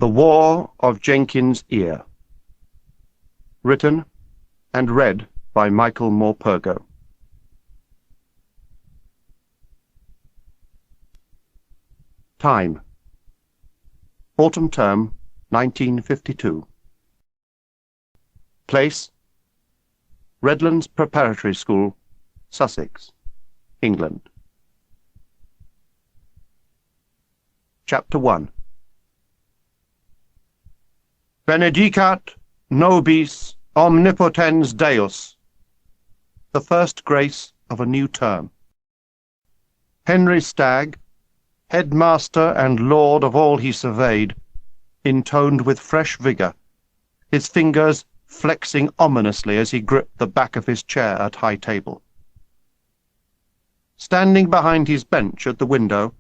The War of Jenkins Ear. Written and read by Michael Morpurgo. Time: Autumn Term, 1952. Place: Redlands Preparatory School, Sussex, England. Chapter 1. Benedicat nobis omnipotens Deus. The first grace of a new term. Henry Stagg, headmaster and lord of all he surveyed, intoned with fresh vigour, his fingers flexing ominously as he gripped the back of his chair at high table. Standing behind his bench at the window,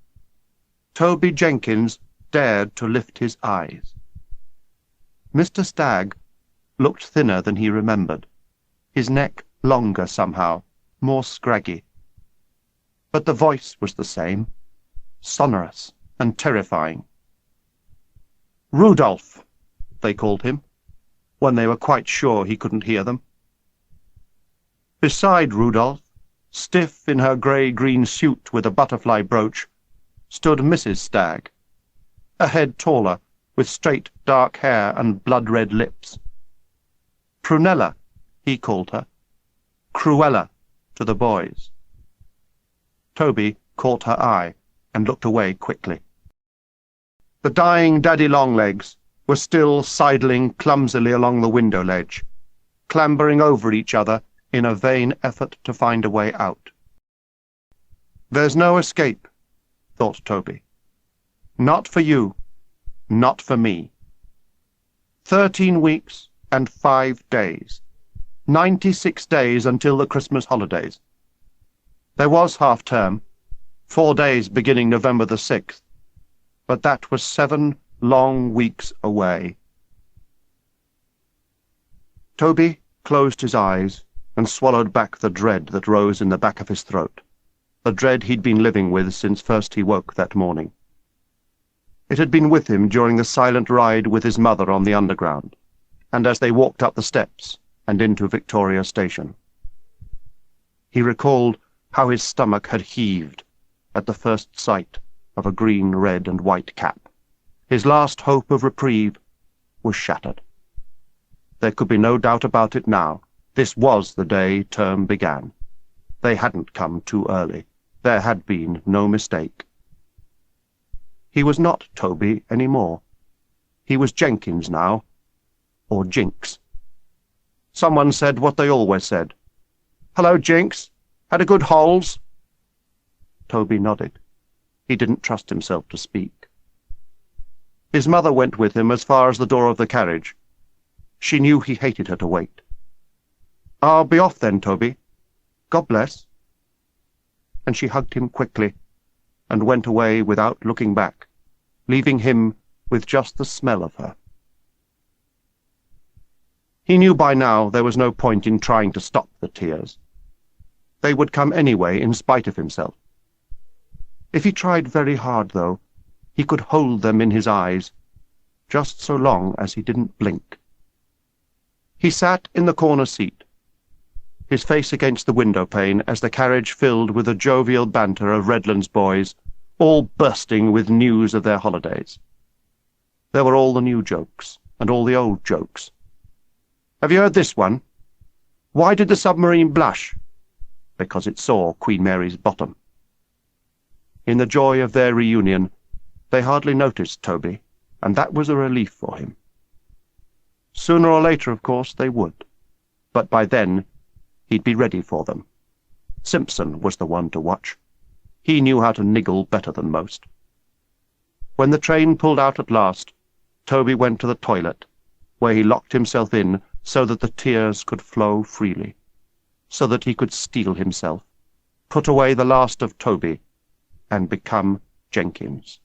Toby Jenkins dared to lift his eyes. Mr. Stagg looked thinner than he remembered, his neck longer somehow, more scraggy. But the voice was the same, sonorous and terrifying. Rudolph, they called him, when they were quite sure he couldn't hear them. Beside Rudolph, stiff in her grey-green suit with a butterfly brooch, stood Mrs. Stagg, a head taller, with straight dark hair and blood-red lips. Prunella, he called her, Cruella to the boys. Toby caught her eye and looked away quickly. The dying daddy-long-legs were still sidling clumsily along the window ledge, clambering over each other in a vain effort to find a way out. "There's no escape," thought Toby. "Not for you, not for me. 13 weeks and 5 days. 96 days until the Christmas holidays. There was half-term, 4 days beginning November the 6th, but that was 7 long weeks away." Toby closed his eyes and swallowed back the dread that rose in the back of his throat, the dread he'd been living with since first he woke that morning. It had been with him during the silent ride with his mother on the Underground, and as they walked up the steps and into Victoria Station. He recalled how his stomach had heaved at the first sight of a green, red, and white cap. His last hope of reprieve was shattered. There could be no doubt about it now. This was the day term began. They hadn't come too early. There had been no mistake. He was not Toby any more. He was Jenkins now, or Jinx. Someone said what they always said. "Hello, Jinx. Had a good holes?" Toby nodded. He didn't trust himself to speak. His mother went with him as far as the door of the carriage. She knew he hated her to wait. "I'll be off then, Toby. God bless." And she hugged him quickly and went away without looking back, leaving him with just the smell of her. He knew by now there was no point in trying to stop the tears. They would come anyway in spite of himself. If he tried very hard, though, he could hold them in his eyes, just so long as he didn't blink. He sat in the corner seat, his face against the window-pane as the carriage filled with the jovial banter of Redlands boys, all bursting with news of their holidays. There were all the new jokes, and all the old jokes. "Have you heard this one? Why did the submarine blush?" "Because it saw Queen Mary's bottom." In the joy of their reunion, they hardly noticed Toby, and that was a relief for him. Sooner or later, of course, they would, but by then he'd be ready for them. Simpson was the one to watch. He knew how to niggle better than most. When the train pulled out at last, Toby went to the toilet, where he locked himself in so that the tears could flow freely, so that he could steel himself, put away the last of Toby, and become Jenkins.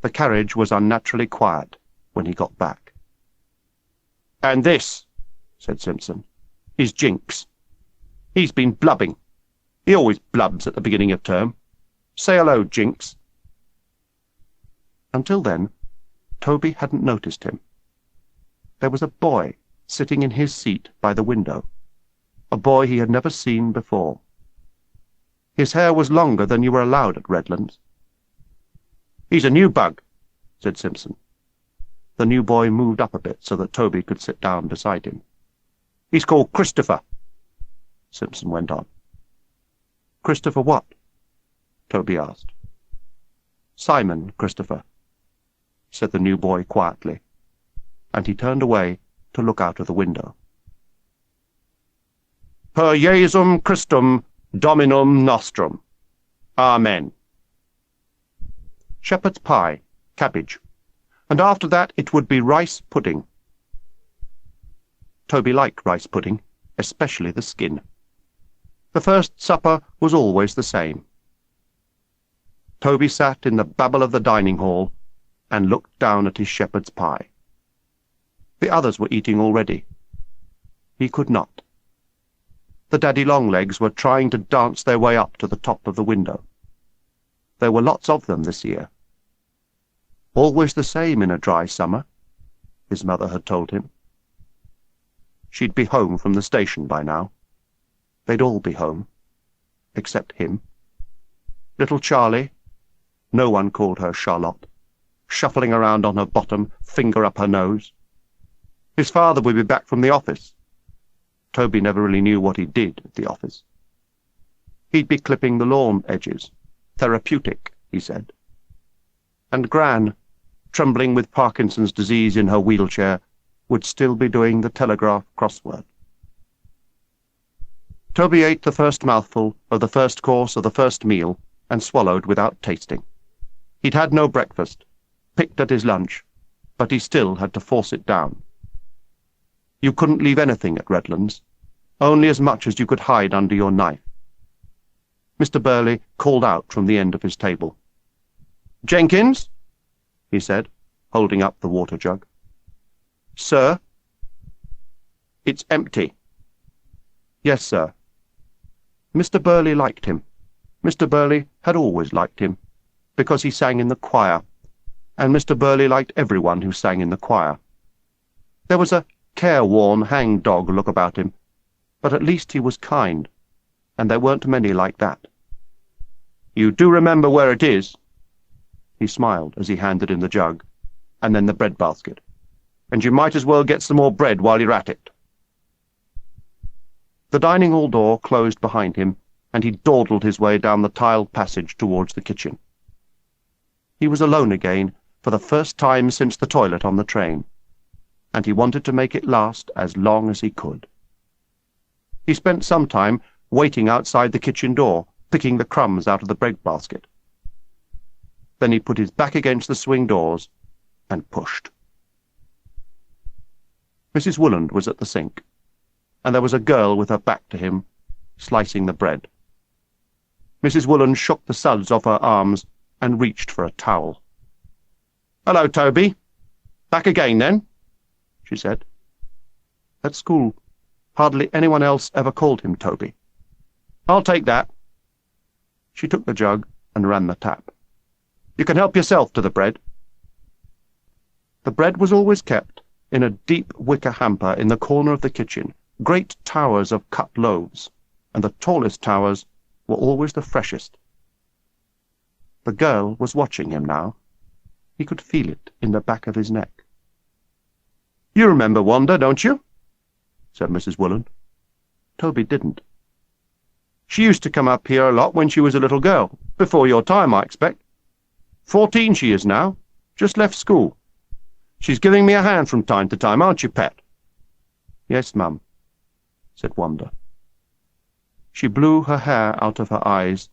The carriage was unnaturally quiet when he got back. "And this," said Simpson, "is Jinx. He's been blubbing. He always blubs at the beginning of term. Say hello, Jinx." Until then, Toby hadn't noticed him. There was a boy sitting in his seat by the window, a boy he had never seen before. His hair was longer than you were allowed at Redlands. "He's a new bug," said Simpson. The new boy moved up a bit so that Toby could sit down beside him. "He's called Christopher," Simpson went on. "Christopher what?" Toby asked. "Simon Christopher," said the new boy quietly, and he turned away to look out of the window. "Per Jesum Christum Dominum Nostrum. Amen." Shepherd's pie, cabbage, and after that it would be rice pudding. Toby liked rice pudding, especially the skin. The first supper was always the same. Toby sat in the babble of the dining hall and looked down at his shepherd's pie. The others were eating already. He could not. The daddy-long-legs were trying to dance their way up to the top of the window. There were lots of them this year. Always the same in a dry summer, his mother had told him. She'd be home from the station by now. They'd all be home, except him. Little Charlie, no one called her Charlotte, shuffling around on her bottom, finger up her nose. His father would be back from the office. Toby never really knew what he did at the office. He'd be clipping the lawn edges. Therapeutic, he said. And Gran, trembling with Parkinson's disease in her wheelchair, would still be doing the Telegraph crossword. Toby ate the first mouthful of the first course of the first meal and swallowed without tasting. He'd had no breakfast, picked at his lunch, but he still had to force it down. You couldn't leave anything at Redlands, only as much as you could hide under your knife. Mr. Burley called out from the end of his table. "Jenkins?" he said, holding up the water jug. "Sir?" "It's empty." "Yes, sir." Mr. Burley liked him. Mr. Burley had always liked him, because he sang in the choir, and Mr. Burley liked everyone who sang in the choir. There was a careworn hang-dog look about him, but at least he was kind, and there weren't many like that. "You do remember where it is?" He smiled as he handed him the jug, and then the bread-basket. "And you might as well get some more bread while you're at it." The dining-hall door closed behind him, and he dawdled his way down the tiled passage towards the kitchen. He was alone again for the first time since the toilet on the train, and he wanted to make it last as long as he could. He spent some time waiting outside the kitchen door, picking the crumbs out of the bread-basket. Then he put his back against the swing doors and pushed. Mrs. Wooland was at the sink, and there was a girl with her back to him, slicing the bread. Mrs. Wooland shook the suds off her arms and reached for a towel. "Hello, Toby. Back again, then?" she said. At school, hardly anyone else ever called him Toby. "I'll take that." She took the jug and ran the tap. "You can help yourself to the bread." The bread was always kept in a deep wicker hamper in the corner of the kitchen, great towers of cut loaves, and the tallest towers were always the freshest. The girl was watching him now. He could feel it in the back of his neck. "You remember Wanda, don't you?" said Mrs. Wooland. Toby didn't. "She used to come up here a lot when she was a little girl, before your time, I expect. 14 she is now, just left school. She's giving me a hand from time to time, aren't you, pet?" "Yes, Mum," said Wanda. She blew her hair out of her eyes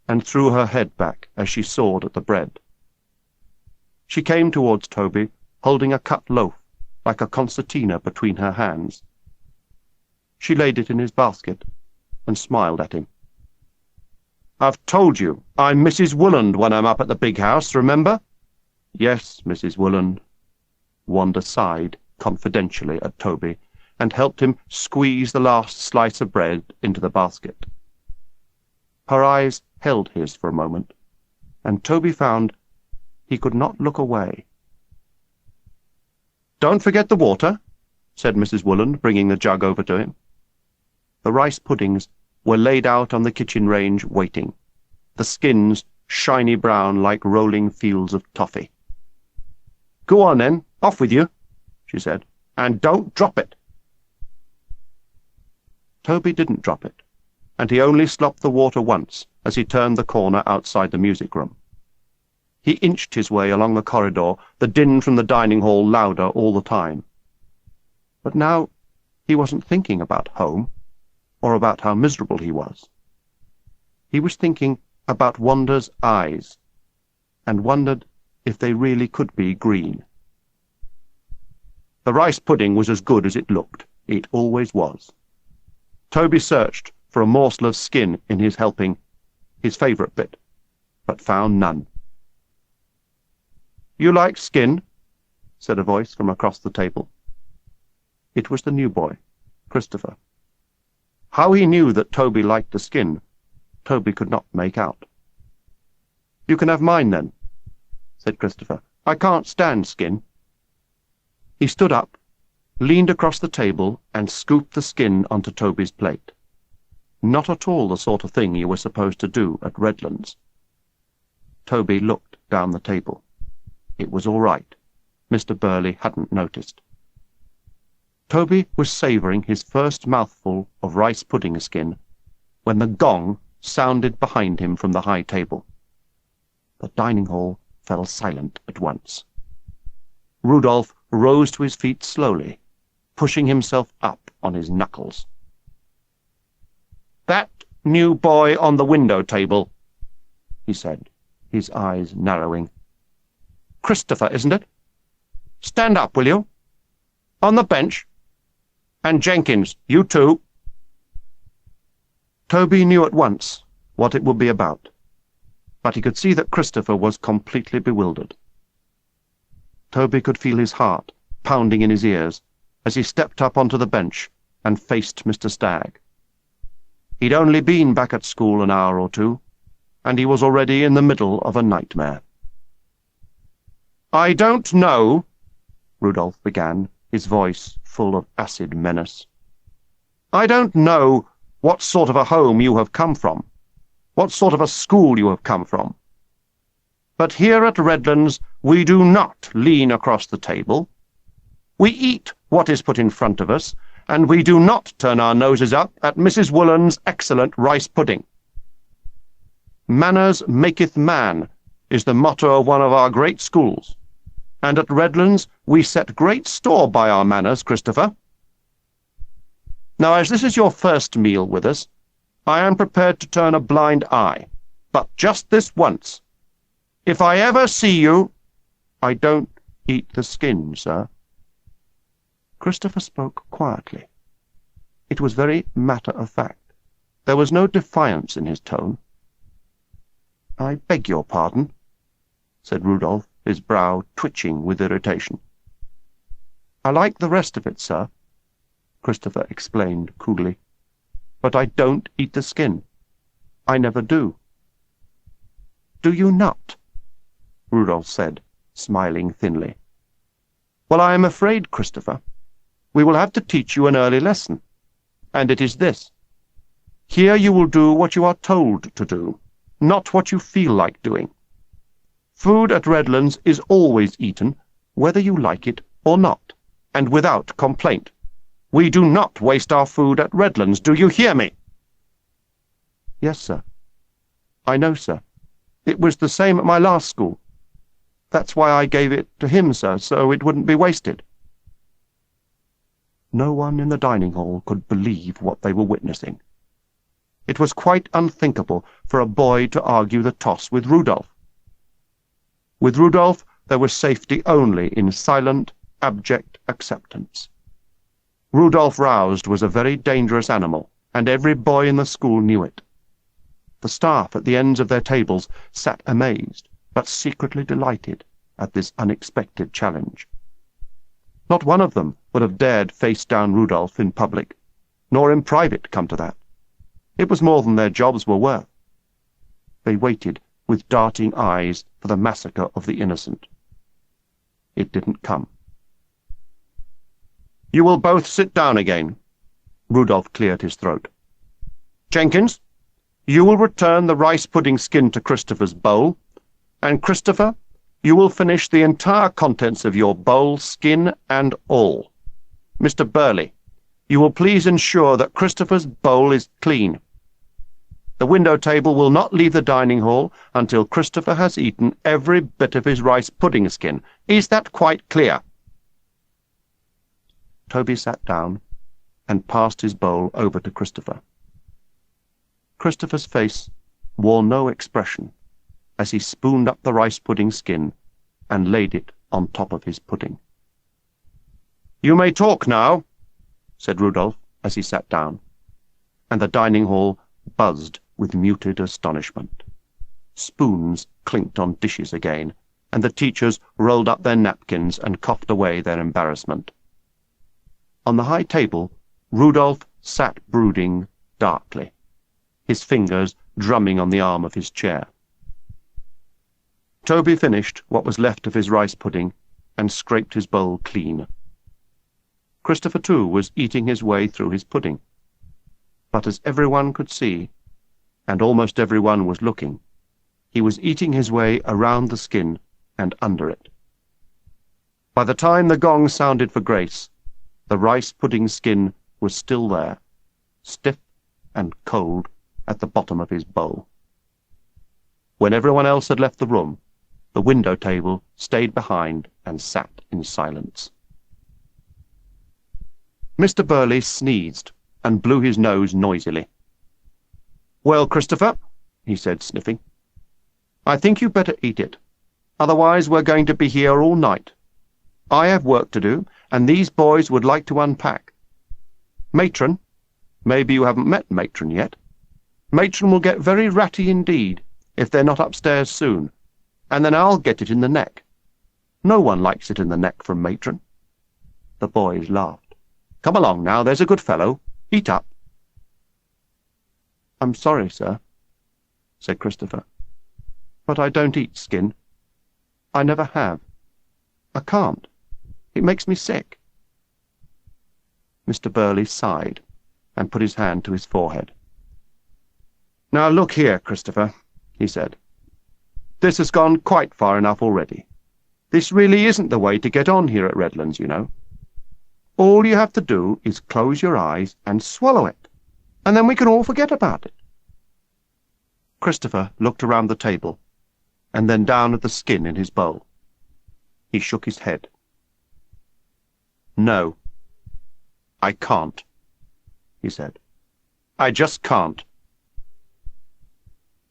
and threw her head back as she sawed at the bread. She came towards Toby, holding a cut loaf like a concertina between her hands. She laid it in his basket and smiled at him. "I've told you, I'm Mrs. Wooland when I'm up at the big house, remember?" "Yes, Mrs. Wooland." Wanda sighed confidentially at Toby and helped him squeeze the last slice of bread into the basket. Her eyes held his for a moment, and Toby found he could not look away. "Don't forget the water," said Mrs. Wooland, bringing the jug over to him. The rice puddings were laid out on the kitchen range waiting, the skins shiny brown like rolling fields of toffee. "Go on, then, off with you," she said, "and don't drop it." Toby didn't drop it, and he only slopped the water once as he turned the corner outside the music room. He inched his way along the corridor, the din from the dining hall louder all the time. But now he wasn't thinking about home, or about how miserable he was. He was thinking about Wanda's eyes, and wondered if they really could be green. The rice pudding was as good as it looked. It always was. Toby searched for a morsel of skin in his helping, his favourite bit, but found none. "You like skin?" said a voice from across the table. It was the new boy, Christopher. How he knew that Toby liked the skin, Toby could not make out. "You can have mine, then," said Christopher. "I can't stand skin." He stood up, leaned across the table, and scooped the skin onto Toby's plate. Not at all the sort of thing you were supposed to do at Redlands. Toby looked down the table. It was all right. Mr. Burley hadn't noticed. Toby was savouring his first mouthful of rice pudding skin when the gong sounded behind him from the high table. The dining hall fell silent at once. Rudolph rose to his feet slowly, pushing himself up on his knuckles. "That new boy on the window table," he said, his eyes narrowing. "Christopher, isn't it? Stand up, will you? On the bench. And Jenkins, you too." Toby knew at once what it would be about, but he could see that Christopher was completely bewildered. Toby could feel his heart pounding in his ears as he stepped up onto the bench and faced Mr. Stagg. He'd only been back at school an hour or two, and he was already in the middle of a nightmare. "I don't know," Rudolph began, his voice full of acid menace. "I don't know what sort of a home you have come from, what sort of a school you have come from. But here at Redlands we do not lean across the table. We eat what is put in front of us, and we do not turn our noses up at Mrs. Wooland's excellent rice pudding. Manners maketh man is the motto of one of our great schools, and at Redlands we set great store by our manners, Christopher. Now, as this is your first meal with us, I am prepared to turn a blind eye, but just this once. If I ever see you—" "I don't eat the skin, sir." Christopher spoke quietly. It was very matter-of-fact. There was no defiance in his tone. "I beg your pardon," said Rudolph, his brow twitching with irritation. "I like the rest of it, sir," Christopher explained coolly, "but I don't eat the skin. I never do." "Do you not?" Rudolph said, smiling thinly. "Well, I am afraid, Christopher, we will have to teach you an early lesson, and it is this. Here you will do what you are told to do, not what you feel like doing. Food at Redlands is always eaten, whether you like it or not, and without complaint. We do not waste our food at Redlands, do you hear me?" "Yes, sir. I know, sir. It was the same at my last school. That's why I gave it to him, sir, so it wouldn't be wasted." No one in the dining hall could believe what they were witnessing. It was quite unthinkable for a boy to argue the toss with Rudolph. With Rudolph there was safety only in silent, abject acceptance. Rudolph Roused was a very dangerous animal, and every boy in the school knew it. The staff at the ends of their tables sat amazed, but secretly delighted at this unexpected challenge. Not one of them would have dared face down Rudolph in public, nor in private come to that. It was more than their jobs were worth. They waited with darting eyes for the massacre of the innocent. It didn't come. You will both sit down again." Rudolph cleared his throat. "Jenkins, you will return the rice pudding skin to Christopher's bowl, and Christopher, you will finish the entire contents of your bowl, skin and all. Mr. Burley, you will please ensure that Christopher's bowl is clean. The window table will not leave the dining hall until Christopher has eaten every bit of his rice pudding skin. Is that quite clear?" Toby sat down and passed his bowl over to Christopher. Christopher's face wore no expression as he spooned up the rice pudding skin and laid it on top of his pudding. "You may talk now," said Rudolph as he sat down, and the dining hall buzzed with muted astonishment. Spoons clinked on dishes again, and the teachers rolled up their napkins and coughed away their embarrassment. On the high table, Rudolph sat brooding darkly, his fingers drumming on the arm of his chair. Toby finished what was left of his rice pudding and scraped his bowl clean. Christopher, too, was eating his way through his pudding. But as everyone could see, and almost everyone was looking, he was eating his way around the skin and under it. By the time the gong sounded for grace, the rice pudding skin was still there, stiff and cold at the bottom of his bowl. When everyone else had left the room, the window table stayed behind and sat in silence. Mr. Burley sneezed and blew his nose noisily. "Well, Christopher," he said, sniffing, "I think you'd better eat it. Otherwise we're going to be here all night. I have work to do, and these boys would like to unpack. Matron, maybe you haven't met Matron yet. Matron will get very ratty indeed if they're not upstairs soon, and then I'll get it in the neck. No one likes it in the neck from Matron." The boys laughed. "Come along now, there's a good fellow. Eat up." "I'm sorry, sir," said Christopher, "but I don't eat skin. I never have. I can't. It makes me sick." Mr. Burley sighed and put his hand to his forehead. "Now look here, Christopher," he said. "This has gone quite far enough already. This really isn't the way to get on here at Redlands, you know. All you have to do is close your eyes and swallow it, and then we can all forget about it." Christopher looked around the table, and then down at the skin in his bowl. He shook his head. "No, I can't," he said. "I just can't."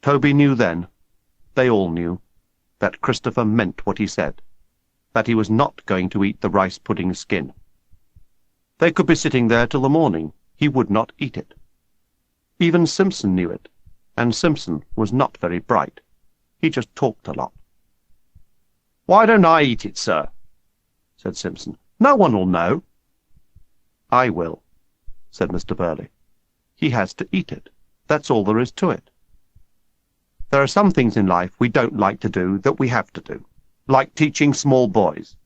Toby knew then, they all knew, that Christopher meant what he said, that he was not going to eat the rice pudding skin. They could be sitting there till the morning. He would not eat it. Even Simpson knew it, and Simpson was not very bright. He just talked a lot. "Why don't I eat it, sir?" said Simpson. "No one will know." "I will," said Mr. Burley. "He has to eat it. That's all there is to it. There are some things in life we don't like to do that we have to do, like teaching small boys.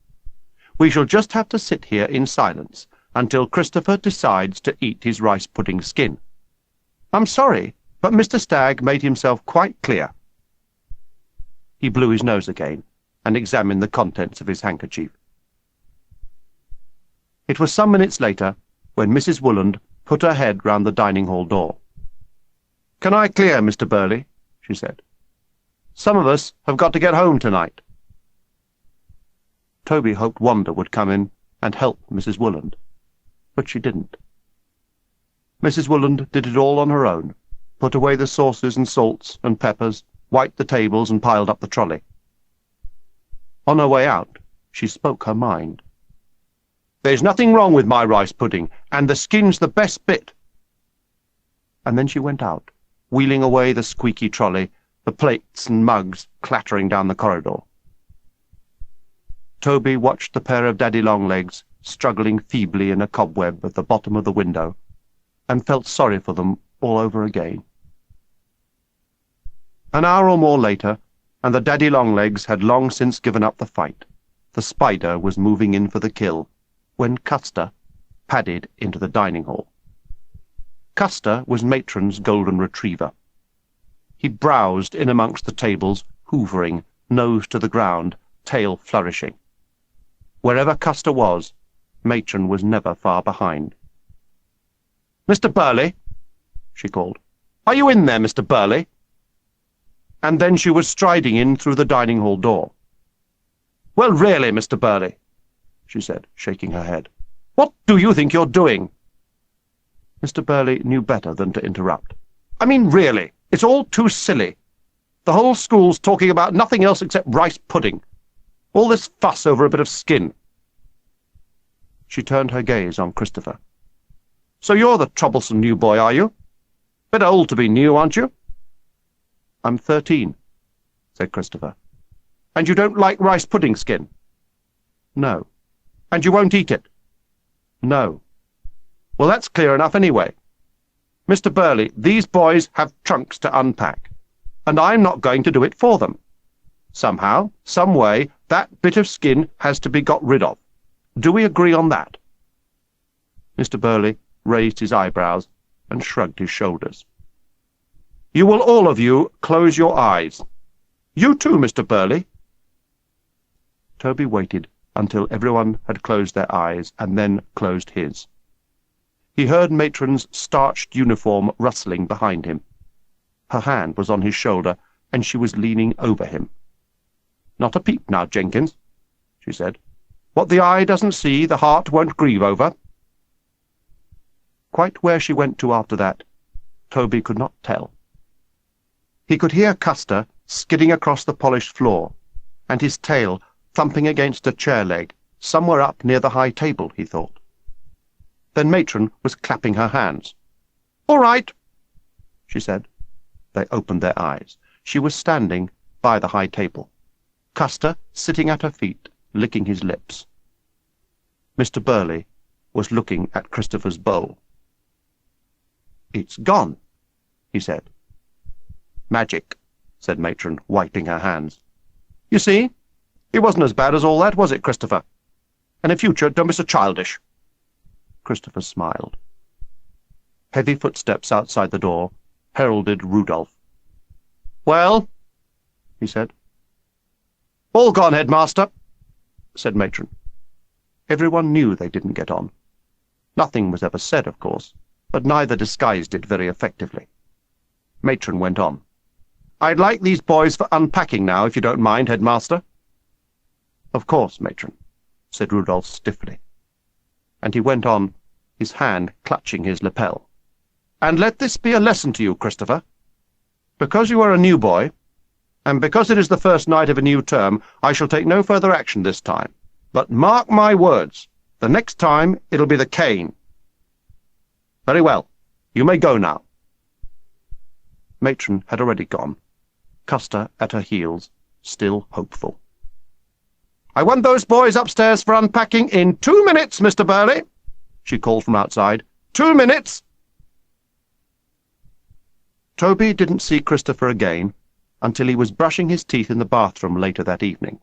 We shall just have to sit here in silence until Christopher decides to eat his rice pudding skin. I'm sorry, but Mr. Stagg made himself quite clear." He blew his nose again and examined the contents of his handkerchief. It was some minutes later when Mrs. Wooland put her head round the dining-hall door. "Can I clear, Mr. Burley?" she said. "Some of us have got to get home tonight." Toby hoped Wanda would come in and help Mrs. Wooland, but she didn't. Mrs. Wooland did it all on her own, put away the sauces and salts and peppers, wiped the tables and piled up the trolley. On her way out, she spoke her mind. "There's nothing wrong with my rice pudding, and the skin's the best bit." And then she went out, wheeling away the squeaky trolley, the plates and mugs clattering down the corridor. Toby watched the pair of daddy-long-legs struggling feebly in a cobweb at the bottom of the window, and felt sorry for them all over again. An hour or more later, and the daddy-long-legs had long since given up the fight. The spider was moving in for the kill, when Custer, padded into the dining hall. Custer was Matron's golden retriever. He browsed in amongst the tables, hoovering, nose to the ground, tail flourishing. Wherever Custer was, Matron was never far behind. "Mr. Burley," she called. "Are you in there, Mr. Burley?" And then she was striding in through the dining hall door. "Well, really, Mr. Burley," she said, shaking her head. "What do you think you're doing?" Mr. Burley knew better than to interrupt. "I mean, really, it's all too silly. The whole school's talking about nothing else except rice pudding. All this fuss over a bit of skin." She turned her gaze on Christopher. "So you're the troublesome new boy, are you? Bit old to be new, aren't you?" "I'm 13, said Christopher. "And you don't like rice pudding skin?" "No." "And you won't eat it?" "No." "Well, that's clear enough anyway. Mr. Burley, these boys have trunks to unpack, and I'm not going to do it for them. Somehow, some way, that bit of skin has to be got rid of. Do we agree on that?" Mr. Burley raised his eyebrows and shrugged his shoulders. "You will all of you close your eyes. You too, Mr. Burley." Toby waited until everyone had closed their eyes and then closed his. He heard Matron's starched uniform rustling behind him. Her hand was on his shoulder, and she was leaning over him. "Not a peep now, Jenkins," she said. "What the eye doesn't see, the heart won't grieve over." Quite where she went to after that, Toby could not tell. He could hear Custer skidding across the polished floor, and his tail thumping against a chair leg, somewhere up near the high table, he thought. Then Matron was clapping her hands. "All right," she said. They opened their eyes. She was standing by the high table. Custer sitting at her feet, licking his lips. Mr. Burley was looking at Christopher's bowl. "It's gone," he said. "Magic," said Matron, wiping her hands. "You see, it wasn't as bad as all that, was it, Christopher? And in future, don't be so childish." Christopher smiled. Heavy footsteps outside the door heralded Rudolph. "Well?" he said. "All gone, Headmaster," said Matron. Everyone knew they didn't get on. Nothing was ever said, of course, but neither disguised it very effectively. Matron went on. "I'd like these boys for unpacking now, if you don't mind, Headmaster." "Of course, Matron," said Rudolph stiffly. And he went on, his hand clutching his lapel. "And let this be a lesson to you, Christopher. Because you are a new boy, and because it is the first night of a new term, I shall take no further action this time. But mark my words, the next time it'll be the cane. Very well, you may go now." Matron had already gone, Custer at her heels, still hopeful. "I want those boys upstairs for unpacking in 2 minutes, Mr. Burley," she called from outside. 2 minutes! Toby didn't see Christopher again until he was brushing his teeth in the bathroom later that evening.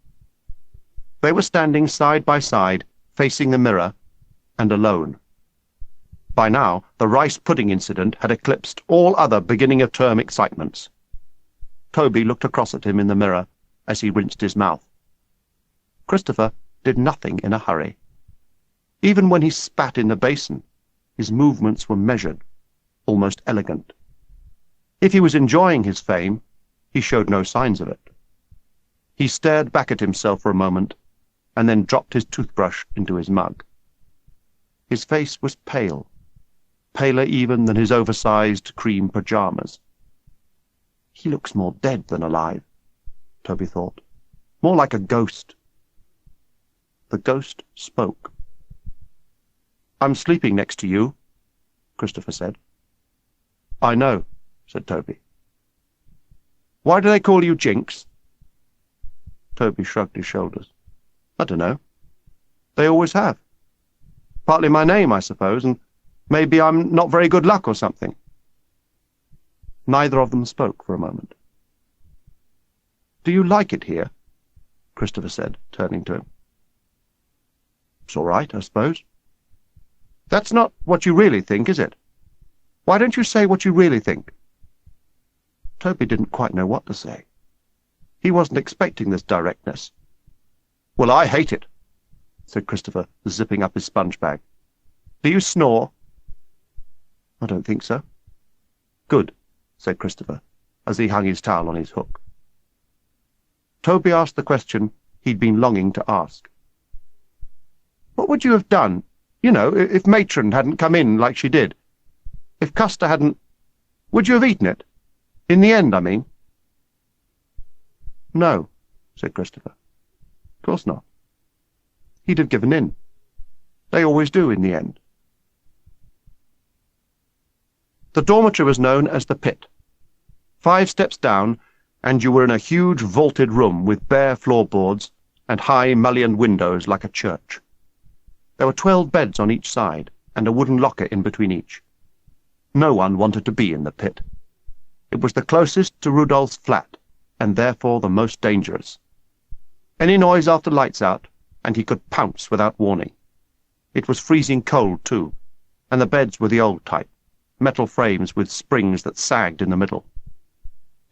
They were standing side by side, facing the mirror, and alone. By now, the rice pudding incident had eclipsed all other beginning-of-term excitements. Toby looked across at him in the mirror as he rinsed his mouth. Christopher did nothing in a hurry. Even when he spat in the basin, his movements were measured, almost elegant. If he was enjoying his fame, he showed no signs of it. He stared back at himself for a moment, and then dropped his toothbrush into his mug. His face was pale, paler even than his oversized cream pajamas. "He looks more dead than alive," Toby thought. "More like a ghost." The ghost spoke. "I'm sleeping next to you," Christopher said. "I know," said Toby. "Why do they call you Jinx?" Toby shrugged his shoulders. "I don't know. They always have. Partly my name, I suppose, and maybe I'm not very good luck or something." Neither of them spoke for a moment. "Do you like it here?" Christopher said, turning to him. "It's all right, I suppose." That's not what you really think, is it? Why don't you say what you really think?" Toby didn't quite know what to say. He wasn't expecting this directness. "Well, I hate it," said Christopher, zipping up his sponge bag. "Do you snore?" "I don't think so." "Good," said Christopher, as he hung his towel on his hook. Toby asked the question he'd been longing to ask. "What would you have done, if Matron hadn't come in like she did? If Custer hadn't— would you have eaten it? In the end, I mean." "No," said Christopher. "Of course not." He'd have given in. They always do in the end. The dormitory was known as the Pit. 5 steps down, and you were in a huge vaulted room with bare floorboards and high mullioned windows like a church. There were 12 beds on each side, and a wooden locker in between each. No one wanted to be in the Pit. It was the closest to Rudolph's flat, and therefore the most dangerous. Any noise after lights out, and he could pounce without warning. It was freezing cold, too, and the beds were the old type, metal frames with springs that sagged in the middle.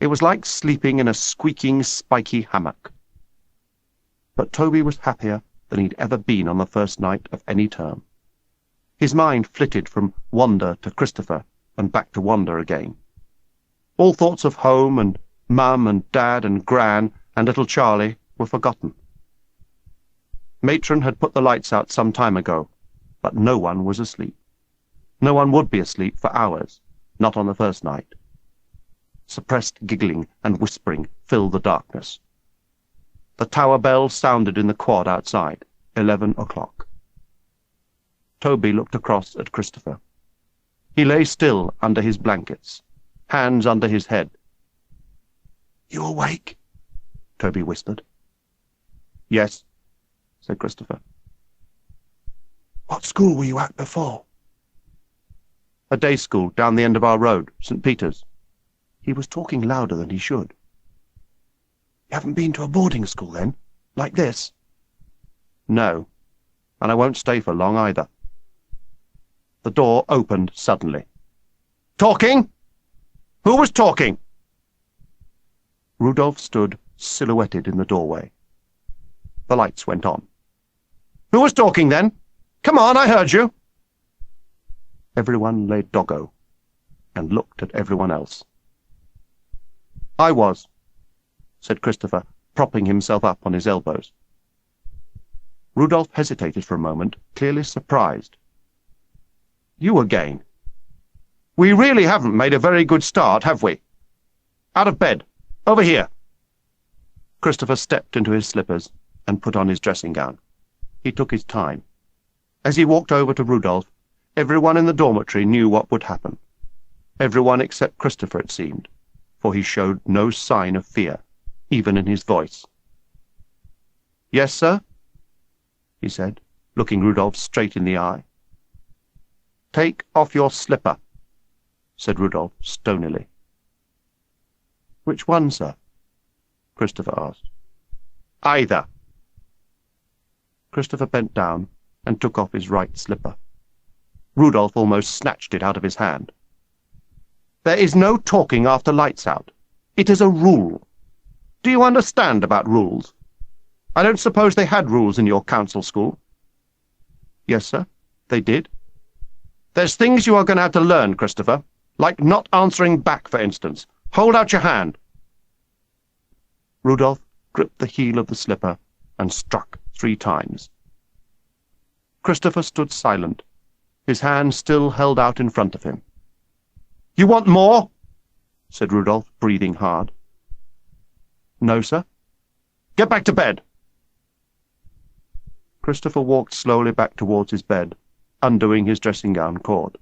It was like sleeping in a squeaking, spiky hammock. But Toby was happier than he'd ever been on the first night of any term. His mind flitted from Wanda to Christopher and back to Wanda again. All thoughts of home and Mum and Dad and Gran and little Charlie were forgotten. Matron had put the lights out some time ago, but no one was asleep. No one would be asleep for hours, not on the first night. Suppressed giggling and whispering filled the darkness. The tower bell sounded in the quad outside, 11 o'clock. Toby looked across at Christopher. He lay still under his blankets, hands under his head. "You awake?" Toby whispered. "Yes," said Christopher. "What school were you at before?" "A day school down the end of our road, St. Peter's." He was talking louder than he should. "You haven't been to a boarding school, then? Like this?" "No, and I won't stay for long either." The door opened suddenly. "Talking? Who was talking?" Rudolph stood silhouetted in the doorway. The lights went on. "Who was talking, then? Come on, I heard you." Everyone lay doggo and looked at everyone else. "I was," said Christopher, propping himself up on his elbows. Rudolph hesitated for a moment, clearly surprised. "You again? We really haven't made a very good start, have we? Out of bed. Over here." Christopher stepped into his slippers and put on his dressing gown. He took his time. As he walked over to Rudolph, everyone in the dormitory knew what would happen. Everyone except Christopher, it seemed, for he showed no sign of fear, even in his voice. "Yes, sir?" he said, looking Rudolph straight in the eye. "Take off your slipper," said Rudolph stonily. "Which one, sir?" Christopher asked. "Either." Christopher bent down and took off his right slipper. Rudolph almost snatched it out of his hand. "There is no talking after lights out. It is a rule. Do you understand about rules? I don't suppose they had rules in your council school?" "Yes, sir, they did." "There's things you are going to have to learn, Christopher, like not answering back, for instance. Hold out your hand." Rudolph gripped the heel of the slipper and struck 3 times. Christopher stood silent, his hand still held out in front of him. "You want more?" said Rudolph, breathing hard. "No, sir." "Get back to bed." Christopher walked slowly back towards his bed, undoing his dressing-gown cord.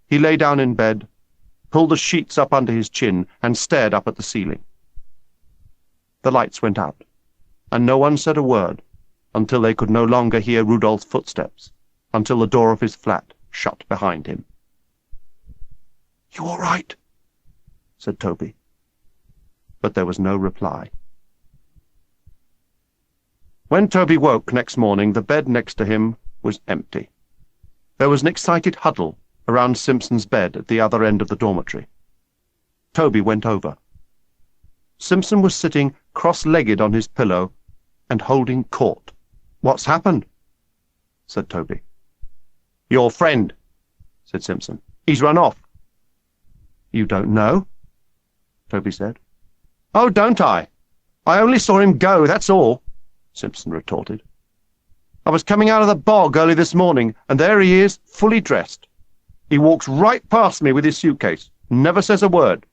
He lay down in bed, pulled the sheets up under his chin, and stared up at the ceiling. The lights went out, and no one said a word until they could no longer hear Rudolph's footsteps, until the door of his flat shut behind him. "You all right?" said Toby. But there was no reply. When Toby woke next morning, the bed next to him was empty. There was an excited huddle around Simpson's bed at the other end of the dormitory. Toby went over. Simpson was sitting cross-legged on his pillow and holding court. "What's happened?" said Toby. "Your friend," said Simpson. "He's run off." "You don't know?" Toby said. "Oh, don't I? I only saw him go, that's all," Simpson retorted. "I was coming out of the bog early this morning, and there he is, fully dressed. He walks right past me with his suitcase, never says a word,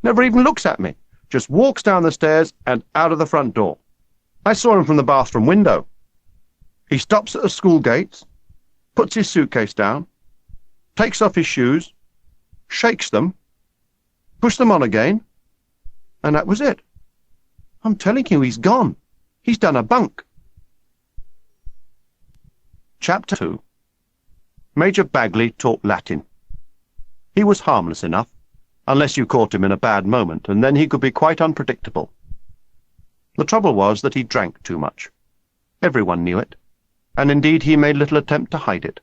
never even looks at me, just walks down the stairs and out of the front door. I saw him from the bathroom window. He stops at the school gates, puts his suitcase down, takes off his shoes, shakes them, pushed them on again, and that was it. I'm telling you, he's gone. He's done a bunk." Chapter 2. Major Bagley taught Latin. He was harmless enough, unless you caught him in a bad moment, and then he could be quite unpredictable. The trouble was that he drank too much. Everyone knew it, and indeed he made little attempt to hide it.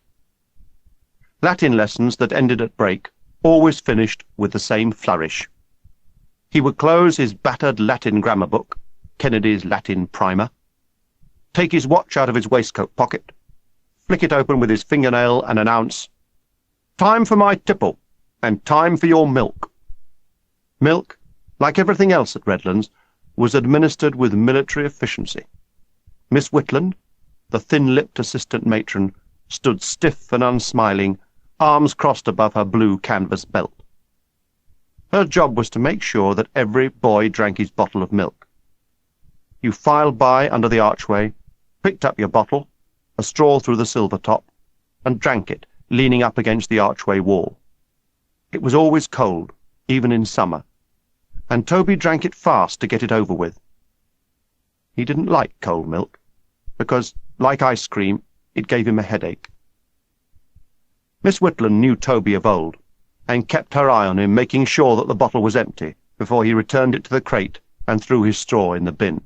Latin lessons that ended at break always finished with the same flourish. He would close his battered Latin grammar book, Kennedy's Latin Primer, take his watch out of his waistcoat pocket, flick it open with his fingernail and announce, "Time for my tipple, and time for your milk." Milk, like everything else at Redlands, was administered with military efficiency. Miss Whitland, the thin-lipped assistant matron, stood stiff and unsmiling, arms crossed above her blue canvas belt. Her job was to make sure that every boy drank his bottle of milk. You filed by under the archway, picked up your bottle, a straw through the silver top, and drank it, leaning up against the archway wall. It was always cold, even in summer, and Toby drank it fast to get it over with. He didn't like cold milk, because, like ice cream, it gave him a headache. Miss Whitland knew Toby of old, and kept her eye on him, making sure that the bottle was empty before he returned it to the crate and threw his straw in the bin.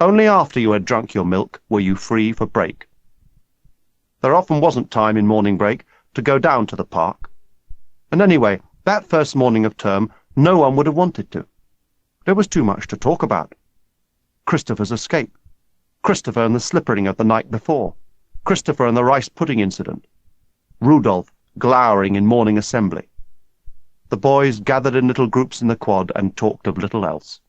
Only after you had drunk your milk were you free for break. There often wasn't time in morning break to go down to the park, and anyway, that first morning of term no one would have wanted to. There was too much to talk about. Christopher's escape, Christopher and the slippering of the night before, Christopher and the rice pudding incident, Rudolph glowering in morning assembly. The boys gathered in little groups in the quad and talked of little else.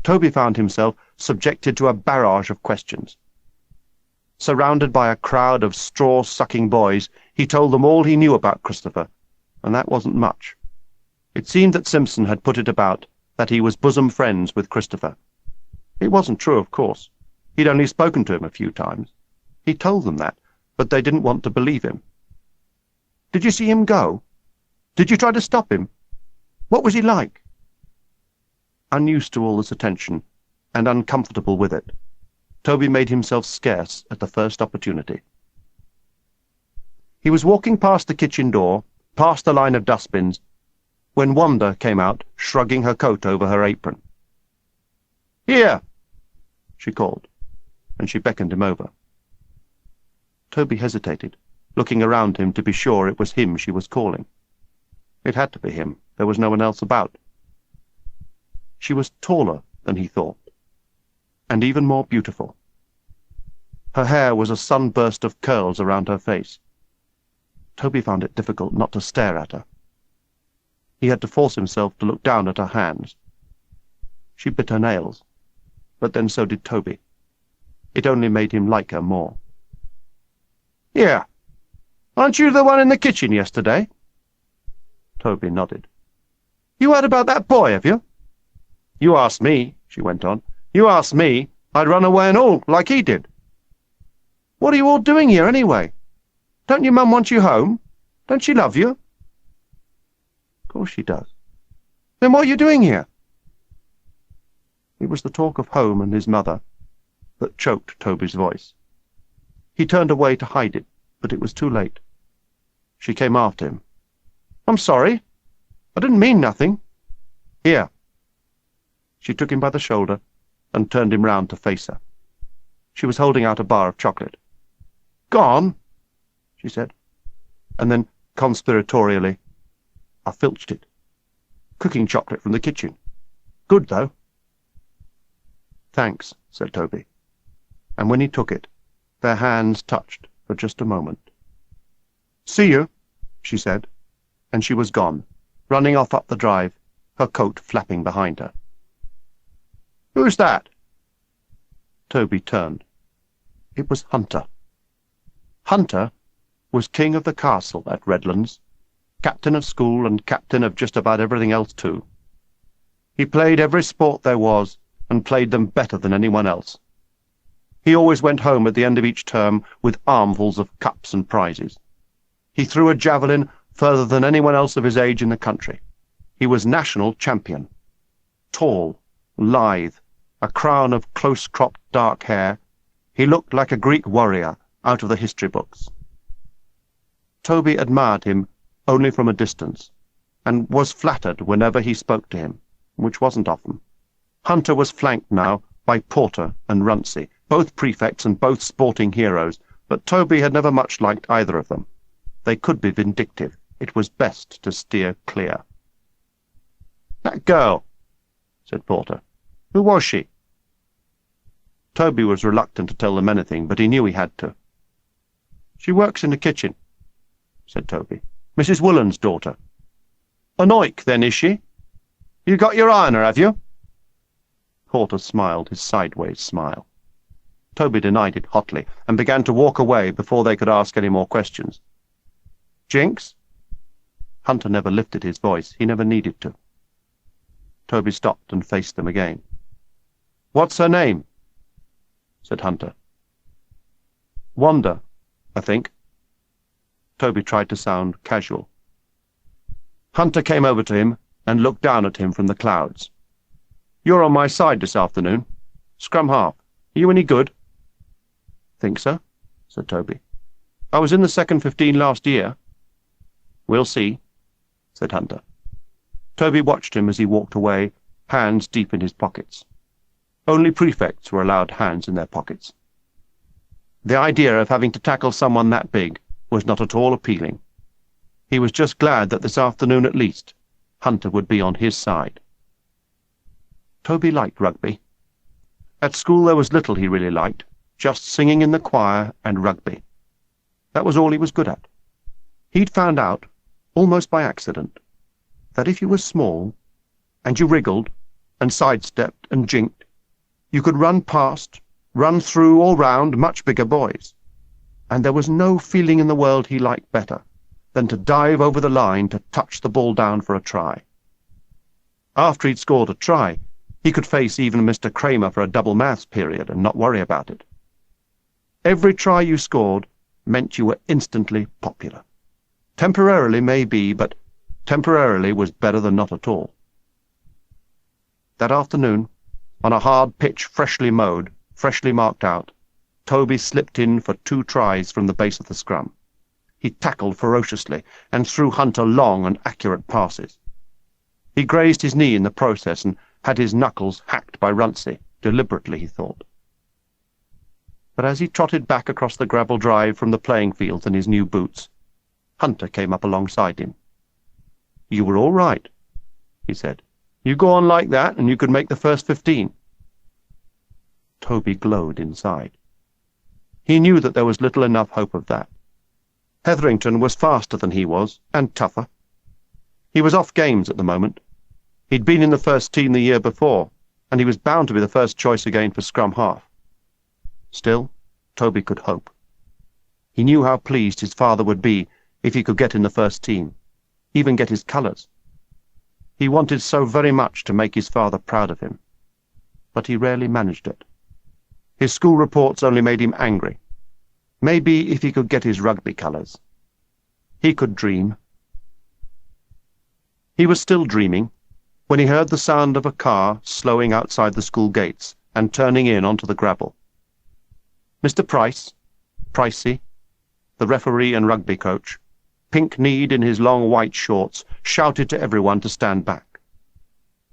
Toby found himself subjected to a barrage of questions. Surrounded by a crowd of straw-sucking boys, he told them all he knew about Christopher, and that wasn't much. It seemed that Simpson had put it about that he was bosom friends with Christopher. It wasn't true, of course. He'd only spoken to him a few times. He told them that, but they didn't want to believe him. "Did you see him go? Did you try to stop him? What was he like?" Unused to all this attention, and uncomfortable with it, Toby made himself scarce at the first opportunity. He was walking past the kitchen door, past the line of dustbins, when Wanda came out, shrugging her coat over her apron. "Here!" she called, and she beckoned him over. Toby hesitated, looking around him to be sure it was him she was calling. It had to be him. There was no one else about. She was taller than he thought, and even more beautiful. Her hair was a sunburst of curls around her face. Toby found it difficult not to stare at her. He had to force himself to look down at her hands. She bit her nails, but then so did Toby. It only made him like her more. "Here, aren't you the one in the kitchen yesterday?" Toby nodded. "You heard about that boy, have you?" "You asked me," she went on. "You asked me. I'd run away and all, like he did." "What are you all doing here, anyway? Don't your mum want you home? Don't she love you?" "Of course she does." "Then what are you doing here?" It was the talk of home and his mother that choked Toby's voice. He turned away to hide it, but it was too late. She came after him. "I'm sorry. I didn't mean nothing. Here." She took him by the shoulder and turned him round to face her. She was holding out a bar of chocolate. "Go on. she said, and then, conspiratorially, "I filched it. Cooking chocolate from the kitchen. Good, though." "Thanks," said Toby, and when he took it, their hands touched for just a moment. "See you," she said, and she was gone, running off up the drive, her coat flapping behind her. "Who's that?" Toby turned. It was Hunter. Hunter was king of the castle at Redlands, captain of school and captain of just about everything else too. He played every sport there was, and played them better than anyone else. He always went home at the end of each term with armfuls of cups and prizes. He threw a javelin further than anyone else of his age in the country. He was national champion. Tall, lithe, a crown of close-cropped dark hair, he looked like a Greek warrior out of the history books. Toby admired him only from a distance, and was flattered whenever he spoke to him, which wasn't often. Hunter was flanked now by Porter and Runcie, both prefects and both sporting heroes, but Toby had never much liked either of them. They could be vindictive. It was best to steer clear. "That girl," said Porter. "Who was she?" Toby was reluctant to tell them anything, but he knew he had to. "She works in the kitchen," said Toby. "Mrs. Woolen's daughter." "An oik, then, is she? You got your eye on her, have you?" Porter smiled his sideways smile. Toby denied it hotly, and began to walk away before they could ask any more questions. "Jinx?" Hunter never lifted his voice. He never needed to. Toby stopped and faced them again. "What's her name?" said Hunter. "Wanda, I think." Toby tried to sound casual. Hunter came over to him and looked down at him from the clouds. "You're on my side this afternoon. Scrum half. Are you any good?" "Think so," said Toby. "I was in the second 15 last year." "We'll see," said Hunter. Toby watched him as he walked away, hands deep in his pockets. Only prefects were allowed hands in their pockets. The idea of having to tackle someone that big was not at all appealing. He was just glad that this afternoon at least Hunter would be on his side. Toby liked rugby. At school there was little he really liked, just singing in the choir and rugby. That was all he was good at. He'd found out, almost by accident, that if you were small, and you wriggled, and sidestepped and jinked, you could run past, run through or round much bigger boys, and there was no feeling in the world he liked better than to dive over the line to touch the ball down for a try. After he'd scored a try, he could face even Mr. Kramer for a double maths period and not worry about it. Every try you scored meant you were instantly popular. Temporarily, maybe, but temporarily was better than not at all. That afternoon, on a hard pitch freshly mowed, freshly marked out, Toby slipped in for 2 tries from the base of the scrum. He tackled ferociously and threw Hunter long and accurate passes. He grazed his knee in the process and had his knuckles hacked by Runcie, deliberately, he thought. But as he trotted back across the gravel drive from the playing fields in his new boots, Hunter came up alongside him. "You were all right," he said. "You go on like that, and you could make the first 15. Toby glowed inside. He knew that there was little enough hope of that. Hetherington was faster than he was, and tougher. He was off games at the moment. He'd been in the first team the year before, and he was bound to be the first choice again for scrum half. Still, Toby could hope. He knew how pleased his father would be if he could get in the first team, even get his colours. He wanted so very much to make his father proud of him, but he rarely managed it. His school reports only made him angry. Maybe if he could get his rugby colours. He could dream. He was still dreaming when he heard the sound of a car slowing outside the school gates and turning in onto the gravel. Mr. Price, Pricey, the referee and rugby coach, pink-kneed in his long white shorts, shouted to everyone to stand back.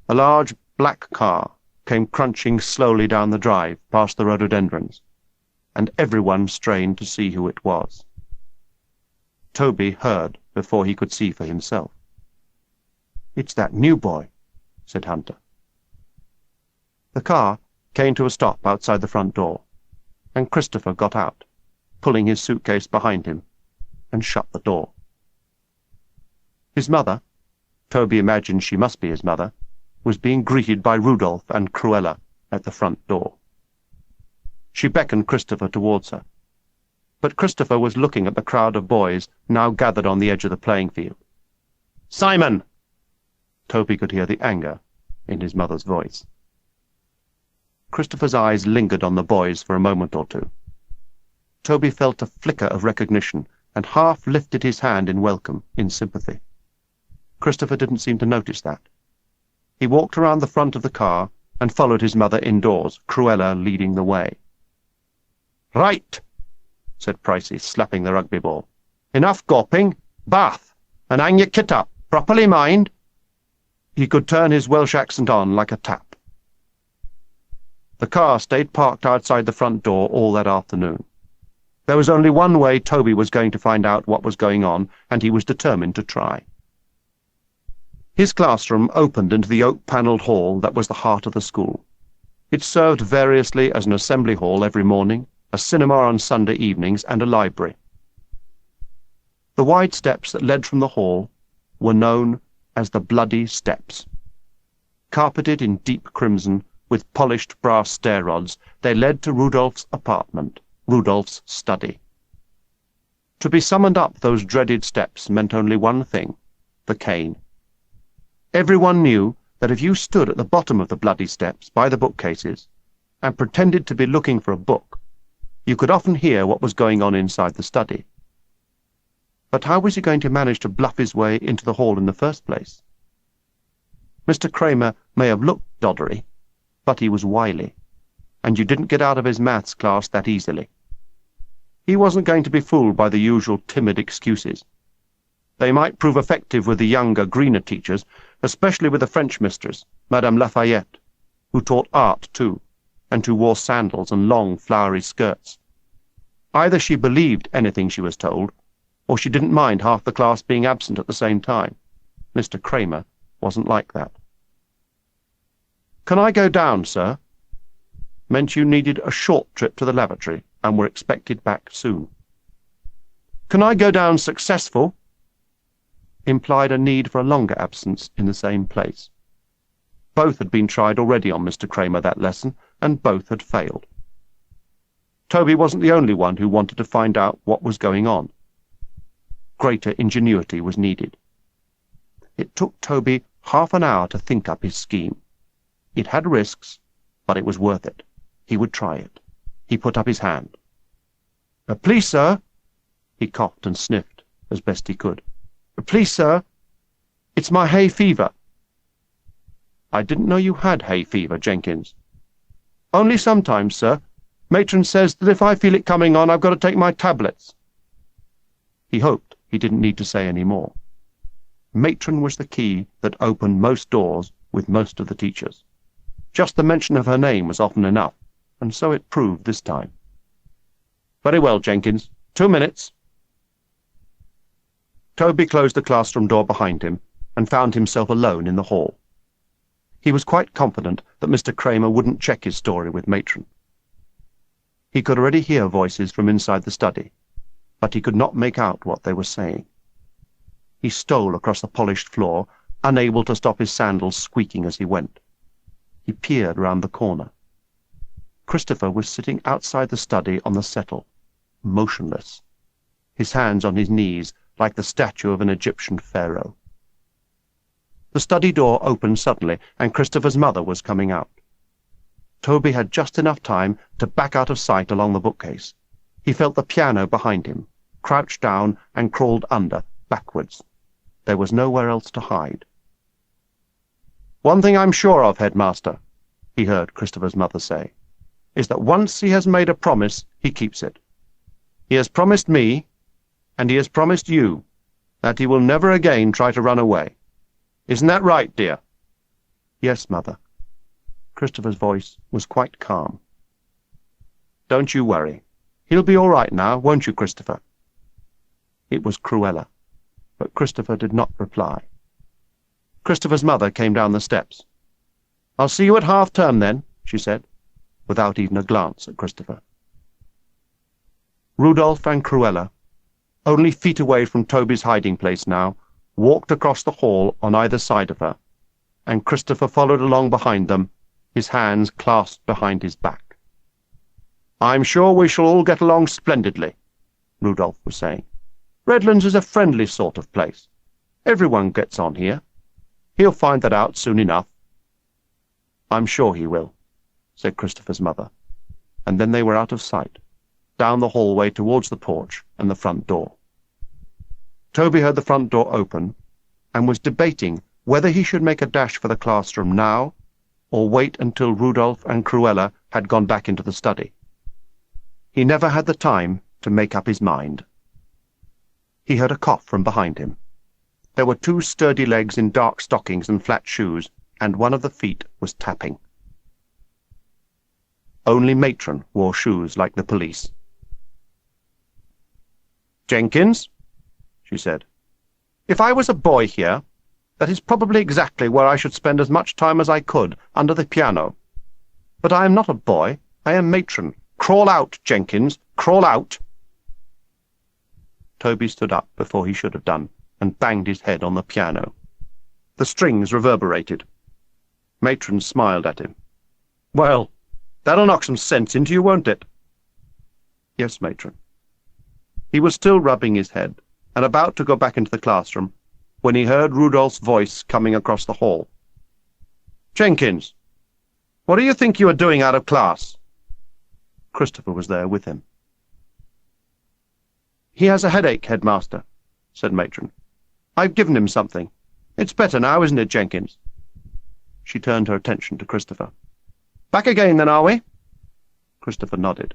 A large black car came crunching slowly down the drive past the rhododendrons, and everyone strained to see who it was. Toby heard before he could see for himself. "It's that new boy," said Hunter. The car came to a stop outside the front door, and Christopher got out, pulling his suitcase behind him, and shut the door. His mother, Toby imagined she must be his mother, was being greeted by Rudolph and Cruella at the front door. She beckoned Christopher towards her, but Christopher was looking at the crowd of boys now gathered on the edge of the playing field. "Simon!" Toby could hear the anger in his mother's voice. Christopher's eyes lingered on the boys for a moment or two. Toby felt a flicker of recognition and half lifted his hand in welcome, in sympathy. Christopher didn't seem to notice that. He walked around the front of the car and followed his mother indoors, Cruella leading the way. "Right," said Pricey, slapping the rugby ball. "Enough gawping. Bath, and hang your kit up. Properly, mind." He could turn his Welsh accent on like a tap. The car stayed parked outside the front door all that afternoon. There was only one way Toby was going to find out what was going on, and he was determined to try. His classroom opened into the oak-panelled hall that was the heart of the school. It served variously as an assembly hall every morning, a cinema on Sunday evenings, and a library. The wide steps that led from the hall were known as the Bloody Steps. Carpeted in deep crimson, with polished brass stair rods, they led to Rudolph's apartment, Rudolph's study. To be summoned up those dreaded steps meant only one thing: the cane. Everyone knew that if you stood at the bottom of the Bloody Steps by the bookcases and pretended to be looking for a book, you could often hear what was going on inside the study. But how was he going to manage to bluff his way into the hall in the first place? Mr. Kramer may have looked doddery, but he was wily, and you didn't get out of his maths class that easily. He wasn't going to be fooled by the usual timid excuses. They might prove effective with the younger, greener teachers, especially with the French mistress, Madame Lafayette, who taught art too, and who wore sandals and long, flowery skirts. Either she believed anything she was told, or she didn't mind half the class being absent at the same time. Mr. Kramer wasn't like that. "Can I go down, sir?" meant you needed a short trip to the lavatory and were expected back soon. "Can I go down successful?" implied a need for a longer absence in the same place. Both had been tried already on Mr. Kramer that lesson, and both had failed. Toby wasn't the only one who wanted to find out what was going on. Greater ingenuity was needed. It took Toby half an hour to think up his scheme. It had risks, but it was worth it. He would try it. He put up his hand. "Please, sir." He coughed and sniffed as best he could. "Please, sir, it's my hay fever." "I didn't know you had hay fever, Jenkins." "Only sometimes, sir. Matron says that if I feel it coming on, I've got to take my tablets." He hoped he didn't need to say any more. Matron was the key that opened most doors with most of the teachers. Just the mention of her name was often enough, and so it proved this time. "Very well, Jenkins. 2 minutes." Toby closed the classroom door behind him and found himself alone in the hall. He was quite confident that Mr. Kramer wouldn't check his story with Matron. He could already hear voices from inside the study, but he could not make out what they were saying. He stole across the polished floor, unable to stop his sandals squeaking as he went. He peered round the corner. Christopher was sitting outside the study on the settle, motionless, his hands on his knees like the statue of an Egyptian pharaoh. The study door opened suddenly, and Christopher's mother was coming out. Toby had just enough time to back out of sight along the bookcase. He felt the piano behind him, crouched down and crawled under, backwards. There was nowhere else to hide. "One thing I'm sure of, Headmaster," he heard Christopher's mother say, "is that once he has made a promise, he keeps it. He has promised me, and he has promised you, that he will never again try to run away. Isn't that right, dear?" "Yes, Mother." Christopher's voice was quite calm. "Don't you worry. He'll be all right now, won't you, Christopher?" It was Cruella, but Christopher did not reply. Christopher's mother came down the steps. "I'll see you at half-term, then," she said, without even a glance at Christopher. Rudolph and Cruella, only feet away from Toby's hiding place now, walked across the hall on either side of her, and Christopher followed along behind them, his hands clasped behind his back. "I'm sure we shall all get along splendidly," Rudolph was saying. "Redlands is a friendly sort of place. Everyone gets on here. He'll find that out soon enough." "I'm sure he will," said Christopher's mother, and then they were out of sight, down the hallway towards the porch and the front door. Toby heard the front door open and was debating whether he should make a dash for the classroom now or wait until Rudolph and Cruella had gone back into the study. He never had the time to make up his mind. He heard a cough from behind him. There were two sturdy legs in dark stockings and flat shoes, and one of the feet was tapping. Only Matron wore shoes like the police. "Jenkins," she said, "if I was a boy here, that is probably exactly where I should spend as much time as I could, under the piano. But I am not a boy, I am Matron. Crawl out, Jenkins, crawl out." Toby stood up before he should have done, and banged his head on the piano. The strings reverberated. Matron smiled at him. "Well, that'll knock some sense into you, won't it?" "Yes, Matron." He was still rubbing his head, and about to go back into the classroom, when he heard Rudolph's voice coming across the hall. "Jenkins, what do you think you are doing out of class?" Christopher was there with him. "He has a headache, Headmaster," said Matron. "I've given him something. It's better now, isn't it, Jenkins?" She turned her attention to Christopher. "Back again, then, are we?" Christopher nodded.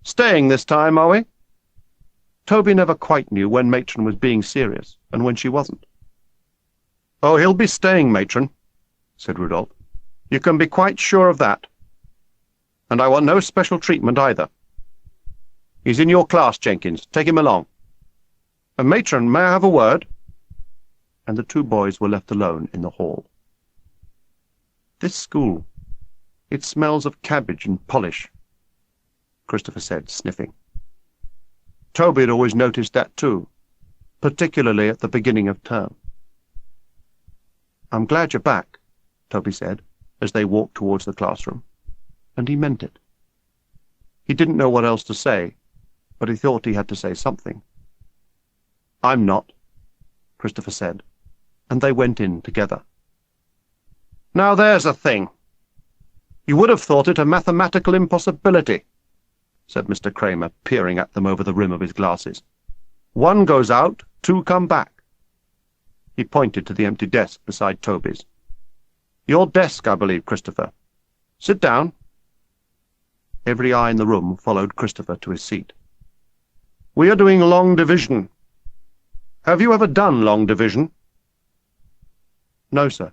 "Staying this time, are we?" Toby never quite knew when Matron was being serious and when she wasn't. "Oh, he'll be staying, Matron," said Rudolph. "You can be quite sure of that. And I want no special treatment either. He's in your class, Jenkins. Take him along. And Matron, may I have a word?" And the two boys were left alone in the hall. "This school, it smells of cabbage and polish," Christopher said, sniffing. Toby had always noticed that too, particularly at the beginning of term. "I'm glad you're back," Toby said, as they walked towards the classroom, and he meant it. He didn't know what else to say, but he thought he had to say something. "I'm not," Christopher said, and they went in together. "Now there's a thing. You would have thought it a mathematical impossibility," said Mr. Kramer, peering at them over the rim of his glasses. "One goes out, two come back." He pointed to the empty desk beside Toby's. "Your desk, I believe, Christopher. Sit down." Every eye in the room followed Christopher to his seat. "We are doing long division. Have you ever done long division?" "No, sir,"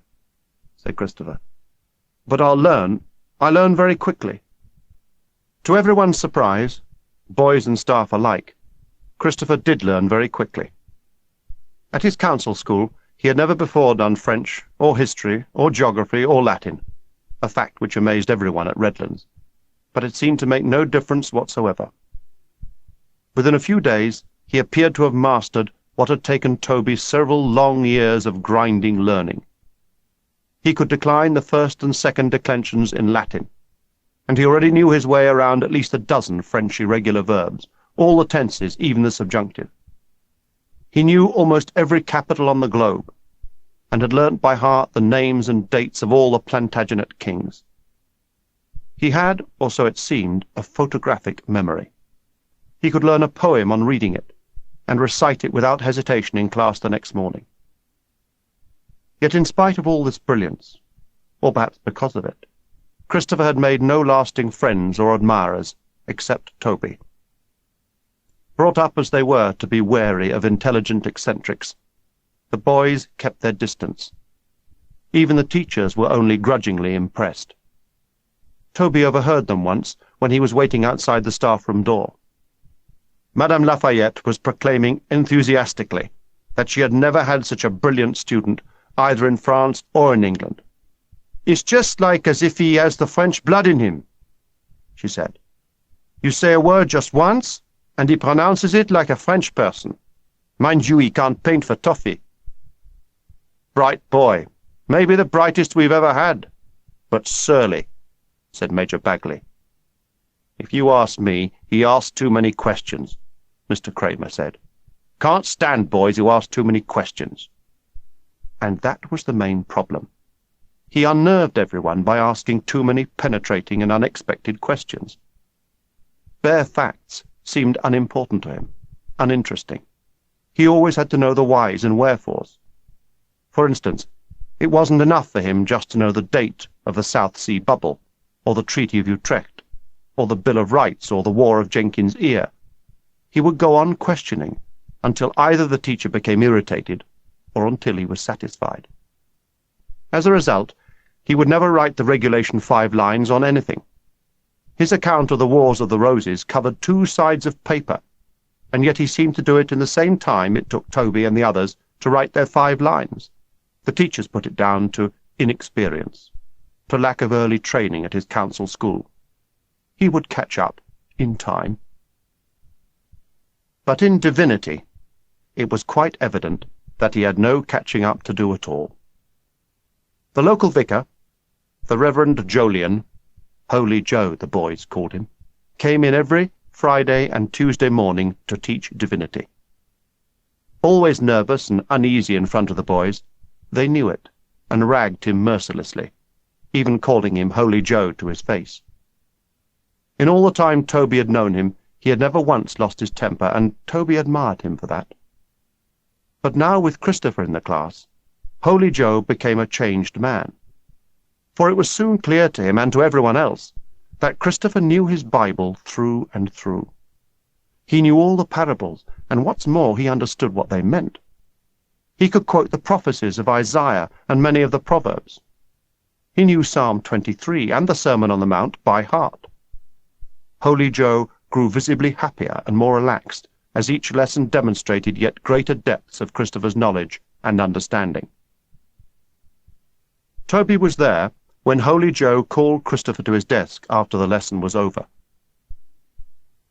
said Christopher. "But I'll learn. I learn very quickly." To everyone's surprise, boys and staff alike, Christopher did learn very quickly. At his council school, he had never before done French, or history, or geography, or Latin, a fact which amazed everyone at Redlands, but it seemed to make no difference whatsoever. Within a few days, he appeared to have mastered what had taken Toby several long years of grinding learning. He could decline the first and second declensions in Latin, and he already knew his way around at least a dozen French irregular verbs, all the tenses, even the subjunctive. He knew almost every capital on the globe, and had learnt by heart the names and dates of all the Plantagenet kings. He had, or so it seemed, a photographic memory. He could learn a poem on reading it, and recite it without hesitation in class the next morning. Yet in spite of all this brilliance, or perhaps because of it, Christopher had made no lasting friends or admirers, except Toby. Brought up as they were to be wary of intelligent eccentrics, the boys kept their distance. Even the teachers were only grudgingly impressed. Toby overheard them once when he was waiting outside the staff-room door. Madame Lafayette was proclaiming enthusiastically that she had never had such a brilliant student either in France or in England. "It's just like as if he has the French blood in him," she said. "You say a word just once, and he pronounces it like a French person. Mind you, he can't paint for toffee." "Bright boy. Maybe the brightest we've ever had. But surly," said Major Bagley. "If you ask me, he asks too many questions," Mr. Kramer said. "Can't stand boys who ask too many questions." And that was the main problem. He unnerved everyone by asking too many penetrating and unexpected questions. Bare facts seemed unimportant to him, uninteresting. He always had to know the whys and wherefores. For instance, it wasn't enough for him just to know the date of the South Sea Bubble, or the Treaty of Utrecht, or the Bill of Rights, or the War of Jenkins Ear. He would go on questioning until either the teacher became irritated or until he was satisfied. As a result, he would never write the Regulation 5 lines on anything. His account of the Wars of the Roses covered 2 sides of paper, and yet he seemed to do it in the same time it took Toby and the others to write their 5 lines. The teachers put it down to inexperience, to lack of early training at his council school. He would catch up in time. But in divinity, it was quite evident that he had no catching up to do at all. The local vicar, the Reverend Jolyon, Holy Joe the boys called him, came in every Friday and Tuesday morning to teach divinity. Always nervous and uneasy in front of the boys, they knew it, and ragged him mercilessly, even calling him Holy Joe to his face. In all the time Toby had known him, he had never once lost his temper, and Toby admired him for that. But now, with Christopher in the class, Holy Joe became a changed man. For it was soon clear to him and to everyone else that Christopher knew his Bible through and through. He knew all the parables, and what's more, he understood what they meant. He could quote the prophecies of Isaiah and many of the Proverbs. He knew Psalm 23 and the Sermon on the Mount by heart. Holy Joe grew visibly happier and more relaxed as each lesson demonstrated yet greater depths of Christopher's knowledge and understanding. Toby was there when Holy Joe called Christopher to his desk after the lesson was over.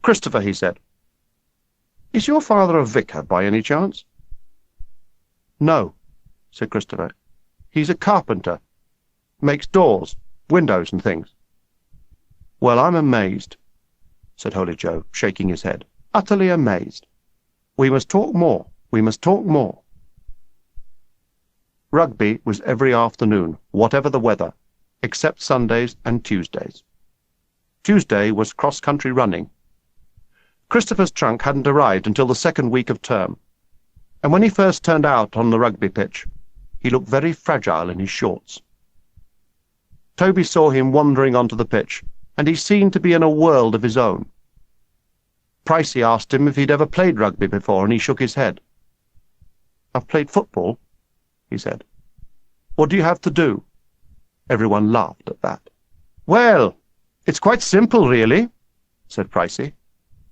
"Christopher," he said, "is your father a vicar by any chance?" "No," said Christopher. "He's a carpenter. Makes doors, windows and things." "Well, I'm amazed," said Holy Joe, shaking his head. "Utterly amazed. We must talk more. We must talk more." Rugby was every afternoon, whatever the weather, except Sundays and Tuesdays. Tuesday was cross-country running. Christopher's trunk hadn't arrived until the 2nd week of term, and when he first turned out on the rugby pitch, he looked very fragile in his shorts. Toby saw him wandering onto the pitch, and he seemed to be in a world of his own. Pricey asked him if he'd ever played rugby before, and he shook his head. "I've played football," he said. "What do you have to do?" Everyone laughed at that. "Well, it's quite simple, really," said Pricey.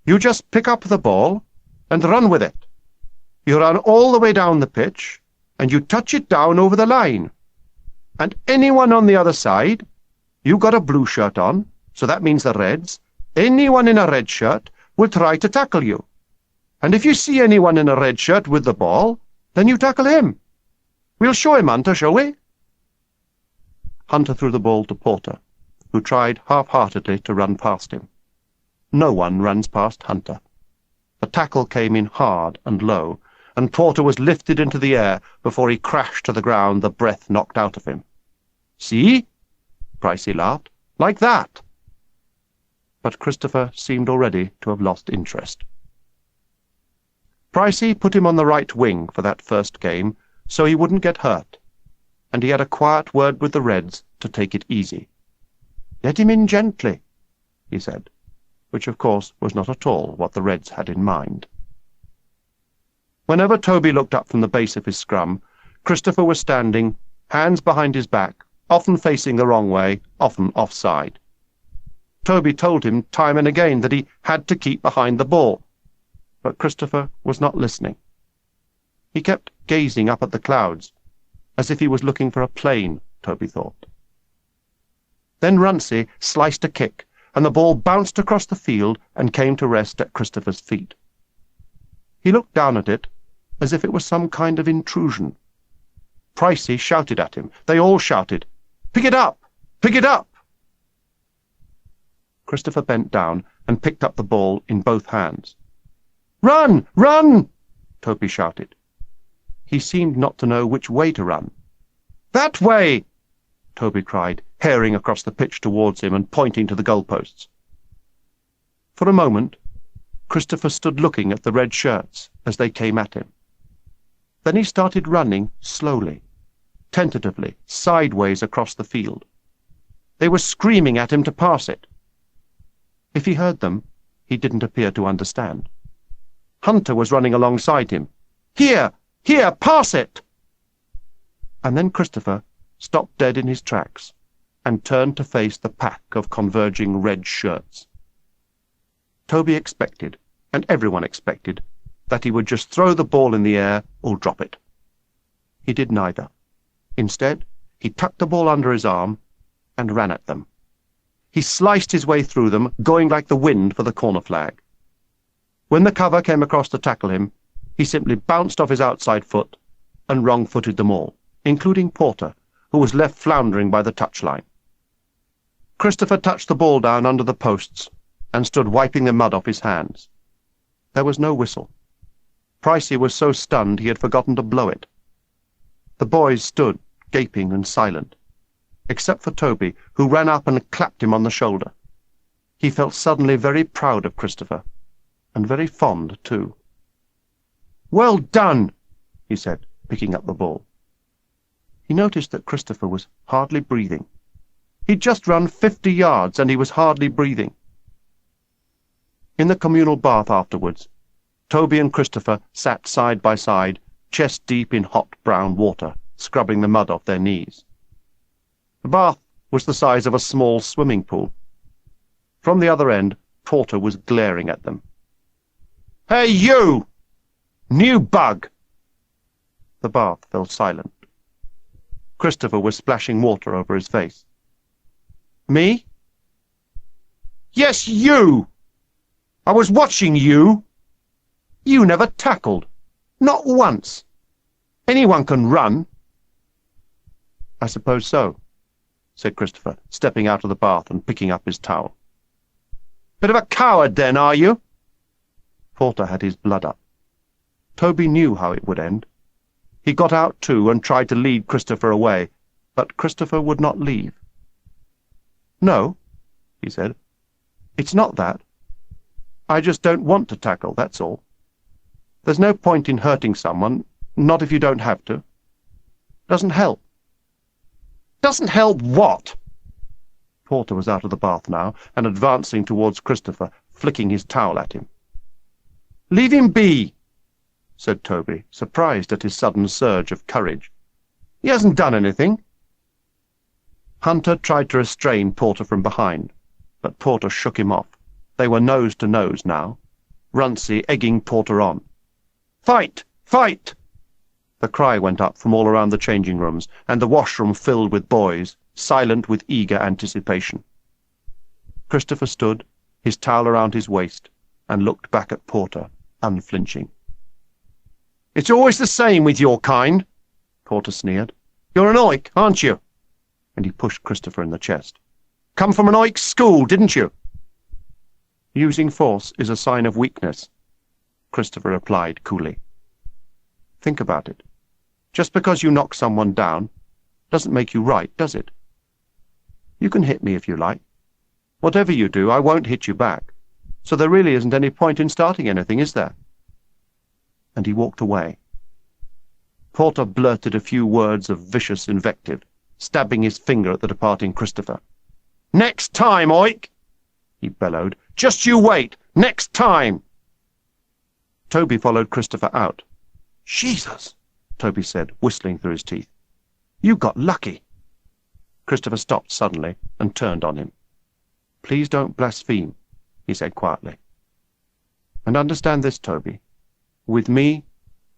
"You just pick up the ball and run with it. You run all the way down the pitch, and you touch it down over the line. And anyone on the other side, you got a blue shirt on, so that means the Reds, anyone in a red shirt will try to tackle you. And if you see anyone in a red shirt with the ball, then you tackle him. We'll show him, Hunter, shall we?" Hunter threw the ball to Porter, who tried half-heartedly to run past him. No one runs past Hunter. The tackle came in hard and low, and Porter was lifted into the air before he crashed to the ground, the breath knocked out of him. "See?" Pricey laughed. "Like that." But Christopher seemed already to have lost interest. Pricey put him on the right wing for that first game, so he wouldn't get hurt, and he had a quiet word with the Reds to take it easy. "Let him in gently," he said, which of course was not at all what the Reds had in mind. Whenever Toby looked up from the base of his scrum, Christopher was standing, hands behind his back, often facing the wrong way, often offside. Toby told him time and again that he had to keep behind the ball. but Christopher was not listening. He kept gazing up at the clouds, as if he was looking for a plane, Toby thought. Then Runcie sliced a kick, and the ball bounced across the field and came to rest at Christopher's feet. He looked down at it as if it was some kind of intrusion. Pricey shouted at him. They all shouted, "Pick it up! Pick it up!" Christopher bent down and picked up the ball in both hands. "Run! Run!" Toby shouted. He seemed not to know which way to run. "That way!" Toby cried, herring across the pitch towards him and pointing to the goalposts. For a moment, Christopher stood looking at the red shirts as they came at him. Then he started running slowly, tentatively, sideways across the field. They were screaming at him to pass it. If he heard them, he didn't appear to understand. Hunter was running alongside him. "Here! Here! Pass it!" And then Christopher stopped dead in his tracks and turned to face the pack of converging red shirts. Toby expected, and everyone expected, that he would just throw the ball in the air or drop it. He did neither. Instead, he tucked the ball under his arm and ran at them. He sliced his way through them, going like the wind for the corner flag. When the cover came across to tackle him, he simply bounced off his outside foot and wrong-footed them all, including Porter, who was left floundering by the touchline. Christopher touched the ball down under the posts and stood wiping the mud off his hands. There was no whistle. Pricey was so stunned he had forgotten to blow it. The boys stood, gaping and silent, except for Toby, who ran up and clapped him on the shoulder. He felt suddenly very proud of Christopher, and very fond, too. "Well done," he said, picking up the ball. He noticed that Christopher was hardly breathing. He'd just run 50 yards, and he was hardly breathing. In the communal bath afterwards, Toby and Christopher sat side by side, chest deep in hot brown water, scrubbing the mud off their knees. The bath was the size of a small swimming pool. From the other end, Porter was glaring at them. "Hey, you! New bug!" The bath fell silent. Christopher was splashing water over his face. "Me?" "Yes, you! I was watching you. You never tackled. Not once. Anyone can run." "I suppose so," said Christopher, stepping out of the bath and picking up his towel. "Bit of a coward, then, are you?" Porter had his blood up. Toby knew how it would end. He got out too and tried to lead Christopher away, but Christopher would not leave. "No," he said. "It's not that. I just don't want to tackle, that's all. There's no point in hurting someone, not if you don't have to. Doesn't help." "Doesn't help what?" Porter was out of the bath now and advancing towards Christopher, flicking his towel at him. "Leave him be," said Toby, surprised at his sudden surge of courage. "He hasn't done anything." Hunter tried to restrain Porter from behind, but Porter shook him off. They were nose to nose now, Runcie egging Porter on. "Fight! Fight!" The cry went up from all around the changing rooms, and the washroom filled with boys, silent with eager anticipation. Christopher stood, his towel around his waist, and looked back at Porter, unflinching. "It's always the same with your kind," Porter sneered. "You're an oik, aren't you?" And he pushed Christopher in the chest. "Come from an oik school, didn't you?" "Using force is a sign of weakness," Christopher replied coolly. "Think about it. Just because you knock someone down doesn't make you right, does it? You can hit me if you like. Whatever you do, I won't hit you back. So there really isn't any point in starting anything, is there?" And he walked away. Porter blurted a few words of vicious invective, stabbing his finger at the departing Christopher. "Next time, oik!" he bellowed. "Just you wait! Next time!" Toby followed Christopher out. "Jesus!" Toby said, whistling through his teeth. "You got lucky." Christopher stopped suddenly and turned on him. "Please don't blaspheme," he said quietly. And understand this, Toby. With me,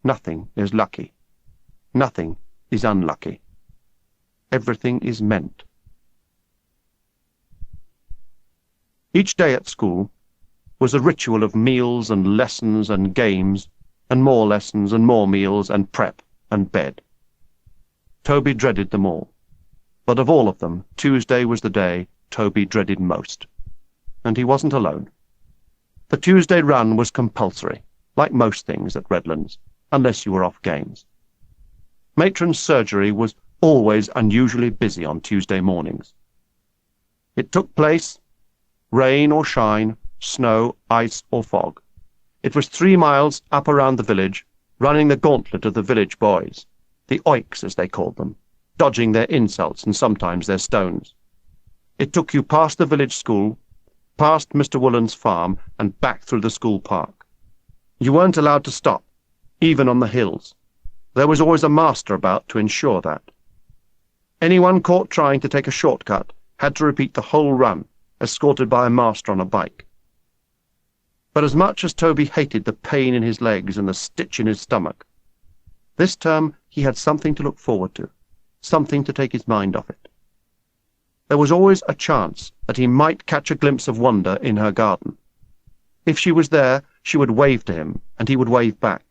nothing is lucky. Nothing is unlucky. Everything is meant. Each day at school was a ritual of meals and lessons and games, and more lessons and more meals and prep and bed. Toby dreaded them all, but of all of them, Tuesday was the day Toby dreaded most. And he wasn't alone. The Tuesday run was compulsory, like most things at Redlands, unless you were off games. Matron's surgery was always unusually busy on Tuesday mornings. It took place, rain or shine, snow, ice or fog. It was 3 miles up around the village, running the gauntlet of the village boys, the oiks as they called them, dodging their insults and sometimes their stones. It took you past the village school, past Mr. Woolen's farm, and back through the school park. You weren't allowed to stop, even on the hills. There was always a master about to ensure that. Anyone caught trying to take a shortcut had to repeat the whole run, escorted by a master on a bike. But as much as Toby hated the pain in his legs and the stitch in his stomach, this term he had something to look forward to, something to take his mind off it. There was always a chance that he might catch a glimpse of Wanda in her garden. If she was there, she would wave to him, and he would wave back.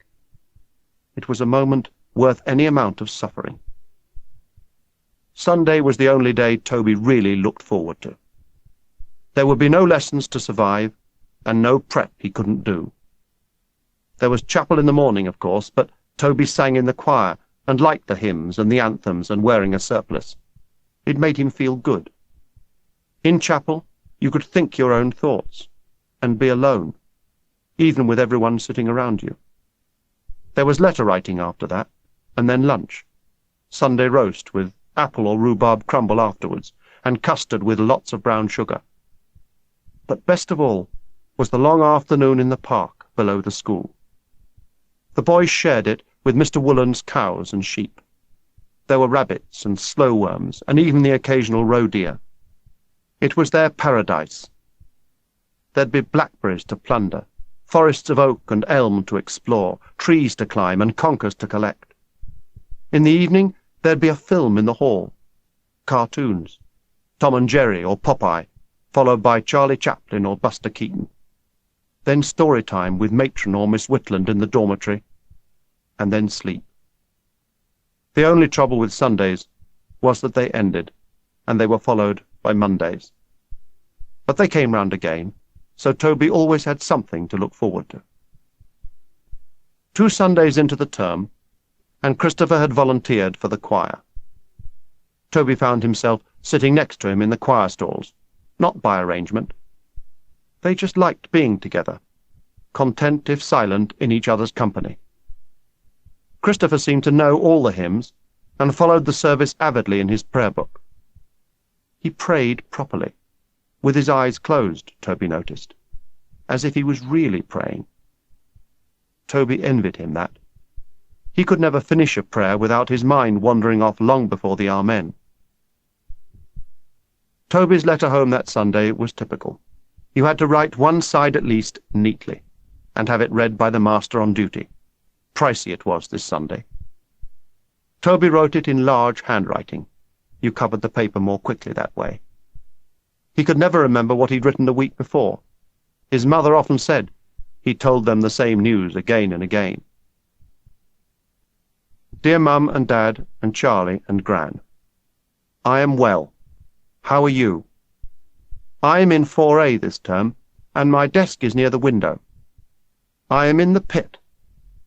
It was a moment worth any amount of suffering. Sunday was the only day Toby really looked forward to. There would be no lessons to survive, and no prep he couldn't do. There was chapel in the morning, of course, but Toby sang in the choir and liked the hymns and the anthems and wearing a surplice. It made him feel good. In chapel, you could think your own thoughts and be alone, even with everyone sitting around you. There was letter writing after that, and then lunch, Sunday roast with apple or rhubarb crumble afterwards, and custard with lots of brown sugar. But best of all was the long afternoon in the park below the school. The boys shared it with Mr. Woolen's cows and sheep. There were rabbits and slowworms, and even the occasional roe deer. It was their paradise. There'd be blackberries to plunder, forests of oak and elm to explore, trees to climb, and conkers to collect. In the evening, there'd be a film in the hall. Cartoons, Tom and Jerry or Popeye, followed by Charlie Chaplin or Buster Keaton. Then story time with Matron or Miss Whitland in the dormitory, and then sleep. The only trouble with Sundays was that they ended, and they were followed by Mondays. But they came round again, so Toby always had something to look forward to. 2 Sundays into the term, and Christopher had volunteered for the choir. Toby found himself sitting next to him in the choir stalls, not by arrangement. They just liked being together, content if silent in each other's company. Christopher seemed to know all the hymns, and followed the service avidly in his prayer book. He prayed properly, with his eyes closed, Toby noticed, as if he was really praying. Toby envied him that. He could never finish a prayer without his mind wandering off long before the Amen. Toby's letter home that Sunday was typical. You had to write one side at least neatly, and have it read by the master on duty. Pricey it was this Sunday. Toby wrote it in large handwriting. You covered the paper more quickly that way. He could never remember what he'd written the week before. His mother often said he told them the same news again and again. Dear Mum and Dad and Charlie and Gran, I am well. How are you? I am in 4A this term, and my desk is near the window. I am in the pit,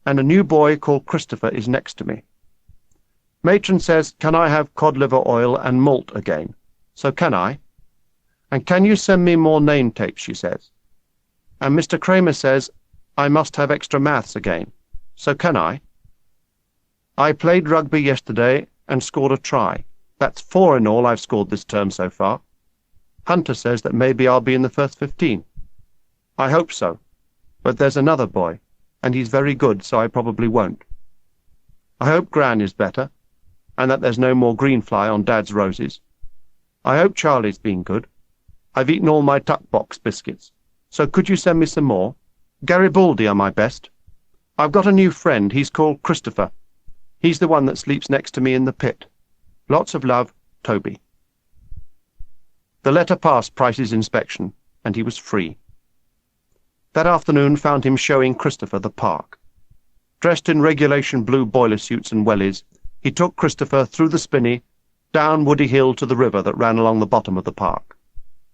and a new boy called Christopher is next to me. Matron says, can I have cod liver oil and malt again? So can I? And can you send me more name tapes, she says. And Mr. Kramer says, I must have extra maths again. So can I? I played rugby yesterday and scored a try. That's 4 in all I've scored this term so far. Hunter says that maybe I'll be in the first 15. I hope so, but there's another boy, and he's very good, so I probably won't. I hope Gran is better, and that there's no more greenfly on Dad's roses. I hope Charlie's been good. I've eaten all my tuck box biscuits, so could you send me some more? Garibaldi are my best. I've got a new friend. He's called Christopher. He's the one that sleeps next to me in the pit. Lots of love, Toby." The letter passed Price's inspection, and he was free. That afternoon found him showing Christopher the park. Dressed in regulation blue boiler suits and wellies, he took Christopher through the spinney, down Woody Hill to the river that ran along the bottom of the park.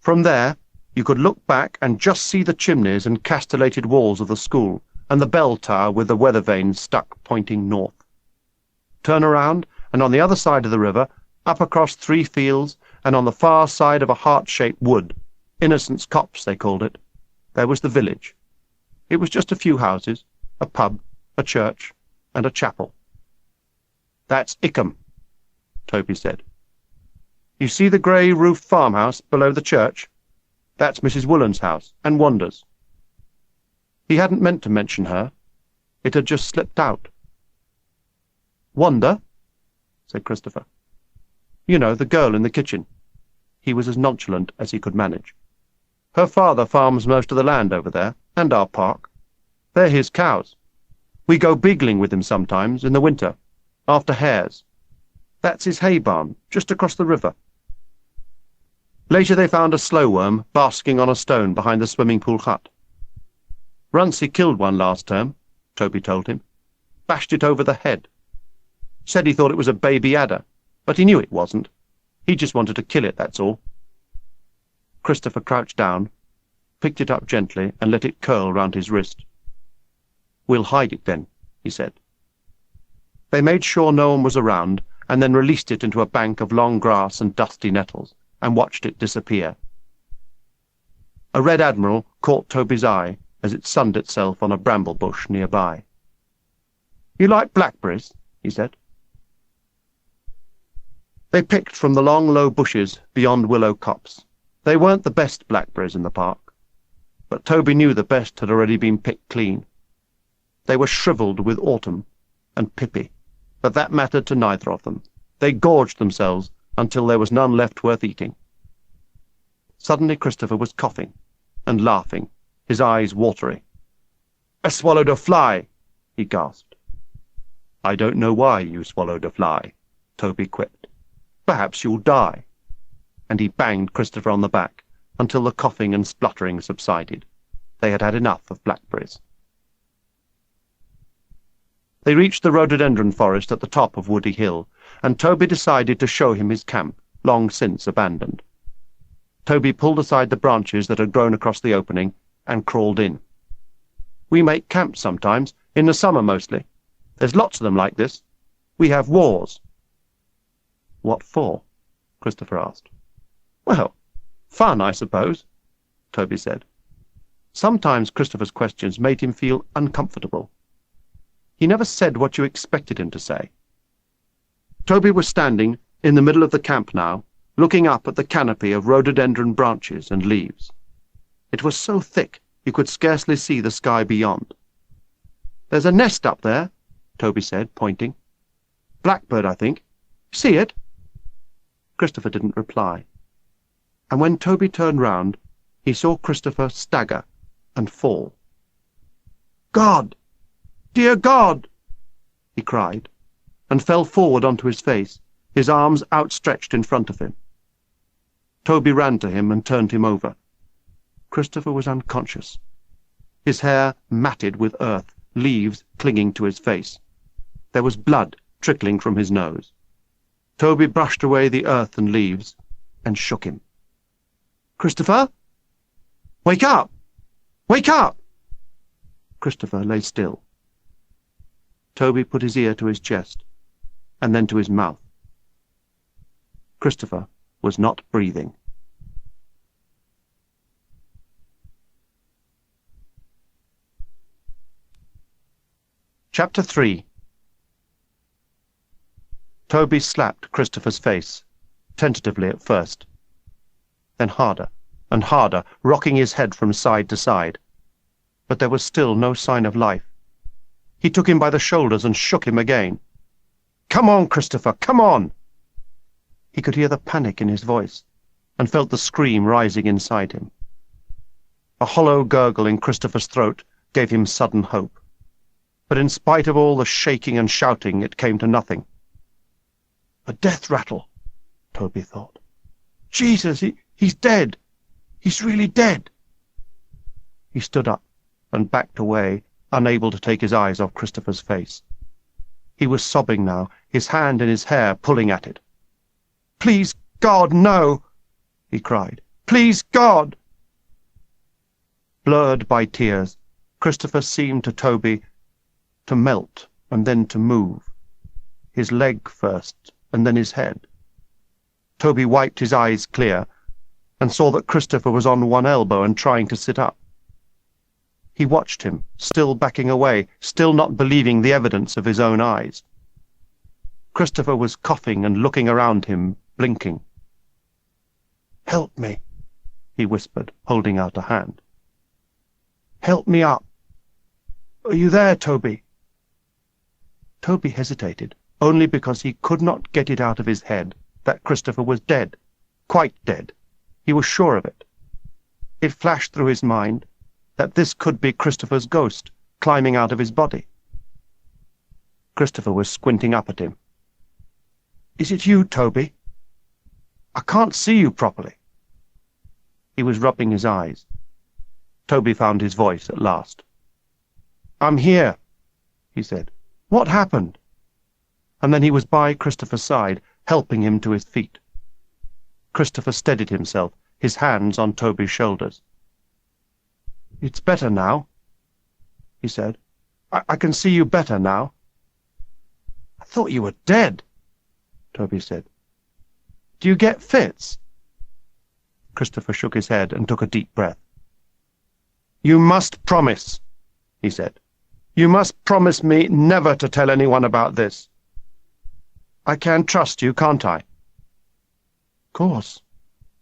From there, you could look back and just see the chimneys and castellated walls of the school, and the bell tower with the weather vanes stuck pointing north. Turn around, and on the other side of the river, up across 3 fields, and on the far side of a heart-shaped wood, Innocents' Copse they called it, there was the village. It was just a few houses, a pub, a church, and a chapel. "That's Ickham," Toby said. "You see the grey-roofed farmhouse below the church? That's Mrs. Woolen's house, and Wanda's." He hadn't meant to mention her. It had just slipped out. "Wanda?" said Christopher. "You know, the girl in the kitchen." He was as nonchalant as he could manage. "Her father farms most of the land over there, and our park. They're his cows. We go beagling with him sometimes, in the winter, after hares. That's his hay barn, just across the river." Later they found a slowworm basking on a stone behind the swimming pool hut. "Runcie killed one last term," Toby told him. "Bashed it over the head. Said he thought it was a baby adder, but he knew it wasn't. He just wanted to kill it, that's all." Christopher crouched down, picked it up gently, and let it curl round his wrist. "We'll hide it then," he said. They made sure no one was around, and then released it into a bank of long grass and dusty nettles, and watched it disappear. A red admiral caught Toby's eye as it sunned itself on a bramble bush nearby. "You like blackberries?" he said. They picked from the long, low bushes beyond Willow Copse. They weren't the best blackberries in the park, but Toby knew the best had already been picked clean. They were shriveled with autumn and pippy, but that mattered to neither of them. They gorged themselves until there was none left worth eating. Suddenly Christopher was coughing and laughing, his eyes watery. "I swallowed a fly," he gasped. "I don't know why you swallowed a fly," Toby quipped. "Perhaps you'll die." And he banged Christopher on the back until the coughing and spluttering subsided. They had had enough of blackberries. They reached the rhododendron forest at the top of Woody Hill, and Toby decided to show him his camp, long since abandoned. Toby pulled aside the branches that had grown across the opening and crawled in. "We make camps sometimes, in the summer mostly. There's lots of them like this. We have wars." "What for?" Christopher asked. "Well, fun, I suppose," Toby said. Sometimes Christopher's questions made him feel uncomfortable. He never said what you expected him to say. Toby was standing in the middle of the camp now, looking up at the canopy of rhododendron branches and leaves. It was so thick you could scarcely see the sky beyond. "There's a nest up there," Toby said, pointing. "Blackbird, I think. See it?" Christopher didn't reply, and when Toby turned round, he saw Christopher stagger and fall. "God! Dear God!" he cried, and fell forward onto his face, his arms outstretched in front of him. Toby ran to him and turned him over. Christopher was unconscious, his hair matted with earth, leaves clinging to his face. There was blood trickling from his nose. Toby brushed away the earth and leaves and shook him. "Christopher? Wake up! Wake up!" Christopher lay still. Toby put his ear to his chest, and then to his mouth. Christopher was not breathing. Chapter 3. Toby slapped Christopher's face, tentatively at first, then harder and harder, rocking his head from side to side. But there was still no sign of life. He took him by the shoulders and shook him again. "Come on, Christopher, come on!" He could hear the panic in his voice, and felt the scream rising inside him. A hollow gurgle in Christopher's throat gave him sudden hope. But in spite of all the shaking and shouting, it came to nothing. A death rattle, Toby thought. Jesus, he's dead. He's really dead. He stood up and backed away, unable to take his eyes off Christopher's face. He was sobbing now, his hand in his hair, pulling at it. "Please, God, no!" he cried. "Please, God!" Blurred by tears, Christopher seemed to Toby to melt and then to move, his leg first and then his head. Toby wiped his eyes clear and saw that Christopher was on one elbow and trying to sit up. He watched him, still backing away, still not believing the evidence of his own eyes. Christopher was coughing and looking around him, blinking. "Help me," he whispered, holding out a hand. "Help me up. Are you there, Toby?" Toby hesitated, only because he could not get it out of his head that Christopher was dead, quite dead. He was sure of it. It flashed through his mind that this could be Christopher's ghost climbing out of his body. Christopher was squinting up at him. "Is it you, Toby? I can't see you properly." He was rubbing his eyes. Toby found his voice at last. "I'm here," he said. "What happened?" And then he was by Christopher's side, helping him to his feet. Christopher steadied himself, his hands on Toby's shoulders. "It's better now," he said. I can see you better now." "I thought you were dead," Toby said. "Do you get fits?" Christopher shook his head and took a deep breath. "You must promise," he said. "You must promise me never to tell anyone about this. I can trust you, can't I?" "Of course,"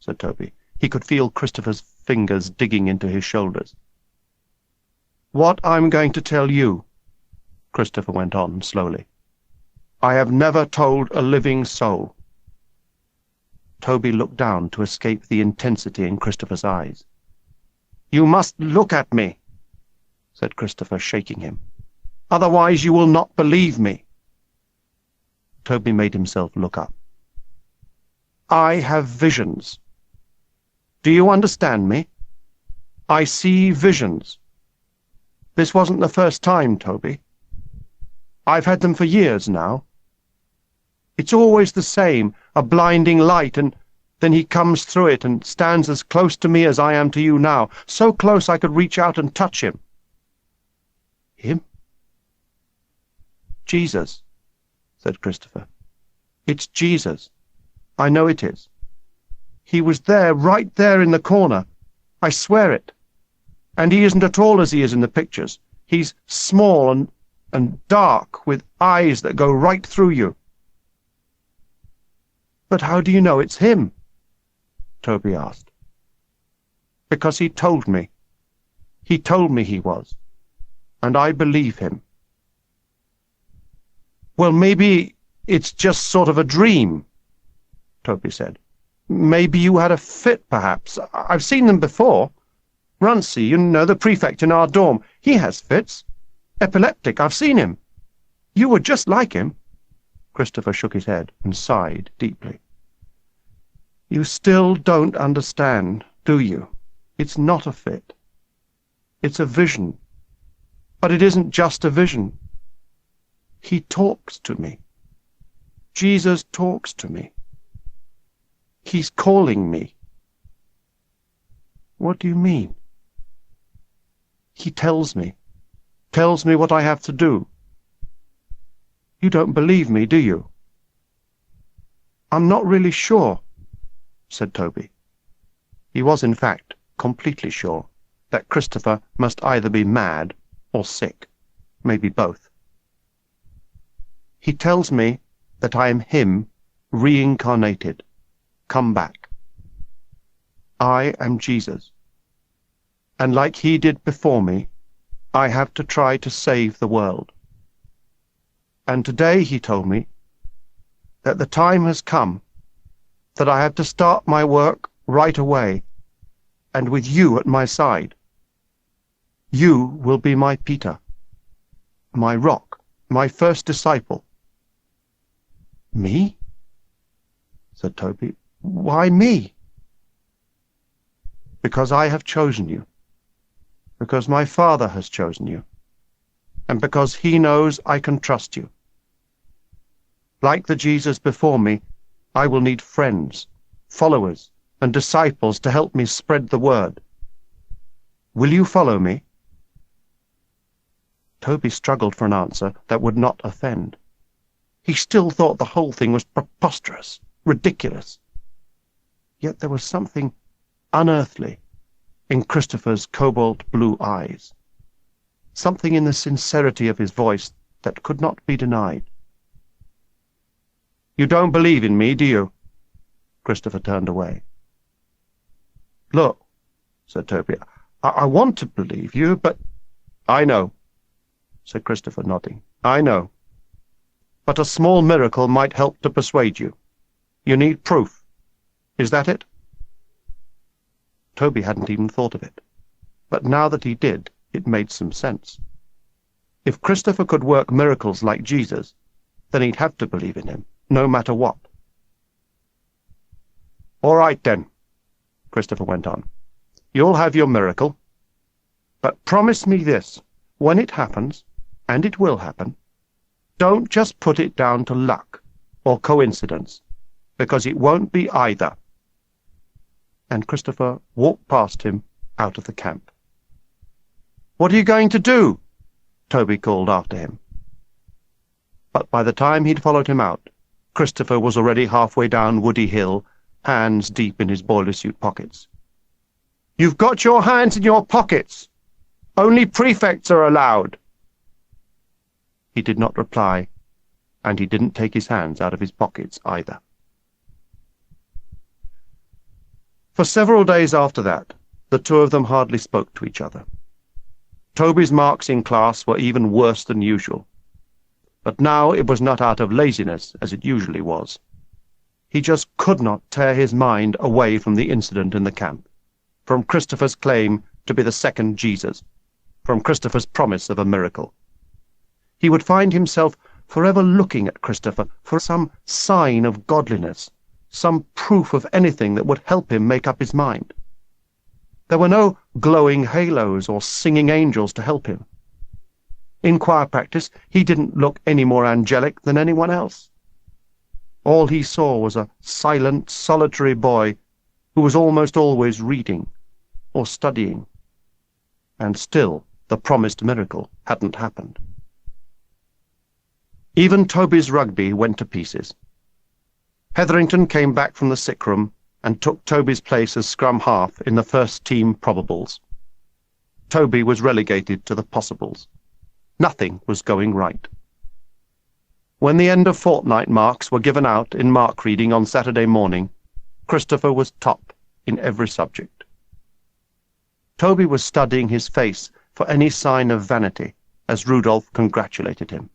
said Toby. He could feel Christopher's fingers digging into his shoulders. "What I'm going to tell you," Christopher went on slowly, "I have never told a living soul." Toby looked down to escape the intensity in Christopher's eyes. "You must look at me," said Christopher, shaking him. "Otherwise you will not believe me." Toby made himself look up. "I have visions. Do you understand me? I see visions. This wasn't the first time, Toby. I've had them for years now. It's always the same, a blinding light, and then he comes through it and stands as close to me as I am to you now, so close I could reach out and touch him." "Him?" "Jesus," said Christopher. "It's Jesus. I know it is. He was there, right there in the corner. I swear it. And he isn't at all as he is in the pictures. He's small and dark, with eyes that go right through you." "But how do you know it's him?" Toby asked. "Because he told me. He told me he was. And I believe him." "Well, maybe it's just sort of a dream," Toby said. "Maybe you had a fit, perhaps. I've seen them before. Runcie, you know, the prefect in our dorm, he has fits. Epileptic, I've seen him. You were just like him." Christopher shook his head and sighed deeply. "You still don't understand, do you? It's not a fit. It's a vision. But it isn't just a vision. He talks to me. Jesus talks to me. He's calling me." "What do you mean?" "He tells me what I have to do." "You don't believe me, do you?" "I'm not really sure," said Toby. He was, in fact, completely sure that Christopher must either be mad or sick, maybe both. "He tells me that I am him reincarnated, come back. I am Jesus. And like he did before me, I have to try to save the world. And today he told me that the time has come, that I have to start my work right away, and with you at my side. You will be my Peter, my rock, my first disciple." "Me?" said Toby. "Why me?" "Because I have chosen you, because my Father has chosen you, and because he knows I can trust you. Like the Jesus before me, I will need friends, followers, and disciples to help me spread the word. Will you follow me?" Toby struggled for an answer that would not offend. He still thought the whole thing was preposterous, ridiculous. Yet there was something unearthly in Christopher's cobalt-blue eyes, something in the sincerity of his voice that could not be denied. "You don't believe in me, do you?" Christopher turned away. "Look," said Toby, I want to believe you, but—" "I know," said Christopher, nodding. "I know. But a small miracle might help to persuade you. You need proof. Is that it?" Toby hadn't even thought of it, but now that he did, it made some sense. If Christopher could work miracles like Jesus, then he'd have to believe in him, no matter what. "All right, then," Christopher went on. "You'll have your miracle. But promise me this, when it happens, and it will happen, don't just put it down to luck or coincidence, because it won't be either." And Christopher walked past him out of the camp. "What are you going to do?" Toby called after him. But by the time he'd followed him out, Christopher was already halfway down Woody Hill, hands deep in his boiler suit pockets. "You've got your hands in your pockets! Only prefects are allowed!" He did not reply, and he didn't take his hands out of his pockets either. For several days after that, the two of them hardly spoke to each other. Toby's marks in class were even worse than usual, but now it was not out of laziness, as it usually was. He just could not tear his mind away from the incident in the camp, from Christopher's claim to be the second Jesus, from Christopher's promise of a miracle. He would find himself forever looking at Christopher for some sign of godliness, some proof of anything that would help him make up his mind. There were no glowing halos or singing angels to help him. In choir practice, he didn't look any more angelic than anyone else. All he saw was a silent, solitary boy who was almost always reading or studying. And still the promised miracle hadn't happened. Even Toby's rugby went to pieces. Hetherington came back from the sick room and took Toby's place as scrum half in the first-team probables. Toby was relegated to the possibles. Nothing was going right. When the end-of-fortnight marks were given out in mark reading on Saturday morning, Christopher was top in every subject. Toby was studying his face for any sign of vanity as Rudolph congratulated him.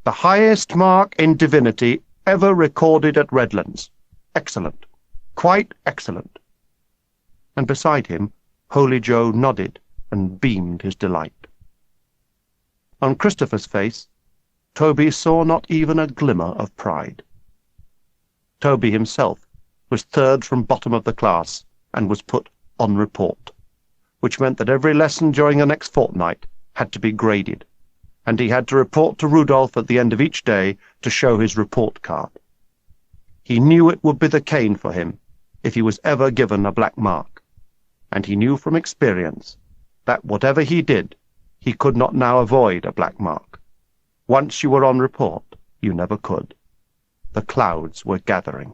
"The highest mark in divinity ever recorded at Redlands. Excellent. Quite excellent." And beside him, Holy Joe nodded and beamed his delight. On Christopher's face, Toby saw not even a glimmer of pride. Toby himself was third from bottom of the class and was put on report, which meant that every lesson during the next fortnight had to be graded, and he had to report to Rudolph at the end of each day to show his report card. He knew it would be the cane for him if he was ever given a black mark, and he knew from experience that whatever he did, he could not now avoid a black mark. Once you were on report, you never could. The clouds were gathering.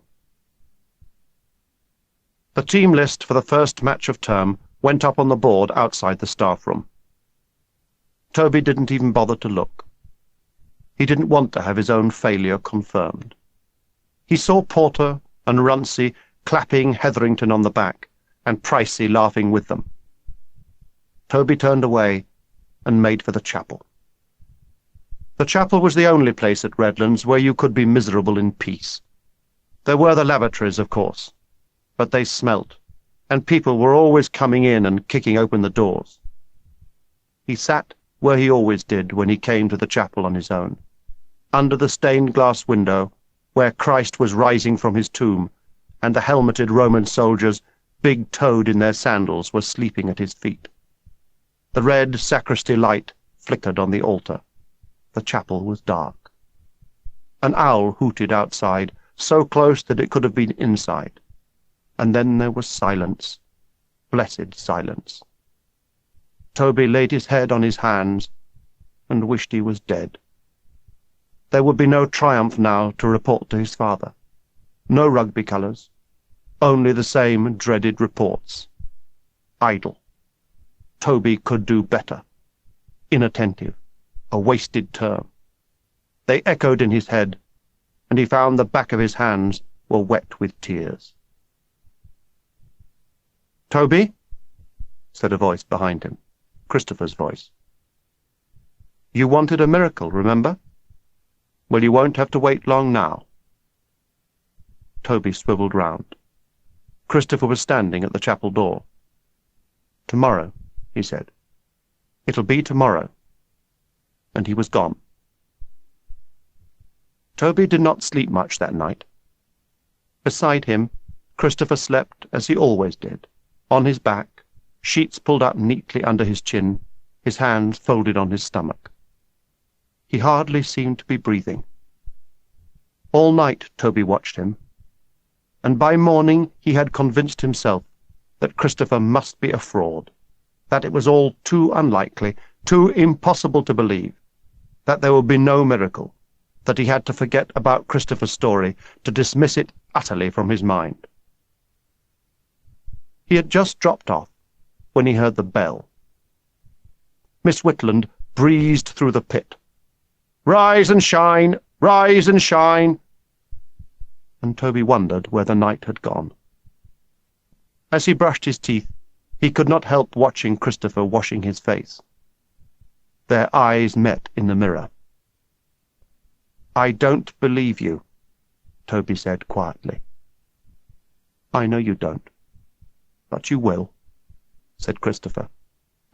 The team list for the first match of term went up on the board outside the staff room. Toby didn't even bother to look. He didn't want to have his own failure confirmed. He saw Porter and Runcie clapping Hetherington on the back, and Pricey laughing with them. Toby turned away and made for the chapel. The chapel was the only place at Redlands where you could be miserable in peace. There were the lavatories, of course, but they smelt, and people were always coming in and kicking open the doors. He sat where he always did when he came to the chapel on his own, under the stained-glass window where Christ was rising from his tomb, and the helmeted Roman soldiers, big-toed in their sandals, were sleeping at his feet. The red sacristy light flickered on the altar. The chapel was dark. An owl hooted outside, so close that it could have been inside. And then there was silence, blessed silence. Toby laid his head on his hands and wished he was dead. There would be no triumph now to report to his father. No rugby colours, only the same dreaded reports. Idle. Toby could do better. Inattentive. A wasted term. They echoed in his head, and he found the back of his hands were wet with tears. "Toby?" said a voice behind him, Christopher's voice. "You wanted a miracle, remember? Well, you won't have to wait long now." Toby swiveled round. Christopher was standing at the chapel door. "Tomorrow," he said. "It'll be tomorrow." And he was gone. Toby did not sleep much that night. Beside him, Christopher slept as he always did, on his back, sheets pulled up neatly under his chin, his hands folded on his stomach. He hardly seemed to be breathing. All night Toby watched him, and by morning he had convinced himself that Christopher must be a fraud, that it was all too unlikely, too impossible to believe, that there would be no miracle, that he had to forget about Christopher's story, to dismiss it utterly from his mind. He had just dropped off when he heard the bell. Miss Whitland breezed through the pit. "Rise and shine! Rise and shine!" And Toby wondered where the night had gone. As he brushed his teeth, he could not help watching Christopher washing his face. Their eyes met in the mirror. "I don't believe you," Toby said quietly. "I know you don't, but you will," said Christopher,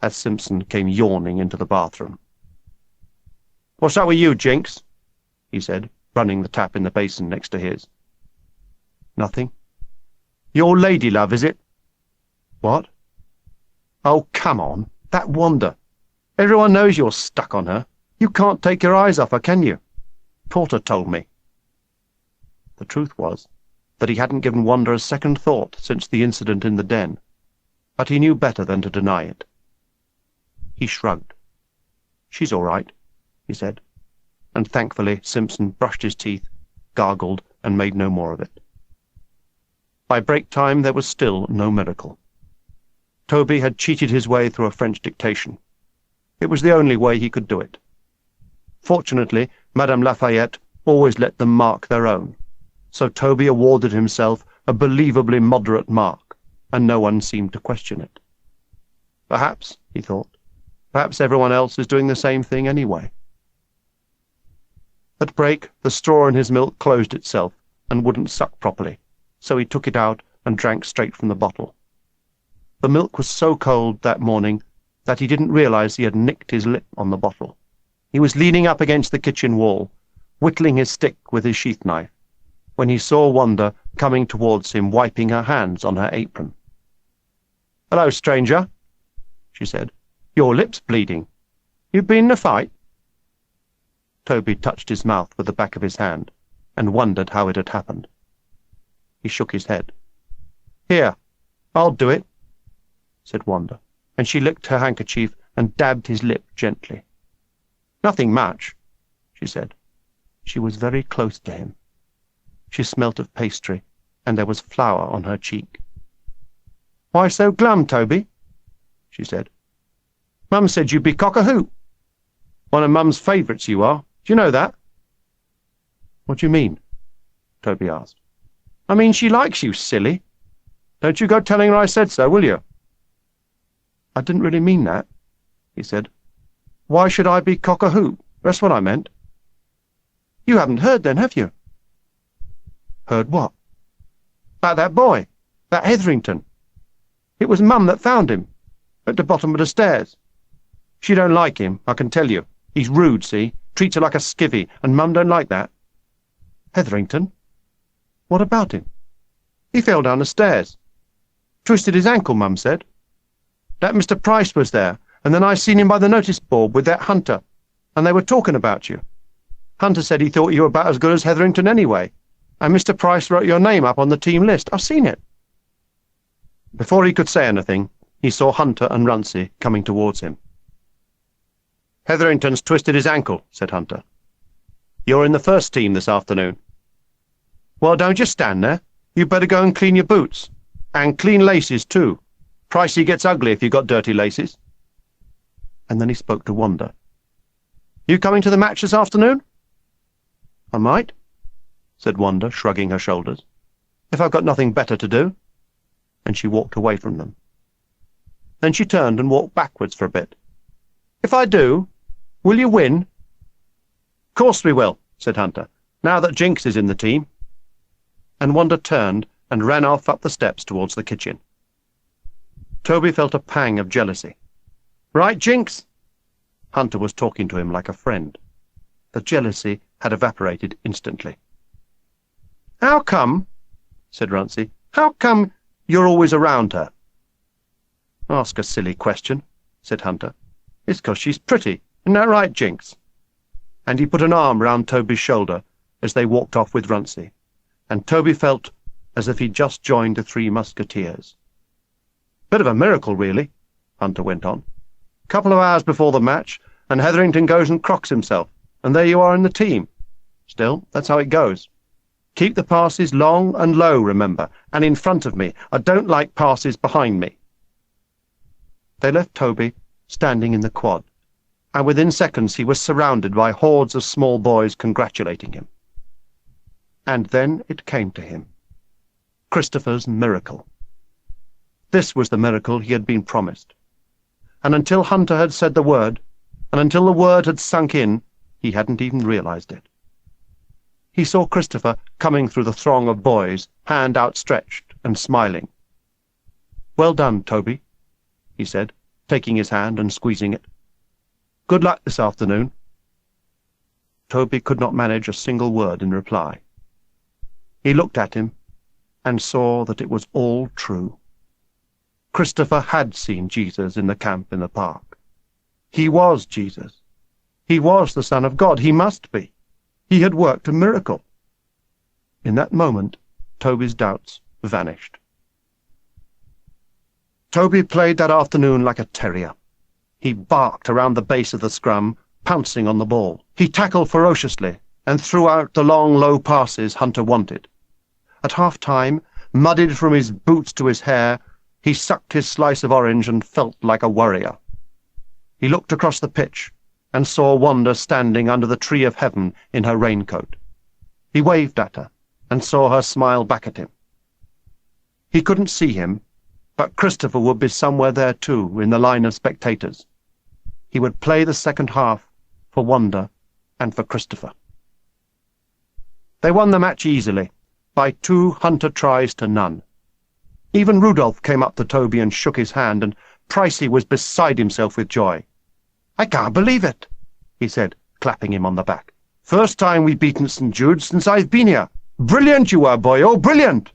as Simpson came yawning into the bathroom. "What's up with you, Jinx?" he said, running the tap in the basin next to his. "Nothing." "Your lady love, is it?" "What?" "Oh, come on, that Wanda. Everyone knows you're stuck on her. You can't take your eyes off her, can you? Porter told me." The truth was that he hadn't given Wanda a second thought since the incident in the den, but he knew better than to deny it. He shrugged. "She's all right," he said, and thankfully Simpson brushed his teeth, gargled, and made no more of it. By break time there was still no miracle. Toby had cheated his way through a French dictation. It was the only way he could do it. Fortunately, Madame Lafayette always let them mark their own, so Toby awarded himself a believably moderate mark, and no one seemed to question it. Perhaps, he thought, perhaps everyone else is doing the same thing anyway. At break, the straw in his milk closed itself and wouldn't suck properly, so he took it out and drank straight from the bottle. The milk was so cold that morning that he didn't realize he had nicked his lip on the bottle. He was leaning up against the kitchen wall, whittling his stick with his sheath knife, when he saw Wanda coming towards him, wiping her hands on her apron. "Hello, stranger," she said. "Your lip's bleeding. You've been in a fight?" Toby touched his mouth with the back of his hand and wondered how it had happened. He shook his head. "Here, I'll do it," said Wanda, and she licked her handkerchief and dabbed his lip gently. "Nothing much," she said. She was very close to him. She smelt of pastry, and there was flour on her cheek. "Why so glum, Toby?" she said. "Mum said you'd be cock-a-hoot. One of Mum's favourites you are. Do you know that?" "What do you mean?" Toby asked. "I mean she likes you, silly. Don't you go telling her I said so, will you?" "I didn't really mean that," he said. "Why should I be cock-a-hoot? That's what I meant." "You haven't heard then, have you?" "Heard what?" "About that boy, that Hetherington. It was Mum that found him, at the bottom of the stairs. She don't like him, I can tell you. He's rude, see? Treats her like a skivvy, and Mum don't like that." "Hetherington? What about him?" "He fell down the stairs. Twisted his ankle, Mum said. That Mr. Price was there, and then I seen him by the notice board with that Hunter, and they were talking about you. Hunter said he thought you were about as good as Hetherington anyway, and Mr. Price wrote your name up on the team list. I've seen it." Before he could say anything, he saw Hunter and Runcie coming towards him. "Hetherington's twisted his ankle," said Hunter. "You're in the first team this afternoon." "Well, don't just stand there. You'd better go and clean your boots. And clean laces, too. Pricey gets ugly if you've got dirty laces." And then he spoke to Wanda. "You coming to the match this afternoon?" "I might," said Wanda, shrugging her shoulders, "if I've got nothing better to do." And she walked away from them. Then she turned and walked backwards for a bit. "If I do, will you win?" "Course we will," said Hunter, "now that Jinx is in the team." And Wanda turned and ran off up the steps towards the kitchen. Toby felt a pang of jealousy. "Right, Jinx?" Hunter was talking to him like a friend. The jealousy had evaporated instantly. "How come," said Runcie, "how come you're always around her?" "Ask a silly question," said Hunter. "It's 'cause she's pretty. Isn't that right, Jinx?" And he put an arm round Toby's shoulder as they walked off with Runcie, and Toby felt as if he'd just joined the Three Musketeers. "Bit of a miracle, really," Hunter went on. "Couple of hours before the match, and Hetherington goes and crocks himself, and there you are in the team. Still, that's how it goes. Keep the passes long and low, remember, and in front of me. I don't like passes behind me." They left Toby standing in the quad, and within seconds he was surrounded by hordes of small boys congratulating him. And then it came to him. Christopher's miracle. This was the miracle he had been promised. And until Hunter had said the word, and until the word had sunk in, he hadn't even realized it. He saw Christopher coming through the throng of boys, hand outstretched and smiling. "Well done, Toby," he said, taking his hand and squeezing it. "Good luck this afternoon." Toby could not manage a single word in reply. He looked at him and saw that it was all true. Christopher had seen Jesus in the camp in the park. He was Jesus. He was the Son of God. He must be. He had worked a miracle. In that moment, Toby's doubts vanished. Toby played that afternoon like a terrier. He barked around the base of the scrum, pouncing on the ball. He tackled ferociously and threw out the long, low passes Hunter wanted. At half-time, muddied from his boots to his hair, he sucked his slice of orange and felt like a warrior. He looked across the pitch and saw Wanda standing under the tree of heaven in her raincoat. He waved at her and saw her smile back at him. He couldn't see him, but Christopher would be somewhere there too, in the line of spectators. He would play the second half for Wanda and for Christopher. They won the match easily, by 2 Hunter tries to none. Even Rudolph came up to Toby and shook his hand, and Pricey was beside himself with joy. "I can't believe it," he said, clapping him on the back. "First time we've beaten St. Jude's since I've been here. Brilliant you are, boy, oh, brilliant!"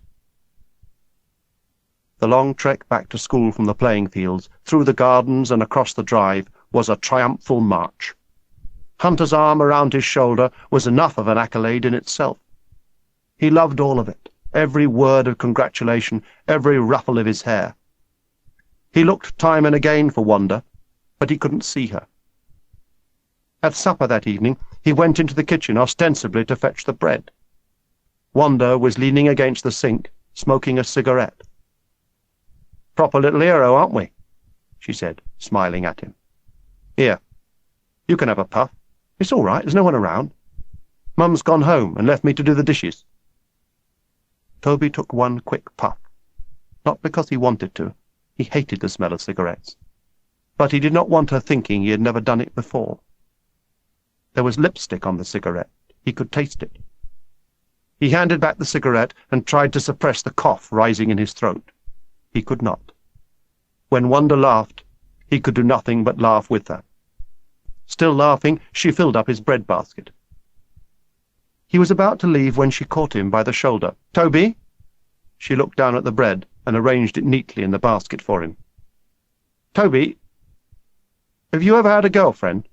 The long trek back to school from the playing fields, through the gardens and across the drive, was a triumphal march. Hunter's arm around his shoulder was enough of an accolade in itself. He loved all of it, every word of congratulation, every ruffle of his hair. He looked time and again for Wanda, but he couldn't see her. At supper that evening, he went into the kitchen ostensibly to fetch the bread. Wanda was leaning against the sink, smoking a cigarette. "Proper little hero, aren't we?" she said, smiling at him. "Here, you can have a puff. It's all right, there's no one around. Mum's gone home and left me to do the dishes." Toby took one quick puff, not because he wanted to. He hated the smell of cigarettes. But he did not want her thinking he had never done it before. There was lipstick on the cigarette. He could taste it. He handed back the cigarette and tried to suppress the cough rising in his throat. He could not. When Wanda laughed, he could do nothing but laugh with her. Still laughing, she filled up his bread basket. He was about to leave when she caught him by the shoulder. "Toby!" She looked down at the bread and arranged it neatly in the basket for him. "Toby, have you ever had a girlfriend?"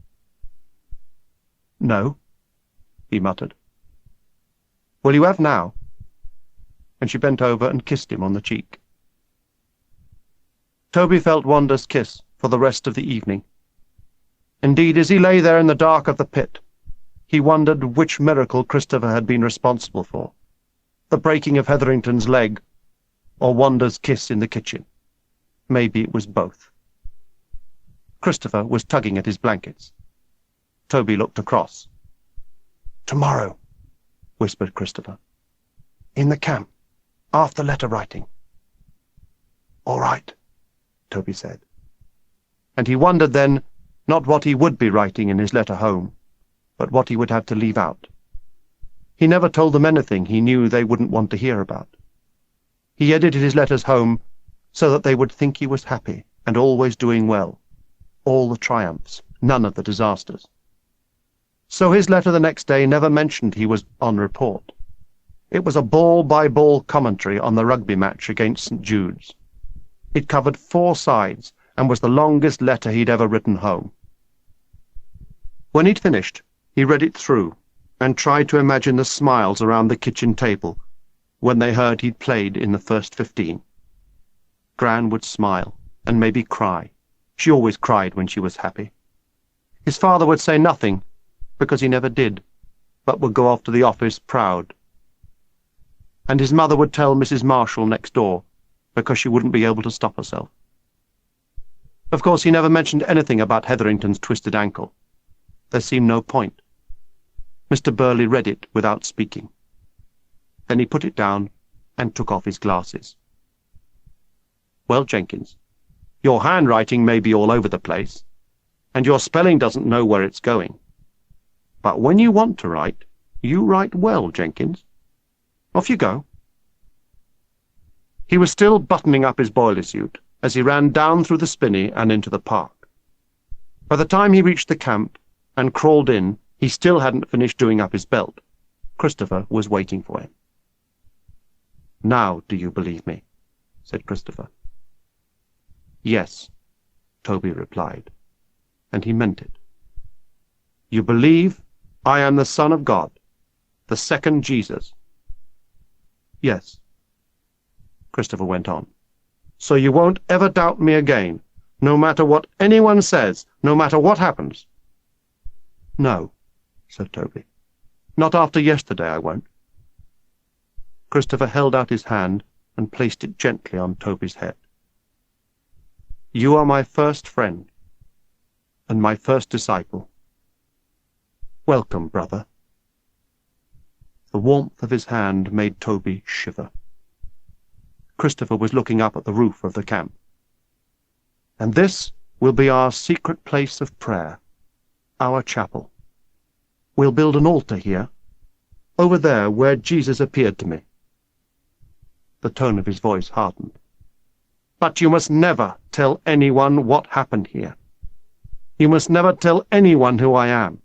"No," he muttered. "Well, you have now." And she bent over and kissed him on the cheek. Toby felt Wanda's kiss for the rest of the evening. Indeed, as he lay there in the dark of the pit, he wondered which miracle Christopher had been responsible for, the breaking of Hetherington's leg, or Wanda's kiss in the kitchen. Maybe it was both. Christopher was tugging at his blankets. Toby looked across. "Tomorrow," whispered Christopher. "In the camp, after letter writing." "All right," Toby said. And he wondered then not what he would be writing in his letter home, but what he would have to leave out. He never told them anything he knew they wouldn't want to hear about. He edited his letters home so that they would think he was happy and always doing well, all the triumphs, none of the disasters. So his letter the next day never mentioned he was on report. It was a ball-by-ball commentary on the rugby match against St. Jude's. It covered 4 sides and was the longest letter he'd ever written home. When he'd finished, he read it through and tried to imagine the smiles around the kitchen table when they heard he'd played in the first 15. Gran would smile and maybe cry. She always cried when she was happy. His father would say nothing, because he never did, but would go off to the office proud. And his mother would tell Mrs. Marshall next door, because she wouldn't be able to stop herself. Of course, he never mentioned anything about Hetherington's twisted ankle. There seemed no point. Mr. Burley read it without speaking. Then he put it down and took off his glasses. "Well, Jenkins, your handwriting may be all over the place, and your spelling doesn't know where it's going. But when you want to write, you write well, Jenkins. Off you go." He was still buttoning up his boiler suit as he ran down through the spinney and into the park. By the time he reached the camp and crawled in, he still hadn't finished doing up his belt. Christopher was waiting for him. "Now do you believe me?" said Christopher. "Yes," Toby replied, and he meant it. "You believe I am the Son of God, the second Jesus?" "Yes," Christopher went on. "So you won't ever doubt me again, no matter what anyone says, no matter what happens?" "No," said Toby. "Not after yesterday I won't." Christopher held out his hand and placed it gently on Toby's head. "You are my first friend, and my first disciple. Welcome, brother." The warmth of his hand made Toby shiver. Christopher was looking up at the roof of the camp. "And this will be our secret place of prayer, our chapel. We'll build an altar here, over there where Jesus appeared to me." The tone of his voice hardened. "But you must never tell anyone what happened here. You must never tell anyone who I am.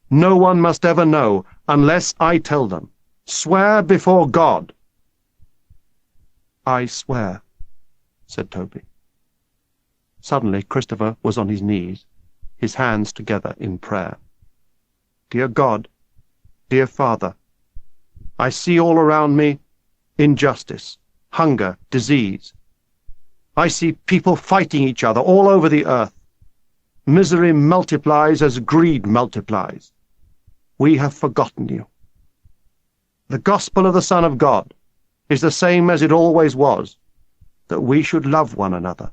No one must ever know unless I tell them. Swear before God." "I swear," said Toby. Suddenly Christopher was on his knees, his hands together in prayer. "Dear God, dear Father, I see all around me injustice, hunger, disease. I see people fighting each other all over the earth. Misery multiplies as greed multiplies. We have forgotten you. The gospel of the Son of God is the same as it always was, that we should love one another.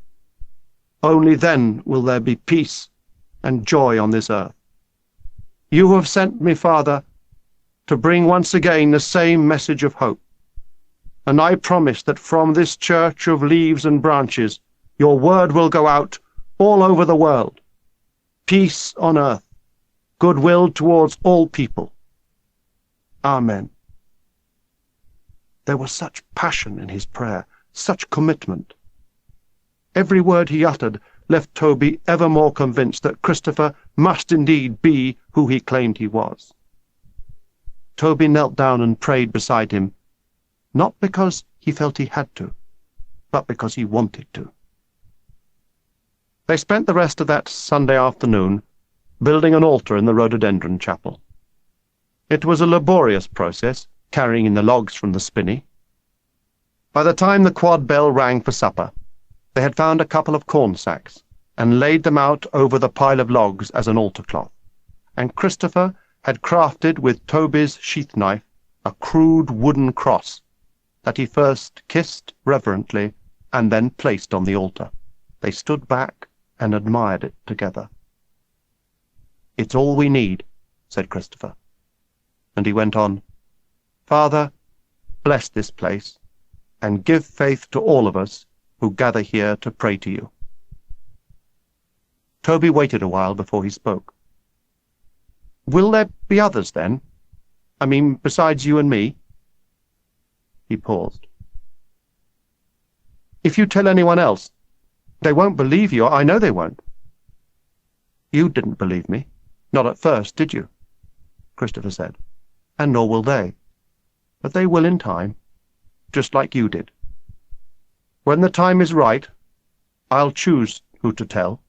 Only then will there be peace and joy on this earth. You have sent me, Father, to bring once again the same message of hope. And I promise that from this church of leaves and branches, your word will go out all over the world. Peace on earth, goodwill towards all people. Amen." There was such passion in his prayer, such commitment. Every word he uttered left Toby ever more convinced that Christopher must indeed be who he claimed he was. Toby knelt down and prayed beside him, not because he felt he had to, but because he wanted to. They spent the rest of that Sunday afternoon building an altar in the rhododendron chapel. It was a laborious process, carrying in the logs from the spinney. By the time the quad bell rang for supper, they had found a couple of corn sacks and laid them out over the pile of logs as an altar cloth, and Christopher had crafted with Toby's sheath knife a crude wooden cross that he first kissed reverently and then placed on the altar. They stood back and admired it together. "It's all we need," said Christopher. And he went on, "Father, bless this place, and give faith to all of us who gather here to pray to you." Toby waited a while before he spoke. "Will there be others, then? I mean, besides you and me?" He paused. "If you tell anyone else, they won't believe you. I know they won't." "You didn't believe me. Not at first, did you?" Christopher said. "And nor will they. But they will in time, just like you did. When the time is right, I'll choose who to tell.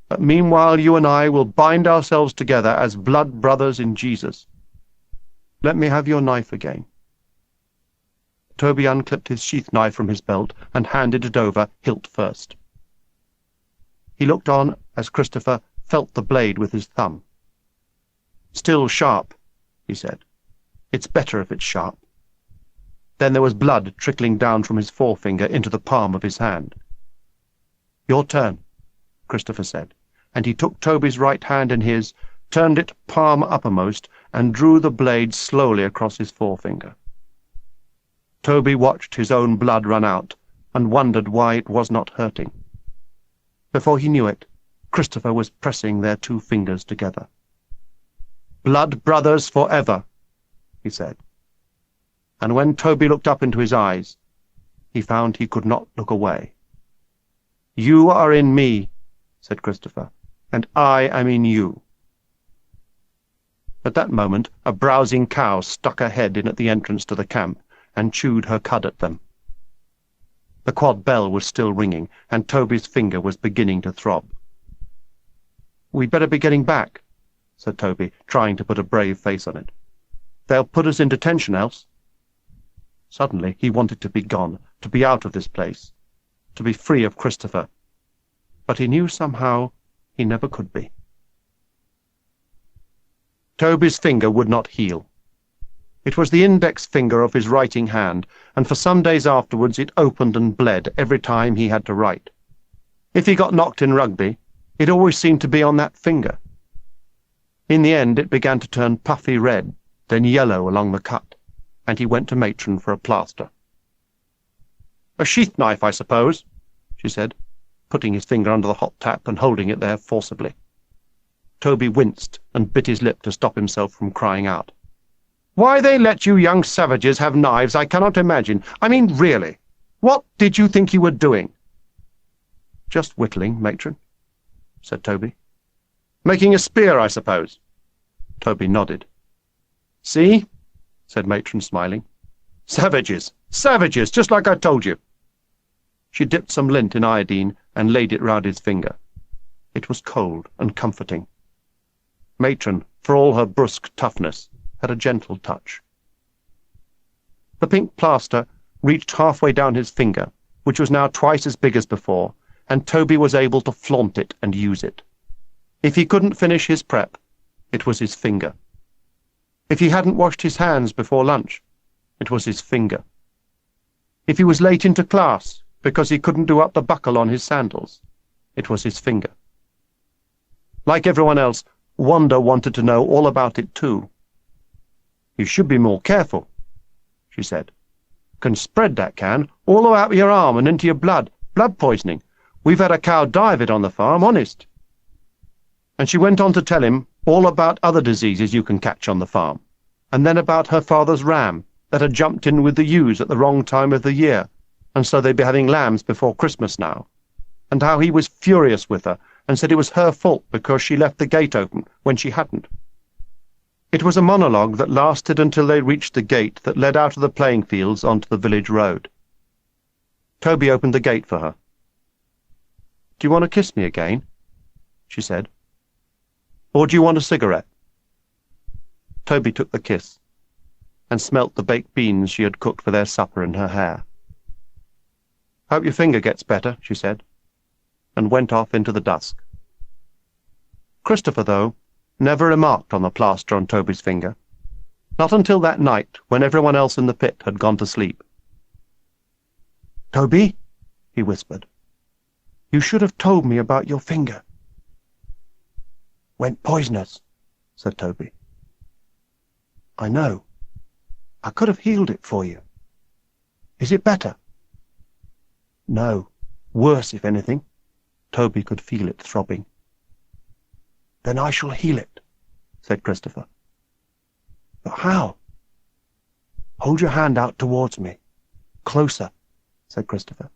But meanwhile you and I will bind ourselves together as blood brothers in Jesus. Let me have your knife again." Toby unclipped his sheath knife from his belt and handed it over, hilt first. He looked on as Christopher felt the blade with his thumb. "Still sharp," he said. "It's better if it's sharp." Then there was blood trickling down from his forefinger into the palm of his hand. "Your turn," Christopher said, and he took Toby's right hand in his, turned it palm uppermost, and drew the blade slowly across his forefinger. Toby watched his own blood run out, and wondered why it was not hurting. Before he knew it, Christopher was pressing their two fingers together. "Blood brothers forever," he said. And when Toby looked up into his eyes, he found he could not look away. "You are in me," said Christopher, "and I am in you." At that moment a browsing cow stuck her head in at the entrance to the camp and chewed her cud at them. The quad bell was still ringing, and Toby's finger was beginning to throb. "We'd better be getting back," said Toby, trying to put a brave face on it. "They'll put us in detention else." Suddenly he wanted to be gone, to be out of this place, to be free of Christopher. But he knew somehow he never could be. Toby's finger would not heal. It was the index finger of his writing hand, and for some days afterwards it opened and bled every time he had to write. If he got knocked in rugby, it always seemed to be on that finger. In the end it began to turn puffy red, then yellow along the cut, and he went to Matron for a plaster. "A sheath knife, I suppose," she said, putting his finger under the hot tap and holding it there forcibly. Toby winced and bit his lip to stop himself from crying out. "Why they let you young savages have knives I cannot imagine. I mean, really, what did you think you were doing?" "Just whittling, Matron," said Toby. "Making a spear, I suppose?" Toby nodded. "See?" said Matron, smiling. "Savages! Savages, just like I told you." She dipped some lint in iodine and laid it round his finger. It was cold and comforting. Matron, for all her brusque toughness, had a gentle touch. The pink plaster reached halfway down his finger, which was now twice as big as before, and Toby was able to flaunt it and use it. If he couldn't finish his prep, it was his finger. If he hadn't washed his hands before lunch, it was his finger. If he was late into class because he couldn't do up the buckle on his sandals, it was his finger. Like everyone else, Wanda wanted to know all about it too. "You should be more careful," she said. "Can spread, that can, all about your arm and into your blood poisoning. We've had a cow die of it on the farm, honest." And she went on to tell him all about other diseases you can catch on the farm, and then about her father's ram that had jumped in with the ewes at the wrong time of the year, and so they'd be having lambs before Christmas now, and how he was furious with her and said it was her fault because she left the gate open when she hadn't. It was a monologue that lasted until they reached the gate that led out of the playing fields onto the village road. Toby opened the gate for her. "Do you want to kiss me again?" she said. "Or do you want a cigarette?" Toby took the kiss and smelt the baked beans she had cooked for their supper in her hair. "Hope your finger gets better," she said, and went off into the dusk. Christopher, though, never remarked on the plaster on Toby's finger, not until that night when everyone else in the pit had gone to sleep. "Toby," he whispered, "you should have told me about your finger." "Went poisonous," said Toby. "I know. I could have healed it for you. Is it better?" "No. Worse, if anything." Toby could feel it throbbing. "Then I shall heal it," said Christopher. "But how?" "Hold your hand out towards me. Closer," said Christopher.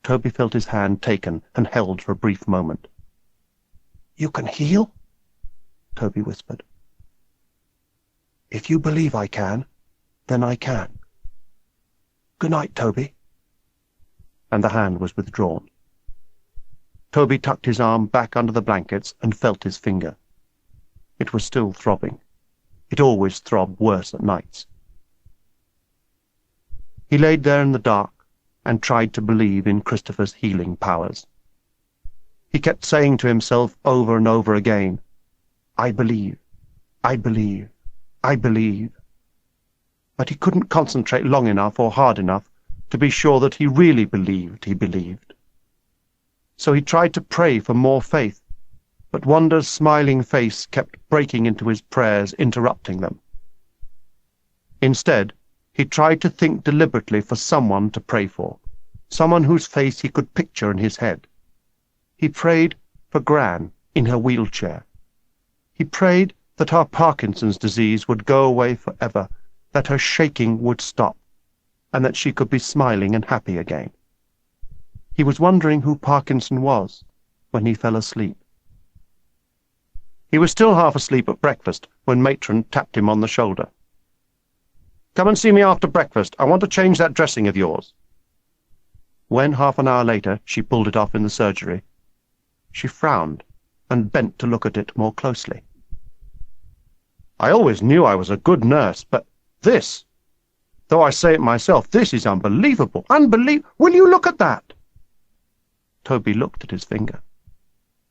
Toby felt his hand taken and held for a brief moment. "You can heal?" Toby whispered. "If you believe I can, then I can. Good night, Toby." And the hand was withdrawn. Toby tucked his arm back under the blankets and felt his finger. It was still throbbing. It always throbbed worse at nights. He laid there in the dark and tried to believe in Christopher's healing powers. He kept saying to himself over and over again, "I believe, I believe, I believe." But he couldn't concentrate long enough or hard enough to be sure that he really believed he believed. So he tried to pray for more faith, but Wanda's smiling face kept breaking into his prayers, interrupting them. Instead, he tried to think deliberately for someone to pray for, someone whose face he could picture in his head. He prayed for Gran in her wheelchair. He prayed that her Parkinson's disease would go away forever, that her shaking would stop, and that she could be smiling and happy again. He was wondering who Parkinson was when he fell asleep. He was still half asleep at breakfast when Matron tapped him on the shoulder. "Come and see me after breakfast. I want to change that dressing of yours." When, half an hour later, she pulled it off in the surgery, she frowned and bent to look at it more closely. "I always knew I was a good nurse, but this, though I say it myself, this is unbelievable. Will you look at that?" Toby looked at his finger.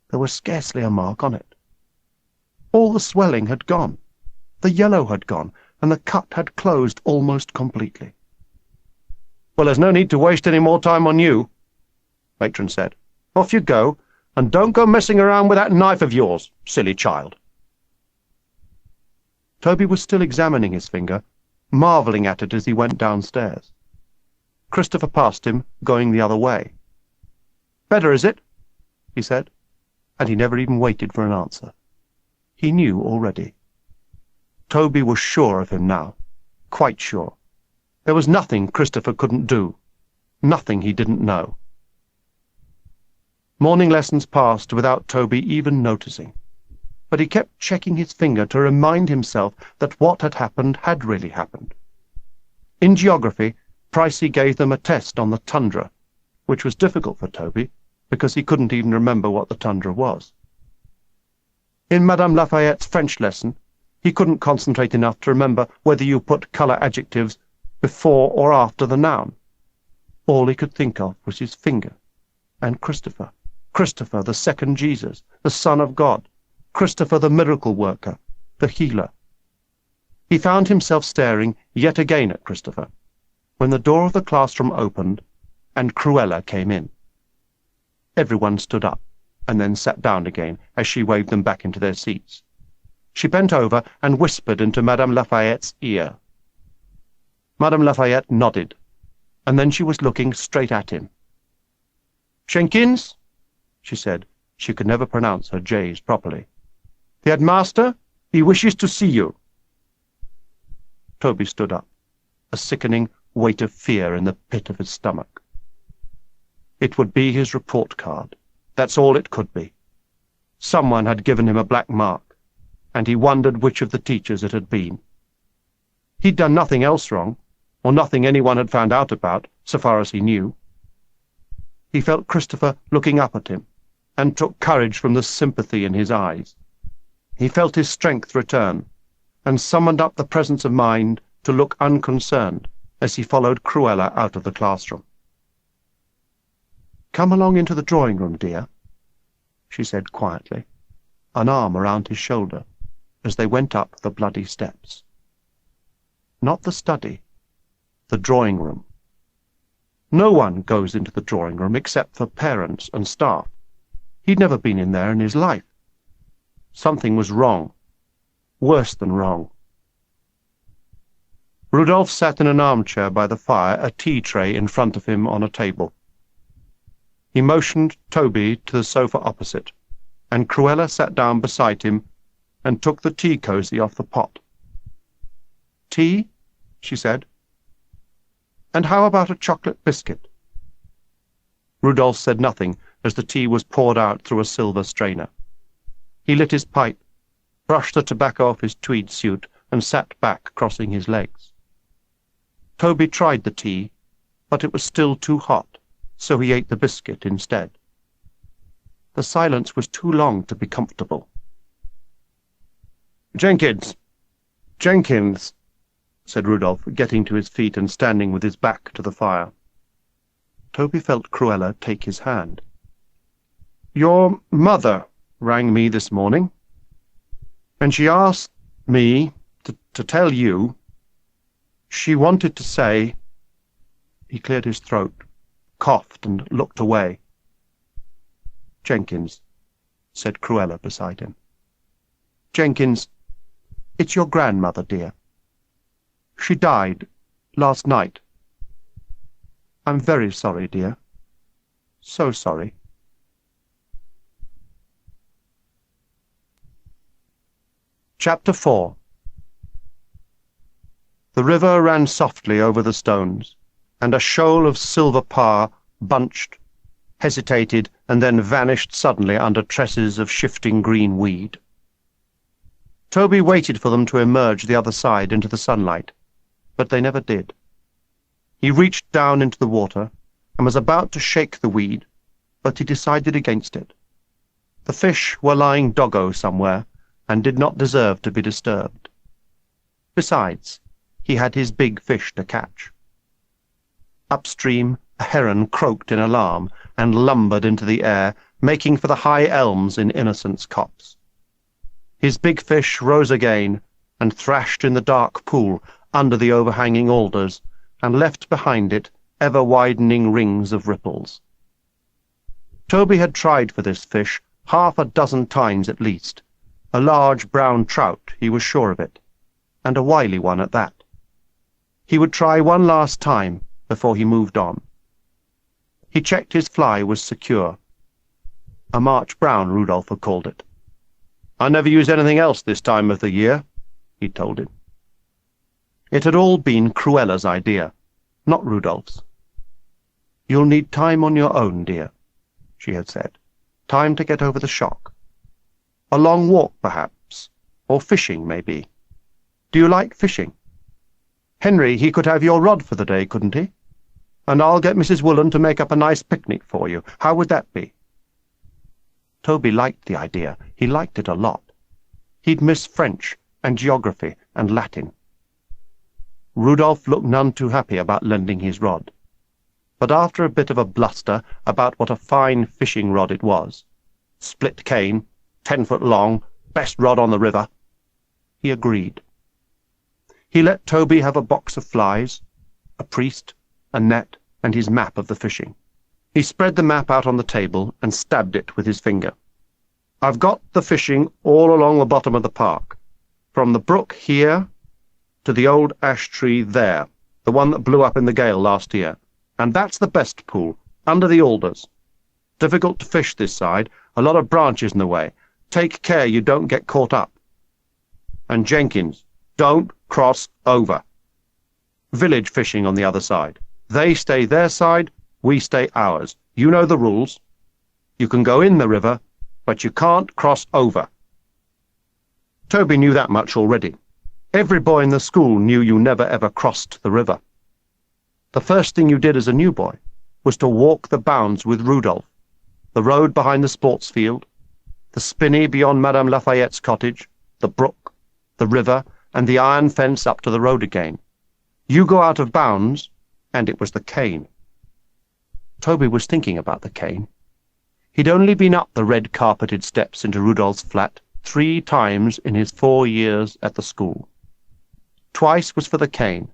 There was scarcely a mark on it. All the swelling had gone, the yellow had gone, and the cut had closed almost completely. "Well, there's no need to waste any more time on you," Matron said. "Off you go, and don't go messing around with that knife of yours, silly child." Toby was still examining his finger, marvelling at it as he went downstairs. Christopher passed him, going the other way. "Better, is it?" he said, and he never even waited for an answer. He knew already. Toby was sure of him now, quite sure. There was nothing Christopher couldn't do, nothing he didn't know. Morning lessons passed without Toby even noticing, but he kept checking his finger to remind himself that what had happened had really happened. In geography, Pricey gave them a test on the tundra, which was difficult for Toby, because he couldn't even remember what the tundra was. In Madame Lafayette's French lesson, he couldn't concentrate enough to remember whether you put colour adjectives before or after the noun. All he could think of was his finger, and Christopher, the second Jesus, the Son of God, Christopher the miracle worker, the healer. He found himself staring yet again at Christopher, when the door of the classroom opened and Cruella came in. Everyone stood up, and then sat down again as she waved them back into their seats. She bent over and whispered into Madame Lafayette's ear. Madame Lafayette nodded, and then she was looking straight at him. "Jenkins," she said. She could never pronounce her J's properly. "The headmaster, he wishes to see you." Toby stood up, a sickening weight of fear in the pit of his stomach. It would be his report card. That's all it could be. Someone had given him a black mark, and he wondered which of the teachers it had been. He'd done nothing else wrong, or nothing anyone had found out about, so far as he knew. He felt Christopher looking up at him, and took courage from the sympathy in his eyes. He felt his strength return, and summoned up the presence of mind to look unconcerned as he followed Cruella out of the classroom. "Come along into the drawing-room, dear," she said quietly, an arm around his shoulder, as they went up the bloody steps. Not the study, the drawing-room. No one goes into the drawing-room except for parents and staff. He'd never been in there in his life. Something was wrong, worse than wrong. Rudolph sat in an armchair by the fire, a tea tray in front of him on a table. He motioned Toby to the sofa opposite, and Cruella sat down beside him and took the tea cosy off the pot. "Tea?" she said. "And how about a chocolate biscuit?" Rudolph said nothing as the tea was poured out through a silver strainer. He lit his pipe, brushed the tobacco off his tweed suit, and sat back, crossing his legs. Toby tried the tea, but it was still too hot, so he ate the biscuit instead. The silence was too long to be comfortable. "Jenkins! Jenkins!" said Rudolph, getting to his feet and standing with his back to the fire. Toby felt Cruella take his hand. "Your mother rang me this morning, and she asked me to tell you. She wanted to say—" He cleared his throat, coughed, and looked away. "Jenkins," said Cruella beside him. "Jenkins, it's your grandmother, dear. She died last night. I'm very sorry, dear. So sorry." Chapter 4. The river ran softly over the stones, and a shoal of silver par bunched, hesitated, and then vanished suddenly under tresses of shifting green weed. Toby waited for them to emerge the other side into the sunlight, but they never did. He reached down into the water and was about to shake the weed, but he decided against it. The fish were lying doggo somewhere, and did not deserve to be disturbed. Besides, he had his big fish to catch. Upstream, a heron croaked in alarm and lumbered into the air, making for the high elms in Innocent's Copse. His big fish rose again and thrashed in the dark pool under the overhanging alders, and left behind it ever-widening rings of ripples. Toby had tried for this fish half a dozen times at least. A large brown trout, he was sure of it, and a wily one at that. He would try one last time before he moved on. He checked his fly was secure. A March brown, Rudolph had called it. "I never use anything else this time of the year," he told him. It had all been Cruella's idea, not Rudolph's. "You'll need time on your own, dear," she had said. "Time to get over the shock. A long walk, perhaps, or fishing, maybe. Do you like fishing? Henry, he could have your rod for the day, couldn't he? And I'll get Mrs. Woolen to make up a nice picnic for you. How would that be?" Toby liked the idea. He liked it a lot. He'd miss French and geography and Latin. Rudolph looked none too happy about lending his rod. But after a bit of a bluster about what a fine fishing rod it was, split cane, 10 foot long, best rod on the river, he agreed. He let Toby have a box of flies, a priest, a net, and his map of the fishing. He spread the map out on the table and stabbed it with his finger. "I've got the fishing all along the bottom of the park, from the brook here to the old ash tree there, the one that blew up in the gale last year, and that's the best pool, under the alders. Difficult to fish this side, a lot of branches in the way. Take care you don't get caught up. And Jenkins, don't cross over. Village fishing on the other side. They stay their side, we stay ours. You know the rules. You can go in the river, but you can't cross over." Toby knew that much already. Every boy in the school knew you never ever crossed the river. The first thing you did as a new boy was to walk the bounds with Rudolph, the road behind the sports field, the spinney beyond Madame Lafayette's cottage, the brook, the river, and the iron fence up to the road again. You go out of bounds, and it was the cane. Toby was thinking about the cane. He'd only been up the red-carpeted steps into Rudolph's flat 3 times in his 4 years at the school. Twice was for the cane,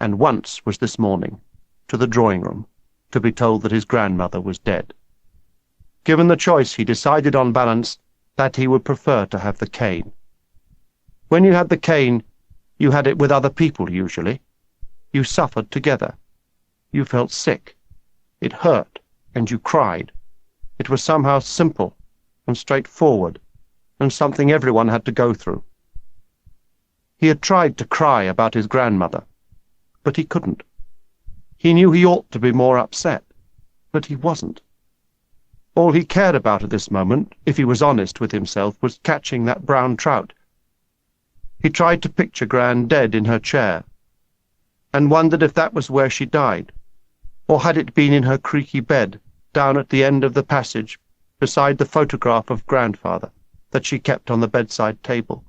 and once was this morning, to the drawing-room, to be told that his grandmother was dead. Given the choice, he decided on balance that he would prefer to have the cane. When you had the cane, you had it with other people usually. You suffered together. You felt sick. It hurt, and you cried. It was somehow simple and straightforward, and something everyone had to go through. He had tried to cry about his grandmother, but he couldn't. He knew he ought to be more upset, but he wasn't. All he cared about at this moment, if he was honest with himself, was catching that brown trout. He tried to picture Gran dead in her chair, and wondered if that was where she died, or had it been in her creaky bed down at the end of the passage beside the photograph of grandfather that she kept on the bedside table.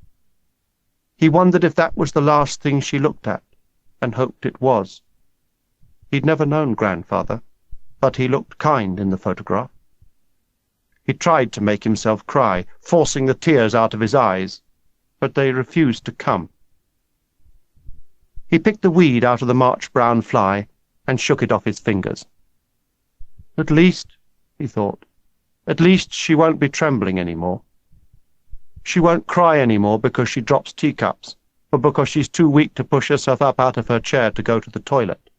He wondered if that was the last thing she looked at, and hoped it was. He'd never known grandfather, but he looked kind in the photograph. He tried to make himself cry, forcing the tears out of his eyes, but they refused to come. He picked the weed out of the March brown fly and shook it off his fingers. At least, he thought, at least she won't be trembling any more. She won't cry any more because she drops teacups, or because she's too weak to push herself up out of her chair to go to the toilet.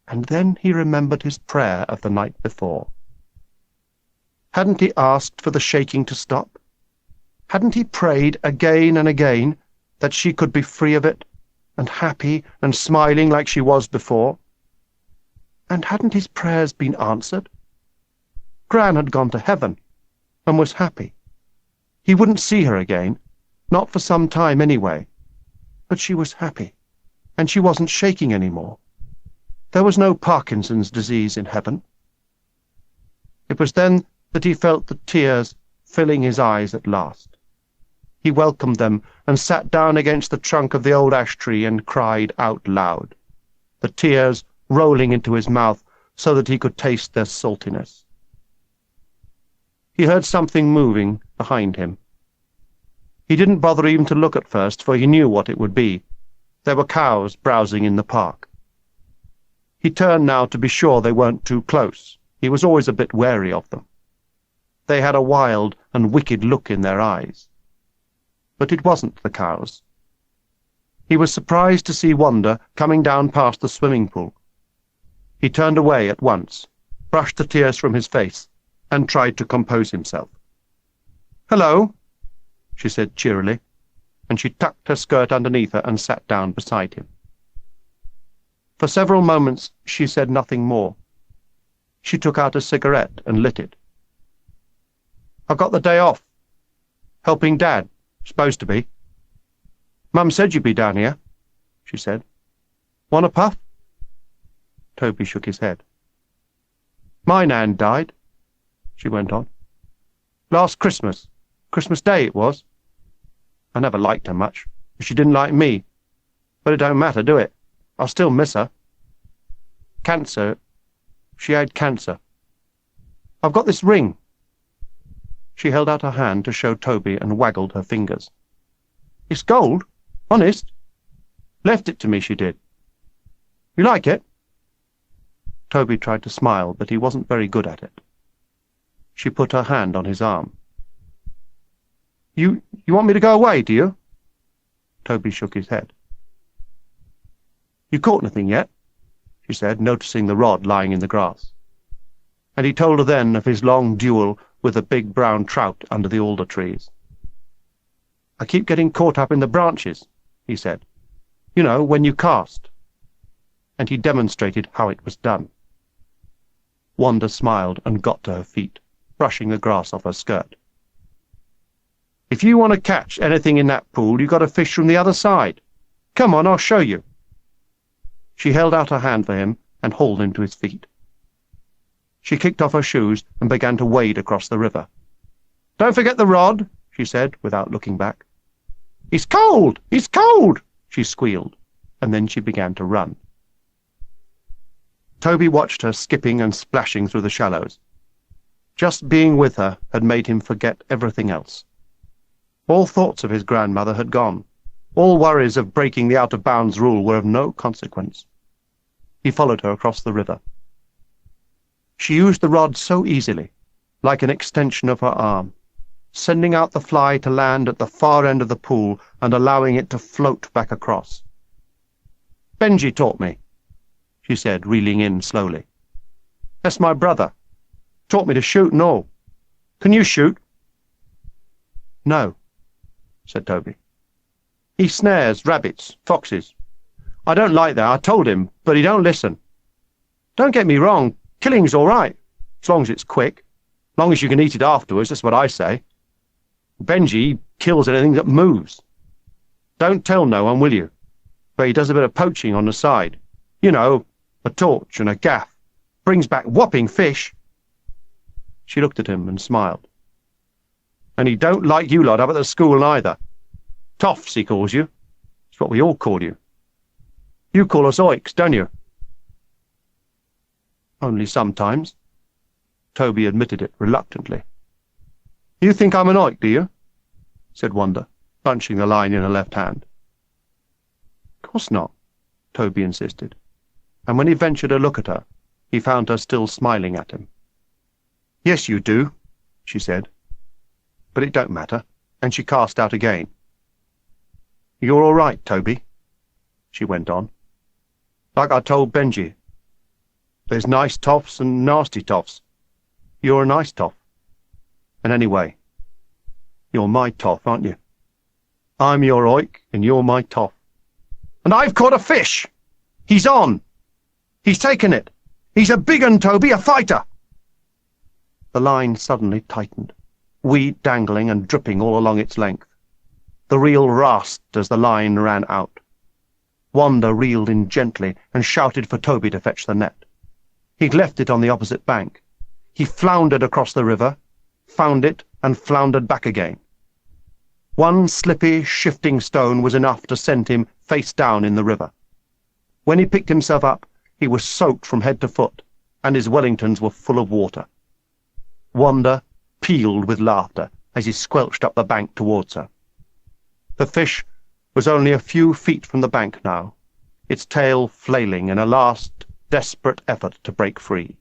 And then he remembered his prayer of the night before. Hadn't he asked for the shaking to stop? Hadn't he prayed again and again that she could be free of it, and happy and smiling like she was before? And hadn't his prayers been answered? Gran had gone to heaven, and was happy. He wouldn't see her again, not for some time anyway, but she was happy, and she wasn't shaking any more. There was no Parkinson's disease in heaven. It was then that he felt the tears filling his eyes at last. He welcomed them and sat down against the trunk of the old ash tree and cried out loud, the tears rolling into his mouth so that he could taste their saltiness. He heard something moving behind him. He didn't bother even to look at first, for he knew what it would be. There were cows browsing in the park. He turned now to be sure they weren't too close. He was always a bit wary of them. They had a wild and wicked look in their eyes. But it wasn't the cows. He was surprised to see Wanda coming down past the swimming pool. He turned away at once, brushed the tears from his face, and tried to compose himself. "Hello," she said cheerily, and she tucked her skirt underneath her and sat down beside him. For several moments she said nothing more. She took out a cigarette and lit it. "I've got the day off. Helping Dad, supposed to be. Mum said you'd be down here," she said. "Want a puff?" Toby shook his head. "My Nan died," she went on. "Last Christmas. Christmas Day it was. I never liked her much, and she didn't like me. But it don't matter, do it? I'll still miss her. Cancer. She had cancer. I've got this ring." She held out her hand to show Toby and waggled her fingers. "It's gold. Honest. Left it to me, she did. You like it?" Toby tried to smile, but he wasn't very good at it. She put her hand on his arm. You want me to go away, do you?" Toby shook his head. "You caught anything yet?" she said, noticing the rod lying in the grass. And he told her then of his long duel with a big brown trout under the alder trees. "I keep getting caught up in the branches," he said. "You know, when you cast." And he demonstrated how it was done. Wanda smiled and got to her feet, brushing the grass off her skirt. "If you want to catch anything in that pool, you've got to fish from the other side. Come on, I'll show you." She held out her hand for him and hauled him to his feet. She kicked off her shoes and began to wade across the river. "Don't forget the rod," she said, without looking back. "He's cold! He's cold!" she squealed, and then she began to run. Toby watched her skipping and splashing through the shallows. Just being with her had made him forget everything else. All thoughts of his grandmother had gone. All worries of breaking the out-of-bounds rule were of no consequence. He followed her across the river. She used the rod so easily, like an extension of her arm, sending out the fly to land at the far end of the pool and allowing it to float back across. "Benji taught me," she said, reeling in slowly. "That's my brother. Taught me to shoot and all. Can you shoot?" "No," said Toby. "He snares rabbits, foxes. I don't like that. I told him, but he don't listen. Don't get me wrong, killing's all right, as long as it's quick, as long as you can eat it afterwards, that's what I say. Benji kills anything that moves. Don't tell no one, will you? But he does a bit of poaching on the side. You know, a torch and a gaff. Brings back whopping fish." She looked at him and smiled. "And he don't like you lot up at the school either. Toffs, he calls you. It's what we all call you. You call us oiks, don't you?" "Only sometimes." Toby admitted it reluctantly. "You think I'm an oik, do you?" said Wanda, bunching the line in her left hand. "Of course not," Toby insisted, and when he ventured a look at her, he found her still smiling at him. "Yes, you do," she said. "But it don't matter," and she cast out again. "You're all right, Toby," she went on. "Like I told Benji. There's nice toffs and nasty toffs. You're a nice toff. And anyway, you're my toff, aren't you? I'm your oik, and you're my toff. And I've caught a fish! He's on! He's taken it! He's a big un, Toby, a fighter!" The line suddenly tightened, weed dangling and dripping all along its length. The reel rasped as the line ran out. Wanda reeled in gently and shouted for Toby to fetch the net. He'd left it on the opposite bank. He floundered across the river, found it, and floundered back again. One slippy, shifting stone was enough to send him face down in the river. When he picked himself up, he was soaked from head to foot, and his Wellingtons were full of water. Wanda pealed with laughter as he squelched up the bank towards her. The fish was only a few feet from the bank now, its tail flailing in a last, desperate effort to break free.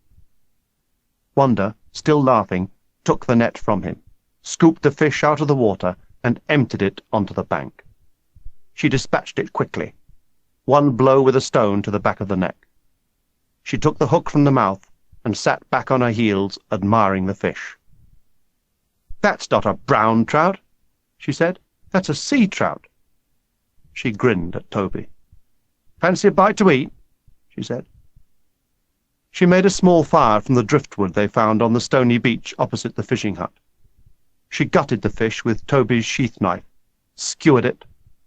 Wanda, still laughing, took the net from him, scooped the fish out of the water, and emptied it onto the bank. She dispatched it quickly, one blow with a stone to the back of the neck. She took the hook from the mouth and sat back on her heels, admiring the fish. "That's not a brown trout," she said. "That's a sea trout." She grinned at Toby. "Fancy a bite to eat?" she said. She made a small fire from the driftwood they found on the stony beach opposite the fishing hut. She gutted the fish with Toby's sheath knife, skewered it,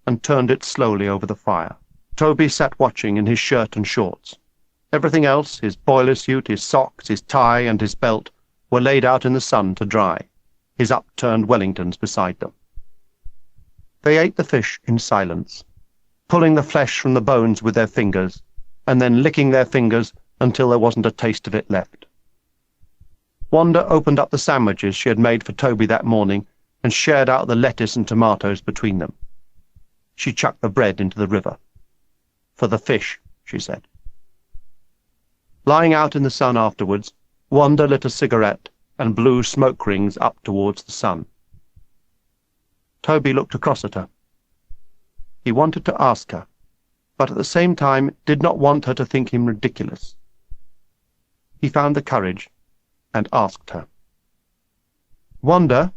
and turned it slowly over the fire. Toby sat watching in his shirt and shorts. Everything else, his boiler suit, his socks, his tie, and his belt, were laid out in the sun to dry, his upturned Wellingtons beside them. They ate the fish in silence, pulling the flesh from the bones with their fingers, and then licking their fingers until there wasn't a taste of it left. Wanda opened up the sandwiches she had made for Toby that morning and shared out the lettuce and tomatoes between them. She chucked the bread into the river. "For the fish," she said. Lying out in the sun afterwards, Wanda lit a cigarette and blew smoke rings up towards the sun. Toby looked across at her. He wanted to ask her, but at the same time did not want her to think him ridiculous. He found the courage and asked her, "Wanda,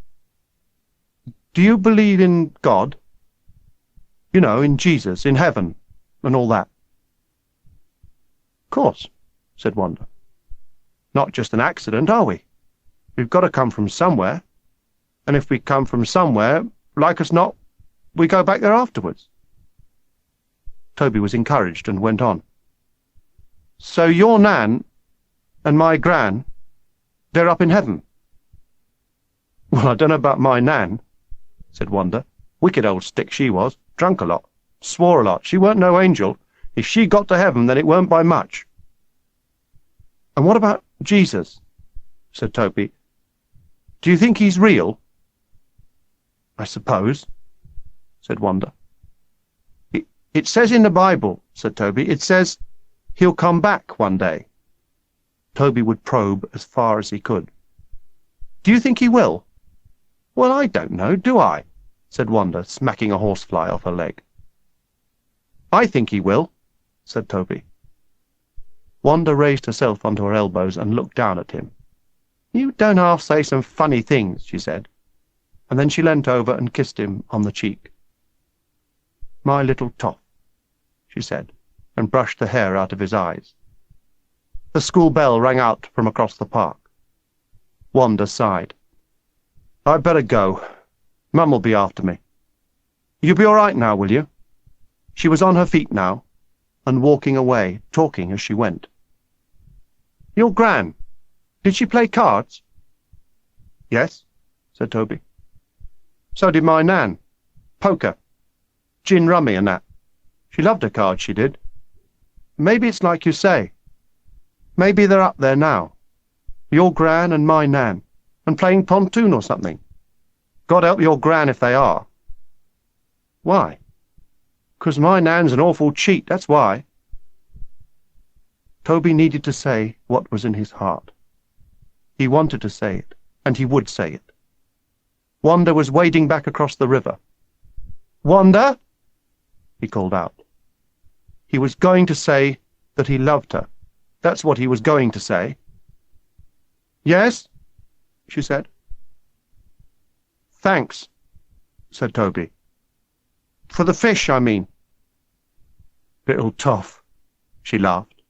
do you believe in God? You know, in Jesus, in heaven, and all that?" "Of course," said Wanda. not just an accident, are we? We've got to come from somewhere. And if we come from somewhere, like as not, we go back there afterwards." Toby was encouraged and went on. "So your Nan and my Gran, they're up in heaven?" "Well, I don't know about my Nan," said Wanda. "Wicked old stick she was, drunk a lot, swore a lot. She weren't no angel. If she got to heaven, then it weren't by much." "And what about Jesus?" said Toby. "Do you think he's real?" "I suppose," said Wanda. It says in the Bible," said Toby, "it says he'll come back one day." Toby would probe as far as he could. "Do you think he will?" "Well, I don't know, do I?" said Wanda, smacking a horsefly off her leg. "I think he will," said Toby. Wanda raised herself onto her elbows and looked down at him. "You don't half say some funny things," she said, and then she leant over and kissed him on the cheek. "My little Toff," she said, and brushed the hair out of his eyes. The school bell rang out from across the park. Wanda sighed. "I'd better go. Mum'll be after me. You'll be all right now, will you?" She was on her feet now, and walking away, talking as she went. "Your Gran, did she play cards?" "Yes," said Toby. "So did my Nan. Poker. Gin rummy and that. She loved her cards, she did. Maybe it's like you say. Maybe they're up there now. Your Gran and my Nan, and playing pontoon or something. God help your Gran if they are." "Why?" "'Cause my Nan's an awful cheat, that's why." Toby needed to say what was in his heart. He wanted to say it, and he would say it. Wanda was wading back across the river. "Wanda!" he called out. He was going to say that he loved her. That's what he was going to say. "Yes?" she said. "Thanks," said Toby. "For the fish, I mean." "Little Toff," she laughed,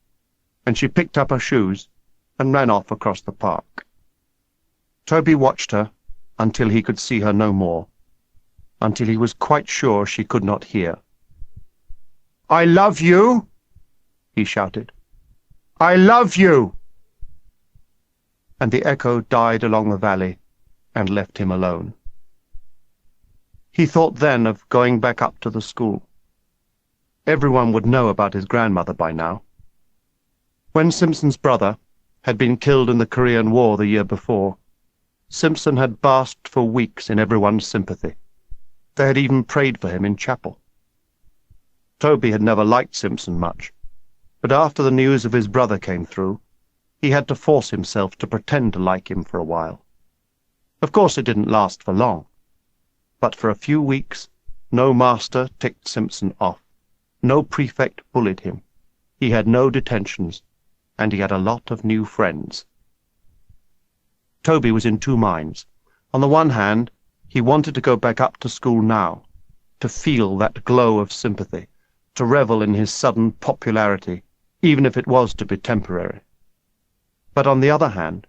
and she picked up her shoes and ran off across the park. Toby watched her until he could see her no more, until he was quite sure she could not hear. "I love you!" he shouted. "I love you!" And the echo died along the valley and left him alone. He thought then of going back up to the school. Everyone would know about his grandmother by now. When Simpson's brother had been killed in the Korean War the year before, Simpson had basked for weeks in everyone's sympathy. They had even prayed for him in chapel. Toby had never liked Simpson much, but after the news of his brother came through, he had to force himself to pretend to like him for a while. Of course it didn't last for long, but for a few weeks no master ticked Simpson off, no prefect bullied him, he had no detentions, and he had a lot of new friends. Toby was in two minds. On the one hand, he wanted to go back up to school now, to feel that glow of sympathy, to revel in his sudden popularity, even if it was to be temporary. But on the other hand,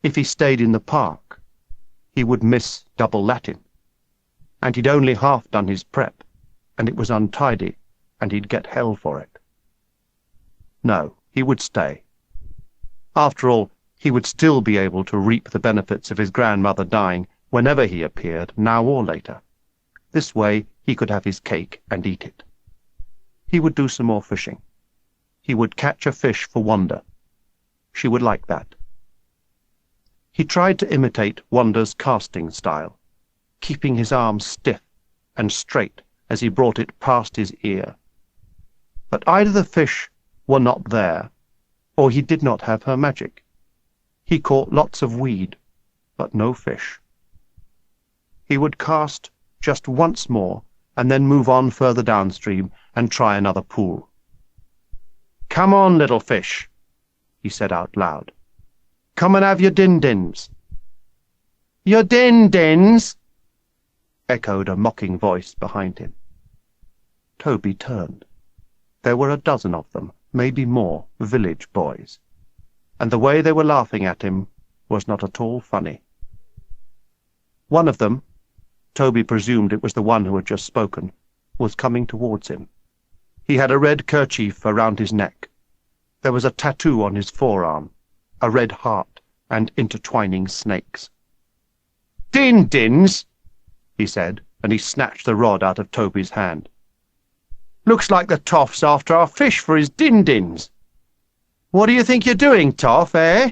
if he stayed in the park, he would miss double Latin, and he'd only half done his prep, and it was untidy, and he'd get hell for it. No, he would stay. After all, he would still be able to reap the benefits of his grandmother dying whenever he appeared, now or later. This way he could have his cake and eat it. He would do some more fishing. He would catch a fish for Wanda. She would like that. He tried to imitate Wanda's casting style, keeping his arm stiff and straight as he brought it past his ear. But either the fish were not there, or he did not have her magic. He caught lots of weed, but no fish. He would cast just once more, and then move on further downstream and try another pool. "Come on, little fish," he said out loud. "Come and have your din-dins." "Your din-dins?" echoed a mocking voice behind him. Toby turned. There were a dozen of them, maybe more, village boys. and the way they were laughing at him was not at all funny. One of them, Toby presumed it was the one who had just spoken, was coming towards him. He had a red kerchief around his neck. There was a tattoo on his forearm, a red heart and intertwining snakes. "Din-dins," he said, and he snatched the rod out of Toby's hand. "Looks like the Toff's after our fish for his din-dins. What do you think you're doing, Toff, eh?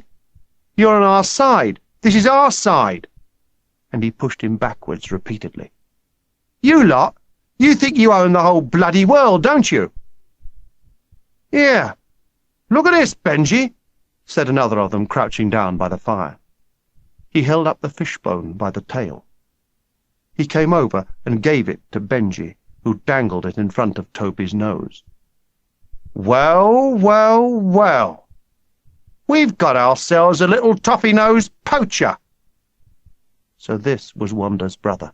You're on our side. This is our side." And he pushed him backwards repeatedly. "You lot, you think you own the whole bloody world, don't you?" "Here, look at this, Benji," said another of them, crouching down by the fire. He held up the fishbone by the tail. He came over and gave it to Benji, who dangled it in front of Toby's nose. "Well, well, well. We've got ourselves a little toffee-nosed poacher." So this was Wanda's brother.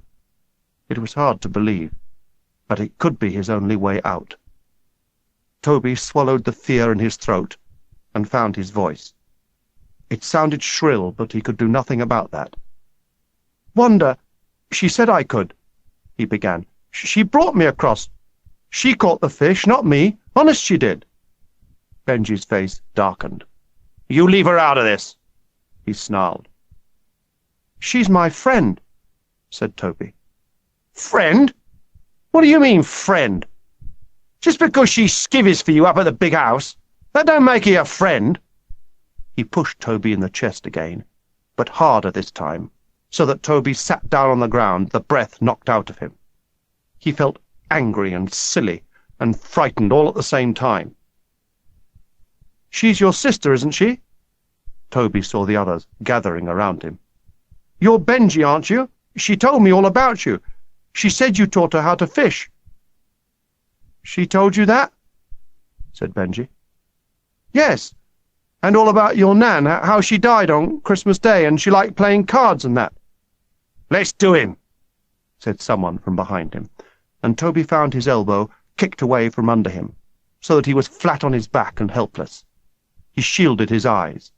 It was hard to believe, but it could be his only way out. Toby swallowed the fear in his throat and found his voice. It sounded shrill, but he could do nothing about that. "Wanda, she said I could," he began. "She brought me across. She caught the fish, not me. Honest she did." Benji's face darkened. "You leave her out of this," he snarled. "She's my friend," said Toby. "Friend? What do you mean, friend? Just because she skivvies for you up at the big house, that don't make her your friend." He pushed Toby in the chest again, but harder this time, so that Toby sat down on the ground, the breath knocked out of him. He felt angry and silly and frightened all at the same time. "She's your sister, isn't she?" Toby saw the others gathering around him. "You're Benji, aren't you? She told me all about you. She said you taught her how to fish." "She told you that?" said Benji. "Yes, and all about your Nan, how she died on Christmas Day, and she liked playing cards and that." "Let's do him," said someone from behind him, and Toby found his elbow kicked away from under him, so that he was flat on his back and helpless. He shielded his eyes.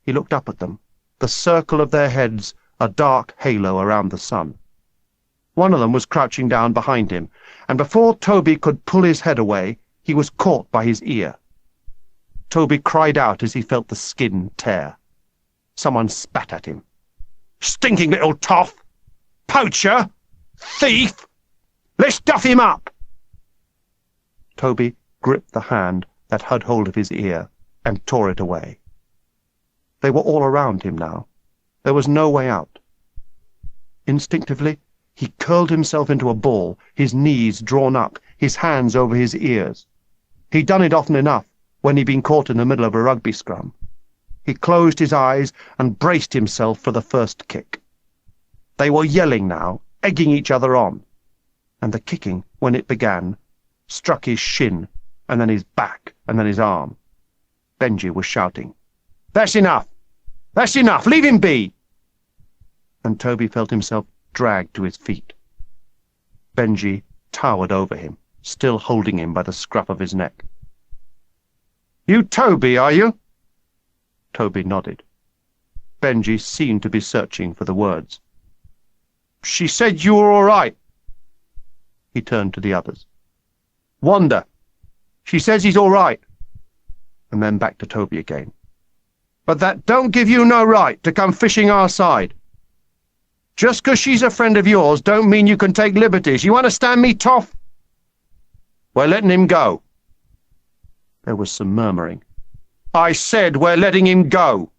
He looked up at them, the circle of their heads a dark halo around the sun. One of them was crouching down behind him, and before Toby could pull his head away, he was caught by his ear. Toby cried out as he felt the skin tear. Someone spat at him. "Stinking little toff! Poacher! Thief! Let's duff him up!" Toby gripped the hand that had hold of his ear and tore it away. They were all around him now. There was no way out. Instinctively, he curled himself into a ball, his knees drawn up, his hands over his ears. He'd done it often enough when he'd been caught in the middle of a rugby scrum. He closed his eyes and braced himself for the first kick. They were yelling now, egging each other on, and the kicking, when it began, struck his shin, and then his back, and then his arm. Benji was shouting, "That's enough! That's enough! Leave him be!" And Toby felt himself dragged to his feet. Benji towered over him, still holding him by the scruff of his neck. "You Toby, are you?" Toby nodded. Benji seemed to be searching for the words. "She said you were all right." He turned to the others. "Wanda, she says he's all right." And then back to Toby again. "But that don't give you no right to come fishing our side. Just 'cause she's a friend of yours don't mean you can take liberties. You understand me, Toff? We're letting him go." There was some murmuring. "I said we're letting him go."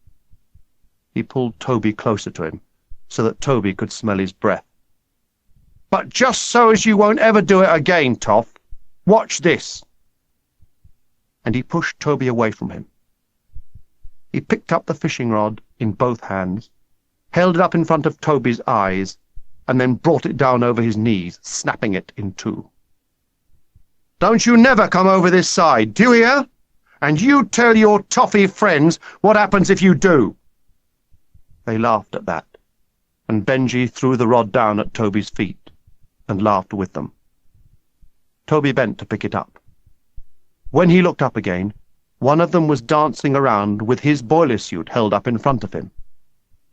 He pulled Toby closer to him, so that Toby could smell his breath. "But just so as you won't ever do it again, Toff, watch this." And he pushed Toby away from him. He picked up the fishing rod in both hands, held it up in front of Toby's eyes, and then brought it down over his knees, snapping it in two. "Don't you never come over this side, do you hear? And you tell your toffee friends what happens if you do." They laughed at that, and Benji threw the rod down at Toby's feet and laughed with them. Toby bent to pick it up. When he looked up again, One of them was dancing around with his boiler suit held up in front of him.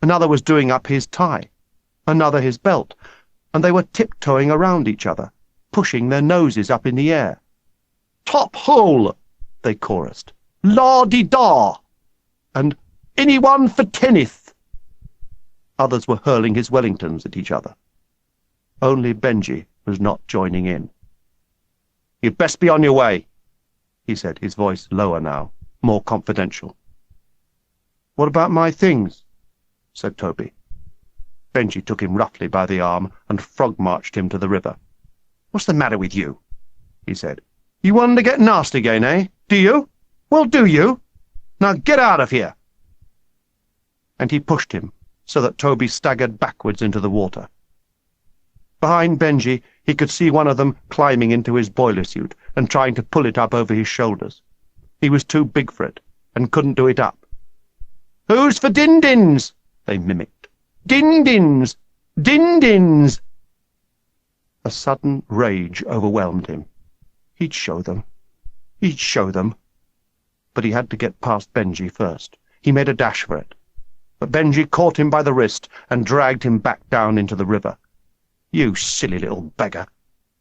Another was doing up his tie, another his belt, and they were tiptoeing around each other, pushing their noses up in the air. "Top hole!" they chorused. "La-de-da!" and "Anyone for Kenneth?" Others were hurling his Wellingtons at each other. Only Benji was not joining in. "You'd best be on your way," he said, his voice lower now, more confidential. "What about my things?" said Toby. Benji took him roughly by the arm and frog-marched him to the river. "What's the matter with you?" he said. "You wanting to get nasty again, eh? Do you? Well, do you? Now get out of here!" And he pushed him so that Toby staggered backwards into the water. Behind Benji, he could see one of them climbing into his boiler suit and trying to pull it up over his shoulders. He was too big for it and couldn't do it up. "Who's for din-dins?" they mimicked. "Din-dins! Din-dins!" A sudden rage overwhelmed him. He'd show them. He'd show them. But he had to get past Benji first. He made a dash for it. But Benji caught him by the wrist and dragged him back down into the river. "You silly little beggar,"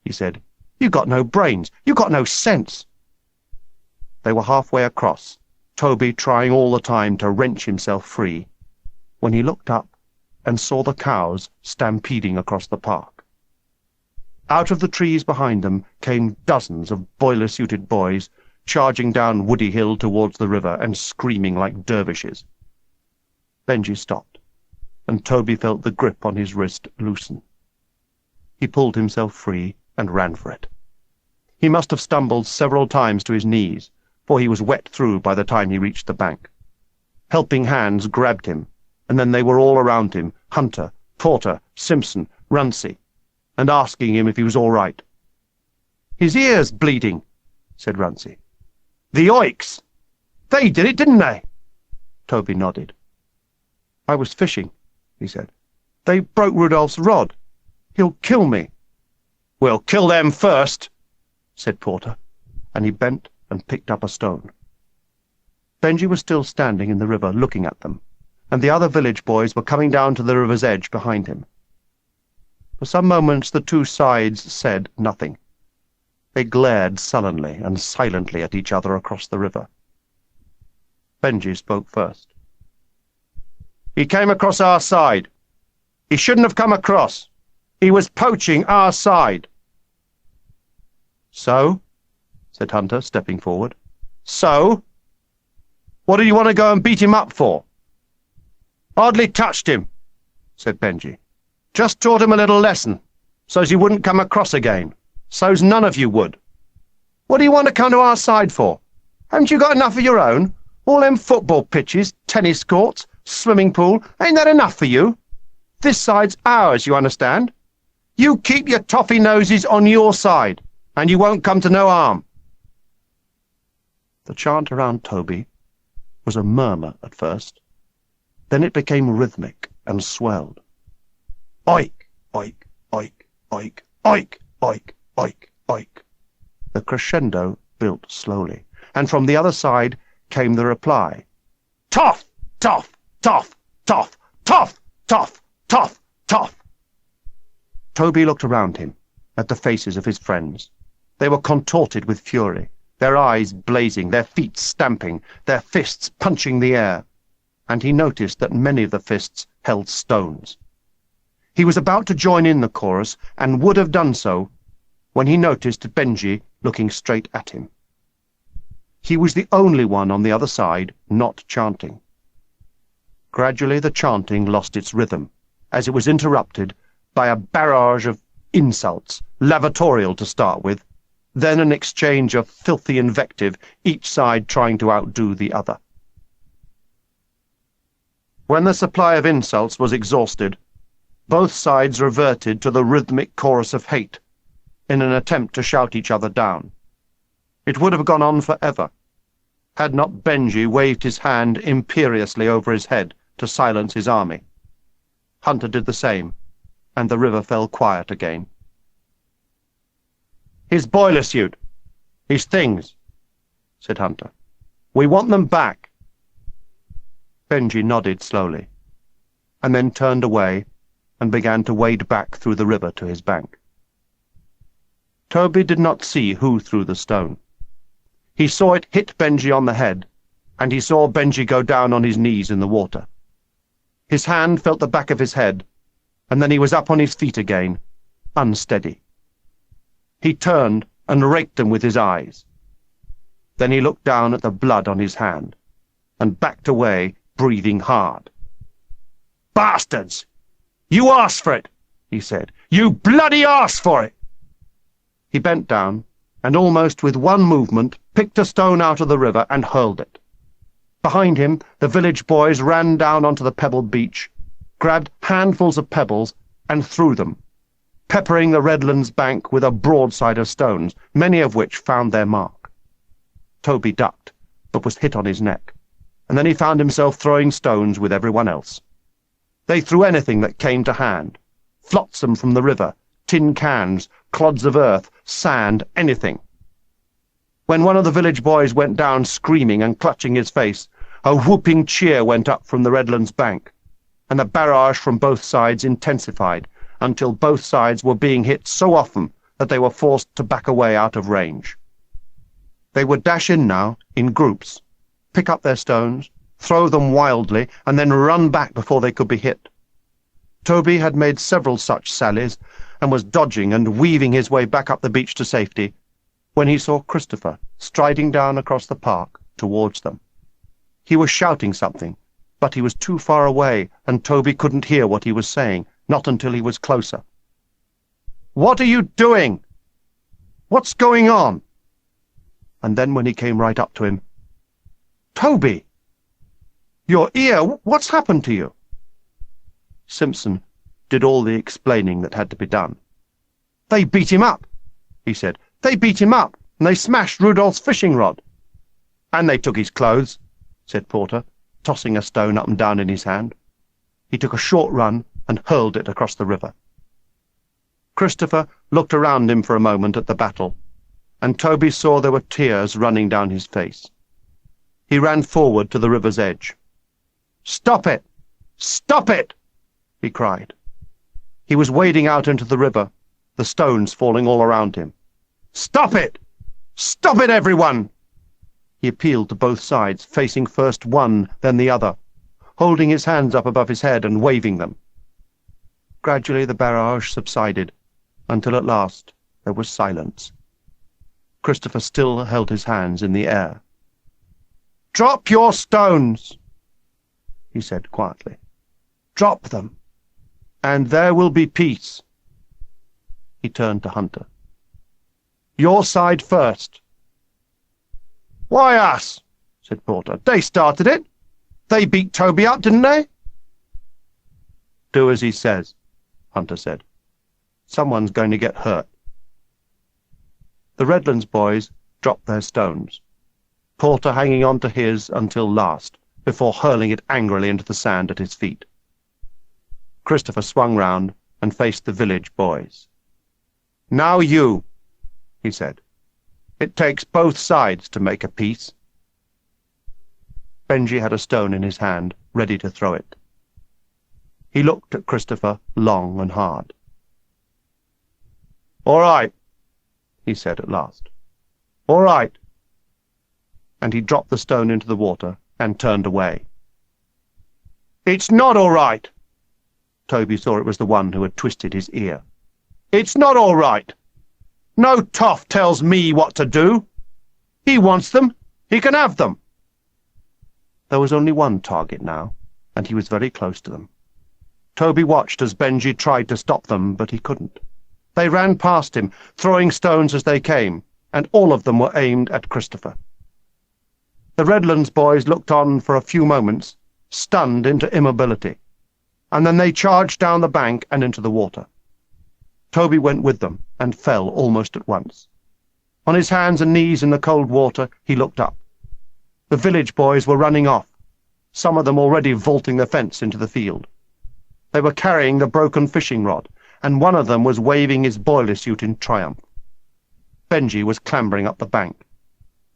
he said. "You got no brains. You got no sense." They were halfway across, Toby trying all the time to wrench himself free, when he looked up and saw the cows stampeding across the park. Out of the trees behind them came dozens of boiler-suited boys, charging down Woody Hill towards the river and screaming like dervishes. Benji stopped, and Toby felt the grip on his wrist loosen. He pulled himself free and ran for it. He must have stumbled several times to his knees, for he was wet through by the time he reached the bank. Helping hands grabbed him, and then they were all around him, Hunter, Porter, Simpson, Runcie, and asking him if he was all right. "His ear's bleeding," said Runcie. "The oiks! They did it, didn't they?" Toby nodded. "I was fishing," he said. "They broke Rudolph's rod. He'll kill me." "We'll kill them first," said Porter, and he bent and picked up a stone. Benji was still standing in the river looking at them, and the other village boys were coming down to the river's edge behind him. For some moments the two sides said nothing. They glared sullenly and silently at each other across the river. Benji spoke first. "He came across our side. He shouldn't have come across. He was poaching our side." "So?" said Hunter, stepping forward. "So? What do you want to go and beat him up for?" "Hardly touched him," said Benji. "Just taught him a little lesson, so's he wouldn't come across again, so's none of you would. What do you want to come to our side for? Haven't you got enough of your own? All them football pitches, tennis courts, swimming pool, ain't that enough for you? This side's ours, you understand? You keep your toffee noses on your side, and you won't come to no harm." The chant around Toby was a murmur at first. Then it became rhythmic and swelled. "Oik, oik, oik, oik, oik, oik, oik, oik." The crescendo built slowly, and from the other side came the reply. "Toff, toff, toff, toff, toff, toff, toff, toff." Toby looked around him, at the faces of his friends. They were contorted with fury, their eyes blazing, their feet stamping, their fists punching the air, and he noticed that many of the fists held stones. He was about to join in the chorus, and would have done so, when he noticed Benji looking straight at him. He was the only one on the other side not chanting. Gradually the chanting lost its rhythm, as it was interrupted by a barrage of insults, lavatorial to start with, then an exchange of filthy invective, each side trying to outdo the other. When the supply of insults was exhausted, both sides reverted to the rhythmic chorus of hate, in an attempt to shout each other down. It would have gone on forever, had not Benji waved his hand imperiously over his head to silence his army. Hunter did the same, and the river fell quiet again. "His boiler suit, his things," said Hunter. We want them back." Benji nodded slowly, and then turned away and began to wade back through the river to his bank. Toby did not see who threw the stone. He saw it hit Benji on the head, and he saw Benji go down on his knees in the water. His hand felt the back of his head, and then he was up on his feet again, unsteady. He turned and raked them with his eyes. Then he looked down at the blood on his hand, and backed away, breathing hard. "Bastards! You asked for it," he said. "You bloody asked for it!" He bent down, and almost with one movement picked a stone out of the river and hurled it. Behind him, the village boys ran down onto the pebbled beach, grabbed handfuls of pebbles, and threw them, peppering the Redlands bank with a broadside of stones, many of which found their mark. Toby ducked, but was hit on his neck, and then he found himself throwing stones with everyone else. They threw anything that came to hand, flotsam from the river, tin cans, clods of earth, sand, anything. When one of the village boys went down screaming and clutching his face, a whooping cheer went up from the Redlands bank, and the barrage from both sides intensified until both sides were being hit so often that they were forced to back away out of range. They would dash in now, in groups, pick up their stones, throw them wildly, and then run back before they could be hit. Toby had made several such sallies, and was dodging and weaving his way back up the beach to safety, when he saw Christopher striding down across the park towards them. He was shouting something, but he was too far away, and Toby couldn't hear what he was saying, not until he was closer. "What are you doing? What's going on?" And then when he came right up to him, "Toby! Your ear! What's happened to you?" Simpson did all the explaining that had to be done. "They beat him up," he said. "They beat him up, and they smashed Rudolph's fishing rod." "And they took his clothes," said Porter, tossing a stone up and down in his hand. He took a short run and hurled it across the river. Christopher looked around him for a moment at the battle, and Toby saw there were tears running down his face. He ran forward to the river's edge. "Stop it! Stop it!" he cried. He was wading out into the river, the stones falling all around him. "Stop it! Stop it, everyone!" He appealed to both sides, facing first one, then the other, holding his hands up above his head and waving them. Gradually the barrage subsided, until at last there was silence. Christopher still held his hands in the air. "Drop your stones," he said quietly. "Drop them, and there will be peace." He turned to Hunter. "Your side first." "Why us?" said Porter. "They started it. They beat Toby up, didn't they?" "Do as he says," Hunter said. "Someone's going to get hurt." The Redlands boys dropped their stones, Porter hanging on to his until last, before hurling it angrily into the sand at his feet. Christopher swung round and faced the village boys. "Now you," he said. "It takes both sides to make a peace." Benji had a stone in his hand, ready to throw it. He looked at Christopher long and hard. "All right," he said at last. "All right." And he dropped the stone into the water and turned away. "It's not all right." Toby saw it was the one who had twisted his ear. "It's not all right. No toff tells me what to do. He wants them. He can have them." There was only one target now, and he was very close to them. Toby watched as Benji tried to stop them, but he couldn't. They ran past him, throwing stones as they came, and all of them were aimed at Christopher. The Redlands boys looked on for a few moments, stunned into immobility, and then they charged down the bank and into the water. Toby went with them and fell almost at once. On his hands and knees in the cold water, he looked up. The village boys were running off, some of them already vaulting the fence into the field. They were carrying the broken fishing rod, and one of them was waving his boiler suit in triumph. Benji was clambering up the bank.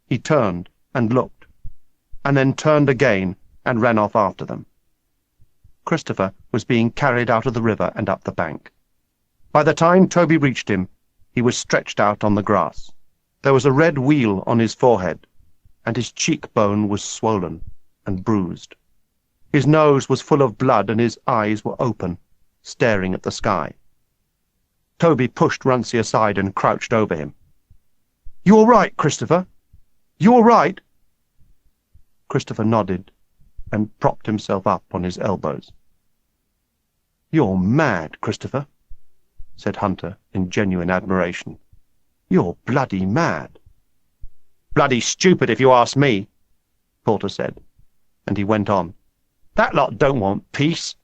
He turned and looked, and then turned again and ran off after them. Christopher was being carried out of the river and up the bank. By the time Toby reached him, he was stretched out on the grass. There was a red wheal on his forehead, and his cheekbone was swollen and bruised. His nose was full of blood, and his eyes were open, staring at the sky. Toby pushed Runcie aside and crouched over him. "You all right, Christopher? You all right?" Christopher nodded and propped himself up on his elbows. "You're mad, Christopher," said Hunter in genuine admiration. "You're bloody mad." "Bloody stupid, if you ask me," Porter said, and he went on. "That lot don't want peace.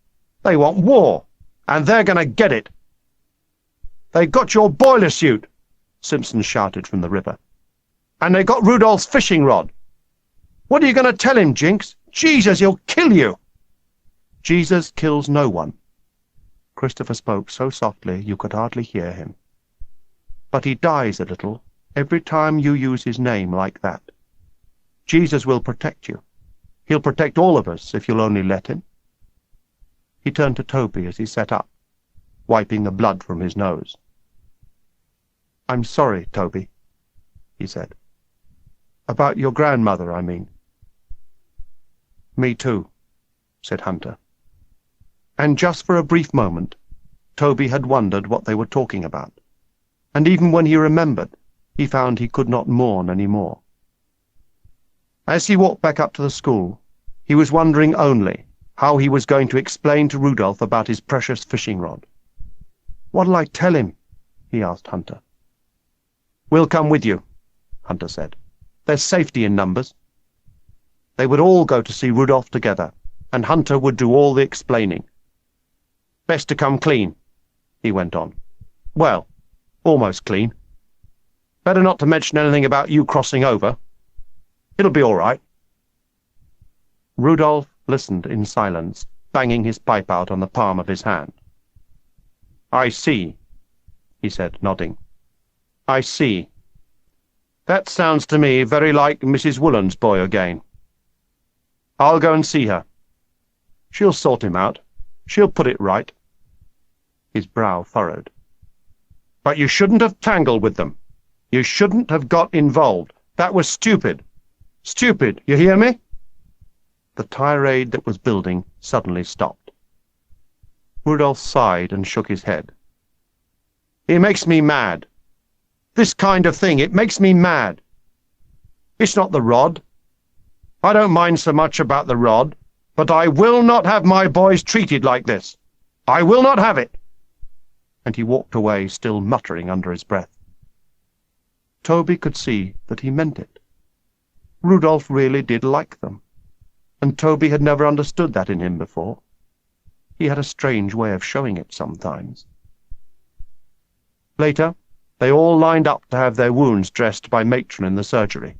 They want war, and they're going to get it." "They got your boiler suit," Simpson shouted from the river. "And they got Rudolph's fishing rod. What are you going to tell him, Jinx? Jesus, he'll kill you." "Jesus kills no one." Christopher spoke so softly you could hardly hear him. "But he dies a little every time you use his name like that. Jesus will protect you. He'll protect all of us if you'll only let him." He turned to Toby as he sat up, wiping the blood from his nose. "I'm sorry, Toby," he said. "About your grandmother, I mean." "Me too," said Hunter. And just for a brief moment, Toby had wondered what they were talking about, and even when he remembered, he found he could not mourn any more. As he walked back up to the school, he was wondering only how he was going to explain to Rudolph about his precious fishing rod. "What'll I tell him?" he asked Hunter. "We'll come with you," Hunter said. "There's safety in numbers." They would all go to see Rudolph together, and Hunter would do all the explaining. "Best to come clean," he went on. "Well, almost clean. Better not to mention anything about you crossing over. It'll be all right." Rudolph listened in silence, banging his pipe out on the palm of his hand. "I see," he said, nodding. "I see. That sounds to me very like Mrs. Woolen's boy again. I'll go and see her. She'll sort him out. She'll put it right." His brow furrowed. "But you shouldn't have tangled with them. You shouldn't have got involved. That was stupid. Stupid, you hear me?" The tirade that was building suddenly stopped. Rudolph sighed and shook his head. "It makes me mad. This kind of thing, it makes me mad. It's not the rod. I don't mind so much about the rod, but I will not have my boys treated like this. I will not have it." And he walked away, still muttering under his breath. Toby could see that he meant it. Rudolph really did like them, and Toby had never understood that in him before. He had a strange way of showing it sometimes. Later, they all lined up to have their wounds dressed by Matron in the surgery.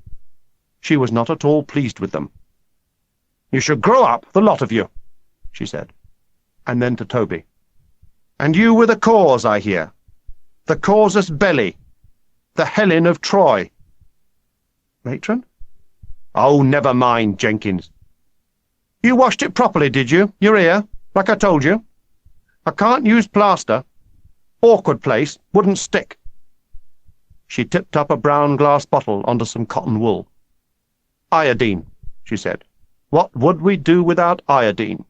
She was not at all pleased with them. "You should grow up, the lot of you," she said. And then to Toby, "And you were the cause, I hear. The casus belli. The Helen of Troy." "Matron?" "Oh, never mind, Jenkins. You washed it properly, did you? Your ear, like I told you? I can't use plaster. Awkward place, wouldn't stick." She tipped up a brown glass bottle onto some cotton wool. "Iodine," she said. "What would we do without iodine?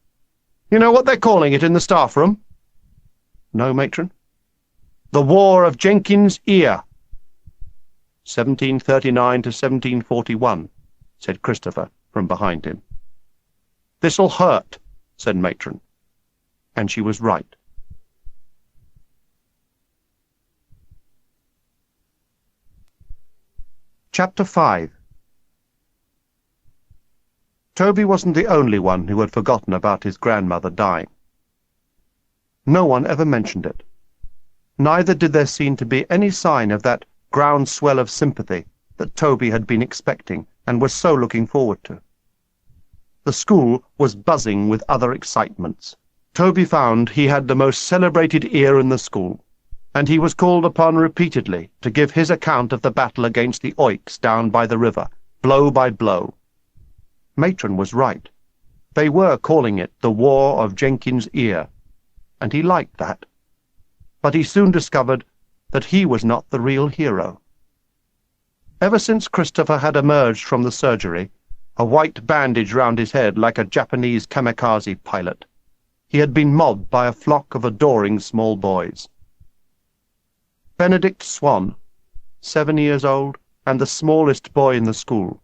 You know what they're calling it in the staff room?" "No, Matron." "The War of Jenkins Ear." 1739 to 1741, said Christopher from behind him. "This'll hurt," said Matron. And she was right. Chapter 5. Toby wasn't the only one who had forgotten about his grandmother dying. No one ever mentioned it. Neither did there seem to be any sign of that groundswell of sympathy that Toby had been expecting and was so looking forward to. The school was buzzing with other excitements. Toby found he had the most celebrated ear in the school, and he was called upon repeatedly to give his account of the battle against the Oiks down by the river, blow by blow. Matron was right. They were calling it the War of Jenkins Ear, and he liked that. But he soon discovered that he was not the real hero. Ever since Christopher had emerged from the surgery, a white bandage round his head like a Japanese kamikaze pilot, he had been mobbed by a flock of adoring small boys. Benedict Swan, 7 years old and the smallest boy in the school,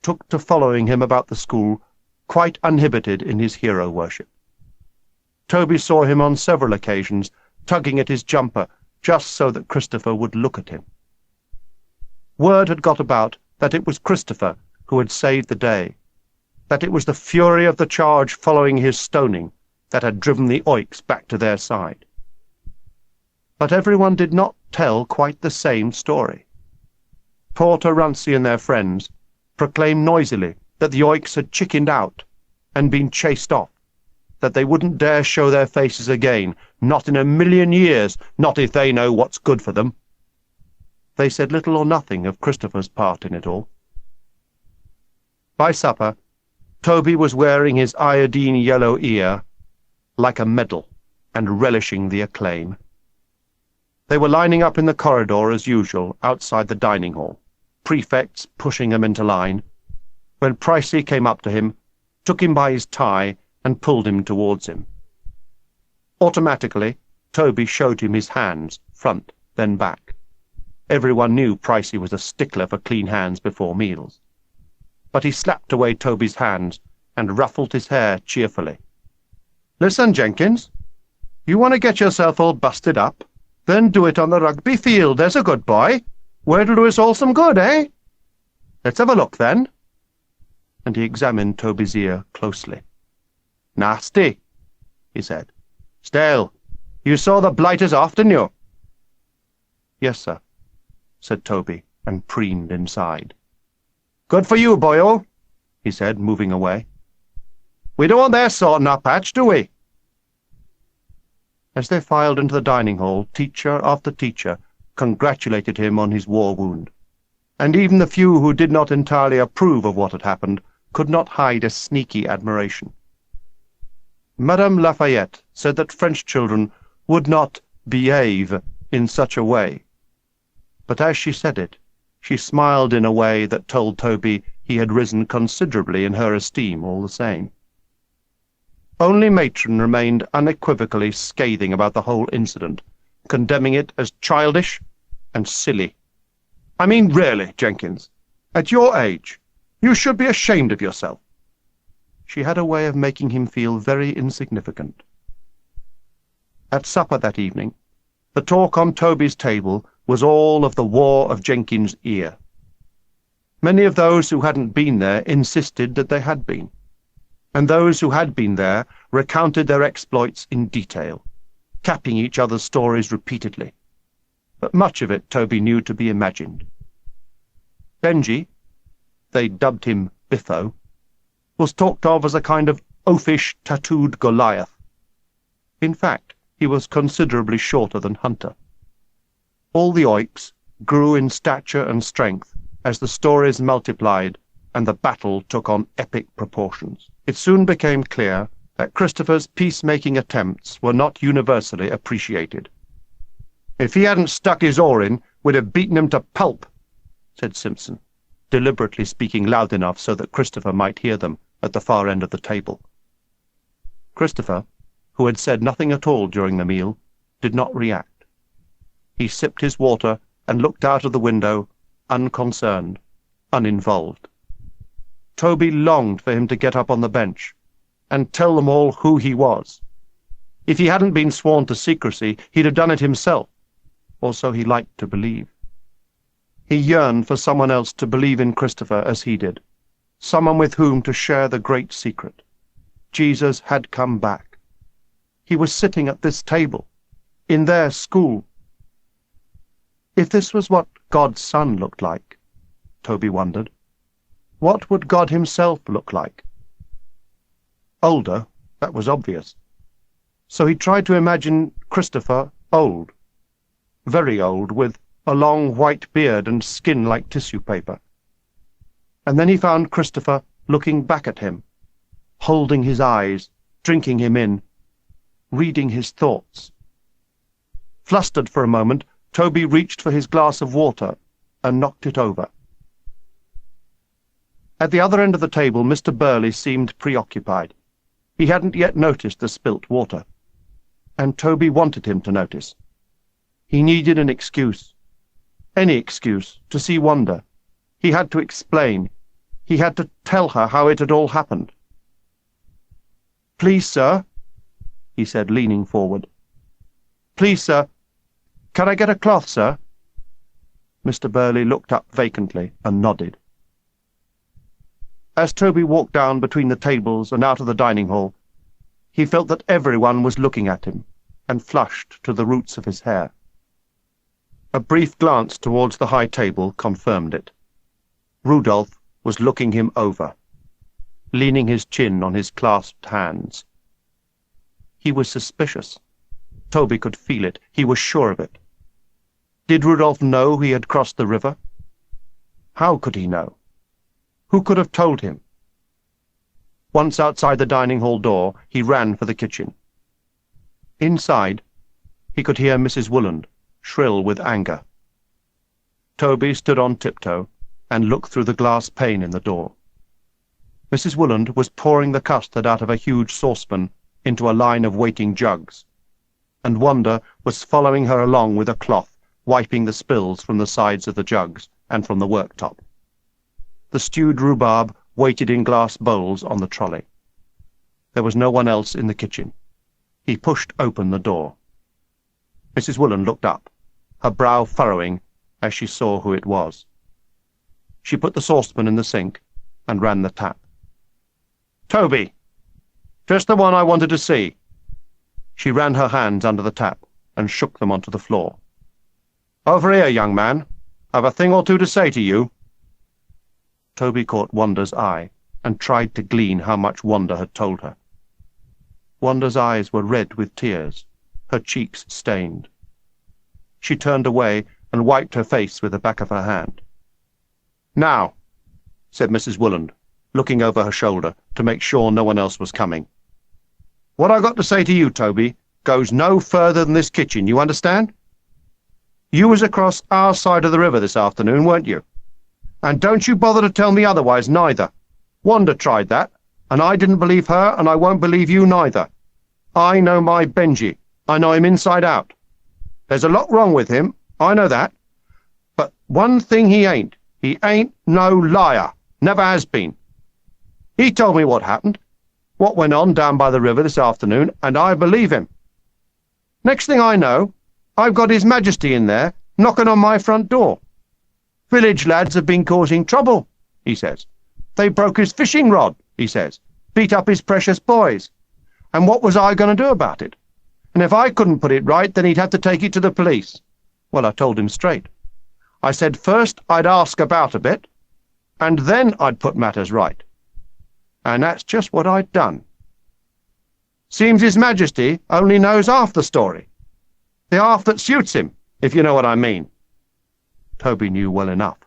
took to following him about the school, quite uninhibited in his hero worship. Toby saw him on several occasions tugging at his jumper just so that Christopher would look at him. Word had got about that it was Christopher who had saved the day, that it was the fury of the charge following his stoning that had driven the oiks back to their side. But everyone did not tell quite the same story. Porter, Runcie and their friends proclaimed noisily that the oiks had chickened out and been chased off, that they wouldn't dare show their faces again, not in a million years, not if they know what's good for them. They said little or nothing of Christopher's part in it all. By supper, Toby was wearing his iodine-yellow ear like a medal and relishing the acclaim. They were lining up in the corridor as usual outside the dining hall, prefects pushing them into line, when Pricey came up to him, took him by his tie and pulled him towards him. Automatically, Toby showed him his hands, front, then back. Everyone knew Pricey was a stickler for clean hands before meals. But he slapped away Toby's hands and ruffled his hair cheerfully. "Listen, Jenkins, you want to get yourself all busted up? Then do it on the rugby field, there's a good boy, where it'll do us all some good, eh? Let's have a look, then." And he examined Toby's ear closely. "Nasty," he said. "Still, you saw the blighters off, didn't you?" "Yes, sir," said Toby, and preened inside. "Good for you, boyo," he said, moving away. "We don't want their sorting our patch, do we?" As they filed into the dining hall, teacher after teacher congratulated him on his war wound, and even the few who did not entirely approve of what had happened could not hide a sneaky admiration. Madame Lafayette said that French children would not behave in such a way, but as she said it, she smiled in a way that told Toby he had risen considerably in her esteem all the same. Only Matron remained unequivocally scathing about the whole incident, condemning it as childish and silly. "I mean, really, Jenkins, at your age, you should be ashamed of yourself." She had a way of making him feel very insignificant. At supper that evening, the talk on Toby's table was all of the War of Jenkins Ear. Many of those who hadn't been there insisted that they had been, and those who had been there recounted their exploits in detail, capping each other's stories repeatedly, but much of it Toby knew to be imagined. Benji, they dubbed him Biffo, was talked of as a kind of oafish, tattooed Goliath. In fact, he was considerably shorter than Hunter. All the oiks grew in stature and strength as the stories multiplied and the battle took on epic proportions. It soon became clear that Christopher's peacemaking attempts were not universally appreciated. "If he hadn't stuck his oar in, we'd have beaten him to pulp," said Simpson, deliberately speaking loud enough so that Christopher might hear them at the far end of the table. Christopher, who had said nothing at all during the meal, did not react. He sipped his water and looked out of the window, unconcerned, uninvolved. Toby longed for him to get up on the bench and tell them all who he was. If he hadn't been sworn to secrecy, he'd have done it himself, or so he liked to believe. He yearned for someone else to believe in Christopher as he did, someone with whom to share the great secret. Jesus had come back. He was sitting at this table, in their school. If this was what God's Son looked like, Toby wondered, what would God himself look like? Older, that was obvious. So he tried to imagine Christopher old, very old, with a long white beard and skin like tissue paper. And then he found Christopher looking back at him, holding his eyes, drinking him in, reading his thoughts. Flustered for a moment, Toby reached for his glass of water and knocked it over. At the other end of the table, Mr. Burley seemed preoccupied. He hadn't yet noticed the spilt water, and Toby wanted him to notice. He needed an excuse, any excuse, to see Wanda. He had to explain. He had to tell her how it had all happened. "Please, sir," he said, leaning forward. "Please, sir, can I get a cloth, sir?" Mr. Burley looked up vacantly and nodded. As Toby walked down between the tables and out of the dining hall, he felt that everyone was looking at him, and flushed to the roots of his hair. A brief glance towards the high table confirmed it. Rudolph was looking him over, leaning his chin on his clasped hands. He was suspicious. Toby could feel it. He was sure of it. Did Rudolph know he had crossed the river? How could he know? Who could have told him? Once outside the dining hall door, he ran for the kitchen. Inside, he could hear Mrs. Wooland, shrill with anger. Toby stood on tiptoe and looked through the glass pane in the door. Mrs. Wooland was pouring the custard out of a huge saucepan into a line of waiting jugs, and Wanda was following her along with a cloth, wiping the spills from the sides of the jugs and from the worktop. The stewed rhubarb waited in glass bowls on the trolley. There was no one else in the kitchen. He pushed open the door. Mrs. Wooland looked up, her brow furrowing as she saw who it was. She put the saucepan in the sink and ran the tap. "Toby! Just the one I wanted to see." She ran her hands under the tap and shook them onto the floor. "Over here, young man. I've a thing or two to say to you." Toby caught Wanda's eye and tried to glean how much Wanda had told her. Wanda's eyes were red with tears, her cheeks stained. She turned away and wiped her face with the back of her hand. "Now," said Mrs. Wooland, looking over her shoulder to make sure no one else was coming. "What I got to say to you, Toby, goes no further than this kitchen, you understand? You was across our side of the river this afternoon, weren't you? And don't you bother to tell me otherwise, neither. Wanda tried that, and I didn't believe her, and I won't believe you neither. I know my Benji. I know him inside out. There's a lot wrong with him, I know that. But one thing he ain't no liar. Never has been. He told me what happened, what went on down by the river this afternoon, and I believe him. Next thing I know, I've got His Majesty in there, knocking on my front door. Village lads have been causing trouble, he says. They broke his fishing rod, he says, beat up his precious boys. And what was I going to do about it? And if I couldn't put it right, then he'd have to take it to the police. Well, I told him straight. I said first I'd ask about a bit, and then I'd put matters right. And that's just what I'd done. Seems His Majesty only knows half the story. The half that suits him, if you know what I mean. Toby knew well enough.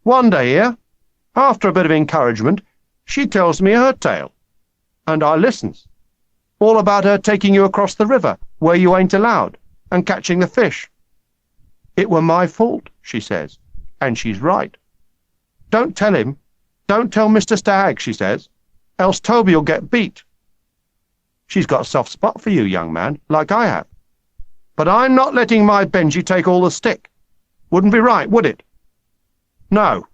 One day here, after a bit of encouragement, she tells me her tale, and I listens. All about her taking you across the river, where you ain't allowed, and catching the fish. It were my fault, she says, and she's right. Don't tell him, don't tell Mr. Stagg, she says, else Toby'll get beat. She's got a soft spot for you, young man, like I have. But I'm not letting my Benji take all the stick. Wouldn't be right, would it? No.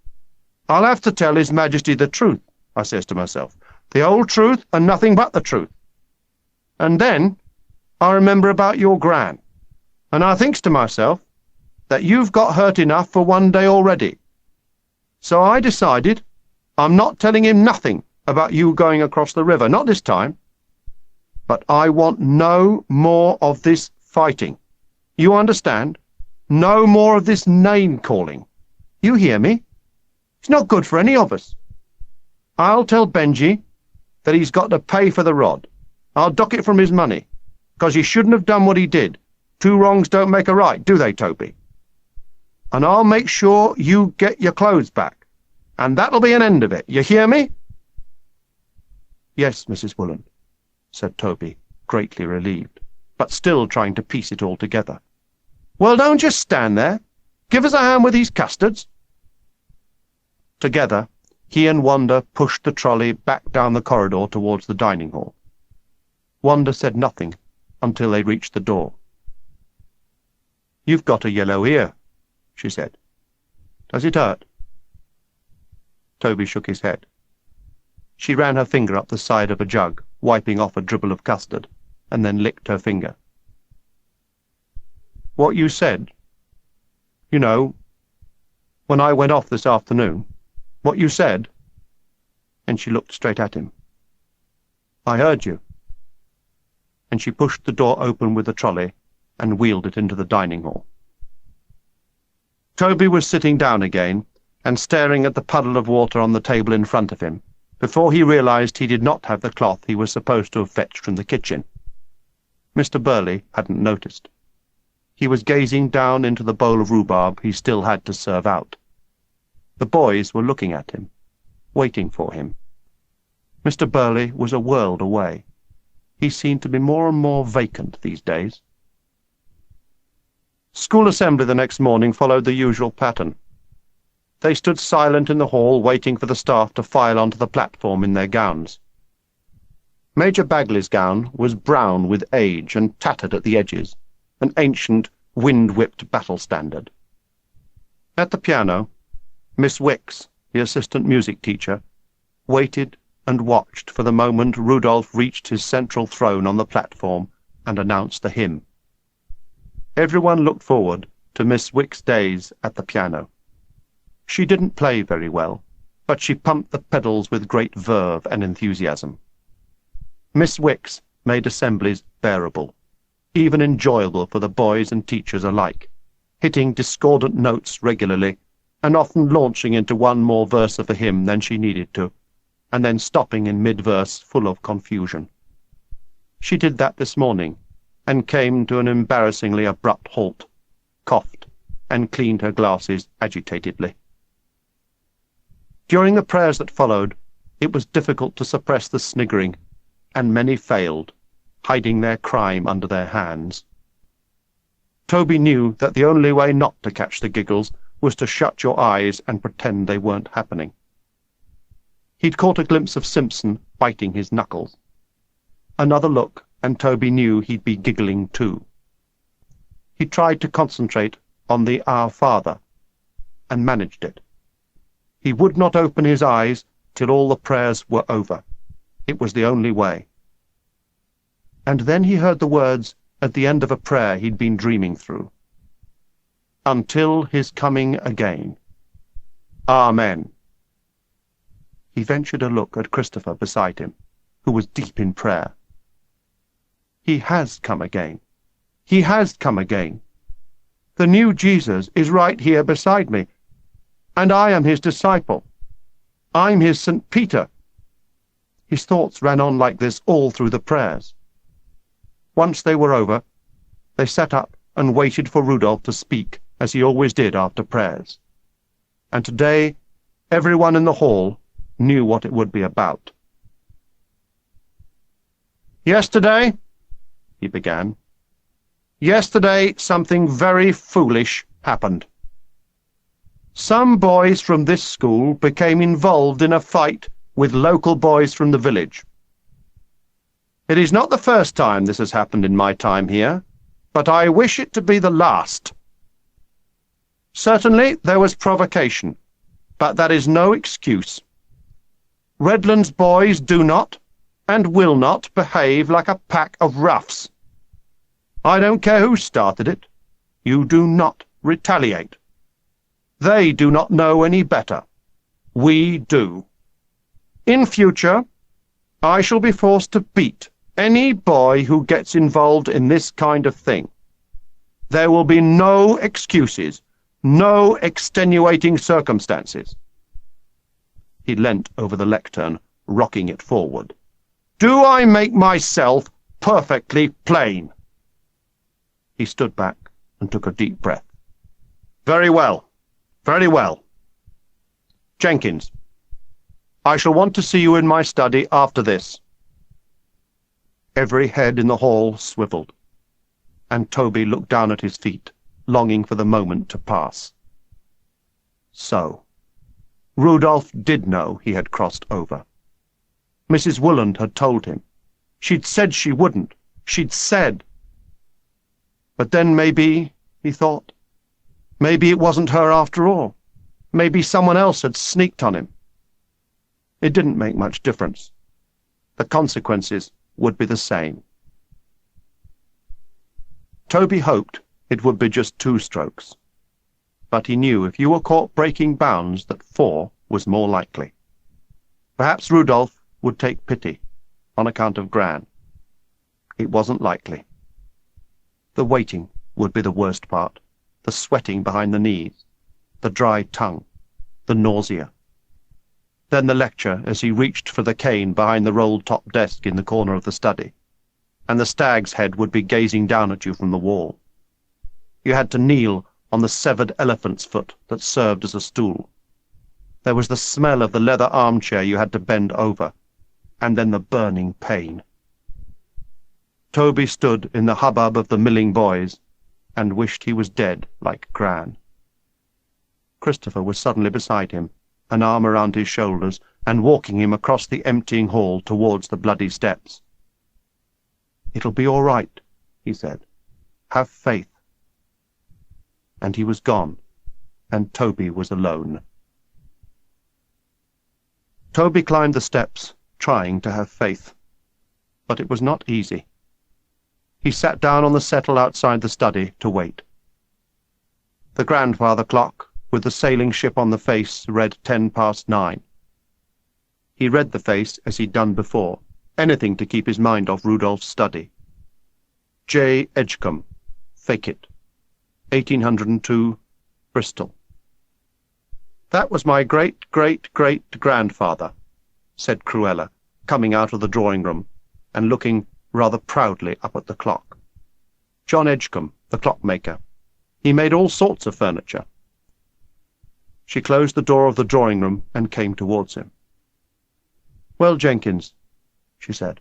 I'll have to tell His Majesty the truth, I says to myself. The whole truth and nothing but the truth. And then I remember about your gran, and I thinks to myself that you've got hurt enough for one day already. So I decided I'm not telling him nothing about you going across the river, not this time. But I want no more of this fighting. You understand? No more of this name-calling. You hear me? It's not good for any of us. I'll tell Benji that he's got to pay for the rod. I'll dock it from his money, 'cause he shouldn't have done what he did. Two wrongs don't make a right, do they, Toby? And I'll make sure you get your clothes back. and that'll be an end of it. You hear me?" "Yes, Mrs. Woolen," said Toby, greatly relieved, but still trying to piece it all together. "Well, don't just stand there. Give us a hand with these custards." Together, he and Wanda pushed the trolley back down the corridor towards the dining hall. Wanda said nothing until they reached the door. "You've got a yellow ear," she said. "Does it hurt?" Toby shook his head. She ran her finger up the side of a jug, wiping off a dribble of custard, and then licked her finger. "What you said, you know, when I went off this afternoon, what you said," and she looked straight at him. "I heard you." And she pushed the door open with the trolley and wheeled it into the dining hall. Toby was sitting down again and staring at the puddle of water on the table in front of him before he realized he did not have the cloth he was supposed to have fetched from the kitchen. Mr. Burley hadn't noticed. He was gazing down into the bowl of rhubarb he still had to serve out. The boys were looking at him, waiting for him. Mr. Burley was a world away. He seemed to be more and more vacant these days. School assembly the next morning followed the usual pattern. They stood silent in the hall, waiting for the staff to file onto the platform in their gowns. Major Bagley's gown was brown with age and tattered at the edges, an ancient, wind-whipped battle standard. At the piano, Miss Wicks, the assistant music teacher, waited and watched for the moment Rudolph reached his central throne on the platform and announced the hymn. Everyone looked forward to Miss Wicks' days at the piano. She didn't play very well, but she pumped the pedals with great verve and enthusiasm. Miss Wicks made assemblies bearable, even enjoyable for the boys and teachers alike, hitting discordant notes regularly, and often launching into one more verse of a hymn than she needed to, and then stopping in mid-verse full of confusion. She did that this morning, and came to an embarrassingly abrupt halt, coughed, and cleaned her glasses agitatedly. During the prayers that followed, it was difficult to suppress the sniggering, and many failed, hiding their crime under their hands. Toby knew that the only way not to catch the giggles was to shut your eyes and pretend they weren't happening. He'd caught a glimpse of Simpson biting his knuckles. Another look, and Toby knew he'd be giggling too. He tried to concentrate on the Our Father, and managed it. He would not open his eyes till all the prayers were over. It was the only way. And then he heard the words at the end of a prayer he'd been dreaming through. "Until his coming again. Amen." He ventured a look at Christopher beside him, who was deep in prayer. He has come again. He has come again. The new Jesus is right here beside me, and I am his disciple. I'm his St. Peter. His thoughts ran on like this all through the prayers. Once they were over, they sat up and waited for Rudolph to speak, as he always did after prayers. And today, everyone in the hall knew what it would be about. "Yesterday," he began, "yesterday something very foolish happened. Some boys from this school became involved in a fight with local boys from the village. It is not the first time this has happened in my time here, but I wish it to be the last. Certainly there was provocation, but that is no excuse. Redlands boys do not, and will not, behave like a pack of roughs. I don't care who started it. You do not retaliate. They do not know any better. We do. In future, I shall be forced to beat any boy who gets involved in this kind of thing. There will be no excuses, no extenuating circumstances." He leant over the lectern, rocking it forward. "Do I make myself perfectly plain?" He stood back and took a deep breath. "Very well, very well. Jenkins, I shall want to see you in my study after this." Every head in the hall swiveled, and Toby looked down at his feet, longing for the moment to pass. So, Rudolph did know he had crossed over. Mrs. Wooland had told him. She'd said she wouldn't. She'd said. But then maybe, he thought, maybe it wasn't her after all. Maybe someone else had sneaked on him. It didn't make much difference. The consequences would be the same. Toby hoped it would be just 2 strokes, but he knew if you were caught breaking bounds that 4 was more likely. Perhaps Rudolph would take pity on account of Gran. It wasn't likely. The waiting would be the worst part, the sweating behind the knees, the dry tongue, the nausea. Then the lecture as he reached for the cane behind the rolled-top desk in the corner of the study, and the stag's head would be gazing down at you from the wall. You had to kneel on the severed elephant's foot that served as a stool. There was the smell of the leather armchair you had to bend over, and then the burning pain. Toby stood in the hubbub of the milling boys and wished he was dead like Gran. Christopher was suddenly beside him, an arm around his shoulders, and walking him across the emptying hall towards the bloody steps. "It'll be all right," he said. "Have faith." And he was gone, and Toby was alone. Toby climbed the steps, trying to have faith, but it was not easy. He sat down on the settle outside the study to wait. The grandfather clock, with the sailing ship on the face, read 9:10. He read the face as he'd done before, anything to keep his mind off Rudolph's study. J. Edgecombe, Fake It, 1802, Bristol. "That was my great-great-great-grandfather," said Cruella, coming out of the drawing-room and looking rather proudly up at the clock. "John Edgecombe, the clockmaker. He made all sorts of furniture." She closed the door of the drawing-room and came towards him. "Well, Jenkins," she said,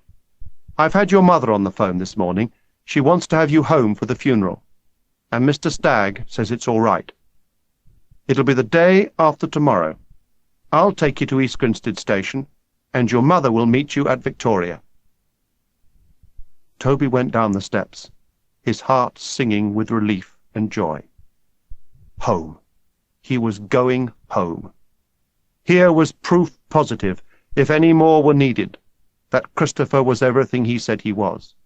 "I've had your mother on the phone this morning. She wants to have you home for the funeral, and Mr. Stagg says it's all right. It'll be the day after tomorrow. I'll take you to East Grinstead Station, and your mother will meet you at Victoria." Toby went down the steps, his heart singing with relief and joy. Home. He was going home. Here was proof positive, if any more were needed, that Christopher was everything he said he was.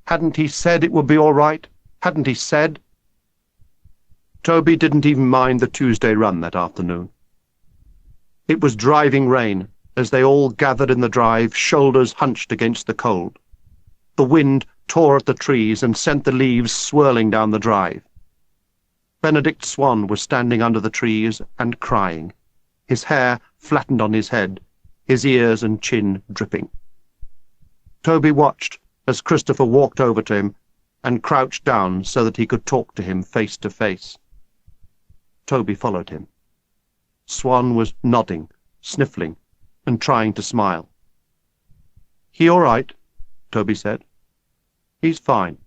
Hadn't he said it would be all right? Hadn't he said? Toby didn't even mind the Tuesday run that afternoon. It was driving rain, as they all gathered in the drive, shoulders hunched against the cold. The wind tore at the trees and sent the leaves swirling down the drive. Benedict Swan was standing under the trees and crying, his hair flattened on his head, his ears and chin dripping. Toby watched as Christopher walked over to him and crouched down so that he could talk to him face to face. Toby followed him. Swan was nodding, sniffling, and trying to smile. "He all right?" Toby said. "He's fine,"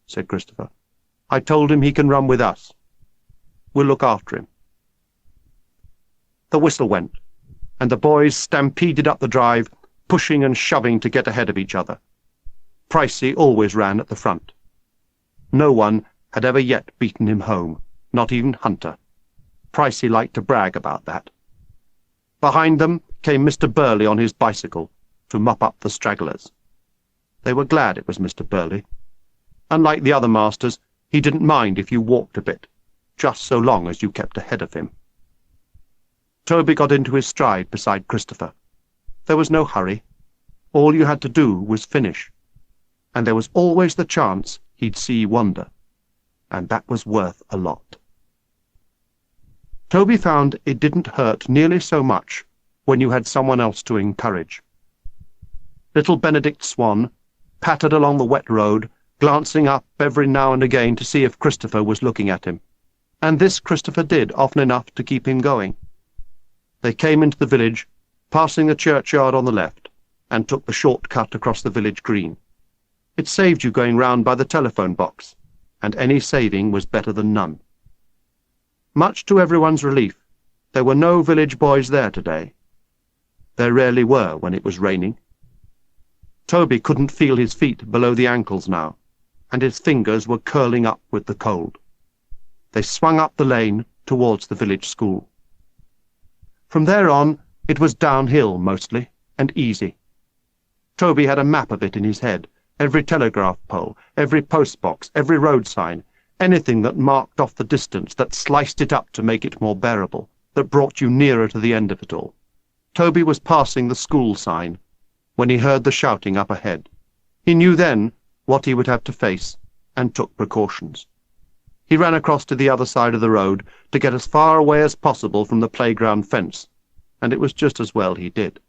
said Christopher. "I told him he can run with us. We'll look after him." The whistle went, and the boys stampeded up the drive, pushing and shoving to get ahead of each other. Pricey always ran at the front. No one had ever yet beaten him home, not even Hunter. Pricey liked to brag about that. Behind them came Mr. Burley on his bicycle to mop up the stragglers. They were glad it was Mr. Burley. Unlike the other masters, he didn't mind if you walked a bit, just so long as you kept ahead of him. Toby got into his stride beside Christopher. There was no hurry. All you had to do was finish. And there was always the chance he'd see wonder. And that was worth a lot. Toby found it didn't hurt nearly so much when you had someone else to encourage. Little Benedict Swan pattered along the wet road, glancing up every now and again to see if Christopher was looking at him, and this Christopher did often enough to keep him going. They came into the village, passing the churchyard on the left, and took the short cut across the village green. It saved you going round by the telephone box, and any saving was better than none. Much to everyone's relief, there were no village boys there today. There rarely were when it was raining. Toby couldn't feel his feet below the ankles now, and his fingers were curling up with the cold. They swung up the lane towards the village school. From there on, it was downhill mostly, and easy. Toby had a map of it in his head, every telegraph pole, every postbox, every road sign, anything that marked off the distance, that sliced it up to make it more bearable, that brought you nearer to the end of it all. Toby was passing the school sign when he heard the shouting up ahead. He knew then what he would have to face, and took precautions. He ran across to the other side of the road to get as far away as possible from the playground fence, and it was just as well he did.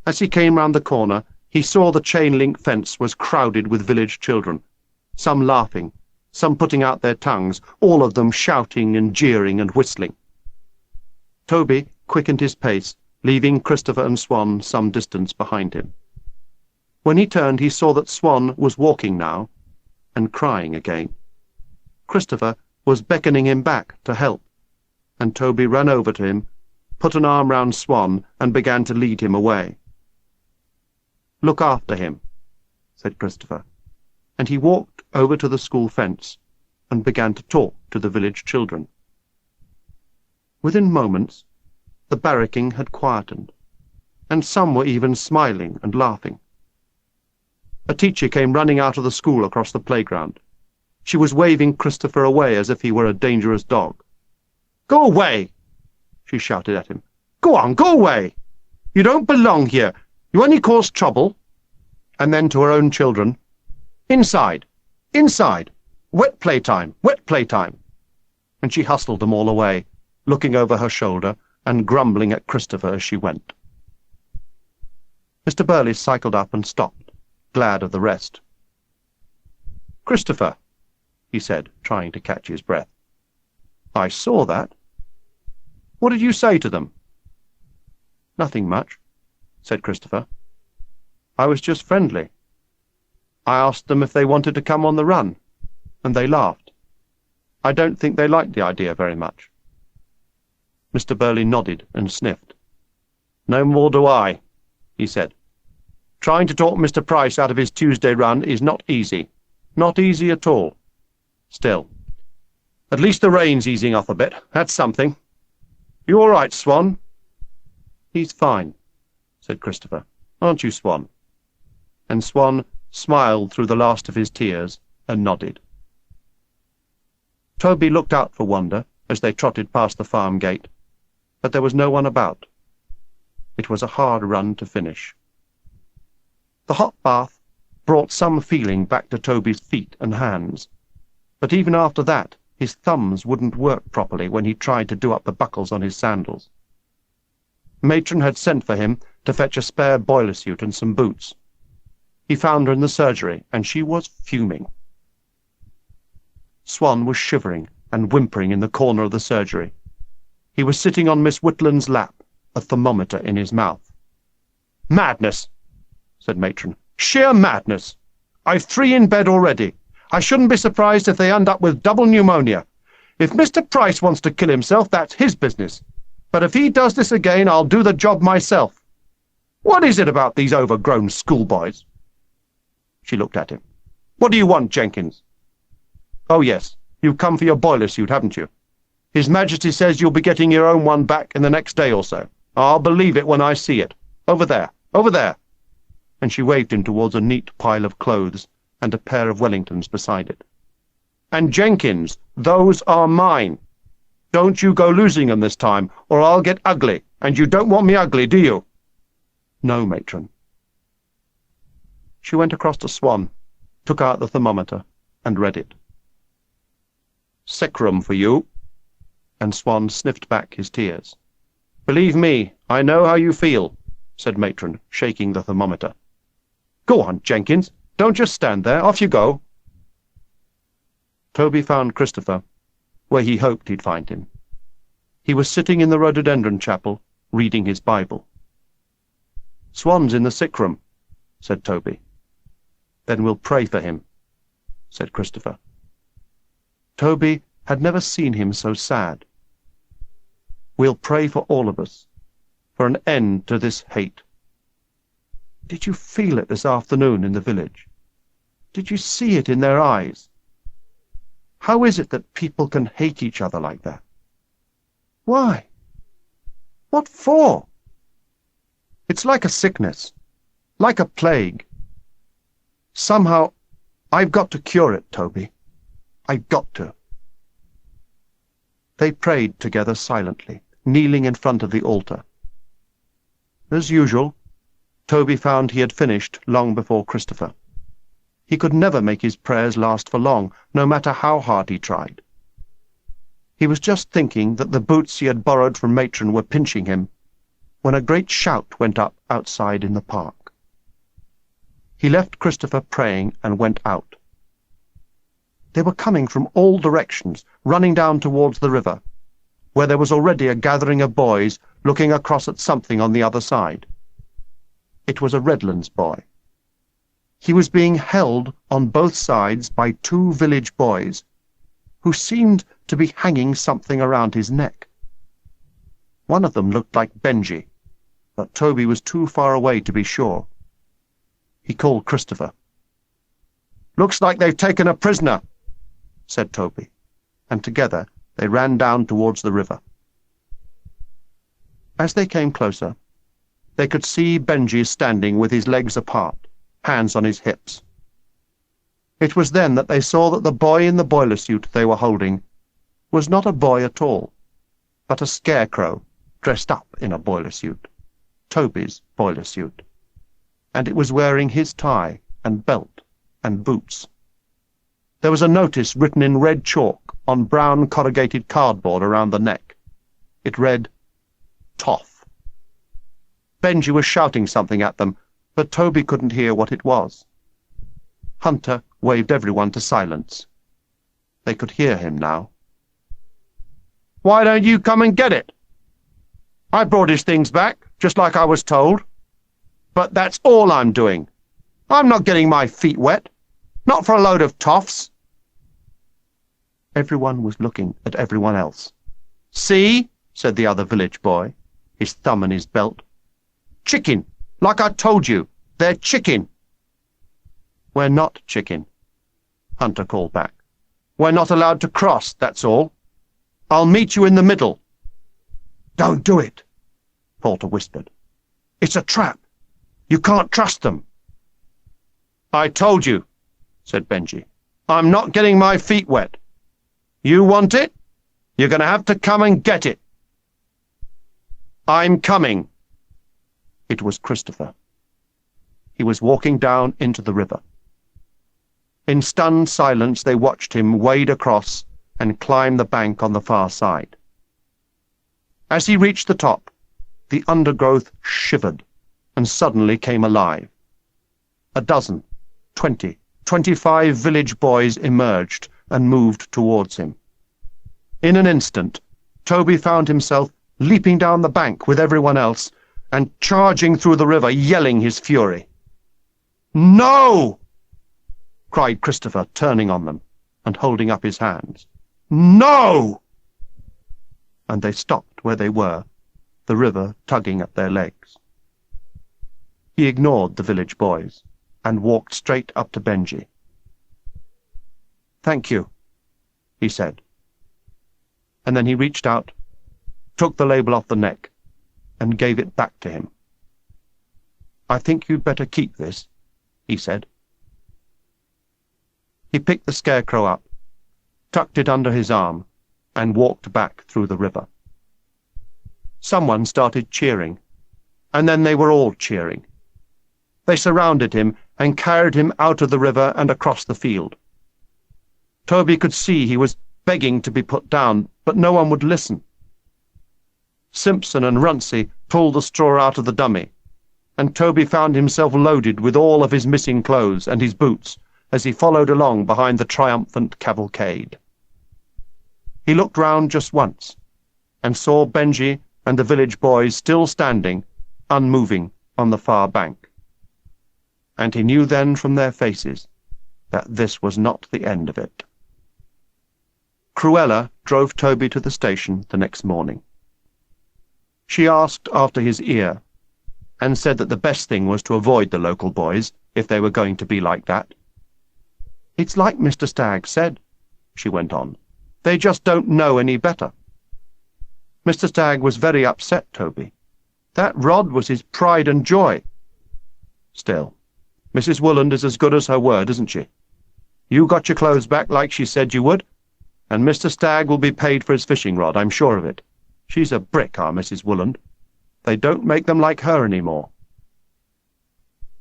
As he came round the corner, he saw the chain-link fence was crowded with village children, some laughing, some putting out their tongues, all of them shouting and jeering and whistling. Toby quickened his pace, leaving Christopher and Swan some distance behind him. When he turned, he saw that Swan was walking now, and crying again. Christopher was beckoning him back to help, and Toby ran over to him, put an arm round Swan, and began to lead him away. "Look after him," said Christopher, and he walked over to the school fence and began to talk to the village children. Within moments, the barracking had quietened, and some were even smiling and laughing. A teacher came running out of the school across the playground. She was waving Christopher away as if he were a dangerous dog. "Go away!" she shouted at him. "Go on, go away! You don't belong here. You only cause trouble." And then to her own children, "Inside! Inside! Wet playtime! Wet playtime!" And she hustled them all away, looking over her shoulder and grumbling at Christopher as she went. Mr. Burley cycled up and stopped, glad of the rest. "Christopher," he said, trying to catch his breath. "I saw that. What did you say to them?" "Nothing much," said Christopher. "I was just friendly. I asked them if they wanted to come on the run, and they laughed. I don't think they liked the idea very much." Mr. Burley nodded and sniffed. "No more do I," he said. "Trying to talk Mr. Price out of his Tuesday run is not easy. Not easy at all. Still, at least the rain's easing off a bit. That's something. You all right, Swan?" "He's fine," said Christopher. "Aren't you, Swan?" And Swan smiled through the last of his tears and nodded. Toby looked out for wonder as they trotted past the farm gate, but there was no one about. It was a hard run to finish. The hot bath brought some feeling back to Toby's feet and hands, but even after that his thumbs wouldn't work properly when he tried to do up the buckles on his sandals. Matron had sent for him to fetch a spare boiler suit and some boots. He found her in the surgery, and she was fuming. Swan was shivering and whimpering in the corner of the surgery. He was sitting on Miss Whitland's lap, a thermometer in his mouth. "Madness," said Matron. "Sheer madness. I've 3 in bed already. I shouldn't be surprised if they end up with double pneumonia. If Mr. Price wants to kill himself, that's his business. But if he does this again, I'll do the job myself. What is it about these overgrown schoolboys?" She looked at him. "What do you want, Jenkins?" "Oh, yes, you've come for your boiler suit, haven't you? His Majesty says you'll be getting your own one back in the next day or so. I'll believe it when I see it. Over there, over there." And she waved him towards a neat pile of clothes and a pair of Wellingtons beside it. "And Jenkins, those are mine. Don't you go losing them this time, or I'll get ugly, and you don't want me ugly, do you?" "No, Matron." She went across to Swan, took out the thermometer, and read it. "Sick room for you," and Swan sniffed back his tears. "Believe me, I know how you feel," said Matron, shaking the thermometer. "Go on, Jenkins. Don't just stand there. Off you go." Toby found Christopher where he hoped he'd find him. He was sitting in the rhododendron chapel, reading his Bible. "Swan's in the sick room," said Toby. "Then we'll pray for him," said Christopher. Toby had never seen him so sad. "We'll pray for all of us, for an end to this hate. Did you feel it this afternoon in the village? Did you see it in their eyes? How is it that people can hate each other like that? Why? What for? It's like a sickness, like a plague. Somehow, I've got to cure it, Toby. I've got to." They prayed together silently, kneeling in front of the altar. As usual, Toby found he had finished long before Christopher. He could never make his prayers last for long, no matter how hard he tried. He was just thinking that the boots he had borrowed from Matron were pinching him, when a great shout went up outside in the park. He left Christopher praying and went out. They were coming from all directions, running down towards the river, where there was already a gathering of boys looking across at something on the other side. It was a Redlands boy. He was being held on both sides by two village boys, who seemed to be hanging something around his neck. One of them looked like Benji, but Toby was too far away to be sure. He called Christopher. "Looks like they've taken a prisoner," said Toby, and together they ran down towards the river. As they came closer, they could see Benji standing with his legs apart, hands on his hips. It was then that they saw that the boy in the boiler suit they were holding was not a boy at all, but a scarecrow dressed up in a boiler suit, Toby's boiler suit, and it was wearing his tie and belt and boots. There was a notice written in red chalk on brown corrugated cardboard around the neck. It read, "Toff." Benji was shouting something at them, but Toby couldn't hear what it was. Hunter waved everyone to silence. They could hear him now. "Why don't you come and get it? I brought his things back, just like I was told. But that's all I'm doing. I'm not getting my feet wet. Not for a load of toffs." Everyone was looking at everyone else. "See?" said the other village boy, his thumb in his belt. "Chicken, like I told you. They're chicken." "We're not chicken," Hunter called back. "We're not allowed to cross, that's all. I'll meet you in the middle." "Don't do it," Porter whispered. "It's a trap. You can't trust them." "I told you," said Benji. "I'm not getting my feet wet. You want it? You're going to have to come and get it." "I'm coming." It was Christopher. He was walking down into the river. In stunned silence they watched him wade across and climb the bank on the far side. As he reached the top, the undergrowth shivered and suddenly came alive. A dozen, 20, 25 village boys emerged and moved towards him. In an instant, Toby found himself leaping down the bank with everyone else and charging through the river, yelling his fury. "No!" cried Christopher, turning on them and holding up his hands. "No!" And they stopped where they were, the river tugging at their legs. He ignored the village boys and walked straight up to Benji. "Thank you," he said. And then he reached out, took the label off the neck, and gave it back to him. "I think you'd better keep this," he said. He picked the scarecrow up, tucked it under his arm, and walked back through the river. Someone started cheering, and then they were all cheering. They surrounded him and carried him out of the river and across the field. Toby could see he was begging to be put down, but no one would listen. Simpson and Runcie pulled the straw out of the dummy, and Toby found himself loaded with all of his missing clothes and his boots as he followed along behind the triumphant cavalcade. He looked round just once, and saw Benji and the village boys still standing, unmoving, on the far bank. And he knew then from their faces that this was not the end of it. Cruella drove Toby to the station the next morning. She asked after his ear, and said that the best thing was to avoid the local boys if they were going to be like that. "It's like Mr. Stagg said," she went on. "They just don't know any better." Mr. Stagg was very upset, Toby. That rod was his pride and joy. Still, Mrs. Wooland is as good as her word, isn't she? You got your clothes back like she said you would, and Mr. Stagg will be paid for his fishing rod, I'm sure of it. She's a brick, our Mrs. Wooland. They don't make them like her any more.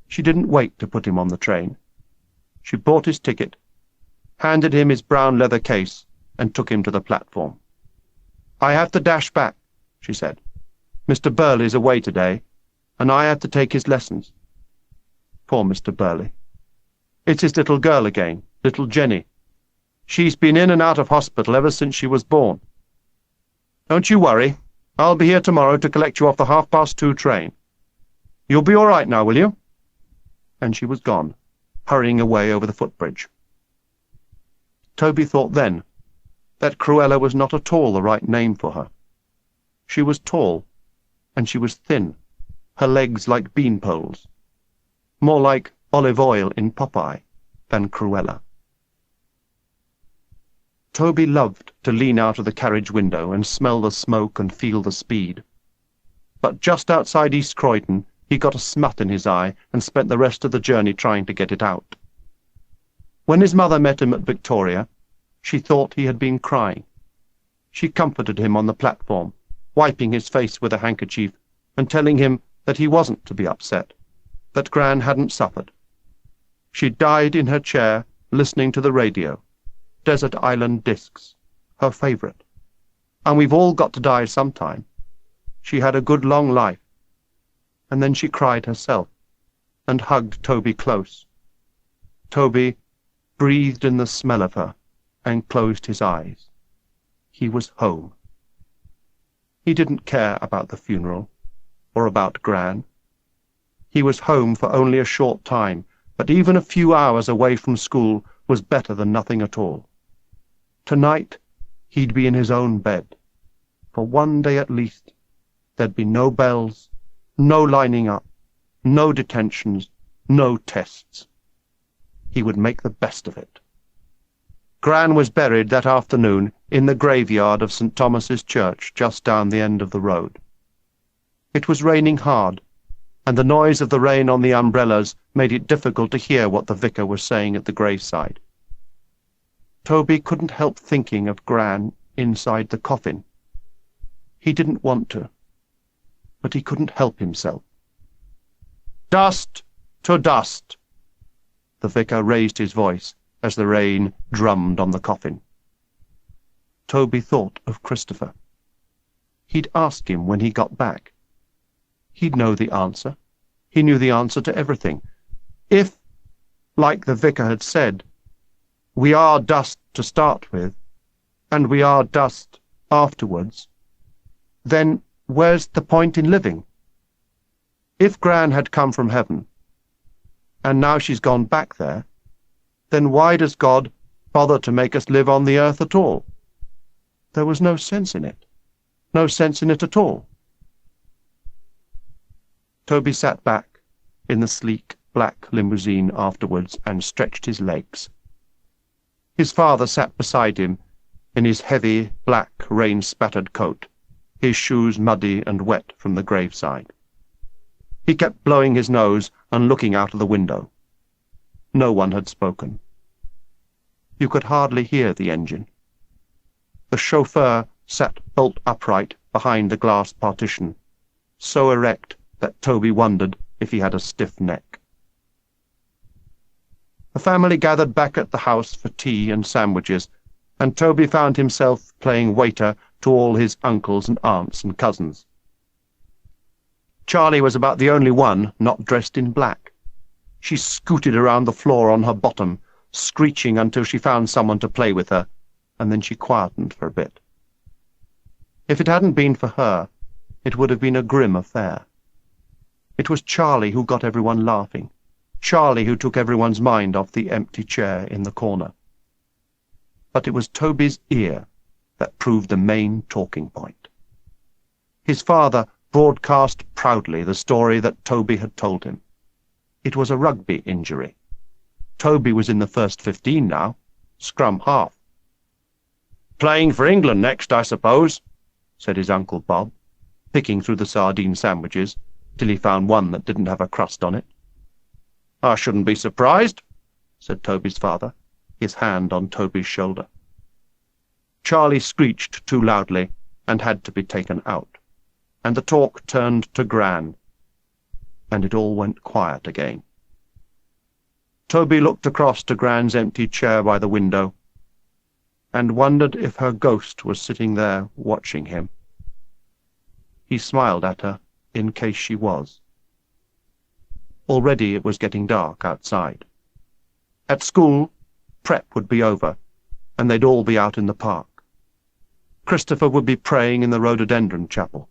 She didn't wait to put him on the train. She bought his ticket, handed him his brown leather case, and took him to the platform. "I have to dash back," she said. "Mr. Burley's away today, and I have to take his lessons." Poor Mr. Burley. It's his little girl again, little Jenny. She's been in and out of hospital ever since she was born. "Don't you worry. I'll be here tomorrow to collect you off the 2:30 train. You'll be all right now, will you?" And she was gone, hurrying away over the footbridge. Toby thought then that Cruella was not at all the right name for her. She was tall, and she was thin, her legs like bean poles, more like olive oil in Popeye than Cruella. Toby loved to lean out of the carriage window and smell the smoke and feel the speed. But just outside East Croydon he got a smut in his eye and spent the rest of the journey trying to get it out. When his mother met him at Victoria, she thought he had been crying. She comforted him on the platform, wiping his face with a handkerchief and telling him that he wasn't to be upset, that Gran hadn't suffered. She died in her chair, listening to the radio. Desert Island Discs, her favourite. And we've all got to die sometime. She had a good long life. And then she cried herself, and hugged Toby close. Toby breathed in the smell of her, and closed his eyes. He was home. He didn't care about the funeral, or about Gran. He was home for only a short time, but even a few hours away from school was better than nothing at all. Tonight he'd be in his own bed. For one day at least there'd be no bells, no lining up, no detentions, no tests. He would make the best of it. Gran was buried that afternoon in the graveyard of St. Thomas's Church just down the end of the road. It was raining hard, and the noise of the rain on the umbrellas made it difficult to hear what the vicar was saying at the graveside. Toby couldn't help thinking of Gran inside the coffin. He didn't want to, but he couldn't help himself. "Dust to dust!" The vicar raised his voice as the rain drummed on the coffin. Toby thought of Christopher. He'd ask him when he got back. He'd know the answer. He knew the answer to everything. If, like the vicar had said, we are dust to start with, and we are dust afterwards, then where's the point in living? If Gran had come from heaven, and now she's gone back there, then why does God bother to make us live on the earth at all? There was no sense in it. No sense in it at all. Toby sat back in the sleek black limousine afterwards and stretched his legs. His father sat beside him in his heavy, black, rain-spattered coat, his shoes muddy and wet from the graveside. He kept blowing his nose and looking out of the window. No one had spoken. You could hardly hear the engine. The chauffeur sat bolt upright behind the glass partition, so erect that Toby wondered if he had a stiff neck. The family gathered back at the house for tea and sandwiches, and Toby found himself playing waiter to all his uncles and aunts and cousins. Charlie was about the only one not dressed in black. She scooted around the floor on her bottom, screeching until she found someone to play with her, and then she quietened for a bit. If it hadn't been for her, it would have been a grim affair. It was Charlie who got everyone laughing, Charlie who took everyone's mind off the empty chair in the corner. But it was Toby's ear that proved the main talking point. His father broadcast proudly the story that Toby had told him. It was a rugby injury. Toby was in the first 15 now, scrum half. "Playing for England next, I suppose," said his Uncle Bob, picking through the sardine sandwiches till he found one that didn't have a crust on it. "I shouldn't be surprised," said Toby's father, his hand on Toby's shoulder. Charlie screeched too loudly and had to be taken out, and the talk turned to Gran, and it all went quiet again. Toby looked across to Gran's empty chair by the window and wondered if her ghost was sitting there watching him. He smiled at her in case she was. Already it was getting dark outside. At school, prep would be over, and they'd all be out in the park. Christopher would be praying in the rhododendron chapel.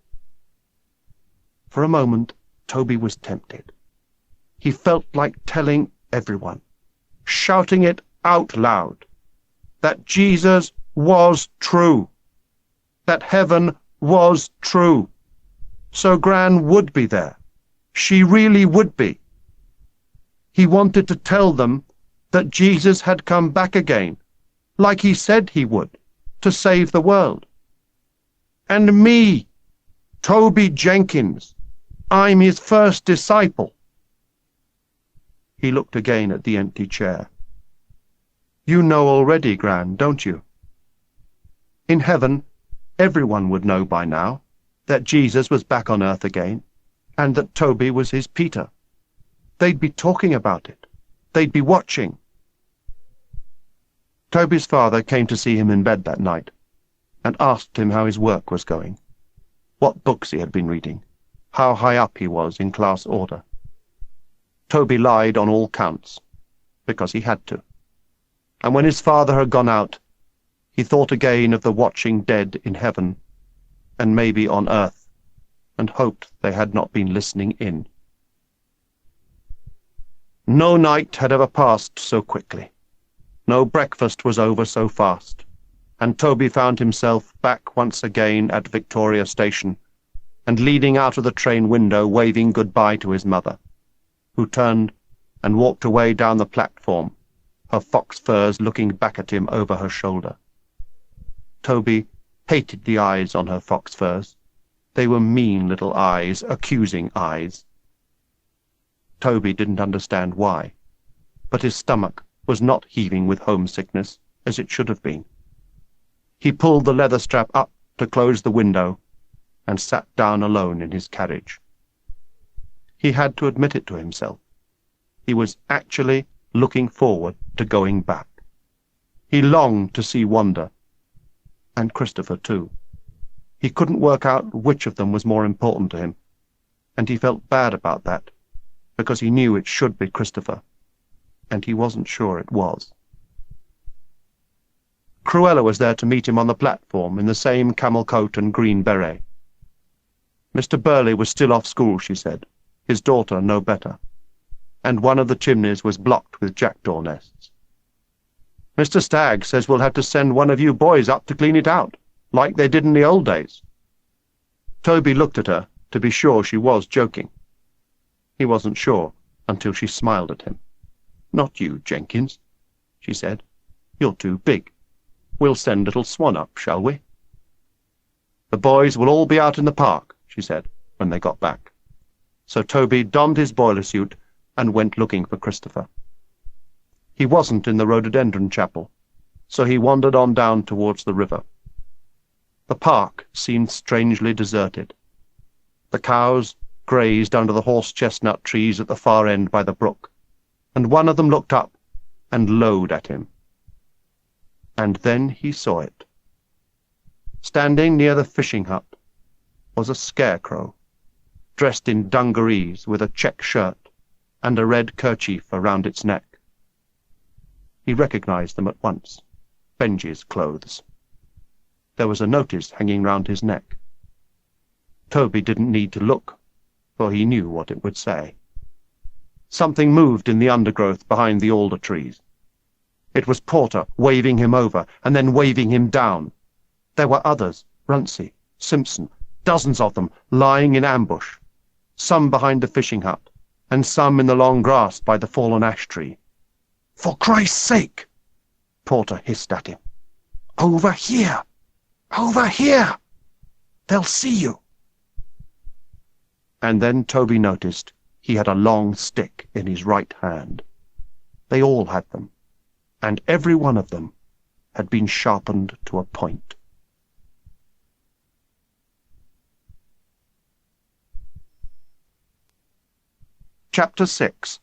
For a moment, Toby was tempted. He felt like telling everyone, shouting it out loud, that Jesus was true, that heaven was true. So Gran would be there. She really would be. He wanted to tell them that Jesus had come back again, like he said he would, to save the world. And me, Toby Jenkins, I'm his first disciple. He looked again at the empty chair. You know already, Gran, don't you? In heaven, everyone would know by now that Jesus was back on earth again, and that Toby was his Peter. They'd be talking about it. They'd be watching. Toby's father came to see him in bed that night, and asked him how his work was going, what books he had been reading, how high up he was in class order. Toby lied on all counts, because he had to. And when his father had gone out, he thought again of the watching dead in heaven, and maybe on earth, and hoped they had not been listening in. No night had ever passed so quickly. No breakfast was over so fast, and Toby found himself back once again at Victoria Station, and leaning out of the train window waving goodbye to his mother, who turned and walked away down the platform, her fox furs looking back at him over her shoulder. Toby hated the eyes on her fox furs. They were mean little eyes, accusing eyes. Toby didn't understand why, but his stomach was not heaving with homesickness as it should have been. He pulled the leather strap up to close the window and sat down alone in his carriage. He had to admit it to himself. He was actually looking forward to going back. He longed to see Wanda, and Christopher too. He couldn't work out which of them was more important to him, and he felt bad about that, because he knew it should be Christopher, and he wasn't sure it was. Cruella was there to meet him on the platform in the same camel coat and green beret. Mr. Burley was still off school, she said, his daughter no better, and one of the chimneys was blocked with jackdaw nests. Mr. Stagg says we'll have to send one of you boys up to clean it out, like they did in the old days. Toby looked at her to be sure she was joking. He wasn't sure until she smiled at him. Not you, Jenkins, she said. You're too big. We'll send little Swan up, shall we? The boys will all be out in the park, she said, when they got back. So Toby donned his boiler suit and went looking for Christopher. He wasn't in the rhododendron chapel, so he wandered on down towards the river. The park seemed strangely deserted. The cows grazed under the horse-chestnut trees at the far end by the brook, and one of them looked up and lowed at him. And then he saw it. Standing near the fishing hut was a scarecrow, dressed in dungarees with a check shirt and a red kerchief around its neck. He recognized them at once, Benji's clothes. There was a notice hanging round his neck. Toby didn't need to look, for he knew what it would say. Something moved in the undergrowth behind the alder trees. It was Porter, waving him over, and then waving him down. There were others, Runcie, Simpson, dozens of them, lying in ambush, some behind the fishing hut, and some in the long grass by the fallen ash tree. "For Christ's sake!" Porter hissed at him. "Over here! Over here! They'll see you!" And then Toby noticed he had a long stick in his right hand. They all had them, and every one of them had been sharpened to a point. Chapter 6.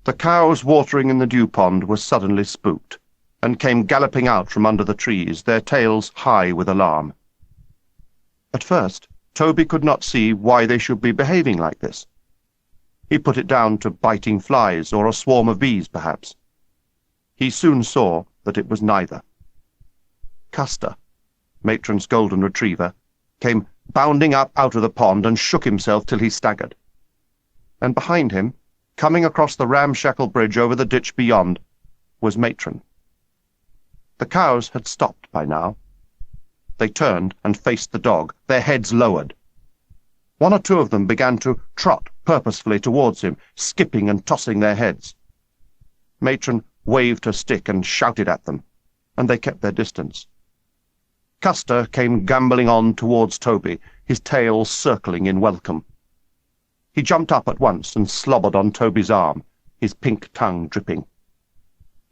The cows watering in the dew pond were suddenly spooked, and came galloping out from under the trees, their tails high with alarm. At first, Toby could not see why they should be behaving like this. He put it down to biting flies or a swarm of bees, perhaps. He soon saw that it was neither. Custer, Matron's golden retriever, came bounding up out of the pond and shook himself till he staggered. And behind him, coming across the ramshackle bridge over the ditch beyond, was Matron. The cows had stopped by now. They turned and faced the dog, their heads lowered. One or two of them began to trot purposefully towards him, skipping and tossing their heads. Matron waved her stick and shouted at them, and they kept their distance. Custer came gambolling on towards Toby, his tail circling in welcome. He jumped up at once and slobbered on Toby's arm, his pink tongue dripping.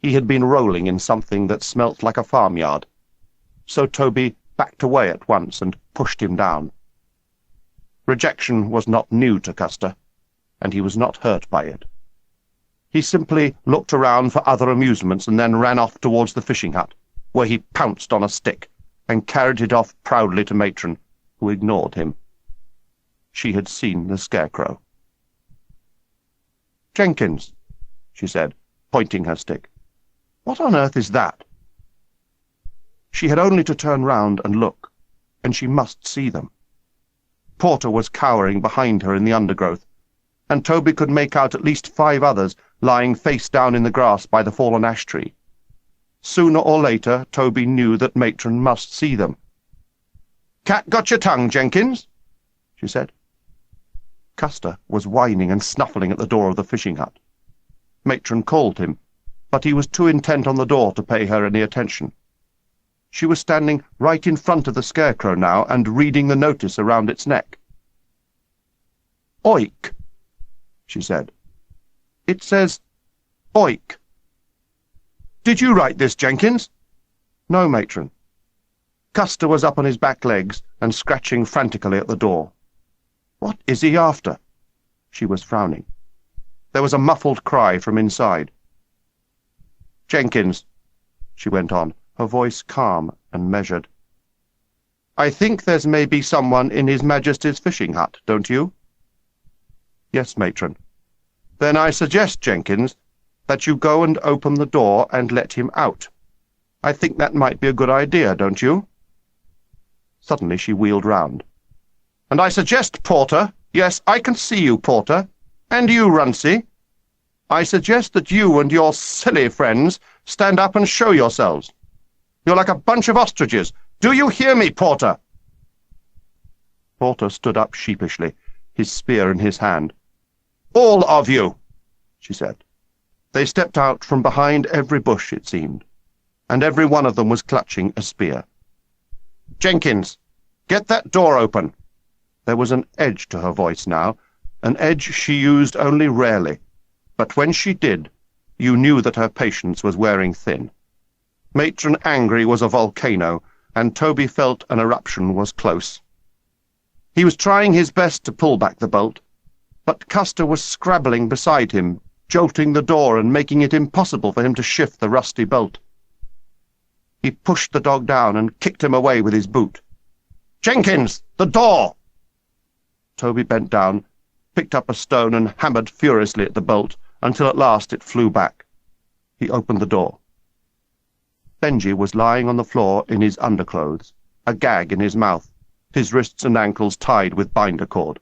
He had been rolling in something that smelt like a farmyard, so Toby backed away at once and pushed him down. Rejection was not new to Custer, and he was not hurt by it. He simply looked around for other amusements and then ran off towards the fishing hut, where he pounced on a stick and carried it off proudly to Matron, who ignored him. She had seen the scarecrow. "Jenkins," she said, pointing her stick. "What on earth is that?" She had only to turn round and look, and she must see them. Porter was cowering behind her in the undergrowth, and Toby could make out at least 5 others lying face down in the grass by the fallen ash tree. Sooner or later, Toby knew that Matron must see them. "Cat got your tongue, Jenkins?" she said. Custer was whining and snuffling at the door of the fishing hut. Matron called him, but he was too intent on the door to pay her any attention. She was standing right in front of the scarecrow now and reading the notice around its neck. "Oik," she said. "It says, Oik." "Did you write this, Jenkins?" "No, Matron." Custer was up on his back legs and scratching frantically at the door. "What is he after?" She was frowning. There was a muffled cry from inside. "Jenkins," she went on, her voice calm and measured. "I think there's maybe someone in His Majesty's fishing hut, don't you?" "Yes, Matron." "Then I suggest, Jenkins, that you go and open the door and let him out. I think that might be a good idea, don't you?" Suddenly she wheeled round. "And I suggest, Porter, yes, I can see you, Porter, and you, Runcie, I suggest that you and your silly friends stand up and show yourselves. You're like a bunch of ostriches. Do you hear me, Porter?" Porter stood up sheepishly, his spear in his hand. "All of you," she said. They stepped out from behind every bush, it seemed, and every one of them was clutching a spear. "Jenkins, get that door open." There was an edge to her voice now, an edge she used only rarely, but when she did, you knew that her patience was wearing thin. Matron Angry was a volcano, and Toby felt an eruption was close. He was trying his best to pull back the bolt, but Custer was scrabbling beside him, jolting the door and making it impossible for him to shift the rusty bolt. He pushed the dog down and kicked him away with his boot. "Jenkins, the door!" Toby bent down, picked up a stone and hammered furiously at the bolt until at last it flew back. He opened the door. Benji was lying on the floor in his underclothes, a gag in his mouth, his wrists and ankles tied with binder cord.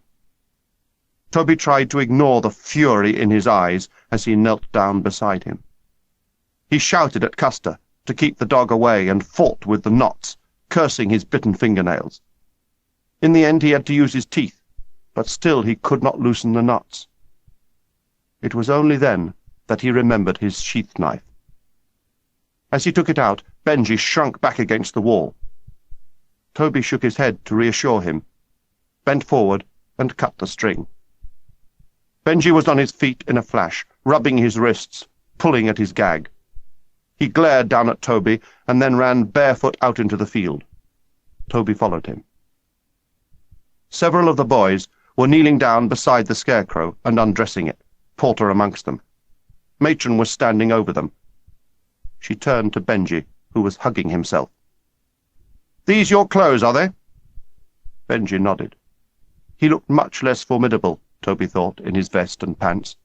Toby tried to ignore the fury in his eyes as he knelt down beside him. He shouted at Custer to keep the dog away and fought with the knots, cursing his bitten fingernails. In the end he had to use his teeth, but still he could not loosen the knots. It was only then that he remembered his sheath knife. As he took it out, Benji shrunk back against the wall. Toby shook his head to reassure him, bent forward, and cut the string. Benji was on his feet in a flash, rubbing his wrists, pulling at his gag. He glared down at Toby and then ran barefoot out into the field. Toby followed him. Several of the boys were kneeling down beside the scarecrow and undressing it, Porter amongst them. Matron was standing over them. She turned to Benji, who was hugging himself. "These your clothes, are they?" Benji nodded. He looked much less formidable, Toby thought, in his vest and pants.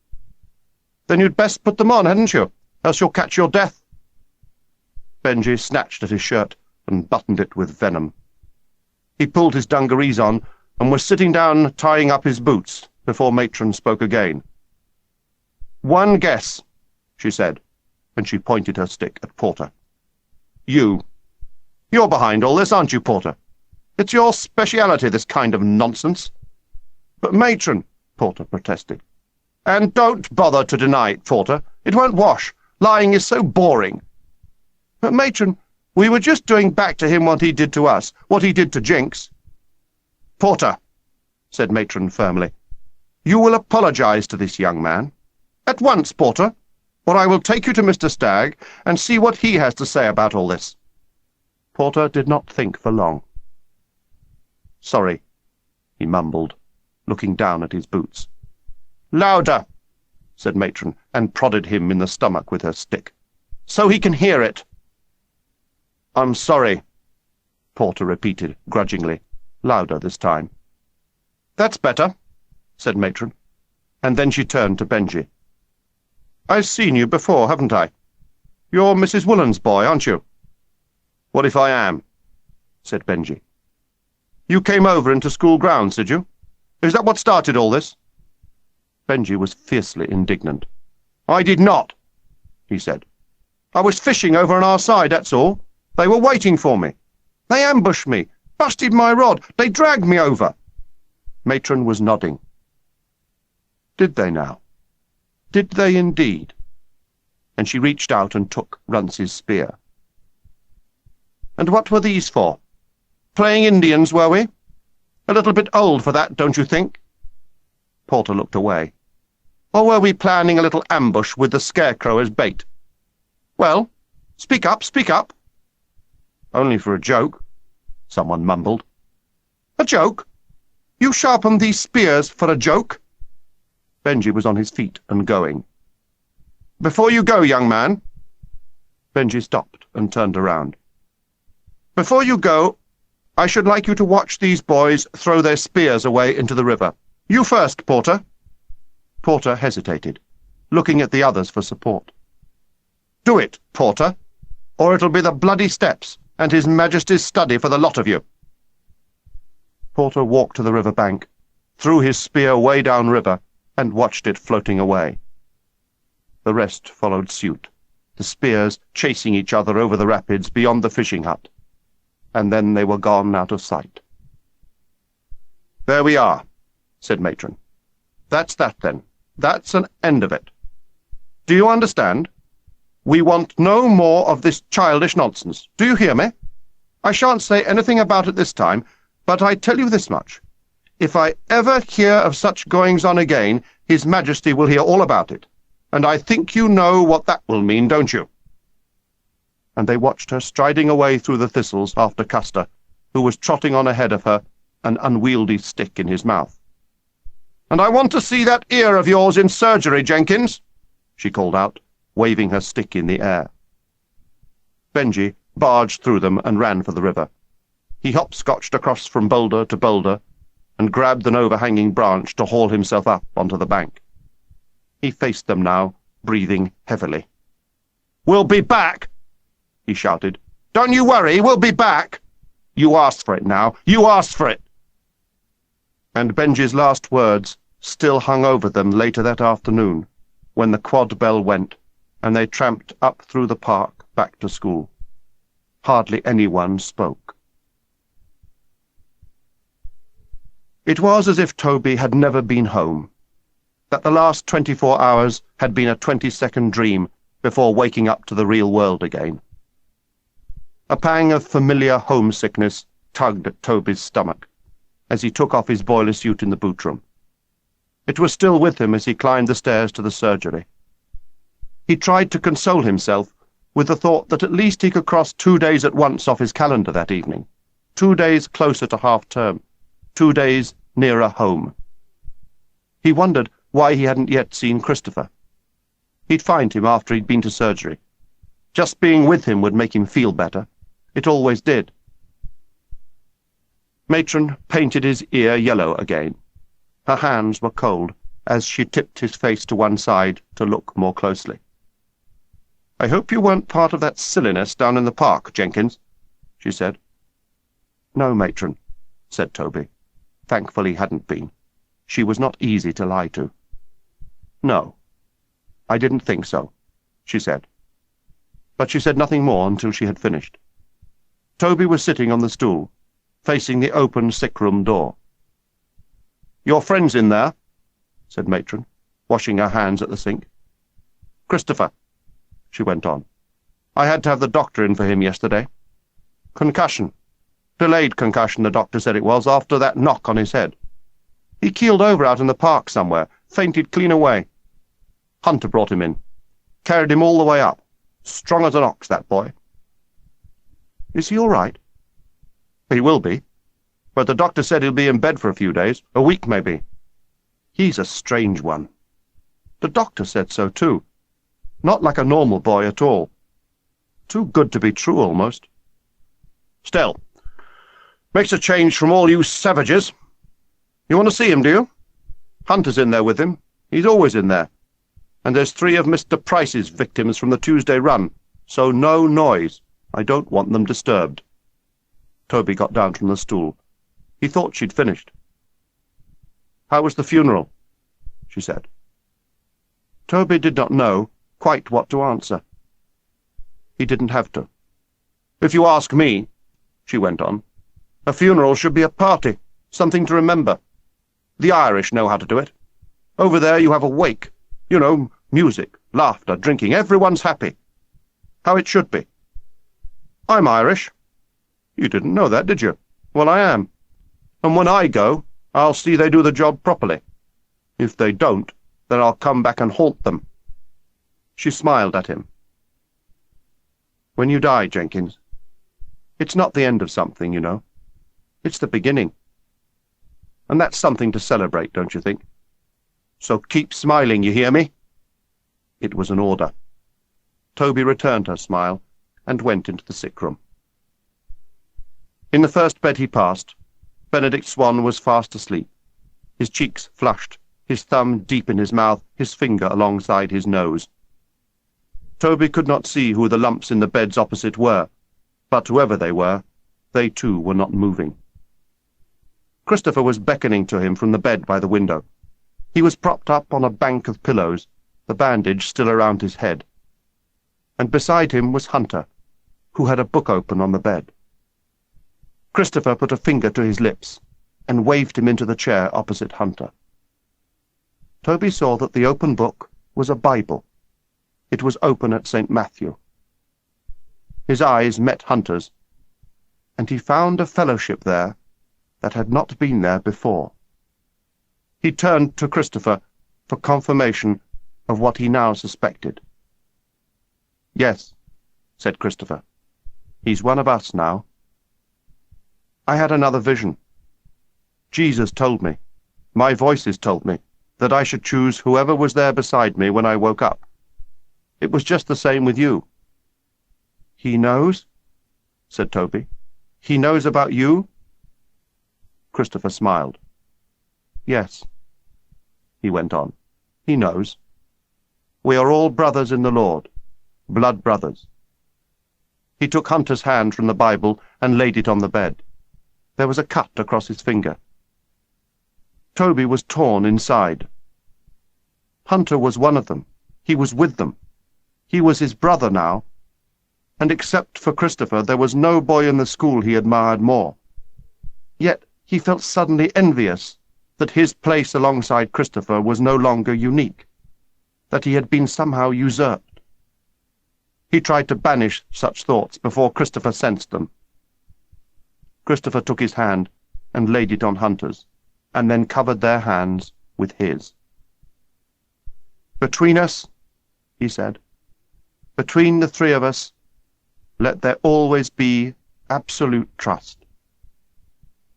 "Then you'd best put them on, hadn't you? Else you'll catch your death." Benji snatched at his shirt and buttoned it with venom. He pulled his dungarees on and was sitting down tying up his boots before Matron spoke again. "One guess," she said, and she pointed her stick at Porter. You're behind all this, aren't you, Porter? It's your speciality, this kind of nonsense." "But, Matron," Porter protested. "And don't bother to deny it, Porter. It won't wash. Lying is so boring." "But, Matron, we were just doing back to him what he did to us, what he did to Jinx." "Porter," said Matron firmly, "you will apologize to this young man. At once, Porter, or I will take you to Mr. Stagg and see what he has to say about all this." Porter did not think for long. "Sorry," he mumbled, looking down at his boots. "Louder," said Matron, and prodded him in the stomach with her stick. "So he can hear it." "I'm sorry," Porter repeated grudgingly, louder this time. "That's better," said Matron, and then she turned to Benji. "I've seen you before, haven't I? You're Mrs. Woolen's boy, aren't you?" "What if I am?" said Benji. "You came over into school grounds, did you? Is that what started all this?" Benji was fiercely indignant. "I did not," he said. "I was fishing over on our side, that's all. They were waiting for me. They ambushed me, busted my rod, they dragged me over." Matron was nodding. Did they now? Did they indeed? And she reached out and took Runce's spear. "And what were these for? Playing Indians, were we? A little bit old for that, don't you think?" Porter looked away. "Or were we planning a little ambush with the scarecrow as bait? Well, speak up, speak up." "Only for a joke," someone mumbled. "A joke? You sharpened these spears for a joke?" Benji was on his feet and going. "Before you go, young man—" Benji stopped and turned around. "Before you go, I should like you to watch these boys throw their spears away into the river. You first, Porter." Porter hesitated, looking at the others for support. "Do it, Porter, or it'll be the bloody steps and His Majesty's study for the lot of you." Porter walked to the river bank, threw his spear way downriver, and watched it floating away. The rest followed suit, the spears chasing each other over the rapids beyond the fishing hut, and then they were gone out of sight. "There we are," said Matron. "That's that, then. That's an end of it. Do you understand? We want no more of this childish nonsense. Do you hear me? I shan't say anything about it this time, but I tell you this much. If I ever hear of such goings-on again, His Majesty will hear all about it, and I think you know what that will mean, don't you?" And they watched her striding away through the thistles after Custer, who was trotting on ahead of her, an unwieldy stick in his mouth. "And I want to see that ear of yours in surgery, Jenkins," she called out, waving her stick in the air. Benji barged through them and ran for the river. He hopscotched across from boulder to boulder and grabbed an overhanging branch to haul himself up onto the bank. He faced them now, breathing heavily. "We'll be back," he shouted. "Don't you worry, we'll be back. You asked for it now. You asked for it." And Benji's last words still hung over them later that afternoon, when the quad bell went, and they tramped up through the park back to school. Hardly anyone spoke. It was as if Toby had never been home, that the last 24 hours had been a 20-second dream before waking up to the real world again. A pang of familiar homesickness tugged at Toby's stomach as he took off his boiler suit in the boot room. It was still with him as he climbed the stairs to the surgery. He tried to console himself with the thought that at least he could cross 2 days at once off his calendar that evening, 2 days closer to half-term, 2 days nearer home. He wondered why he hadn't yet seen Christopher. He'd find him after he'd been to surgery. Just being with him would make him feel better. It always did. Matron painted his ear yellow again. Her hands were cold as she tipped his face to one side to look more closely. "I hope you weren't part of that silliness down in the park, Jenkins," she said. "No, Matron," said Toby. Thankfully hadn't been. She was not easy to lie to. "No, I didn't think so," she said. But she said nothing more until she had finished. Toby was sitting on the stool, facing the open sick-room door. "Your friend's in there," said Matron, washing her hands at the sink. "Christopher," she went on. "I had to have the doctor in for him yesterday. Concussion. Delayed concussion, the doctor said it was, after that knock on his head. He keeled over out in the park somewhere, fainted clean away. Hunter brought him in. Carried him all the way up. Strong as an ox, that boy." "Is he all right?" "He will be. But the doctor said he'll be in bed for a few days, a week maybe. He's a strange one. The doctor said so too. Not like a normal boy at all. Too good to be true, almost. Still, makes a change from all you savages. You want to see him, do you? Hunter's in there with him. He's always in there. And there's 3 of Mr. Price's victims from the Tuesday run, so no noise. I don't want them disturbed." Toby got down from the stool. He thought she'd finished. "How was the funeral?" she said. Toby did not know quite what to answer. He didn't have to. "If you ask me," she went on, "a funeral should be a party, something to remember. The Irish know how to do it. Over there you have a wake. You know, music, laughter, drinking, everyone's happy. How it should be. I'm Irish. You didn't know that, did you? Well, I am. And when I go, I'll see they do the job properly. If they don't, then I'll come back and haunt them." She smiled at him. "When you die, Jenkins, it's not the end of something, you know. It's the beginning. And that's something to celebrate, don't you think? So keep smiling, you hear me?" It was an order. Toby returned her smile and went into the sick room. In the first bed he passed, Benedict Swan was fast asleep, his cheeks flushed, his thumb deep in his mouth, his finger alongside his nose. Toby could not see who the lumps in the beds opposite were, but whoever they were, they too were not moving. Christopher was beckoning to him from the bed by the window. He was propped up on a bank of pillows, the bandage still around his head. And beside him was Hunter, who had a book open on the bed. Christopher put a finger to his lips and waved him into the chair opposite Hunter. Toby saw that the open book was a Bible. It was open at St. Matthew. His eyes met Hunter's, and he found a fellowship there that had not been there before. He turned to Christopher for confirmation of what he now suspected. "Yes," said Christopher. "He's one of us now. I had another vision. Jesus told me, my voices told me, that I should choose whoever was there beside me when I woke up. It was just the same with you." "He knows?" said Toby. "He knows about you?" Christopher smiled. "Yes," he went on. "He knows. We are all brothers in the Lord, blood brothers." He took Hunter's hand from the Bible and laid it on the bed. There was a cut across his finger. Toby was torn inside. Hunter was one of them. He was with them. He was his brother now. And except for Christopher, there was no boy in the school he admired more. Yet he felt suddenly envious that his place alongside Christopher was no longer unique, that he had been somehow usurped. He tried to banish such thoughts before Christopher sensed them. Christopher took his hand and laid it on Hunter's, and then covered their hands with his. "Between us," he said, "between the three of us, let there always be absolute trust.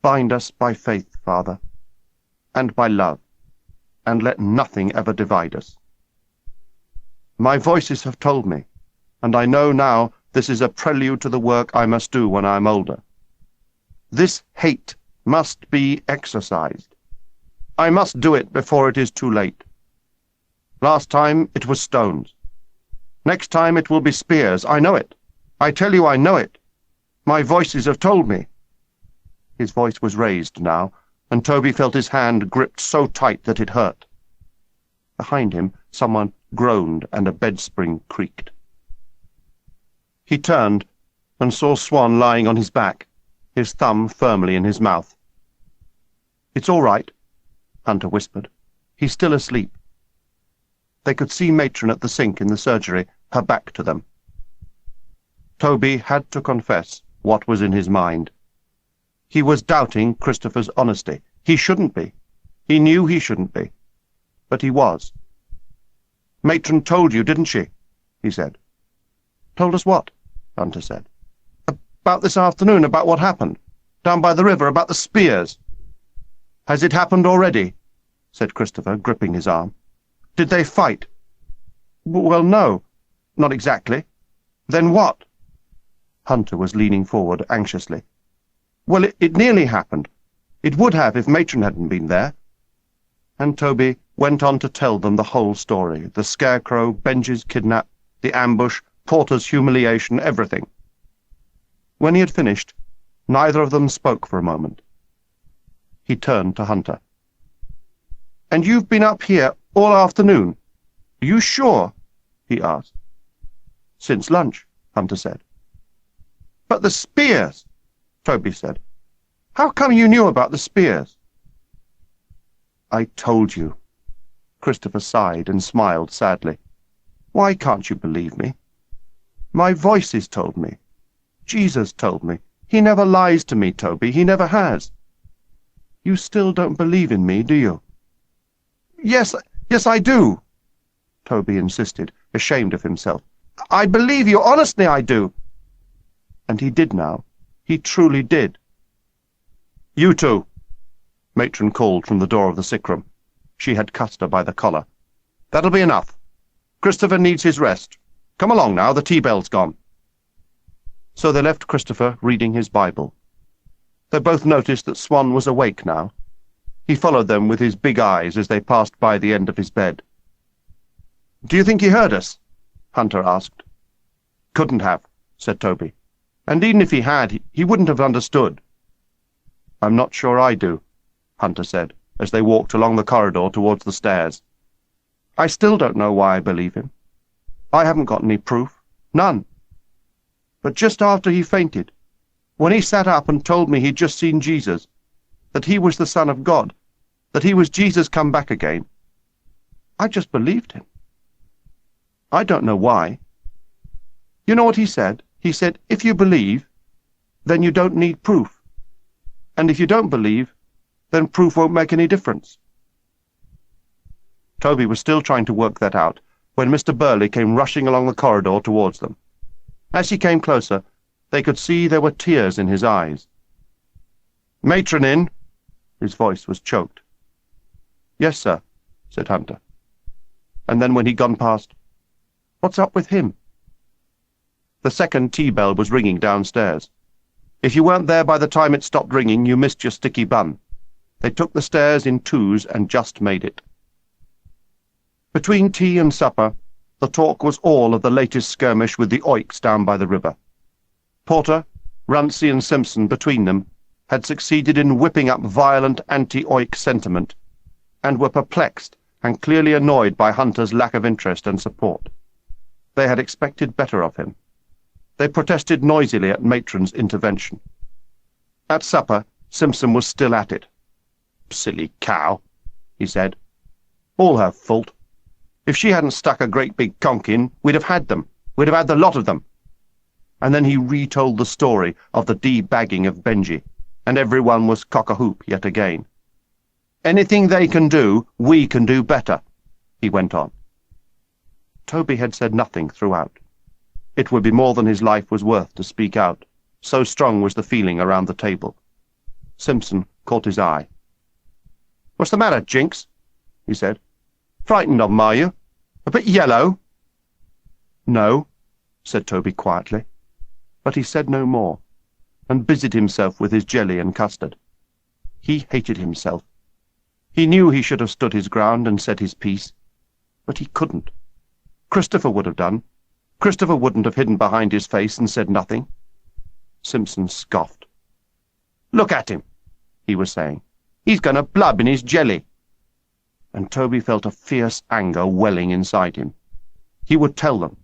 Bind us by faith, Father, and by love, and let nothing ever divide us. My voices have told me, and I know now this is a prelude to the work I must do when I am older. This hate must be exorcised. I must do it before it is too late. Last time it was stones. Next time it will be spears. I know it. I tell you I know it. My voices have told me." His voice was raised now, and Toby felt his hand gripped so tight that it hurt. Behind him, someone groaned and a bed-spring creaked. He turned and saw Swan lying on his back, his thumb firmly in his mouth. "It's all right," Hunter whispered. "He's still asleep." They could see Matron at the sink in the surgery, her back to them. Toby had to confess what was in his mind. He was doubting Christopher's honesty. He shouldn't be. He knew he shouldn't be. But he was. "Matron told you, didn't she?" he said. "Told us what?" Hunter said. "About this afternoon, about what happened. Down by the river, about the spears." "Has it happened already?" said Christopher, gripping his arm. "Did they fight?" "Well, no. Not exactly." "Then what?" Hunter was leaning forward anxiously. "Well, it nearly happened. It would have if Matron hadn't been there." And Toby went on to tell them the whole story, the scarecrow, Benji's kidnap, the ambush, Porter's humiliation, everything. When he had finished, neither of them spoke for a moment. He turned to Hunter. "And you've been up here all afternoon? Are you sure?" he asked. "Since lunch," Hunter said. "But the spears," Toby said. "How come you knew about the spears?" "I told you." Christopher sighed and smiled sadly. "Why can't you believe me? My voices told me. Jesus told me. He never lies to me, Toby. He never has. You still don't believe in me, do you?" Yes, I do," Toby insisted, ashamed of himself. "I believe you. Honestly, I do." And he did now. He truly did. "You two," Matron called from the door of the sick room. She had Custer by the collar. "That'll be enough. Christopher needs his rest. Come along now, the tea bell's gone." So they left Christopher reading his Bible. They both noticed that Swan was awake now. He followed them with his big eyes as they passed by the end of his bed. "Do you think he heard us?" Hunter asked. "Couldn't have," said Toby. "And even if he had, he wouldn't have understood." "I'm not sure I do," Hunter said, as they walked along the corridor towards the stairs. "I still don't know why I believe him. I haven't got any proof. None. But just after he fainted, when he sat up and told me he'd just seen Jesus, that he was the Son of God, that he was Jesus come back again, I just believed him. I don't know why. You know what he said? He said, if you believe, then you don't need proof. And if you don't believe, then proof won't make any difference." Toby was still trying to work that out when Mr. Burley came rushing along the corridor towards them. As he came closer, they could see there were tears in his eyes. "Matron in?" His voice was choked. "Yes, sir," said Hunter. And then when he'd gone past, "What's up with him?" The second tea bell was ringing downstairs. If you weren't there by the time it stopped ringing, you missed your sticky bun. They took the stairs in twos and just made it. Between tea and supper, the talk was all of the latest skirmish with the Oiks down by the river. Porter, Runcie and Simpson between them had succeeded in whipping up violent anti-Oik sentiment, and were perplexed and clearly annoyed by Hunter's lack of interest and support. They had expected better of him. They protested noisily at Matron's intervention. At supper, Simpson was still at it. "Silly cow," he said. "All her fault. If she hadn't stuck a great big conk in, we'd have had them. We'd have had the lot of them." And then he retold the story of the de-bagging of Benji, and everyone was cock-a-hoop yet again. "Anything they can do, we can do better," he went on. Toby had said nothing throughout. It would be more than his life was worth to speak out, so strong was the feeling around the table. Simpson caught his eye. "What's the matter, Jinks?" he said. "Frightened of 'em, are you? A bit yellow?" "No," said Toby quietly, but he said no more, and busied himself with his jelly and custard. He hated himself. He knew he should have stood his ground and said his piece, but he couldn't. Christopher would have done. Christopher wouldn't have hidden behind his face and said nothing. Simpson scoffed. "Look at him," he was saying. "He's going to blub in his jelly." And Toby felt a fierce anger welling inside him. He would tell them.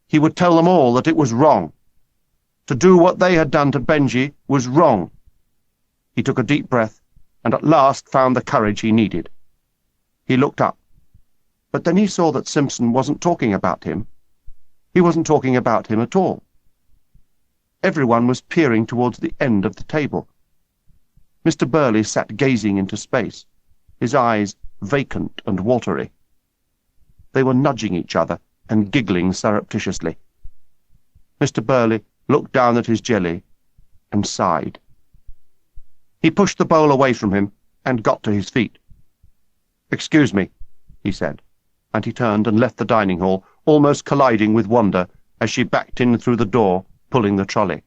He would tell them all that it was wrong. To do what they had done to Benji was wrong. He took a deep breath, and at last found the courage he needed. He looked up, but then he saw that Simpson wasn't talking about him. He wasn't talking about him at all. Everyone was peering towards the end of the table. Mr. Burley sat gazing into space, his eyes vacant and watery. They were nudging each other and giggling surreptitiously. Mr. Burley looked down at his jelly and sighed. He pushed the bowl away from him and got to his feet. "Excuse me," he said, and he turned and left the dining hall, almost colliding with Wanda as she backed in through the door, pulling the trolley.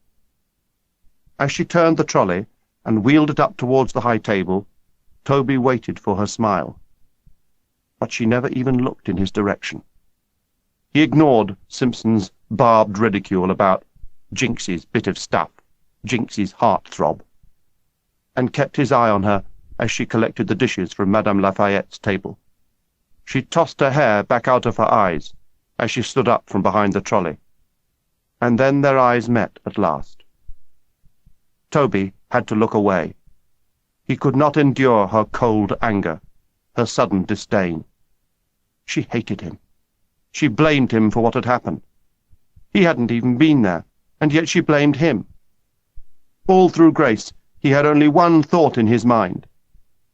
As she turned the trolley and wheeled it up towards the high table, Toby waited for her smile. But she never even looked in his direction. He ignored Simpson's barbed ridicule about Jinx's bit of stuff, Jinx's heart-throb, and kept his eye on her as she collected the dishes from Madame Lafayette's table. She tossed her hair back out of her eyes as she stood up from behind the trolley, and then their eyes met at last. Toby had to look away. He could not endure her cold anger, her sudden disdain. She hated him. She blamed him for what had happened. He hadn't even been there, and yet she blamed him. All through Grace, he had only one thought in his mind.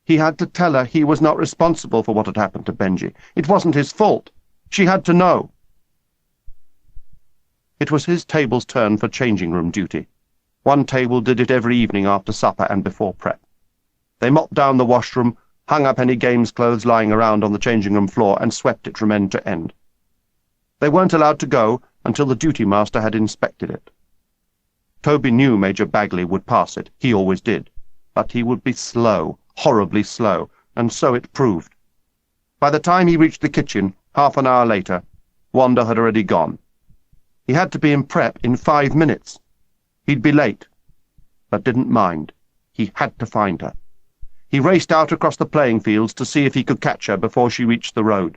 He had to tell her he was not responsible for what had happened to Benji. It wasn't his fault. She had to know. It was his table's turn for changing-room duty. One table did it every evening after supper and before prep. They mopped down the washroom, hung up any games clothes lying around on the changing-room floor, and swept it from end to end. They weren't allowed to go until the duty-master had inspected it. Toby knew Major Bagley would pass it. He always did. But he would be slow, horribly slow, and so it proved. By the time he reached the kitchen, half an hour later, Wanda had already gone. He had to be in prep in 5 minutes. He'd be late, but didn't mind. He had to find her. He raced out across the playing fields to see if he could catch her before she reached the road.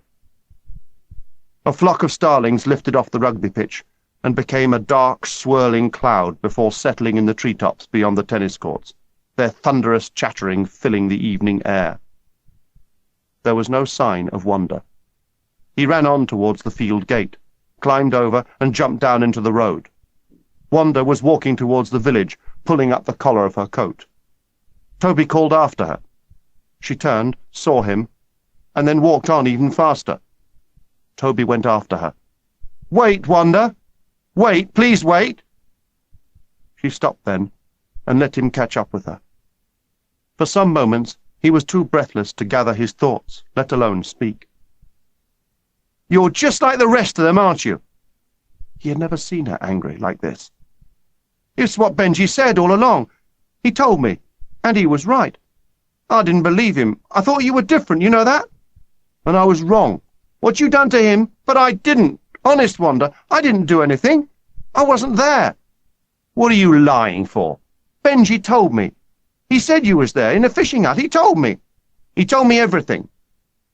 A flock of starlings lifted off the rugby pitch and became a dark, swirling cloud before settling in the treetops beyond the tennis courts, their thunderous chattering filling the evening air. There was no sign of Wanda. He ran on towards the field gate, climbed over and jumped down into the road. Wanda was walking towards the village, pulling up the collar of her coat. Toby called after her. She turned, saw him, and then walked on even faster. Toby went after her. "Wait, Wanda! Wait, please wait!" She stopped then, and let him catch up with her. For some moments he was too breathless to gather his thoughts, let alone speak. "You're just like the rest of them, aren't you?" He had never seen her angry like this. "It's what Benji said all along. He told me, and he was right. I didn't believe him. I thought you were different, you know that? And I was wrong. What you done to him, but I didn't. Honest, Wanda, I didn't do anything. I wasn't there." What are you lying for? Benji told me. He said you was there in a fishing hut. He told me. He told me everything.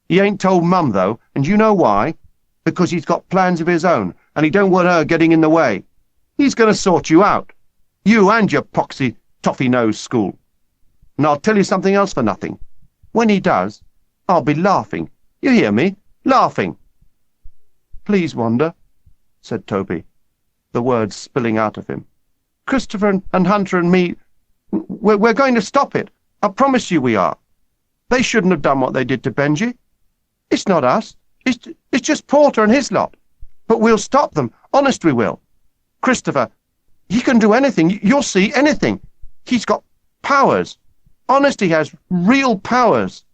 He ain't told Mum, though, and you know why? Because he's got plans of his own, and he don't want her getting in the way. He's going to sort you out. You and your poxy, toffee-nosed school. And I'll tell you something else for nothing. When he does, I'll be laughing. You hear me? Laughing. Please, Wanda, said Toby, the words spilling out of him. Christopher and Hunter and me, we're going to stop it. I promise you we are. They shouldn't have done what they did to Benji. It's not us. It's just Porter and his lot. But we'll stop them. Honest we will. Christopher, he can do anything. You'll see, anything. He's got powers. Honest, he has real powers.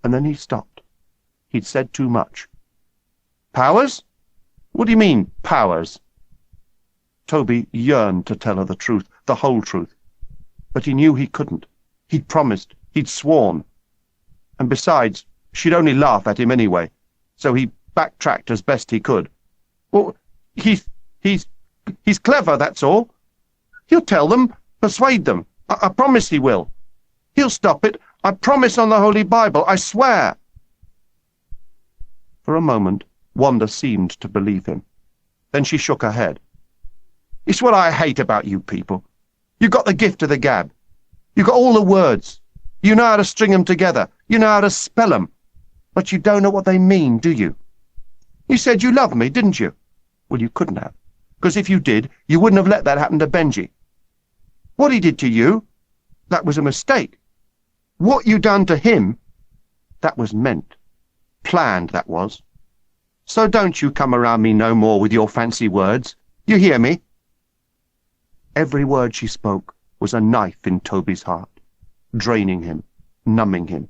And then he stopped. He'd said too much. Powers? What do you mean, powers? Toby yearned to tell her the truth, the whole truth. But he knew he couldn't. He'd promised. He'd sworn. And besides, she'd only laugh at him anyway, so he backtracked as best he could. Well, he's clever, that's all. He'll tell them, persuade them. I promise he will. He'll stop it. I promise on the Holy Bible. I swear. For a moment, Wanda seemed to believe him. Then she shook her head. It's what I hate about you people. You've got the gift of the gab. You've got all the words. You know how to string 'em together. You know how to spell 'em. But you don't know what they mean, do you? You said you loved me, didn't you? Well, you couldn't have, because if you did, you wouldn't have let that happen to Benji. What he did to you, that was a mistake. What you done to him, that was meant. Planned, that was. So don't you come around me no more with your fancy words. You hear me? Every word she spoke was a knife in Toby's heart, draining him, numbing him.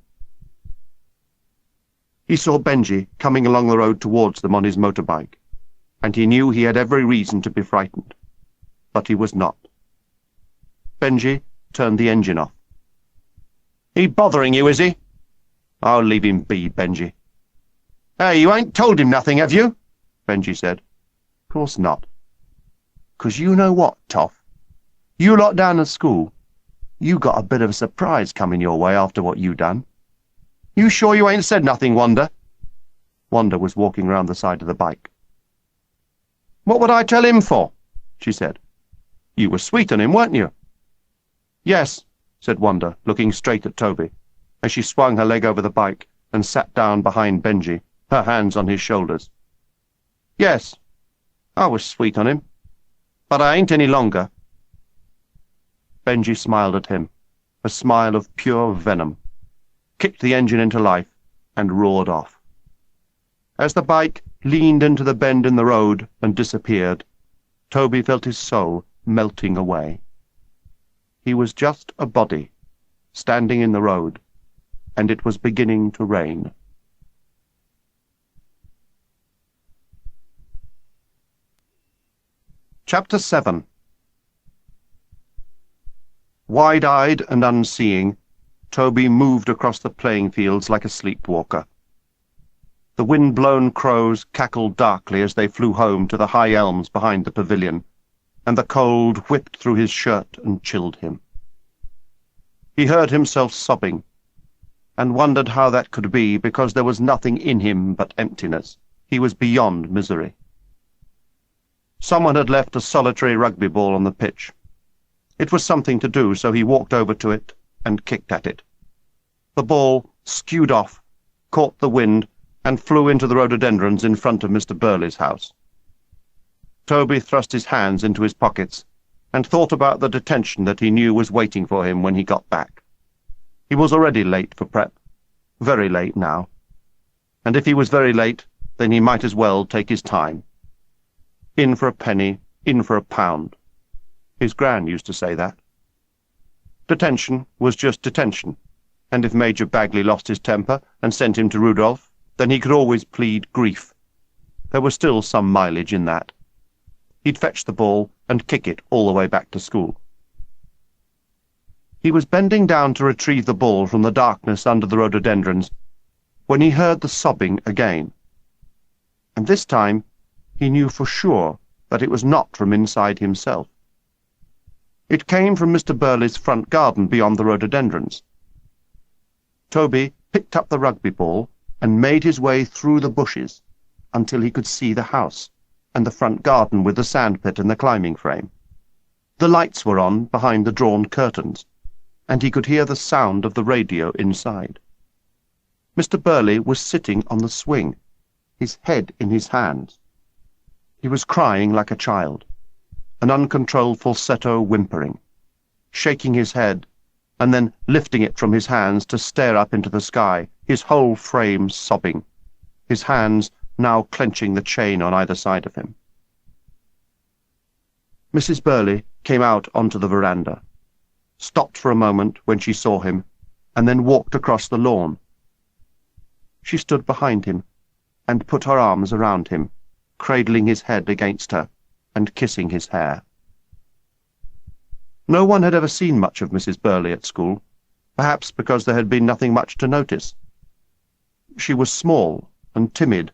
He saw Benji coming along the road towards them on his motorbike, and he knew he had every reason to be frightened. But he was not. Benji turned the engine off. He bothering you, is he? I'll leave him be, Benji. Hey, you ain't told him nothing, have you? Benji said. Course not. 'Cause you know what, Toff? You lot down at school, you got a bit of a surprise coming your way after what you done. You sure you ain't said nothing, Wanda? Wanda was walking round the side of the bike. What would I tell him for? She said. You were sweet on him, weren't you? Yes, said Wanda, looking straight at Toby, as she swung her leg over the bike and sat down behind Benji, her hands on his shoulders. Yes, I was sweet on him, but I ain't any longer. Benji smiled at him, a smile of pure venom, kicked the engine into life, and roared off. As the bike leaned into the bend in the road and disappeared, Toby felt his soul melting away. He was just a body, standing in the road, and it was beginning to rain. Chapter 7. Wide-eyed and unseeing, Toby moved across the playing fields like a sleepwalker. The wind-blown crows cackled darkly as they flew home to the high elms behind the pavilion, and the cold whipped through his shirt and chilled him. He heard himself sobbing, and wondered how that could be, because there was nothing in him but emptiness. He was beyond misery. Someone had left a solitary rugby ball on the pitch. It was something to do, so he walked over to it and kicked at it. The ball skewed off, caught the wind, and flew into the rhododendrons in front of Mr. Burley's house. Toby thrust his hands into his pockets and thought about the detention that he knew was waiting for him when he got back. He was already late for prep, very late now. And if he was very late, then he might as well take his time. In for a penny, in for a pound. His gran used to say that. Detention was just detention, and if Major Bagley lost his temper and sent him to Rudolph, then he could always plead grief. There was still some mileage in that. He'd fetch the ball and kick it all the way back to school. He was bending down to retrieve the ball from the darkness under the rhododendrons when he heard the sobbing again. And this time he knew for sure that it was not from inside himself. It came from Mr. Burley's front garden beyond the rhododendrons. Toby picked up the rugby ball and made his way through the bushes until he could see the house and the front garden with the sandpit and the climbing frame. The lights were on behind the drawn curtains, and he could hear the sound of the radio inside. Mr. Burley was sitting on the swing, his head in his hands. He was crying like a child, an uncontrolled falsetto whimpering, shaking his head, and then lifting it from his hands to stare up into the sky, his whole frame sobbing, his hands now clenching the chain on either side of him. Mrs. Burley came out onto the veranda, stopped for a moment when she saw him, and then walked across the lawn. She stood behind him and put her arms around him, cradling his head against her and kissing his hair. No one had ever seen much of Mrs. Burley at school, perhaps because there had been nothing much to notice. She was small and timid,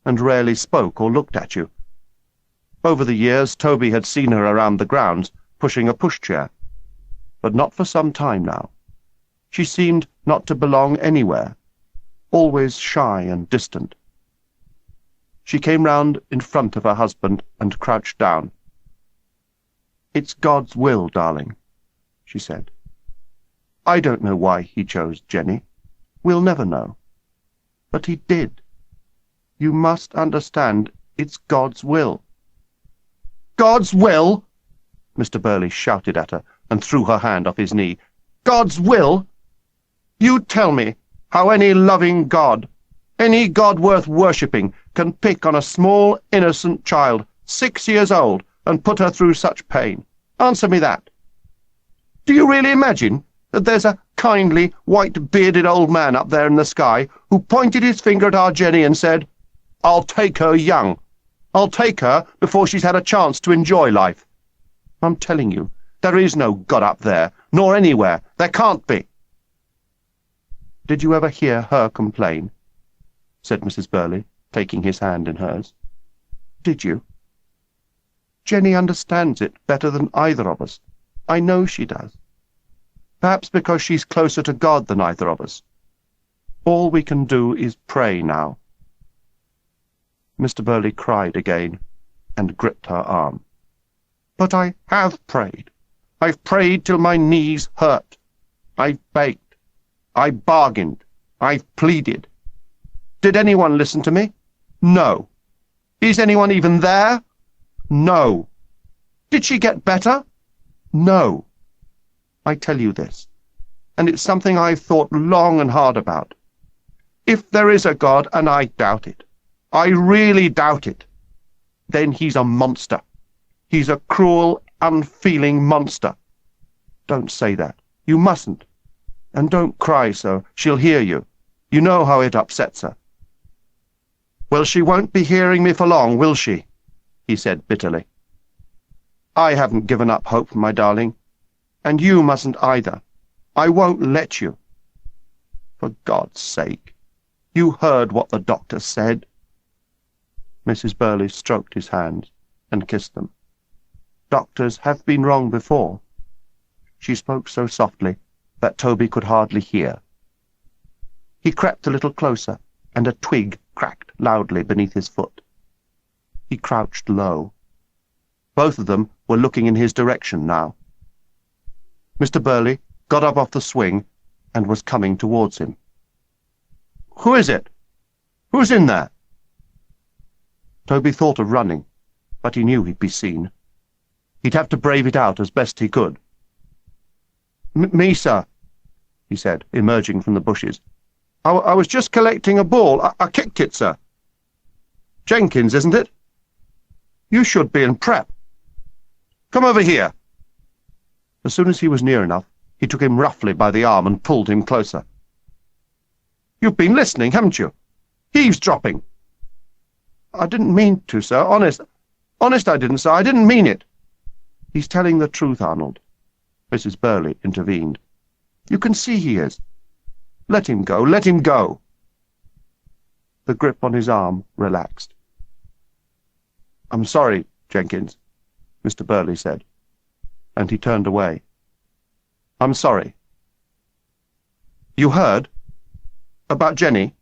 and rarely spoke or looked at you. Over the years, Toby had seen her around the grounds, pushing a pushchair, but not for some time now. She seemed not to belong anywhere, always shy and distant. She came round in front of her husband and crouched down. "It's God's will, darling," she said. "I don't know why he chose Jenny. We'll never know. But he did. You must understand, it's God's will." "God's will!" Mr. Burley shouted at her and threw her hand off his knee. "God's will! You tell me how any loving God, any God worth worshipping, can pick on a small, innocent child, 6 years old, and put her through such pain. Answer me that. Do you really imagine that there's a kindly, white-bearded old man up there in the sky who pointed his finger at our Jenny and said, 'I'll take her young. I'll take her before she's had a chance to enjoy life'? I'm telling you, there is no God up there, nor anywhere. There can't be." "Did you ever hear her complain?" said Mrs. Burley, taking his hand in hers. "Did you? Jenny understands it better than either of us. I know she does. Perhaps because she's closer to God than either of us. All we can do is pray now." Mr. Burley cried again and gripped her arm. "But I have prayed. I've prayed till my knees hurt. I've begged. I bargained. I've pleaded. Did anyone listen to me? No. Is anyone even there? No. Did she get better? No. I tell you this, and it's something I've thought long and hard about. If there is a God, and I doubt it, I really doubt it, then he's a monster. He's a cruel, unfeeling monster. Don't say that. You mustn't. And don't cry so. She'll hear you. You know how it upsets her." "Well, she won't be hearing me for long, will she?" he said bitterly. "I haven't given up hope, my darling, and you mustn't either. I won't let you. For God's sake, you heard what the doctor said." Mrs. Burley stroked his hands and kissed them. "Doctors have been wrong before." She spoke so softly that Toby could hardly hear. He crept a little closer, and a twig cracked loudly beneath his foot. He crouched low. Both of them were looking in his direction now. Mr. Burley got up off the swing and was coming towards him. "Who is it? Who's in there?" Toby thought of running, but he knew he'd be seen. He'd have to brave it out as best he could. "Me, sir," he said, emerging from the bushes. I was just collecting a ball. I kicked it, sir." "Jenkins, isn't it? You should be in prep. Come over here." As soon as he was near enough, he took him roughly by the arm and pulled him closer. "You've been listening, haven't you? Eavesdropping." "I didn't mean to, sir. Honest I didn't, sir. I didn't mean it." "He's telling the truth, Arnold," Mrs. Burley intervened. "You can see he is. Let him go. Let him go." The grip on his arm relaxed. "I'm sorry, Jenkins," Mr. Burley said. and he turned away. "I'm sorry." "You heard? About Jenny?"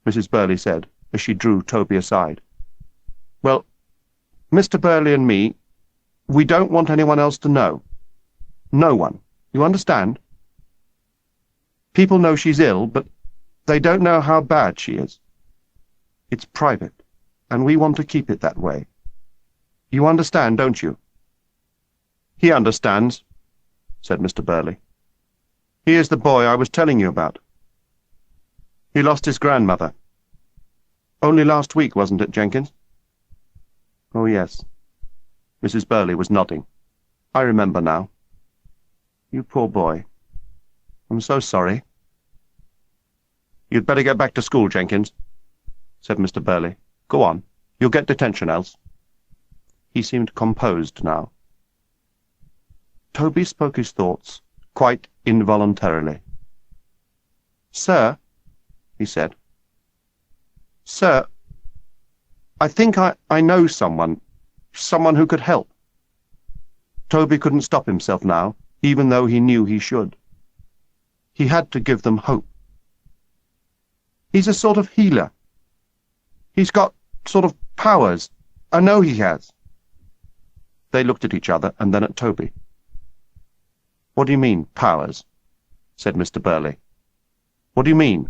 Mrs. Burley said, as she drew Toby aside. "Well, Mr. Burley and me, we don't want anyone else to know. No one. You understand? People know she's ill, but they don't know how bad she is. It's private, and we want to keep it that way. You understand, don't you?" "He understands," said Mr. Burley. "He is the boy I was telling you about. He lost his grandmother. Only last week, wasn't it, Jenkins?" "Oh, yes." Mrs. Burley was nodding. "I remember now. You poor boy. I'm so sorry." "You'd better get back to school, Jenkins," said Mr. Burley. "Go on. You'll get detention else." He seemed composed now. Toby spoke his thoughts, quite involuntarily. "Sir," he said. "Sir, I think I know someone who could help." Toby couldn't stop himself now, even though he knew he should. He had to give them hope. "He's a sort of healer. He's got sort of powers. I know he has." They looked at each other and then at Toby. "What do you mean, powers?" said Mr. Burley. "What do you mean?"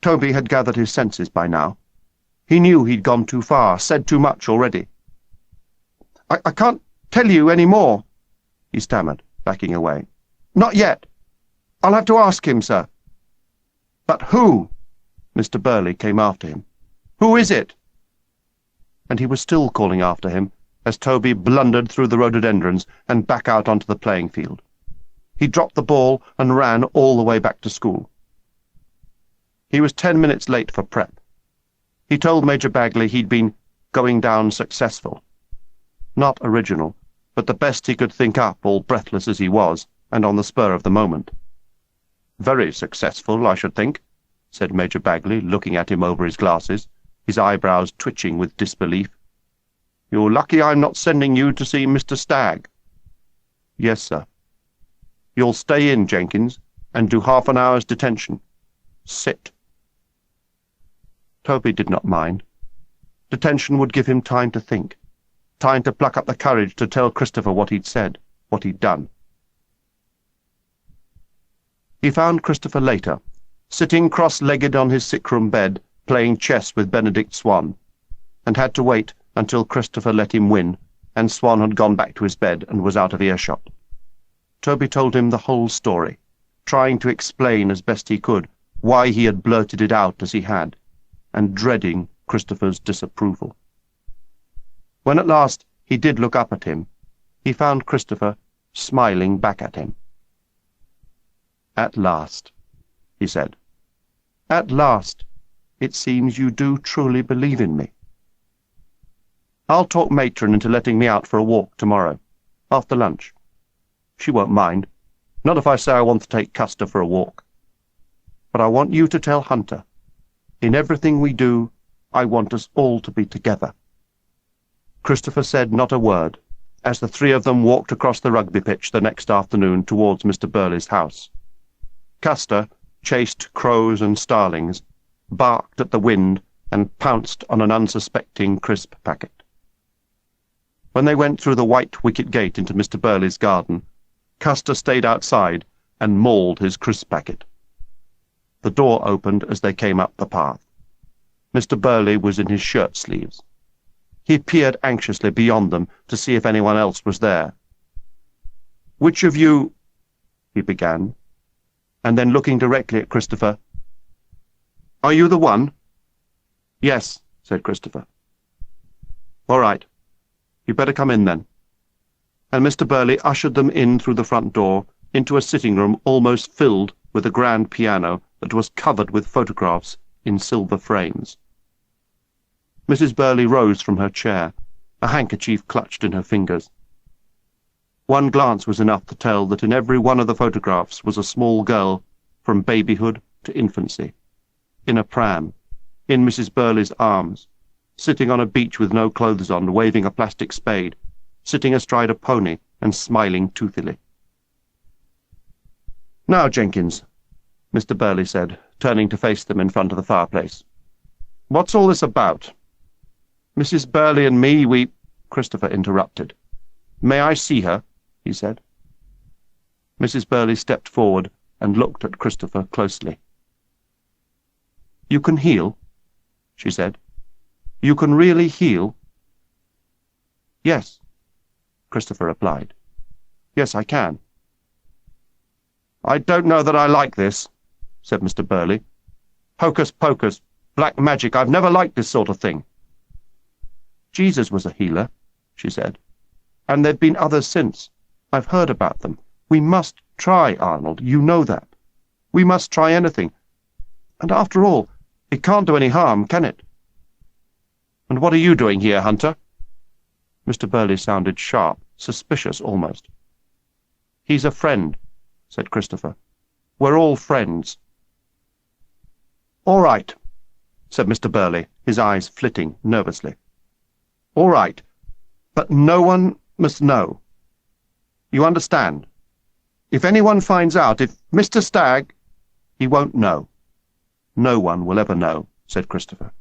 Toby had gathered his senses by now. He knew he'd gone too far, said too much already. I can't tell you any more," he stammered, backing away. "Not yet. I'll have to ask him, sir." "But who?" Mr. Burley came after him. "Who is it?" And he was still calling after him as Toby blundered through the rhododendrons and back out onto the playing field. He dropped the ball and ran all the way back to school. He was 10 minutes late for prep. He told Major Bagley he'd been going down successful. Not original, but the best he could think up, all breathless as he was, and on the spur of the moment. "Very successful, I should think," said Major Bagley, looking at him over his glasses, his eyebrows twitching with disbelief. "You're lucky I'm not sending you to see Mr. Stagg." "Yes, sir." "You'll stay in, Jenkins, and do half an hour's detention. Sit." Toby did not mind. Detention would give him time to think, time to pluck up the courage to tell Christopher what he'd said, what he'd done. He found Christopher later, sitting cross-legged on his sick-room bed, playing chess with Benedict Swan, and had to wait until Christopher let him win, and Swan had gone back to his bed and was out of earshot. Toby told him the whole story, trying to explain as best he could why he had blurted it out as he had, and dreading Christopher's disapproval. When at last he did look up at him, he found Christopher smiling back at him. "At last," he said. "At last, it seems you do truly believe in me. I'll talk Matron into letting me out for a walk tomorrow, after lunch. She won't mind, not if I say I want to take Custer for a walk. But I want you to tell Hunter, in everything we do, I want us all to be together." Christopher said not a word, as the three of them walked across the rugby pitch the next afternoon towards Mr. Burley's house. Custer chased crows and starlings, barked at the wind, and pounced on an unsuspecting crisp packet. When they went through the white wicket gate into Mr. Burley's garden, Custer stayed outside and mauled his crisp packet. The door opened as they came up the path. Mr. Burley was in his shirt-sleeves. He peered anxiously beyond them to see if anyone else was there. "Which of you—" he began, and then looking directly at Christopher, "Are you the one?" "Yes," said Christopher. "All right. You'd better come in then." And Mr. Burley ushered them in through the front door into a sitting-room almost filled with a grand piano that was covered with photographs in silver frames. Mrs. Burley rose from her chair, a handkerchief clutched in her fingers. One glance was enough to tell that in every one of the photographs was a small girl from babyhood to infancy, in a pram, in Mrs. Burley's arms, sitting on a beach with no clothes on, waving a plastic spade, sitting astride a pony and smiling toothily. "Now, Jenkins," Mr. Burley said, turning to face them in front of the fireplace. "What's all this about?" "Mrs. Burley and me, we—" Christopher interrupted. "May I see her?" he said. Mrs. Burley stepped forward and looked at Christopher closely. "You can heal?" she said. "You can really heal?" "Yes," Christopher replied. "Yes, I can." "I don't know that I like this," said Mr. Burley. "Hocus pocus, black magic, I've never liked this sort of thing." "Jesus was a healer," she said. "And there've been others since. I've heard about them. We must try, Arnold, you know that. We must try anything. And after all, it can't do any harm, can it?" "And what are you doing here, Hunter?" Mr. Burley sounded sharp, suspicious almost. "He's a friend," said Christopher. "We're all friends." "All right," said Mr. Burley, his eyes flitting nervously. "All right, but no one must know. You understand? If anyone finds out, if Mr. Stagg—" "He won't know. No one will ever know," said Christopher.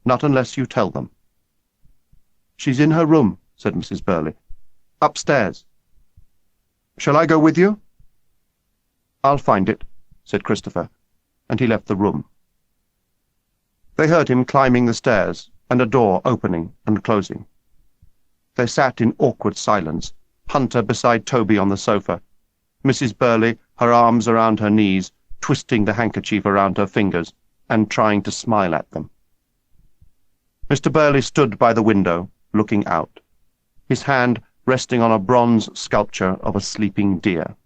"Not unless you tell them." "She's in her room," said Mrs. Burley. "Upstairs." "Shall I go with you?" "I'll find it," said Christopher, and he left the room. They heard him climbing the stairs and a door opening and closing. They sat in awkward silence, Hunter beside Toby on the sofa, Mrs. Burley, her arms around her knees, twisting the handkerchief around her fingers and trying to smile at them. Mr. Burley stood by the window, looking out, his hand resting on a bronze sculpture of a sleeping deer.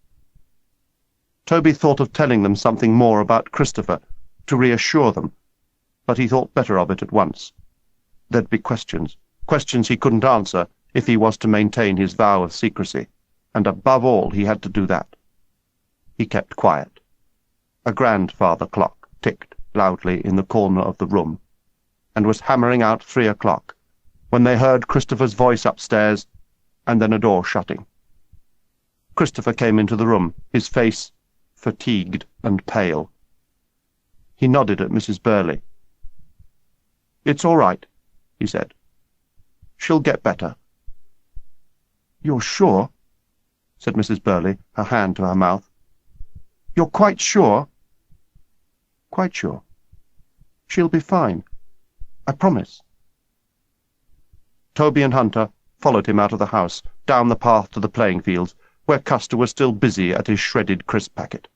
Toby thought of telling them something more about Christopher, to reassure them, but he thought better of it at once. There'd be questions he couldn't answer if he was to maintain his vow of secrecy, and above all he had to do that. He kept quiet. A grandfather clock ticked loudly in the corner of the room, and was hammering out 3 o'clock, when they heard Christopher's voice upstairs, and then a door shutting. Christopher came into the room, his face fatigued and pale. He nodded at Mrs. Burley. "It's all right," he said. "She'll get better." "You're sure?" said Mrs. Burley, her hand to her mouth. "You're quite sure?" "Quite sure. She'll be fine. I promise." Toby and Hunter followed him out of the house, down the path to the playing fields, where Custer was still busy at his shredded crisp packet.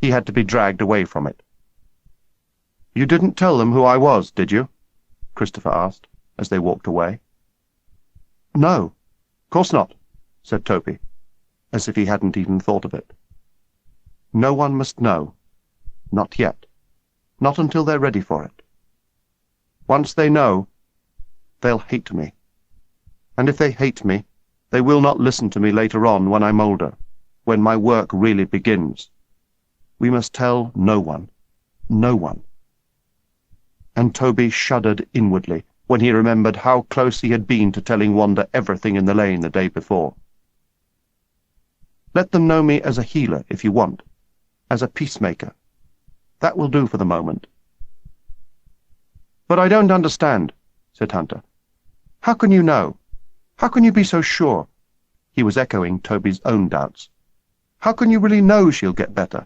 He had to be dragged away from it. "You didn't tell them who I was, did you?" Christopher asked, as they walked away. "No, course not," said Toby, as if he hadn't even thought of it. "No one must know. Not yet. Not until they're ready for it. Once they know, they'll hate me. And if they hate me, they will not listen to me later on when I'm older, when my work really begins. We must tell no one. No one." And Toby shuddered inwardly when he remembered how close he had been to telling Wanda everything in the lane the day before. "Let them know me as a healer, if you want, as a peacemaker. That will do for the moment." "But I don't understand," said Hunter. "How can you know? How can you be so sure?" He was echoing Toby's own doubts. "How can you really know she'll get better?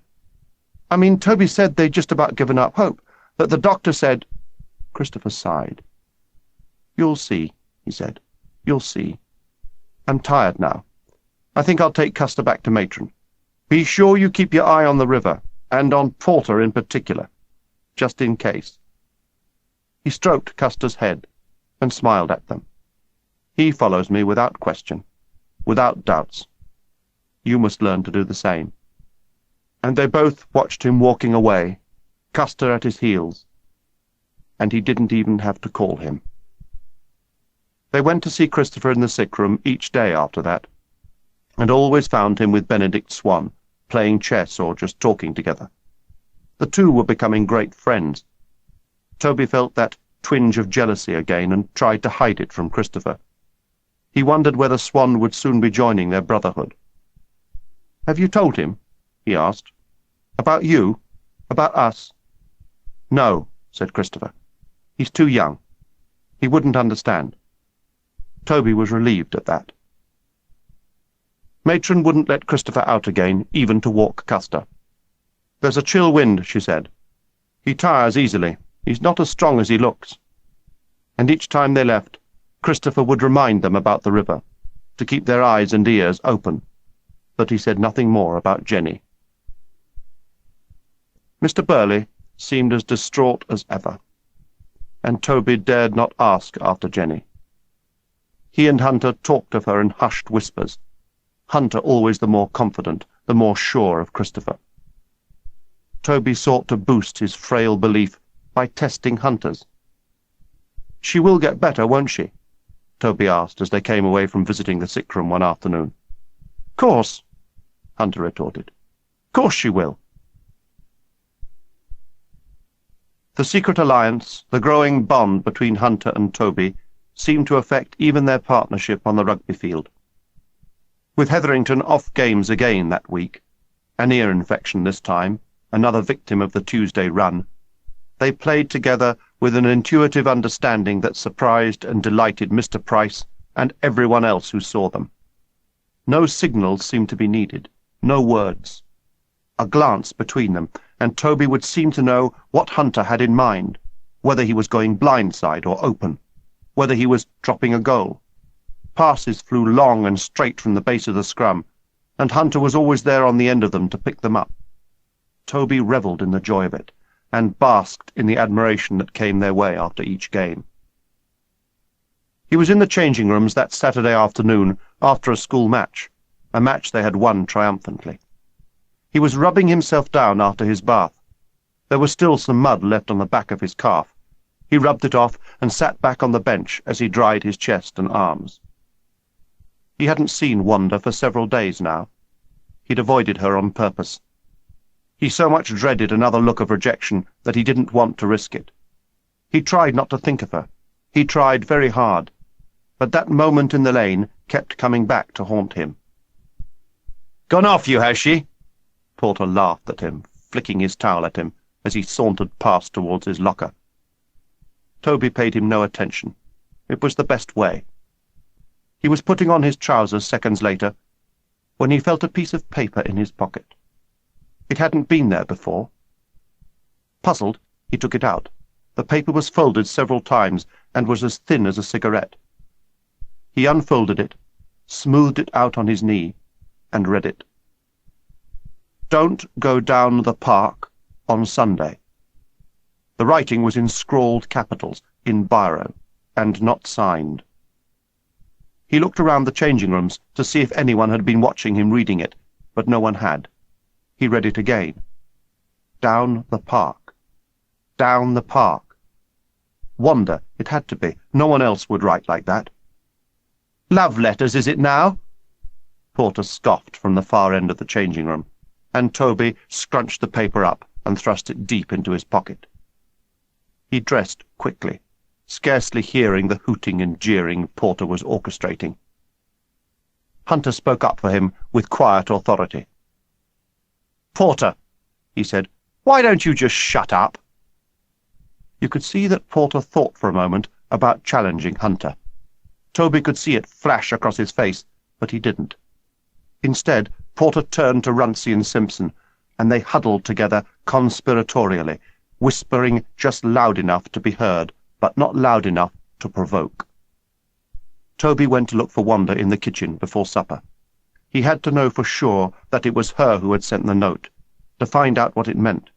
I mean, Toby said they'd just about given up hope, that the doctor said—" Christopher sighed. "You'll see," he said. "You'll see. I'm tired now. I think I'll take Custer back to Matron. Be sure you keep your eye on the river, and on Porter in particular, just in case." He stroked Custer's head and smiled at them. "He follows me without question, without doubts. You must learn to do the same." And they both watched him walking away, Custer at his heels, and he didn't even have to call him. They went to see Christopher in the sick room each day after that, and always found him with Benedict Swan, playing chess or just talking together. The two were becoming great friends. Toby felt that twinge of jealousy again and tried to hide it from Christopher. He wondered whether Swan would soon be joining their brotherhood. "Have you told him?" he asked. "About you? About us?" "No," said Christopher. "He's too young. He wouldn't understand." Toby was relieved at that. Matron wouldn't let Christopher out again, even to walk Custer. "There's a chill wind," she said. "He tires easily. He's not as strong as he looks." And each time they left, Christopher would remind them about the river, to keep their eyes and ears open, but he said nothing more about Jenny. Mr. Burley seemed as distraught as ever, and Toby dared not ask after Jenny. He and Hunter talked of her in hushed whispers, Hunter always the more confident, the more sure of Christopher. Toby sought to boost his frail belief by testing Hunter's. "She will get better, won't she?" Toby asked as they came away from visiting the sick room one afternoon. "Course," Hunter retorted. "Course she will." The secret alliance, the growing bond between Hunter and Toby, seemed to affect even their partnership on the rugby field. With Hetherington off games again that week, an ear infection this time, another victim of the Tuesday run, they played together with an intuitive understanding that surprised and delighted Mr. Price and everyone else who saw them. No signals seemed to be needed, no words. A glance between them, and Toby would seem to know what Hunter had in mind, whether he was going blindside or open, whether he was dropping a goal. Passes flew long and straight from the base of the scrum, and Hunter was always there on the end of them to pick them up. Toby revelled in the joy of it, and basked in the admiration that came their way after each game. He was in the changing rooms that Saturday afternoon after a school match, a match they had won triumphantly. He was rubbing himself down after his bath. There was still some mud left on the back of his calf. He rubbed it off and sat back on the bench as he dried his chest and arms. He hadn't seen Wanda for several days now. He'd avoided her on purpose. He so much dreaded another look of rejection that he didn't want to risk it. He tried not to think of her. He tried very hard. But that moment in the lane kept coming back to haunt him. "Gone off you, has she?" Porter laughed at him, flicking his towel at him as he sauntered past towards his locker. Toby paid him no attention. It was the best way. He was putting on his trousers seconds later when he felt a piece of paper in his pocket. It hadn't been there before. Puzzled, he took it out. The paper was folded several times and was as thin as a cigarette. He unfolded it, smoothed it out on his knee, and read it. "Don't go down the park on Sunday." The writing was in scrawled capitals, in biro, and not signed. He looked around the changing rooms to see if anyone had been watching him reading it, but no one had. He read it again. Down the park. Down the park. Wanda, it had to be. No one else would write like that. "Love letters, is it now?" Porter scoffed from the far end of the changing room, and Toby scrunched the paper up and thrust it deep into his pocket. He dressed quickly, scarcely hearing the hooting and jeering Porter was orchestrating. Hunter spoke up for him with quiet authority. "Porter," he said, "why don't you just shut up?" You could see that Porter thought for a moment about challenging Hunter. Toby could see it flash across his face, but he didn't. Instead, Porter turned to Runcie and Simpson, and they huddled together conspiratorially, whispering just loud enough to be heard, but not loud enough to provoke. Toby went to look for Wanda in the kitchen before supper. He had to know for sure that it was her who had sent the note, to find out what it meant.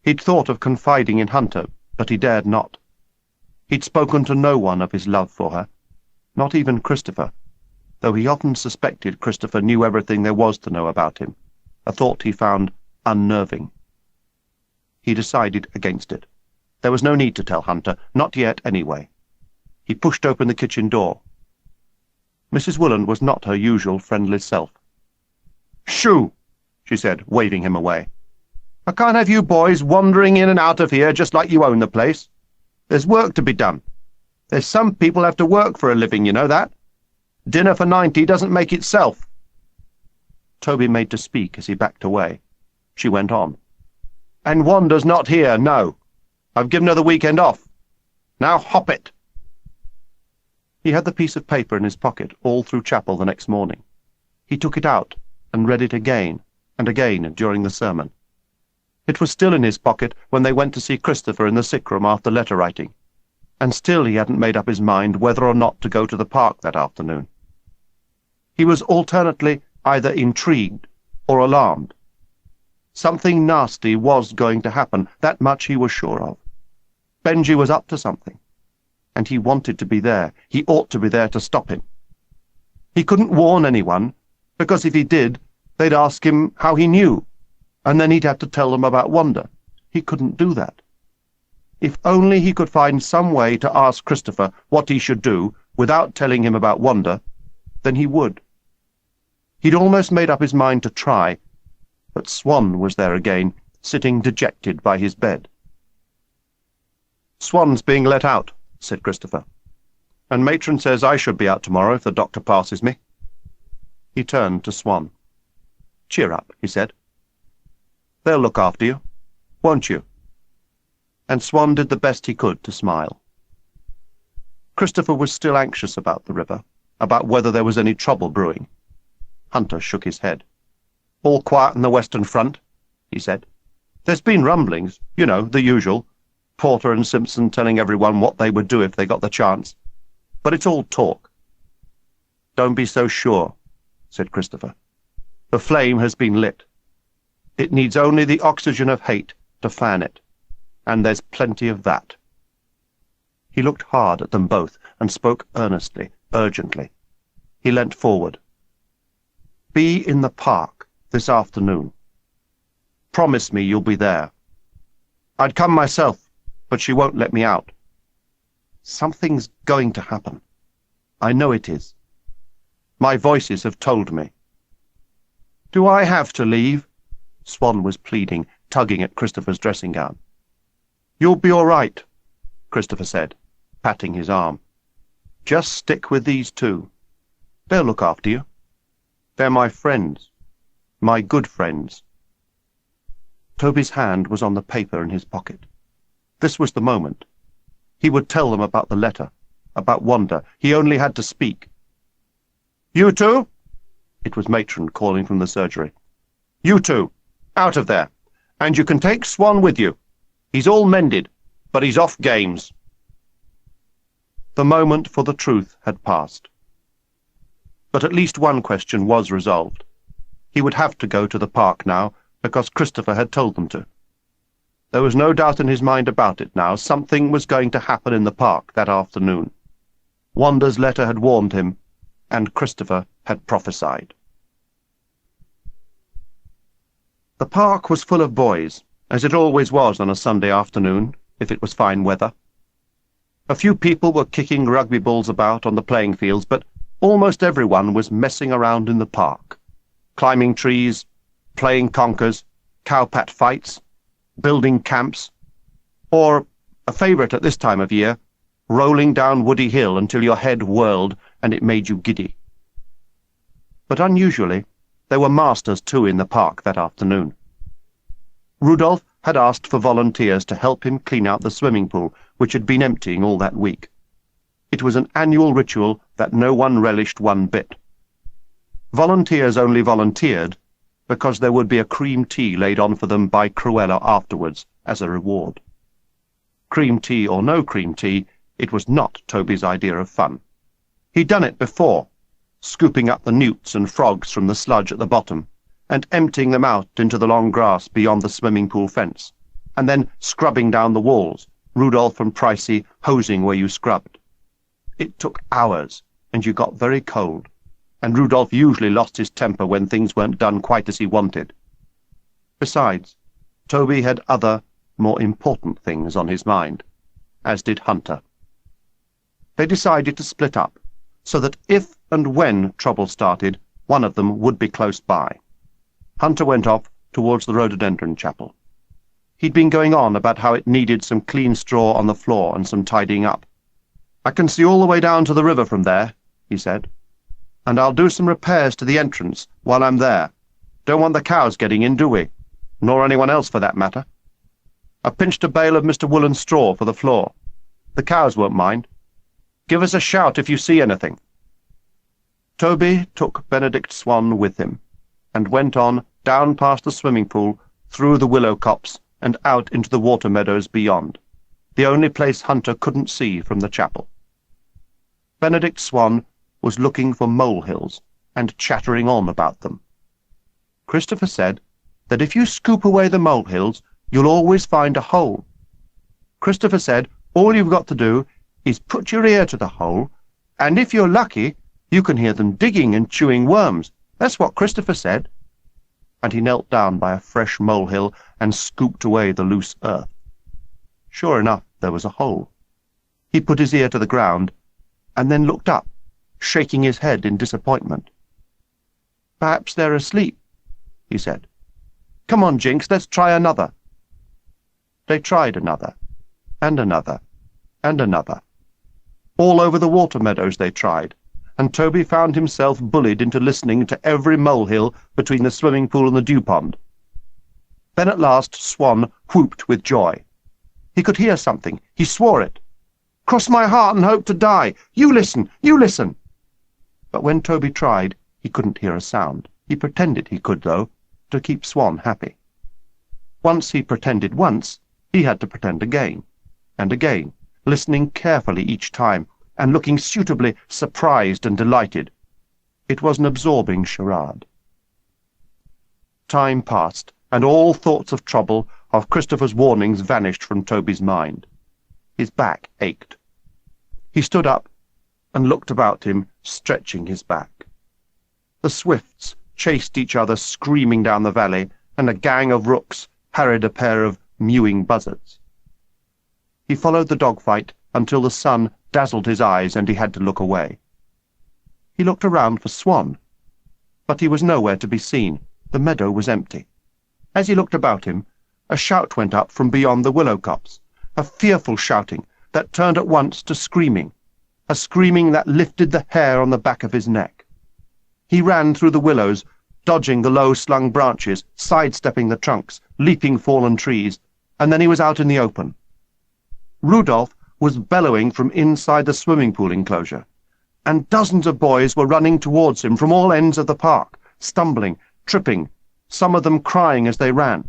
He'd thought of confiding in Hunter, but he dared not. He'd spoken to no one of his love for her, not even Christopher, though he often suspected Christopher knew everything there was to know about him, a thought he found unnerving. He decided against it. There was no need to tell Hunter, not yet anyway. He pushed open the kitchen door. Mrs. Woolen was not her usual friendly self. "Shoo!" she said, waving him away. "I can't have you boys wandering in and out of here just like you own the place. There's work to be done. There's some people have to work for a living, you know that. Dinner for 90 doesn't make itself." Toby made to speak as he backed away. She went on. "And Wanda's not here, no. I've given her the weekend off. Now hop it." He had the piece of paper in his pocket all through chapel the next morning. He took it out and read it again and again during the sermon. It was still in his pocket when they went to see Christopher in the sick room after letter-writing, and still he hadn't made up his mind whether or not to go to the park that afternoon. He was alternately either intrigued or alarmed. Something nasty was going to happen, that much he was sure of. Benji was up to something, and he wanted to be there. He ought to be there to stop him. He couldn't warn anyone, because if he did, they'd ask him how he knew, and then he'd have to tell them about Wanda. He couldn't do that. If only he could find some way to ask Christopher what he should do without telling him about Wanda, then he would. He'd almost made up his mind to try, but Swan was there again, sitting dejected by his bed. "Swan's being let out," said Christopher, "and Matron says I should be out tomorrow if the doctor passes me." He turned to Swan. "Cheer up," he said. "They'll look after you, won't you?" And Swan did the best he could to smile. Christopher was still anxious about the river, about whether there was any trouble brewing. Hunter shook his head. "All quiet on the Western Front," he said. "There's been rumblings, you know, the usual. Porter and Simpson telling everyone what they would do if they got the chance. But it's all talk." "Don't be so sure," said Christopher. "The flame has been lit. It needs only the oxygen of hate to fan it, and there's plenty of that." He looked hard at them both and spoke earnestly, urgently. He leant forward. "Be in the park this afternoon. Promise me you'll be there. I'd come myself, but she won't let me out. Something's going to happen. I know it is. My voices have told me." "Do I have to leave?" Swan was pleading, tugging at Christopher's dressing-gown. "You'll be all right," Christopher said, patting his arm. "Just stick with these two. They'll look after you. They're my friends, my good friends." Toby's hand was on the paper in his pocket. This was the moment. He would tell them about the letter, about Wanda. He only had to speak. "You two?" It was Matron calling from the surgery. "You two, out of there. And you can take Swan with you. He's all mended, but he's off games." The moment for the truth had passed. But at least one question was resolved. He would have to go to the park now, because Christopher had told them to. There was no doubt in his mind about it now. Something was going to happen in the park that afternoon. Wanda's letter had warned him, and Christopher had prophesied. The park was full of boys, as it always was on a Sunday afternoon, if it was fine weather. A few people were kicking rugby balls about on the playing fields, but almost everyone was messing around in the park, climbing trees, playing conkers, cowpat fights, building camps, or, a favourite at this time of year, rolling down Woody Hill until your head whirled and it made you giddy. But unusually, there were masters too in the park that afternoon. Rudolph had asked for volunteers to help him clean out the swimming pool, which had been emptying all that week. It was an annual ritual that no one relished one bit. Volunteers only volunteered because there would be a cream tea laid on for them by Cruella afterwards as a reward. Cream tea or no cream tea, it was not Toby's idea of fun. He'd done it before, scooping up the newts and frogs from the sludge at the bottom and emptying them out into the long grass beyond the swimming pool fence, and then scrubbing down the walls, Rudolph and Pricey hosing where you scrubbed. It took hours, and you got very cold, and Rudolph usually lost his temper when things weren't done quite as he wanted. Besides, Toby had other, more important things on his mind, as did Hunter. They decided to split up, so that if and when trouble started, one of them would be close by. Hunter went off towards the rhododendron chapel. He'd been going on about how it needed some clean straw on the floor and some tidying up. "I can see all the way down to the river from there," he said. and I'll do some repairs to the entrance while I'm there. Don't want the cows getting in, do we? Nor anyone else, for that matter. I've pinched a bale of Mr. Woolen's straw for the floor. The cows won't mind. Give us a shout if you see anything." Toby took Benedict Swan with him, and went on down past the swimming pool, through the willow copse, and out into the water meadows beyond, the only place Hunter couldn't see from the chapel. Benedict Swan was looking for molehills, and chattering on about them. Christopher said that if you scoop away the molehills, you'll always find a hole. Christopher said all you've got to do is put your ear to the hole, and if you're lucky, you can hear them digging and chewing worms. That's what Christopher said. And he knelt down by a fresh molehill and scooped away the loose earth. Sure enough, there was a hole. He put his ear to the ground, and then looked up, shaking his head in disappointment. "Perhaps they're asleep," he said. "Come on, Jinx, let's try another." They tried another, and another, and another. All over the water meadows they tried, and Toby found himself bullied into listening to every molehill between the swimming pool and the dew pond. Then at last Swan whooped with joy. He could hear something. He swore it. "Cross my heart and hope to die! You listen! You listen!" But when Toby tried, he couldn't hear a sound. He pretended he could, though, to keep Swan happy. Once he pretended once, he had to pretend again, and again, listening carefully each time, and looking suitably surprised and delighted. It was an absorbing charade. Time passed, and all thoughts of trouble, of Christopher's warnings, vanished from Toby's mind. His back ached. He stood up and looked about him, stretching his back. The swifts chased each other screaming down the valley, and a gang of rooks harried a pair of mewing buzzards. He followed the dogfight until the sun dazzled his eyes and he had to look away. He looked around for Swan, but he was nowhere to be seen. The meadow was empty. As he looked about him, a shout went up from beyond the willow copse, a fearful shouting that turned at once to screaming, a screaming that lifted the hair on the back of his neck. He ran through the willows, dodging the low-slung branches, sidestepping the trunks, leaping fallen trees, and then he was out in the open. Rudolph was bellowing from inside the swimming pool enclosure, and dozens of boys were running towards him from all ends of the park, stumbling, tripping, some of them crying as they ran.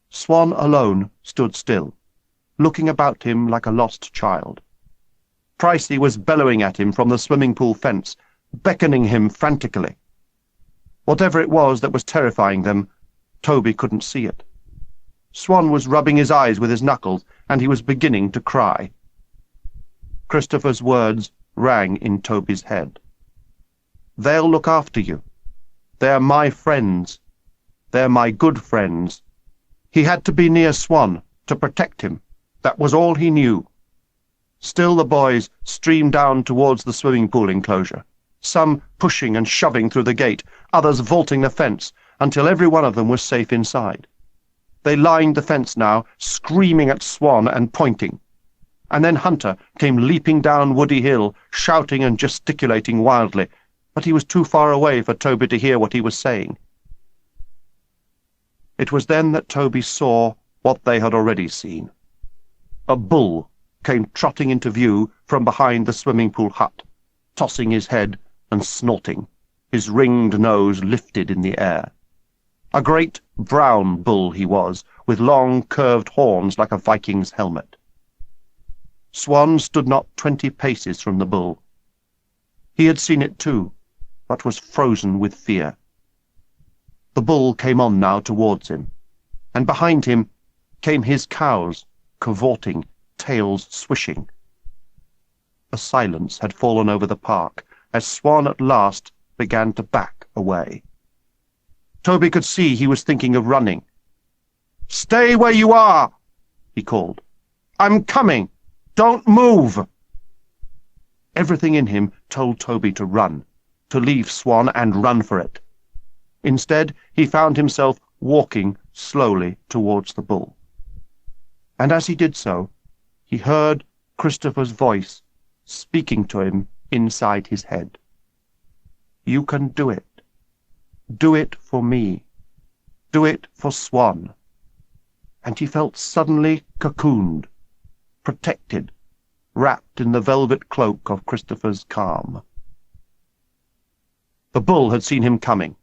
Swan alone stood still, looking about him like a lost child. Pricey was bellowing at him from the swimming pool fence, beckoning him frantically. Whatever it was that was terrifying them, Toby couldn't see it. Swan was rubbing his eyes with his knuckles, and he was beginning to cry. Christopher's words rang in Toby's head. "They'll look after you. They're my friends. They're my good friends." He had to be near Swan to protect him. That was all he knew. Still the boys streamed down towards the swimming pool enclosure, some pushing and shoving through the gate, others vaulting the fence, until every one of them was safe inside. They lined the fence now, screaming at Swan and pointing. And then Hunter came leaping down Woody Hill, shouting and gesticulating wildly, but he was too far away for Toby to hear what he was saying. It was then that Toby saw what they had already seen. A bull came trotting into view from behind the swimming pool hut, tossing his head and snorting, his ringed nose lifted in the air. A great brown bull he was, with long curved horns like a Viking's helmet. Swan stood not 20 paces from the bull. He had seen it too, but was frozen with fear. The bull came on now towards him, and behind him came his cows, cavorting, tails swishing. A silence had fallen over the park as Swan at last began to back away. Toby could see he was thinking of running. "Stay where you are!" he called. "I'm coming! Don't move!" Everything in him told Toby to run, to leave Swan and run for it. Instead, he found himself walking slowly towards the bull. And as he did so, he heard Christopher's voice speaking to him inside his head. You can do it. Do it for me. Do it for Swan. And he felt suddenly cocooned, protected, wrapped in the velvet cloak of Christopher's calm. The bull had seen him coming.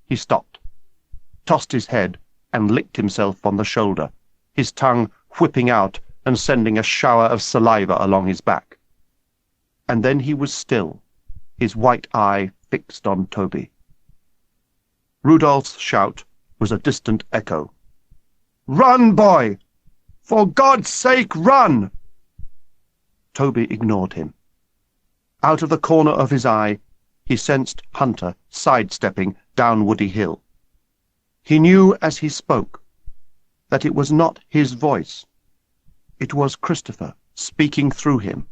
He stopped, tossed his head, and licked himself on the shoulder, his tongue whipping out and sending a shower of saliva along his back. And then he was still, his white eye fixed on Toby. Rudolph's shout was a distant echo. "Run, boy! For God's sake, run!" Toby ignored him. Out of the corner of his eye, he sensed Hunter sidestepping down Woody Hill. He knew as he spoke that it was not his voice. It was Christopher speaking through him.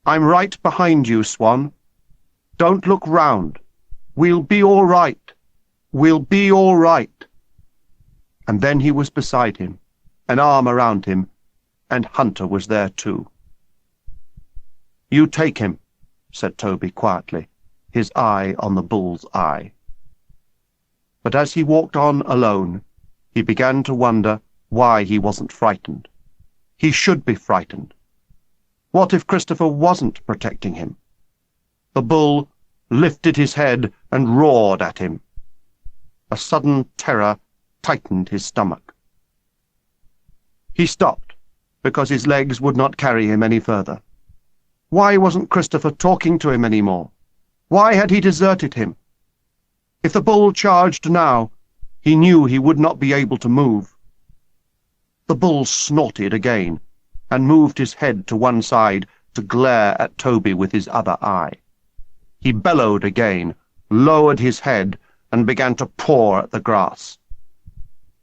"I'm right behind you, Swan. Don't look round. We'll be all right. We'll be all right." And then he was beside him, an arm around him, and Hunter was there too. "You take him," said Toby quietly, his eye on the bull's eye. But as he walked on alone, he began to wonder why he wasn't frightened. He should be frightened. What if Christopher wasn't protecting him? The bull lifted his head and roared at him. A sudden terror tightened his stomach. He stopped, because his legs would not carry him any further. Why wasn't Christopher talking to him any more? Why had he deserted him? If the bull charged now, he knew he would not be able to move. The bull snorted again, and moved his head to one side to glare at Toby with his other eye. He bellowed again, lowered his head, and began to paw at the grass.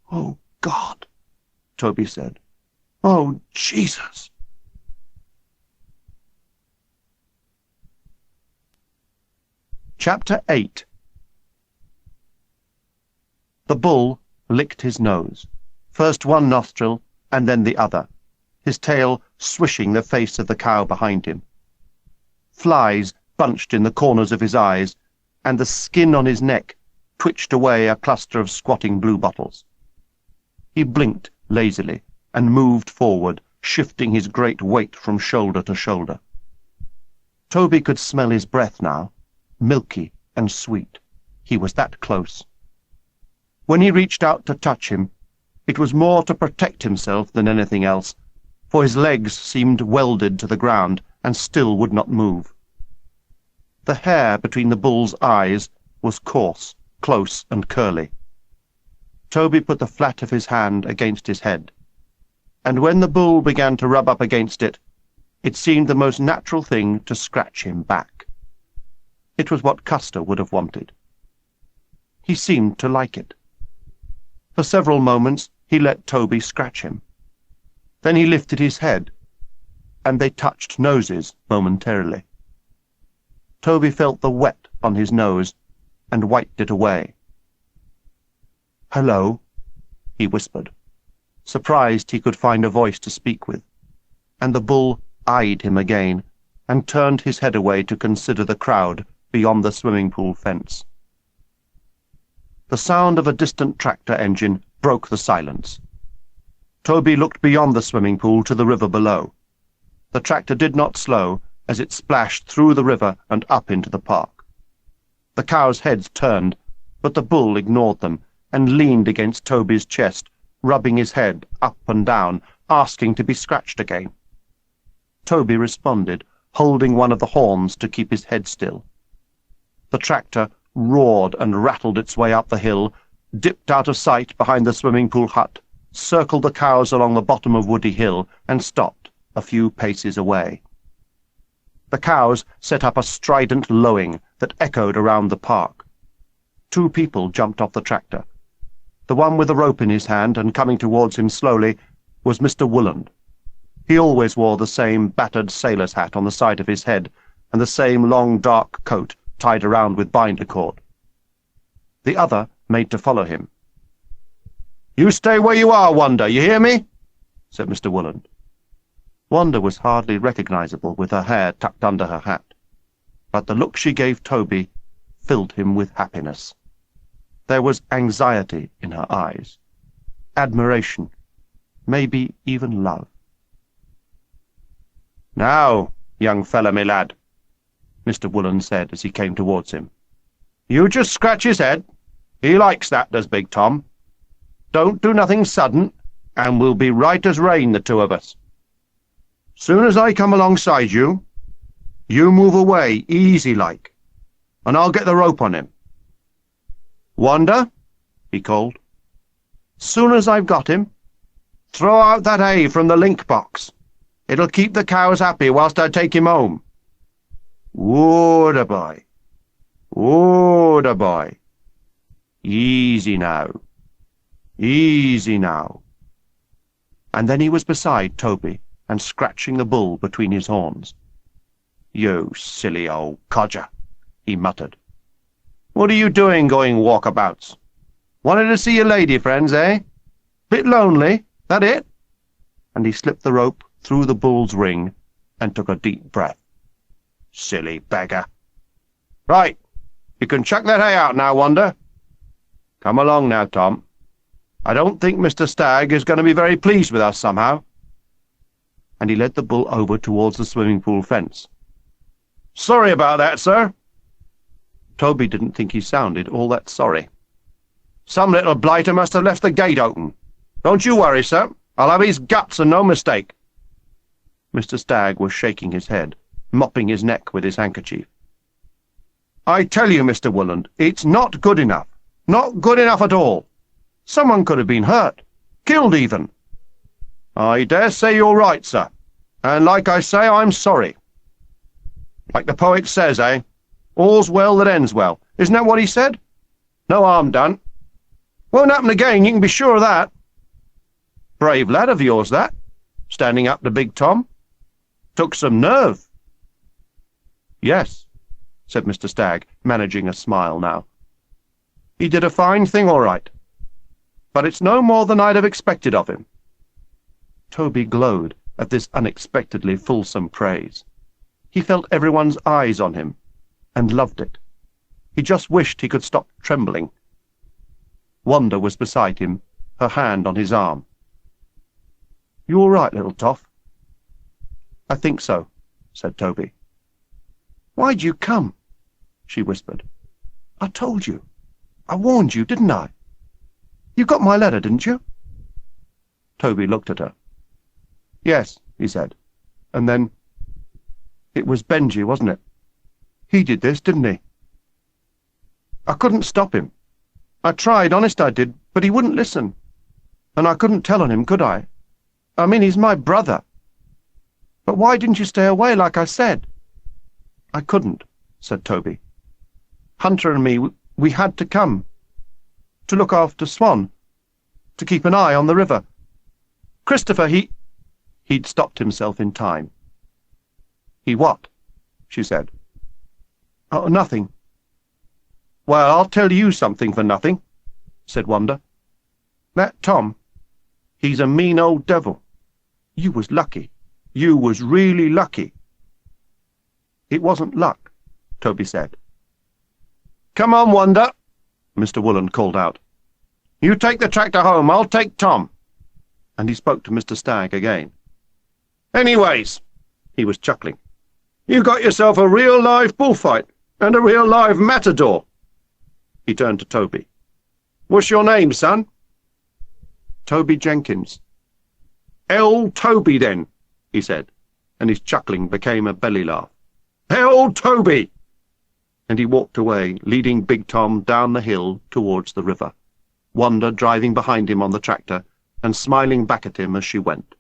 "Oh, God," Toby said. "Oh, Jesus." Chapter 8. The bull licked his nose, first one nostril and then the other, his tail swishing the face of the cow behind him. Flies bunched in the corners of his eyes, and the skin on his neck twitched away a cluster of squatting bluebottles. He blinked lazily and moved forward, shifting his great weight from shoulder to shoulder. Toby could smell his breath now, milky and sweet. He was that close. When he reached out to touch him, it was more to protect himself than anything else, for his legs seemed welded to the ground and still would not move. The hair between the bull's eyes was coarse, close and curly. Toby put the flat of his hand against his head, and when the bull began to rub up against it, it seemed the most natural thing to scratch him back. It was what Custer would have wanted. He seemed to like it. For several moments he let Toby scratch him. Then he lifted his head, and they touched noses momentarily. Toby felt the wet on his nose and wiped it away. "Hello," he whispered, surprised he could find a voice to speak with, and the bull eyed him again and turned his head away to consider the crowd beyond the swimming pool fence. The sound of a distant tractor engine broke the silence. Toby looked beyond the swimming pool to the river below. The tractor did not slow as it splashed through the river and up into the park. The cows' heads turned, but the bull ignored them and leaned against Toby's chest, rubbing his head up and down, asking to be scratched again. Toby responded, holding one of the horns to keep his head still. The tractor roared and rattled its way up the hill, dipped out of sight behind the swimming pool hut, circled the cows along the bottom of Woody Hill, and stopped a few paces away. The cows set up a strident lowing that echoed around the park. Two people jumped off the tractor. The one with the rope in his hand and coming towards him slowly was Mr. Wooland. He always wore the same battered sailor's hat on the side of his head and the same long dark coat tied around with binder cord. The other made to follow him. "You stay where you are, Wanda, you hear me?" said Mr. Wooland. Wanda was hardly recognizable with her hair tucked under her hat. but the look she gave Toby filled him with happiness. There was anxiety in her eyes, admiration, maybe even love. "Now, young fella, me lad," Mr. Woolen said as he came towards him, "you just scratch his head. He likes that, does Big Tom. Don't do nothing sudden, and we'll be right as rain, the two of us. Soon as I come alongside you, you move away easy-like, and I'll get the rope on him. Wanda," he called, "soon as I've got him, throw out that hay from the link box. It'll keep the cows happy whilst I take him home. Wooda boy, wooda boy. Easy now, easy now." And then he was beside Toby and scratching the bull between his horns. "You silly old codger," he muttered. "What are you doing going walkabouts? Wanted to see your lady friends, eh? Bit lonely, that it?" And he slipped the rope through the bull's ring and took a deep breath. "Silly beggar. Right, you can chuck that hay out now, Wanda. Come along now, Tom. I don't think Mr. Stagg is going to be very pleased with us somehow." And he led the bull over towards the swimming pool fence. "Sorry about that, sir." Toby didn't think he sounded all that sorry. "Some little blighter must have left the gate open. Don't you worry, sir. I'll have his guts and no mistake." Mr. Stagg was shaking his head, mopping his neck with his handkerchief. "I tell you, Mr. Woolen, it's not good enough. Not good enough at all. Someone could have been hurt, killed even." "I dare say you're right, sir. And like I say, I'm sorry. Like the poet says, eh? All's well that ends well. Isn't that what he said? No harm done. Won't happen again, you can be sure of that. Brave lad of yours, that, standing up to Big Tom. Took some nerve." "Yes," said Mr. Stagg, managing a smile now. "He did a fine thing, all right. But it's no more than I'd have expected of him." Toby glowed at this unexpectedly fulsome praise. He felt everyone's eyes on him, and loved it. He just wished he could stop trembling. Wanda was beside him, her hand on his arm. "You all right, little Toff?" "I think so," said Toby. "Why'd you come?" she whispered. "I told you. I warned you, didn't I? You got my letter, didn't you?" Toby looked at her. "Yes," he said, and then, "It was Benji, wasn't it? He did this, didn't he? I couldn't stop him. I tried, honest I did, but he wouldn't listen. And I couldn't tell on him, could I? I mean, he's my brother. But why didn't you stay away like I said?" "I couldn't," said Toby. "Hunter and me, we had to come. To look after Swan. To keep an eye on the river. Christopher, He'd stopped himself in time. "He what?" she said. "Oh, nothing." "Well, I'll tell you something for nothing," said Wanda. "That Tom, he's a mean old devil. You was lucky. You was really lucky." "It wasn't luck," Toby said. "Come on, Wanda," Mr. Woolen called out. "You take the tractor home, I'll take Tom." And he spoke to Mr. Stagg again. "Anyways," he was chuckling, "you got yourself a real live bullfight, and a real live matador." He turned to Toby. "What's your name, son?" "Toby Jenkins." "Hell, Toby, then," he said, and his chuckling became a belly laugh. "Hell, Toby!" And he walked away, leading Big Tom down the hill towards the river, Wanda driving behind him on the tractor and smiling back at him as she went.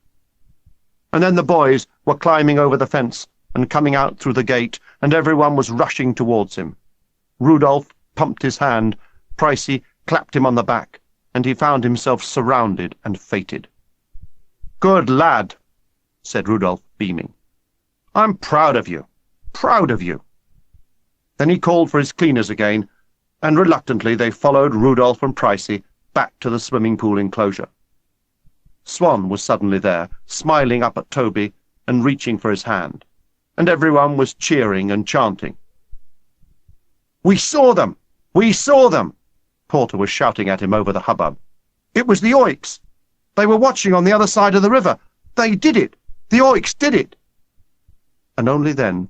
And then the boys were climbing over the fence and coming out through the gate, and everyone was rushing towards him. Rudolph pumped his hand, Pricey clapped him on the back, and he found himself surrounded and fated. "Good lad," said Rudolph, beaming. "I'm proud of you, proud of you." Then he called for his cleaners again, and reluctantly they followed Rudolph and Pricey back to the swimming pool enclosure. Swan was suddenly there, smiling up at Toby and reaching for his hand, and everyone was cheering and chanting. "We saw them! We saw them!" Porter was shouting at him over the hubbub. "It was the Oiks! They were watching on the other side of the river! They did it! The Oiks did it!" And only then,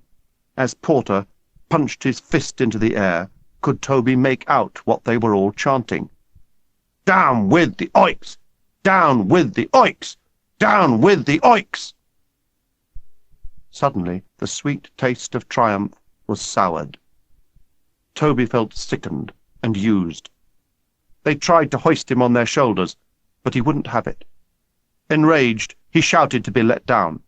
as Porter punched his fist into the air, could Toby make out what they were all chanting. "Down with the Oiks! Down with the Oiks! Down with the Oiks!" Suddenly the sweet taste of triumph was soured. Toby felt sickened and used. They tried to hoist him on their shoulders, but he wouldn't have it. Enraged, he shouted to be let down.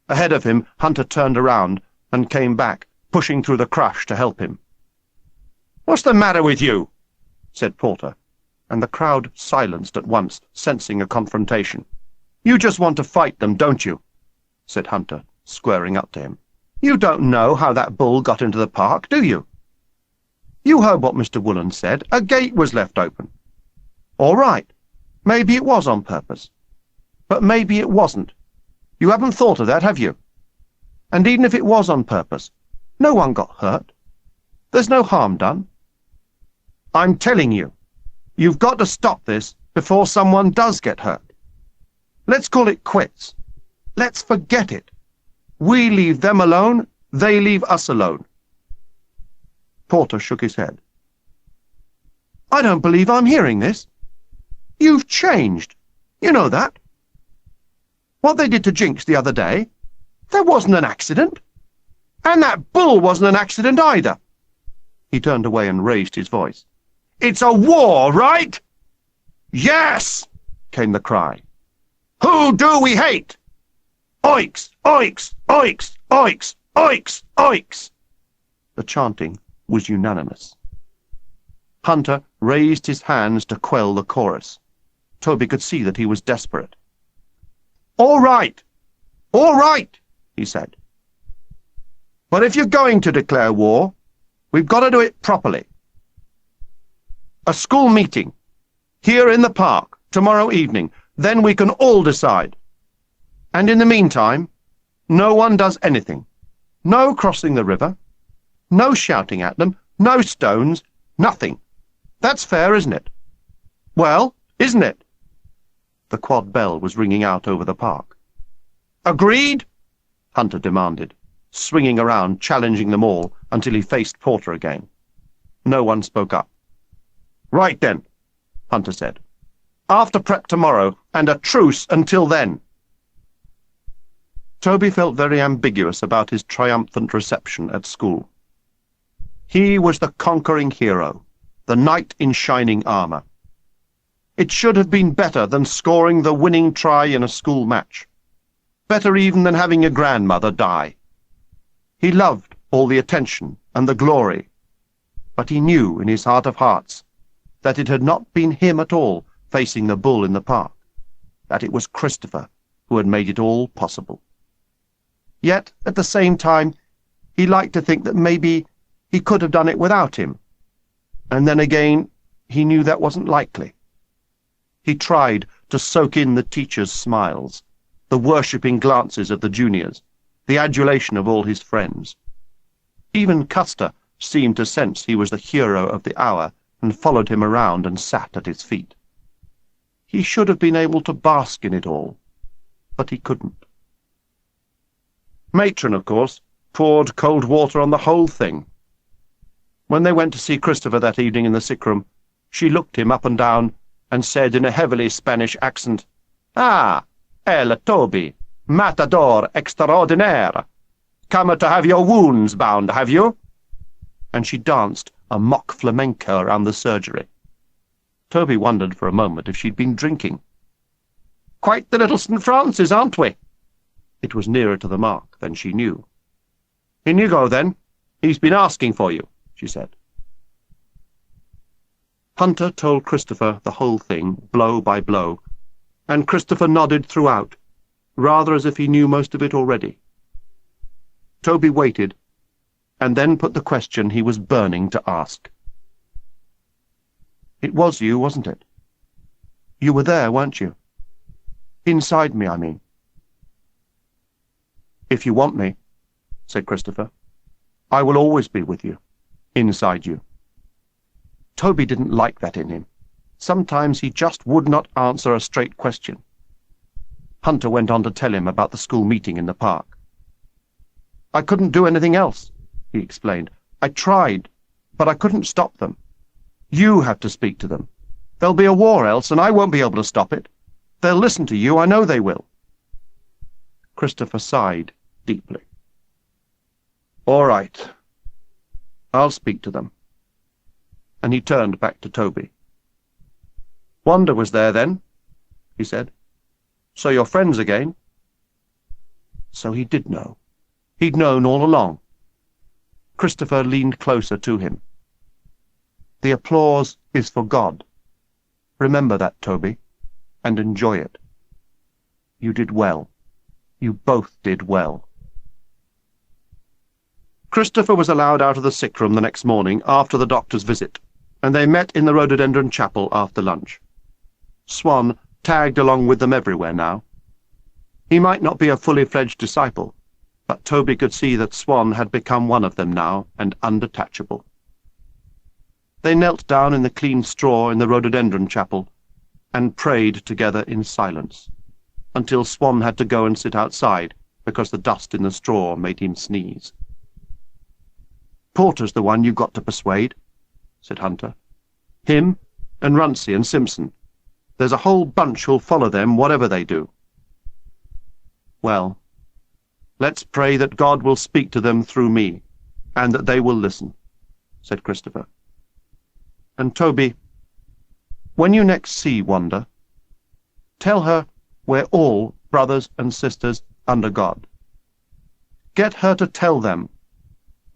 Ahead of him, Hunter turned around and came back, pushing through the crush to help him. "What's the matter with you?" said Porter, and the crowd silenced at once, sensing a confrontation. "You just want to fight them, don't you?" said Hunter, squaring up to him. "You don't know how that bull got into the park, do you? You heard what Mr. Woolen said. A gate was left open. All right, maybe it was on purpose. But maybe it wasn't. You haven't thought of that, have you? And even if it was on purpose, no one got hurt. There's no harm done. I'm telling you, you've got to stop this before someone does get hurt. Let's call it quits. Let's forget it. We leave them alone, they leave us alone." Porter shook his head. "I don't believe I'm hearing this. You've changed. You know that. What they did to Jinx the other day, that wasn't an accident. And that bull wasn't an accident either." He turned away and raised his voice. "It's a war, right?" "Yes!" came the cry. "Who do we hate? Oiks! Oiks! Oiks! Oiks! Oiks! Oiks!" The chanting was unanimous. Hunter raised his hands to quell the chorus. Toby could see that he was desperate. All right, he said. "But if you're going to declare war, we've got to do it properly. A school meeting, here in the park, tomorrow evening, then we can all decide. And in the meantime, no one does anything. No crossing the river, no shouting at them, no stones, nothing. That's fair, isn't it? Well, isn't it?" The quad bell was ringing out over the park. "Agreed?" Hunter demanded, swinging around, challenging them all until he faced Porter again. No one spoke up. "Right then," Hunter said. "After prep tomorrow, and a truce until then." Toby felt very ambiguous about his triumphant reception at school. He was the conquering hero, the knight in shining armour. It should have been better than scoring the winning try in a school match. Better even than having a grandmother die. He loved all the attention and the glory, but he knew in his heart of hearts that it had not been him at all facing the bull in the park, that it was Christopher who had made it all possible. Yet, at the same time, he liked to think that maybe he could have done it without him. And then again, he knew that wasn't likely. He tried to soak in the teachers' smiles, the worshipping glances of the juniors, the adulation of all his friends. Even Custer seemed to sense he was the hero of the hour and followed him around and sat at his feet. He should have been able to bask in it all, but he couldn't. Matron, of course, poured cold water on the whole thing. When they went to see Christopher that evening in the sick room, she looked him up and down and said in a heavily Spanish accent, "Ah, el Toby, matador extraordinaire. Come to have your wounds bound, have you?" And she danced a mock flamenco around the surgery. Toby wondered for a moment if she'd been drinking. "Quite the little St. Francis, aren't we?" It was nearer to the mark than she knew. "In you go, then. He's been asking for you," she said. Hunter told Christopher the whole thing, blow by blow, and Christopher nodded throughout, rather as if he knew most of it already. Toby waited, and then put the question he was burning to ask. "It was you, wasn't it? You were there, weren't you? Inside me, I mean." "If you want me," said Christopher, "I will always be with you. inside you. Toby didn't like that in him. Sometimes he just would not answer a straight question. Hunter went on to tell him about the school meeting in the park. "I couldn't do anything else," he explained. "I tried, but I couldn't stop them. You have to speak to them. There'll be a war else, and I won't be able to stop it. They'll listen to you, I know they will." Christopher sighed deeply. "All right. I'll speak to them." And he turned back to Toby. "Wanda was there then?" he said. "So you're friends again?" So he did know. He'd known all along. Christopher leaned closer to him. "The applause is for God. Remember that, Toby, and enjoy it. You did well. You both did well." Christopher was allowed out of the sick room the next morning after the doctor's visit, and they met in the rhododendron chapel after lunch. Swan tagged along with them everywhere now. He might not be a fully fledged disciple, but Toby could see that Swan had become one of them now and undetachable. They knelt down in the clean straw in the rhododendron chapel and prayed together in silence, until Swan had to go and sit outside because the dust in the straw made him sneeze. "Porter's the one you've got to persuade," said Hunter. "Him and Runcie and Simpson. There's a whole bunch who'll follow them whatever they do." "Well, let's pray that God will speak to them through me, and that they will listen," said Christopher. "And Toby, when you next see Wanda, tell her we're all brothers and sisters under God. Get her to tell them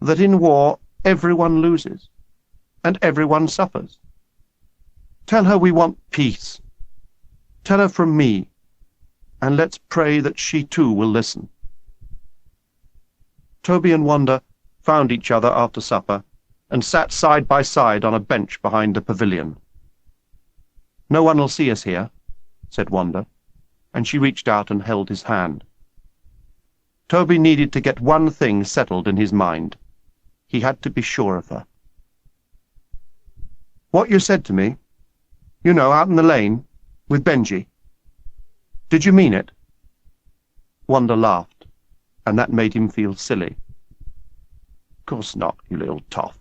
that in war everyone loses, and everyone suffers. Tell her we want peace. Tell her from me, and let's pray that she too will listen." Toby and Wanda found each other after supper and sat side by side on a bench behind the pavilion. "No one will see us here," said Wanda, and she reached out and held his hand. Toby needed to get one thing settled in his mind. He had to be sure of her. "What you said to me, you know, out in the lane, with Benji, did you mean it?" Wanda laughed, and that made him feel silly. "Course not, you little toff.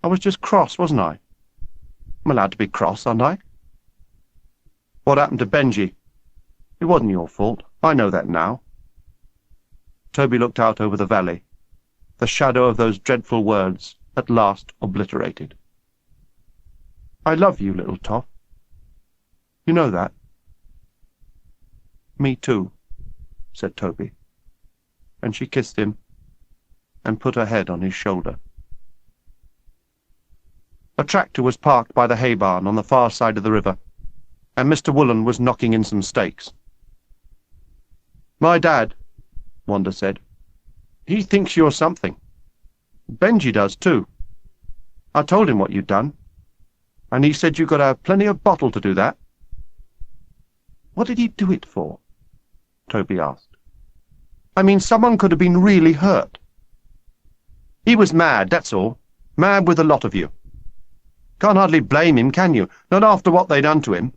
I was just cross, wasn't I? I'm allowed to be cross, aren't I?" "What happened to Benji? It wasn't your fault. I know that now." Toby looked out over the valley, the shadow of those dreadful words at last obliterated. "I love you, little toff. You know that." "Me too," said Toby, and she kissed him and put her head on his shoulder. A tractor was parked by the hay barn on the far side of the river, and Mr. Woolen was knocking in some stakes. "My dad," Wanda said, "he thinks you're something. Benji does too. I told him what you'd done, and he said you got to have plenty of bottle to do that." "What did he do it for?" Toby asked. "I mean, someone could have been really hurt." "He was mad, that's all. Mad with the lot of you. Can't hardly blame him, can you? Not after what they done to him."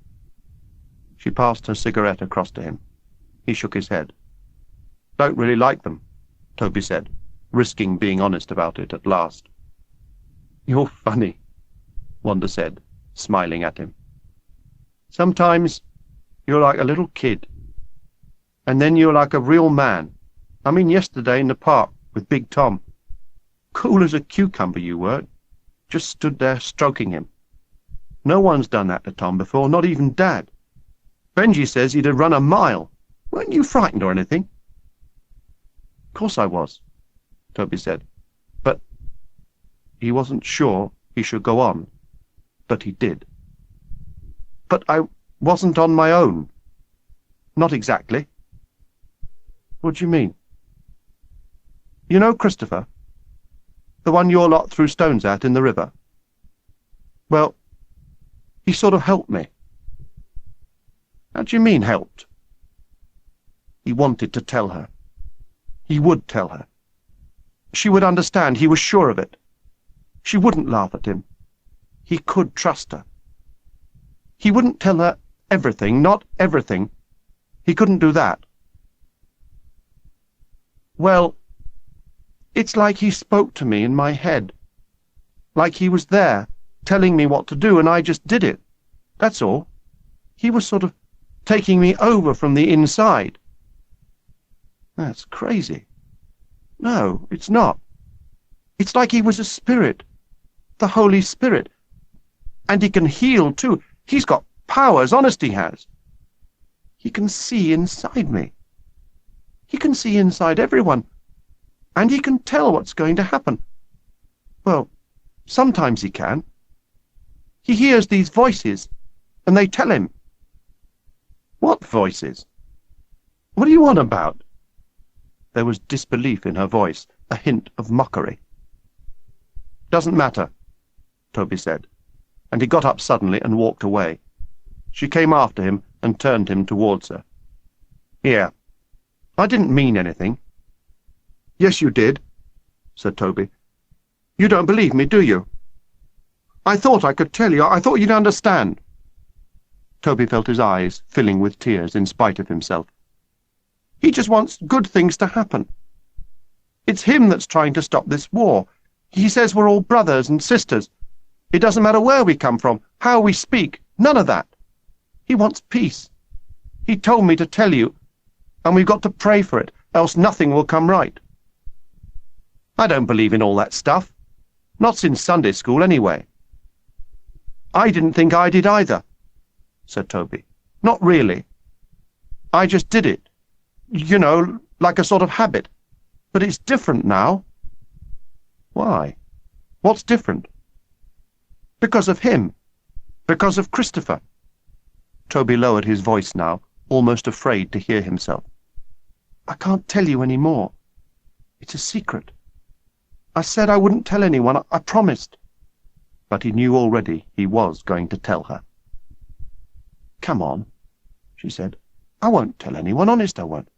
She passed her cigarette across to him. He shook his head. "Don't really like them," Toby said, risking being honest about it at last. "You're funny," Wanda said, smiling at him. "Sometimes you're like a little kid, and then you're like a real man. I mean, yesterday in the park with Big Tom. Cool as a cucumber you were. Just stood there stroking him. No one's done that to Tom before, not even Dad. Benji says he'd have run a mile. Weren't you frightened or anything?" "Of course I was," Toby said, "but—" He wasn't sure he should go on, but he did. "But I wasn't on my own." "Not exactly." "What do you mean?" "You know Christopher? The one your lot threw stones at in the river? Well, he sort of helped me." "How do you mean, helped?" He wanted to tell her. He would tell her. She would understand, he was sure of it. She wouldn't laugh at him. He could trust her. He wouldn't tell her everything, not everything. He couldn't do that. Well, it's like he spoke to me in my head. Like he was there, telling me what to do, and I just did it. That's all. He was sort of taking me over from the inside. That's crazy. No, it's not. It's like he was a spirit, the Holy Spirit. And he can heal, too. He's got powers, honest he has. He can see inside me. He can see inside everyone. And he can tell what's going to happen. Well, sometimes he can. He hears these voices, and they tell him. What voices? What are you on about? There was disbelief in her voice, a hint of mockery. Doesn't matter, Toby said, and he got up suddenly and walked away. She came after him and turned him towards her. Here, I didn't mean anything. Yes, you did, said Toby. You don't believe me, do you? I thought I could tell you. I thought you'd understand. Toby felt his eyes filling with tears in spite of himself. He just wants good things to happen. It's him that's trying to stop this war. He says we're all brothers and sisters. It doesn't matter where we come from, how we speak, none of that. He wants peace. He told me to tell you, and we've got to pray for it, else nothing will come right. I don't believe in all that stuff. Not since Sunday school, anyway. I didn't think I did either, said Toby. Not really. I just did it. You know, like a sort of habit. But it's different now. Why? What's different? Because of him. Because of Christopher. Toby lowered his voice now, almost afraid to hear himself. I can't tell you any more. It's a secret. I said I wouldn't tell anyone. I promised. But he knew already he was going to tell her. Come on, she said. I won't tell anyone, honest I won't.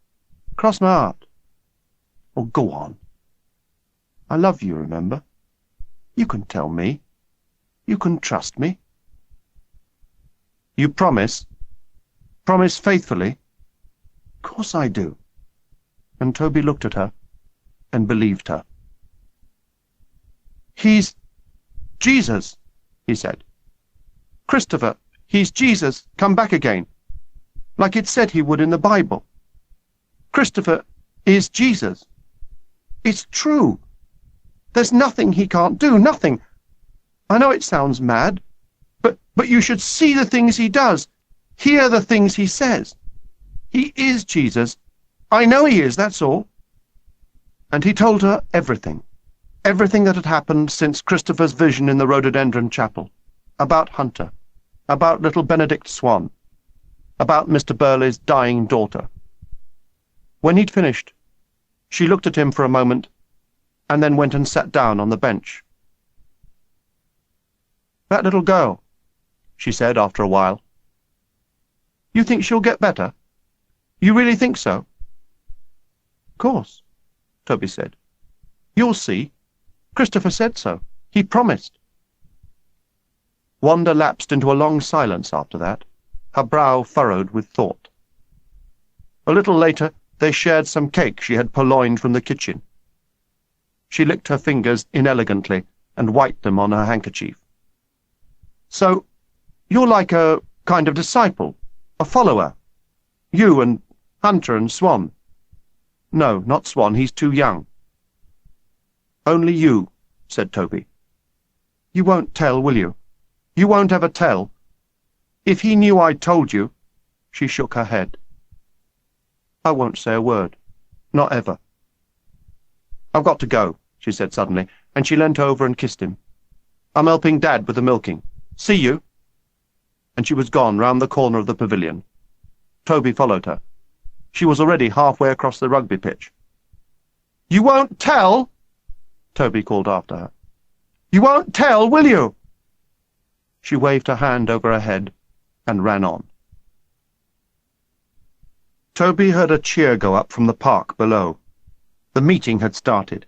Cross my heart. Oh, go on. I love you, remember? You can tell me. You can trust me. You promise? Promise faithfully? Of course I do. And Toby looked at her and believed her. He's Jesus, he said. Christopher, he's Jesus, come back again. Like it said he would in the Bible. Christopher is Jesus. It's true. There's nothing he can't do, nothing. I know it sounds mad, but you should see the things he does, hear the things he says. He is Jesus. I know he is, that's all. And he told her everything. Everything that had happened since Christopher's vision in the rhododendron chapel. About Hunter. About little Benedict Swan. About Mr. Burley's dying daughter. When he'd finished, she looked at him for a moment, and then went and sat down on the bench. That little girl, she said after a while. You think she'll get better? You really think so? Of course, Toby said. You'll see. Christopher said so. He promised. Wanda lapsed into a long silence after that, her brow furrowed with thought. A little later, they shared some cake she had purloined from the kitchen. She licked her fingers inelegantly and wiped them on her handkerchief. So, you're like a kind of disciple, a follower. You and Hunter and Swan. No, not Swan, he's too young. Only you, said Toby. You won't tell, will you? You won't ever tell? If he knew I'd told you, she shook her head. I won't say a word. Not ever. I've got to go, she said suddenly, and she leant over and kissed him. I'm helping Dad with the milking. See you. And she was gone round the corner of the pavilion. Toby followed her. She was already halfway across the rugby pitch. You won't tell? Toby called after her. You won't tell, will you? She waved her hand over her head and ran on. Toby heard a cheer go up from the park below. The meeting had started.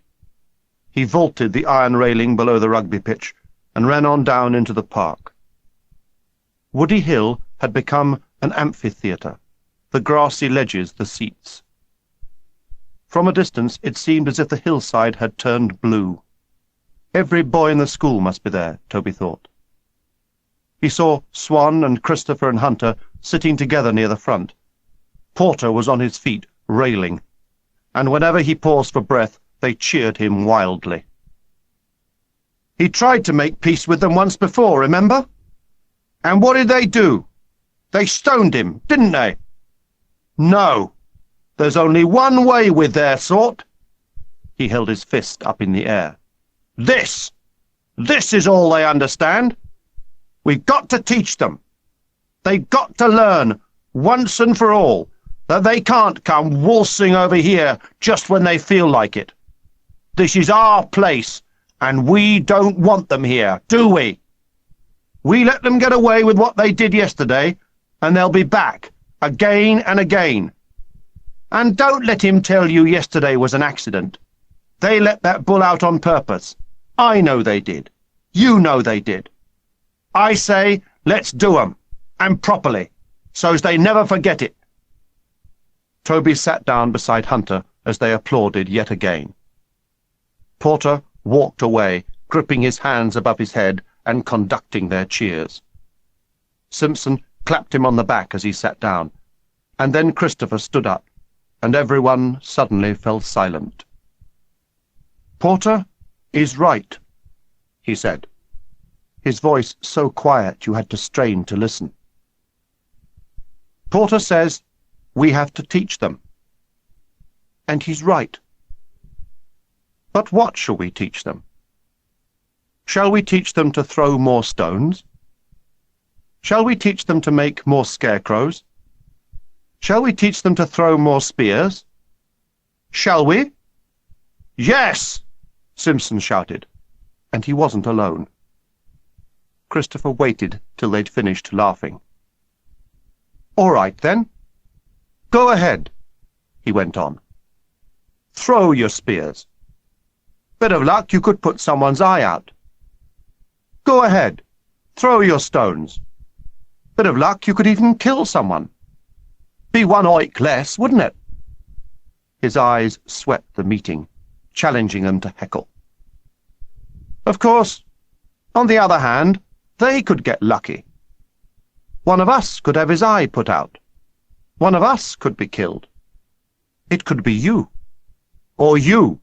He vaulted the iron railing below the rugby pitch and ran on down into the park. Woody Hill had become an amphitheatre, the grassy ledges the seats. From a distance it seemed as if the hillside had turned blue. Every boy in the school must be there, Toby thought. He saw Swan and Christopher and Hunter sitting together near the front. Porter was on his feet, railing, and whenever he paused for breath, they cheered him wildly. He tried to make peace with them once before, remember? And what did they do? They stoned him, didn't they? No. There's only one way with their sort. He held his fist up in the air. This is all they understand. We've got to teach them. They've got to learn, once and for all, that they can't come waltzing over here just when they feel like it. This is our place, and we don't want them here, do we? We let them get away with what they did yesterday, and they'll be back, again and again. And don't let him tell you yesterday was an accident. They let that bull out on purpose. I know they did. You know they did. I say, let's do 'em, and properly, so's they never forget it. Toby sat down beside Hunter as they applauded yet again. Porter walked away, gripping his hands above his head and conducting their cheers. Simpson clapped him on the back as he sat down, and then Christopher stood up, and everyone suddenly fell silent. Porter is right, he said, his voice so quiet you had to strain to listen. Porter says we have to teach them. And he's right. But what shall we teach them? Shall we teach them to throw more stones? Shall we teach them to make more scarecrows? Shall we teach them to throw more spears? Shall we? Yes! Simpson shouted, and he wasn't alone. Christopher waited till they'd finished laughing. All right, then. Go ahead, he went on. Throw your spears. Bit of luck, you could put someone's eye out. Go ahead. Throw your stones. Bit of luck, you could even kill someone. Be one oik less, wouldn't it? His eyes swept the meeting, challenging them to heckle. Of course, on the other hand, they could get lucky. One of us could have his eye put out. One of us could be killed. It could be you. Or you.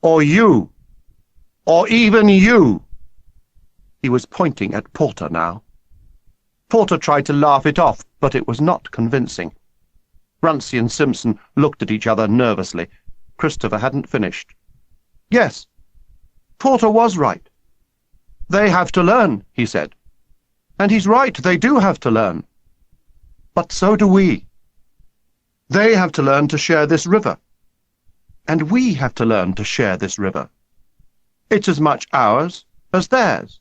Or you. Or even you. He was pointing at Porter now. Porter tried to laugh it off, but it was not convincing. Runcie and Simpson looked at each other nervously. Christopher hadn't finished. Yes, Porter was right. They have to learn, he said. And he's right, they do have to learn. But so do we. They have to learn to share this river. And we have to learn to share this river. It's as much ours as theirs,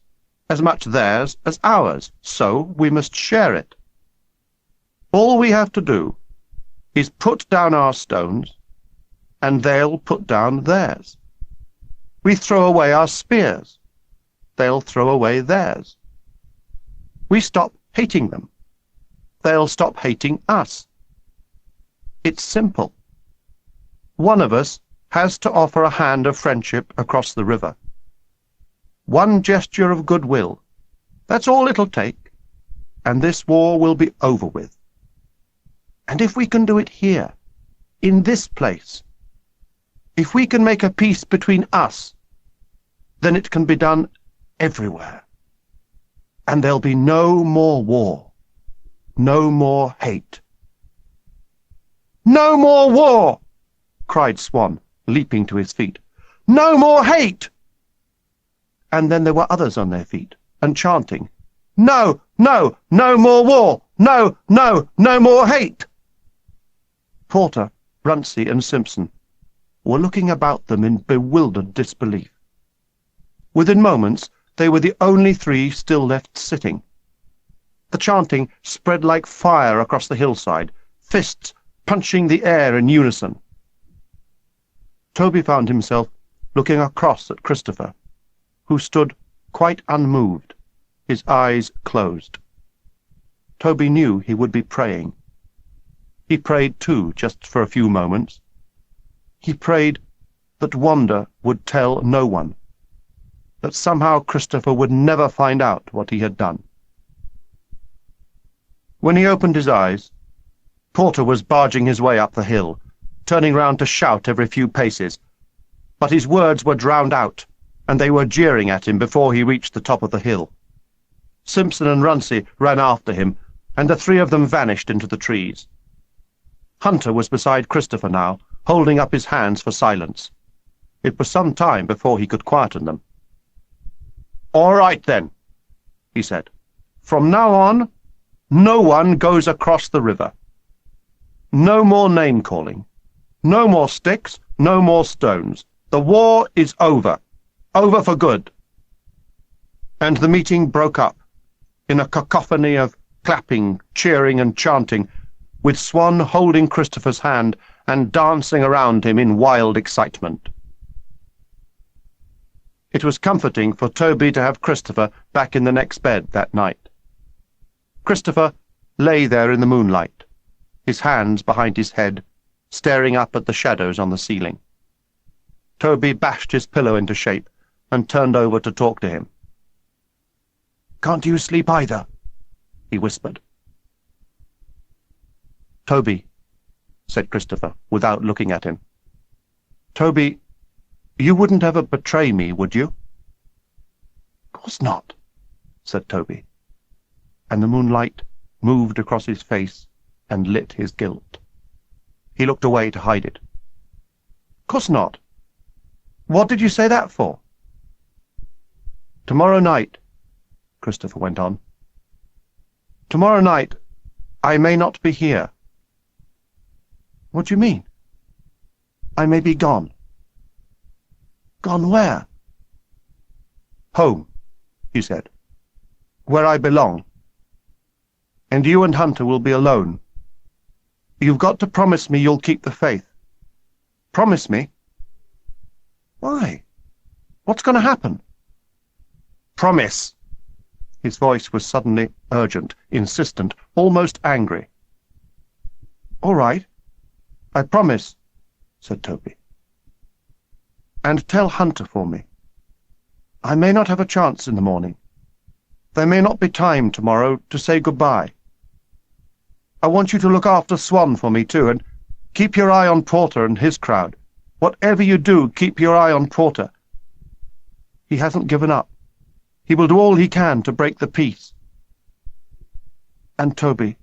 as much theirs as ours, so we must share it. All we have to do is put down our stones, and they'll put down theirs. We throw away our spears, they'll throw away theirs. We stop hating them, they'll stop hating us. It's simple. One of us has to offer a hand of friendship across the river. One gesture of goodwill. That's all it'll take, and this war will be over with. And if we can do it here, in this place, if we can make a peace between us, then it can be done everywhere. And there'll be no more war, no more hate. No more war! Cried Swan, leaping to his feet. No more hate! And then there were others on their feet, and chanting, No, no, no more war! No, no, no more hate! Porter, Runcie, and Simpson were looking about them in bewildered disbelief. Within moments, they were the only three still left sitting. The chanting spread like fire across the hillside, fists punching the air in unison. Toby found himself looking across at Christopher, who stood quite unmoved, his eyes closed. Toby knew he would be praying. He prayed too, just for a few moments. He prayed that Wanda would tell no one, that somehow Christopher would never find out what he had done. When he opened his eyes, Porter was barging his way up the hill, turning round to shout every few paces, but his words were drowned out, and they were jeering at him before he reached the top of the hill. Simpson and Runcie ran after him, and the three of them vanished into the trees. Hunter was beside Christopher now, holding up his hands for silence. It was some time before he could quieten them. "All right, then," he said. "From now on, no one goes across the river. No more name-calling. No more sticks, no more stones. The war is over. Over for good." And the meeting broke up, in a cacophony of clapping, cheering, and chanting, with Swan holding Christopher's hand and dancing around him in wild excitement. It was comforting for Toby to have Christopher back in the next bed that night. Christopher lay there in the moonlight, his hands behind his head, staring up at the shadows on the ceiling. Toby bashed his pillow into shape and turned over to talk to him. "Can't you sleep either?" he whispered. "Toby," said Christopher, without looking at him. "Toby, you wouldn't ever betray me, would you?" "Of course not," said Toby, and the moonlight moved across his face and lit his guilt. He looked away to hide it. "Of course not. What did you say that for?" "Tomorrow night," Christopher went on. "Tomorrow night I may not be here." "What do you mean?" "I may be gone." "Gone where?" "Home," he said. "Where I belong. And you and Hunter will be alone. You've got to promise me you'll keep the faith. Promise me." "Why? What's going to happen?" "Promise." His voice was suddenly urgent, insistent, almost angry. "All right. I promise," said Toby. "And tell Hunter for me. I may not have a chance in the morning. There may not be time tomorrow to say goodbye. I want you to look after Swan for me, too, and keep your eye on Porter and his crowd. Whatever you do, keep your eye on Porter. He hasn't given up. He will do all he can to break the peace. And Toby,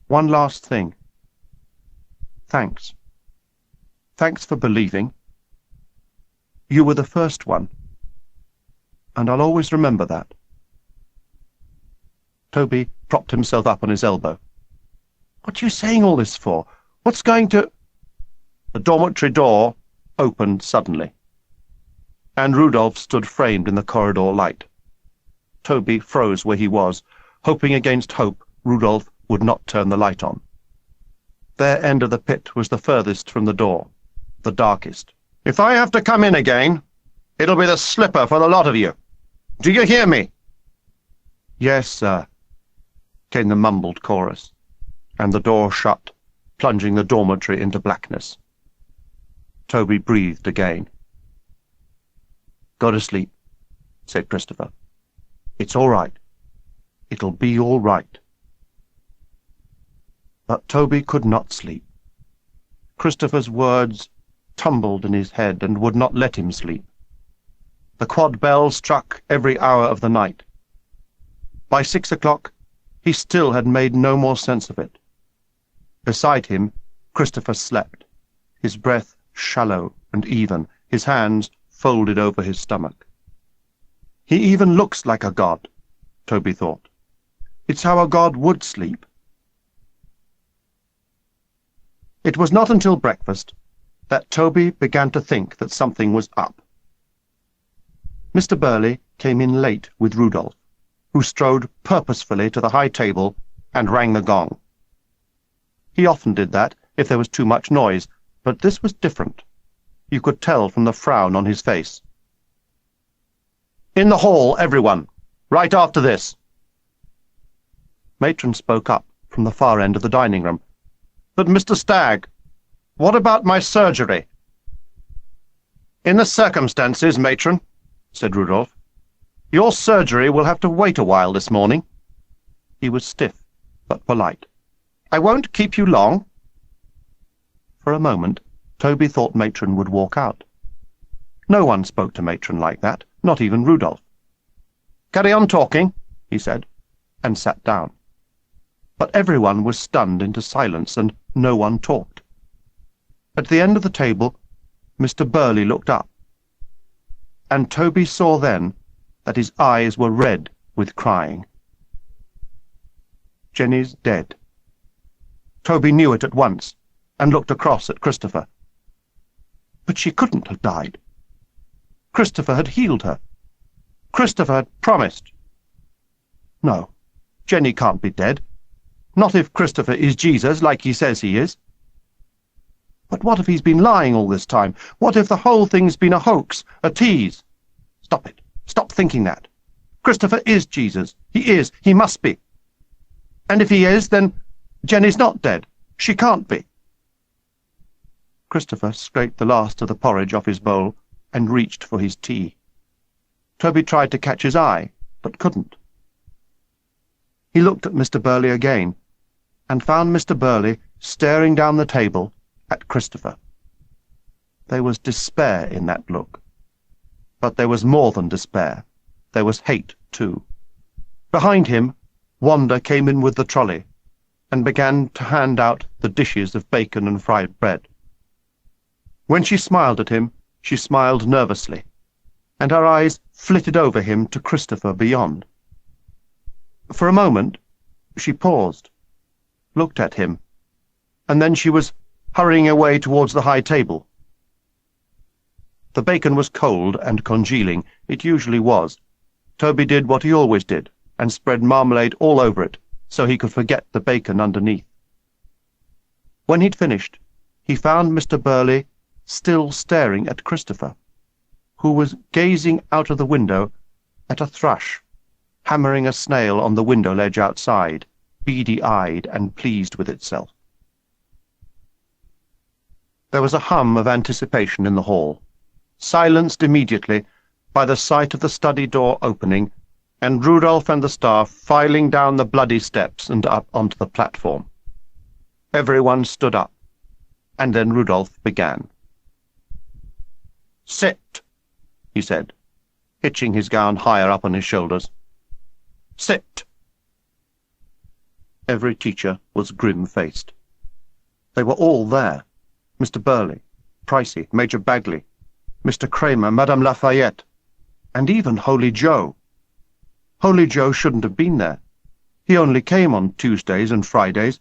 one last thing. Thanks. Thanks for believing. You were the first one, and I'll always remember that." Toby propped himself up on his elbow. "What are you saying all this for? What's going to—" The dormitory door opened suddenly, and Rudolph stood framed in the corridor light. Toby froze where he was, hoping against hope Rudolph would not turn the light on. Their end of the pit was the furthest from the door, the darkest. "If I have to come in again, it'll be the slipper for the lot of you. Do you hear me?" "Yes, sir," came the mumbled chorus, and the door shut, plunging the dormitory into blackness. Toby breathed again. "Go to sleep," said Christopher. "It's all right. It'll be all right." But Toby could not sleep. Christopher's words tumbled in his head and would not let him sleep. The quad bell struck every hour of the night. By 6 o'clock he still had made no more sense of it. Beside him Christopher slept, his breath shallow and even, his hands folded over his stomach. "He even looks like a god," Toby thought. "It's how a god would sleep." It was not until breakfast that Toby began to think that something was up. Mr. Burley came in late with Rudolph, who strode purposefully to the high table and rang the gong. He often did that if there was too much noise, but this was different. You could tell from the frown on his face. "In the hall, everyone. Right after this." Matron spoke up from the far end of the dining room. "But, Mr. Stagg, what about my surgery?" "In the circumstances, Matron," said Rudolph, "your surgery will have to wait a while this morning." He was stiff, but polite. "I won't keep you long." For a moment, Toby thought Matron would walk out. No one spoke to Matron like that, not even Rudolph. "Carry on talking," he said, and sat down. But everyone was stunned into silence, and no one talked. At the end of the table, Mr. Burley looked up, and Toby saw then that his eyes were red with crying. "Jenny's dead." Toby knew it at once, and looked across at Christopher. But she couldn't have died. Christopher had healed her. Christopher had promised. No, Jenny can't be dead. Not if Christopher is Jesus, like he says he is. But what if he's been lying all this time? What if the whole thing's been a hoax, a tease? Stop it. Stop thinking that. Christopher is Jesus. He is. He must be. And if he is, then Jenny's not dead. She can't be. Christopher scraped the last of the porridge off his bowl and reached for his tea. Toby tried to catch his eye, but couldn't. He looked at Mr. Burley again, and found Mr. Burley staring down the table at Christopher. There was despair in that look. But there was more than despair. There was hate, too. Behind him, Wanda came in with the trolley, and began to hand out the dishes of bacon and fried bread. When she smiled at him, she smiled nervously, and her eyes flitted over him to Christopher beyond. For a moment, she paused, looked at him, and then she was hurrying away towards the high table. The bacon was cold and congealing. It usually was. Toby did what he always did, and spread marmalade all over it, so he could forget the bacon underneath. When he'd finished, he found Mr. Burley still staring at Christopher, who was gazing out of the window at a thrush, hammering a snail on the window ledge outside, beady-eyed and pleased with itself. There was a hum of anticipation in the hall, silenced immediately by the sight of the study door opening and Rudolph and the staff filing down the bloody steps and up onto the platform. Everyone stood up, and then Rudolph began. "Sit," he said, hitching his gown higher up on his shoulders. "Sit." Every teacher was grim-faced. They were all there. Mr. Burley, Pricey, Major Bagley, Mr. Kramer, Madame Lafayette, and even Holy Joe. Holy Joe shouldn't have been there. He only came on Tuesdays and Fridays.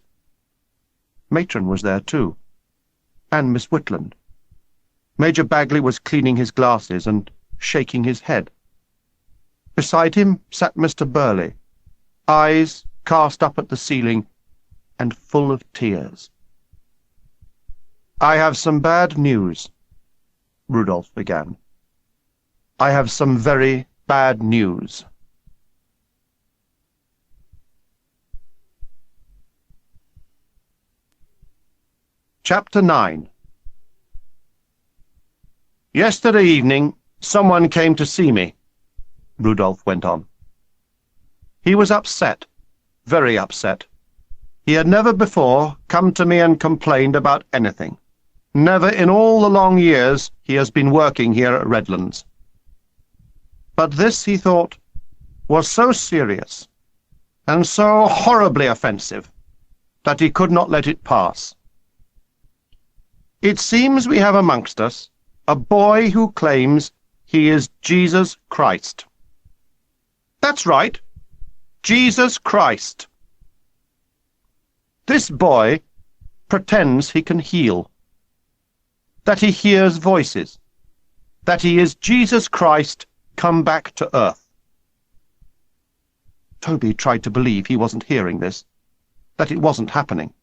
Matron was there too, and Miss Whitland. Major Bagley was cleaning his glasses and shaking his head. Beside him sat Mr. Burley, eyes cast up at the ceiling and full of tears. "I have some bad news," Rudolph began. "I have some very bad news." Chapter 9. "Yesterday evening someone came to see me," Rudolph went on. "He was upset, very upset. He had never before come to me and complained about anything. Never in all the long years he has been working here at Redlands. But this, he thought, was so serious and so horribly offensive that he could not let it pass. It seems we have amongst us a boy who claims he is Jesus Christ. That's right, Jesus Christ. This boy pretends he can heal, that he hears voices, that he is Jesus Christ come back to earth." Toby tried to believe he wasn't hearing this, that it wasn't happening.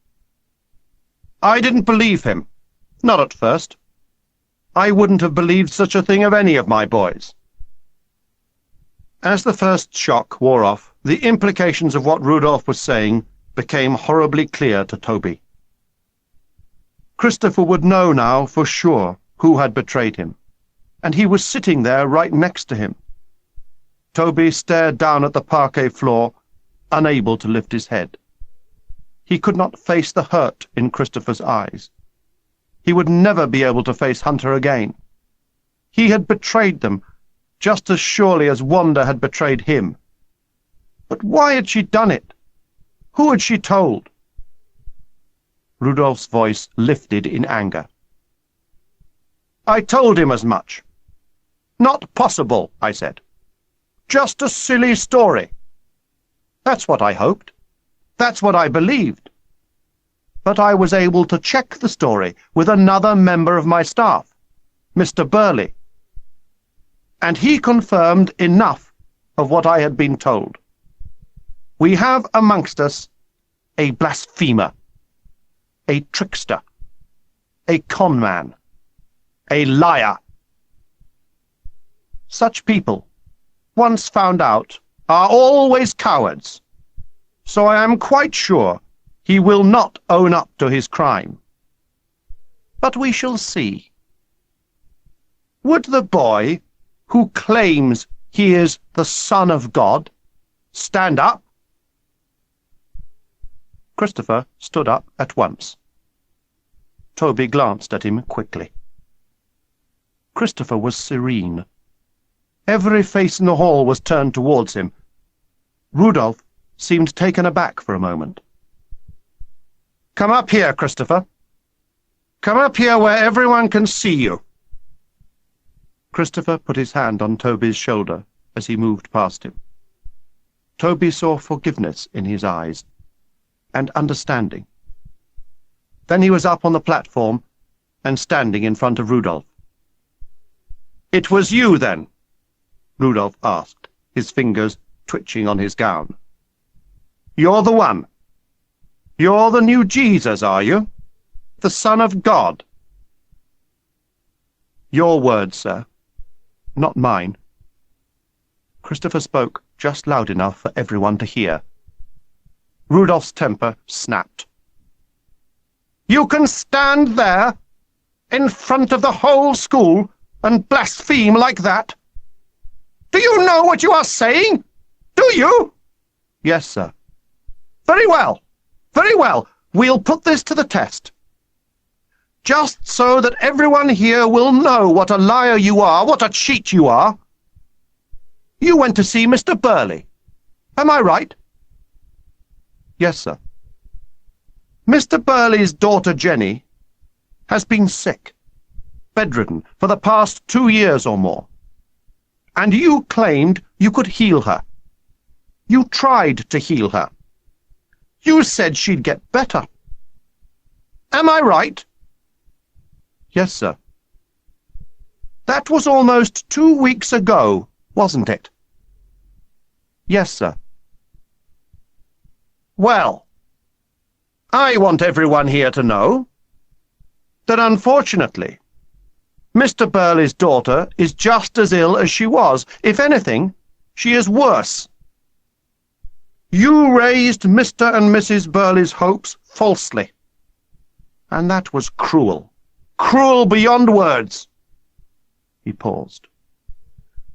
"I didn't believe him. Not at first. I wouldn't have believed such a thing of any of my boys." As the first shock wore off, the implications of what Rudolph was saying became horribly clear to Toby. Christopher would know now for sure who had betrayed him, and he was sitting there right next to him. Toby stared down at the parquet floor, unable to lift his head. He could not face the hurt in Christopher's eyes. He would never be able to face Hunter again. He had betrayed them, just as surely as Wanda had betrayed him. But why had she done it? Who had she told? Rudolph's voice lifted in anger. "I told him as much. Not possible, I said. Just a silly story. That's what I hoped. That's what I believed. But I was able to check the story with another member of my staff, Mr. Burley. And he confirmed enough of what I had been told. We have amongst us a blasphemer, a trickster, a conman, a liar. Such people, once found out, are always cowards, so I am quite sure he will not own up to his crime. But we shall see. Would the boy, who claims he is the Son of God, stand up?" Christopher stood up at once. Toby glanced at him quickly. Christopher was serene. Every face in the hall was turned towards him. Rudolph seemed taken aback for a moment. "Come up here, Christopher. Come up here where everyone can see you." Christopher put his hand on Toby's shoulder as he moved past him. Toby saw forgiveness in his eyes, and understanding. Then he was up on the platform and standing in front of Rudolph. "It was you, then?" Rudolph asked, his fingers twitching on his gown. "You're the one. You're the new Jesus, are you? The Son of God?" "Your words, sir, not mine." Christopher spoke just loud enough for everyone to hear. Rudolph's temper snapped. "You can stand there, in front of the whole school, and blaspheme like that? Do you know what you are saying? Do you?" "Yes, sir." Very well. Very well. We'll put this to the test. Just so that everyone here will know what a liar you are, what a cheat you are. You went to see Mr. Burley. Am I right?" "Yes, sir." "Mr. Burley's daughter Jenny has been sick, bedridden, for the past 2 years or more. And you claimed you could heal her. You tried to heal her. You said she'd get better. Am I right?" "Yes, sir." "That was almost 2 weeks ago, wasn't it?" "Yes, sir." "Well, I want everyone here to know that, unfortunately, Mr. Burley's daughter is just as ill as she was. If anything, she is worse. You raised Mr. and Mrs. Burley's hopes falsely, and that was cruel. Cruel beyond words." He paused.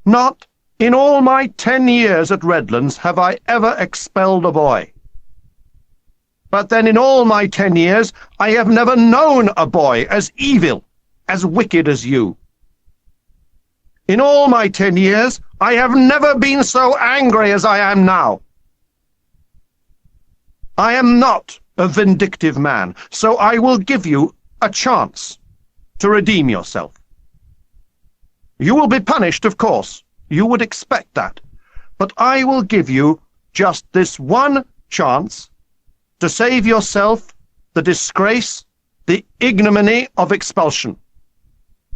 "Not in all my 10 years at Redlands have I ever expelled a boy. But then in all my 10 years I have never known a boy as evil, as wicked as you. In all my 10 years I have never been so angry as I am now. I am not a vindictive man, so I will give you a chance to redeem yourself. You will be punished, of course. You would expect that. But I will give you just this one chance to save yourself the disgrace, the ignominy of expulsion.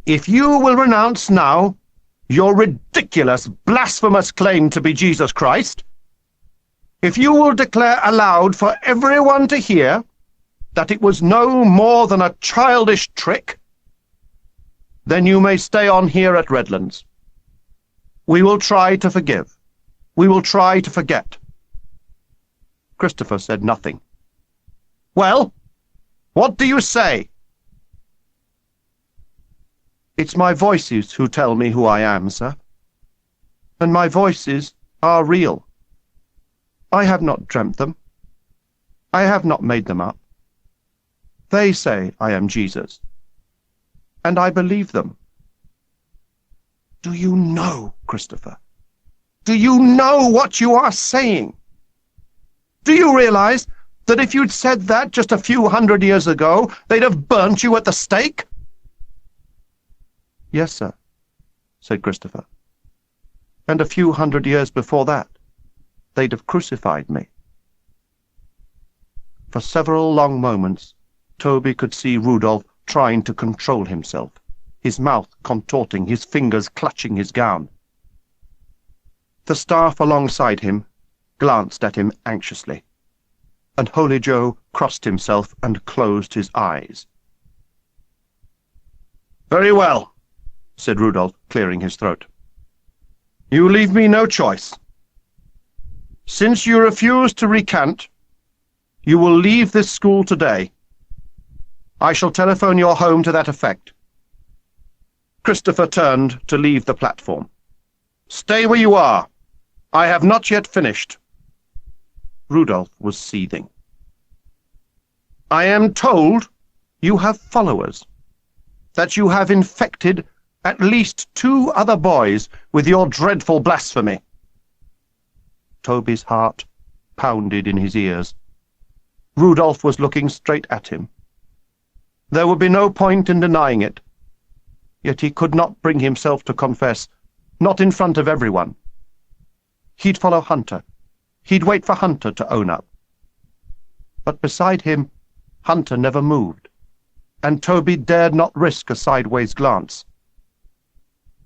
If you will renounce now your ridiculous, blasphemous claim to be Jesus Christ, if you will declare aloud for everyone to hear that it was no more than a childish trick, Then you may stay on here at Redlands. We will try to forgive. We will try to forget." Christopher said nothing. "Well, what do you say?" "It's my voices who tell me who I am, sir. And my voices are real. I have not dreamt them. I have not made them up. They say I am Jesus, and I believe them." "Do you know, Christopher? Do you know what you are saying? Do you realize that if you'd said that just a few hundred years ago, they'd have burnt you at the stake?" "Yes, sir," said Christopher. "And a few hundred years before that, they'd have crucified me." For several long moments, Toby could see Rudolph trying to control himself, his mouth contorting, his fingers clutching his gown. The staff alongside him glanced at him anxiously, and Holy Joe crossed himself and closed his eyes. "Very well," said Rudolph, clearing his throat. "You leave me no choice. Since you refuse to recant, you will leave this school today. I shall telephone your home to that effect." Christopher turned to leave the platform. "Stay where you are. I have not yet finished." Rudolph was seething. "I am told you have followers, that you have infected at least 2 other boys with your dreadful blasphemy." Toby's heart pounded in his ears. Rudolph was looking straight at him. There would be no point in denying it, yet he could not bring himself to confess, not in front of everyone. He'd follow Hunter. He'd wait for Hunter to own up. But beside him, Hunter never moved, and Toby dared not risk a sideways glance.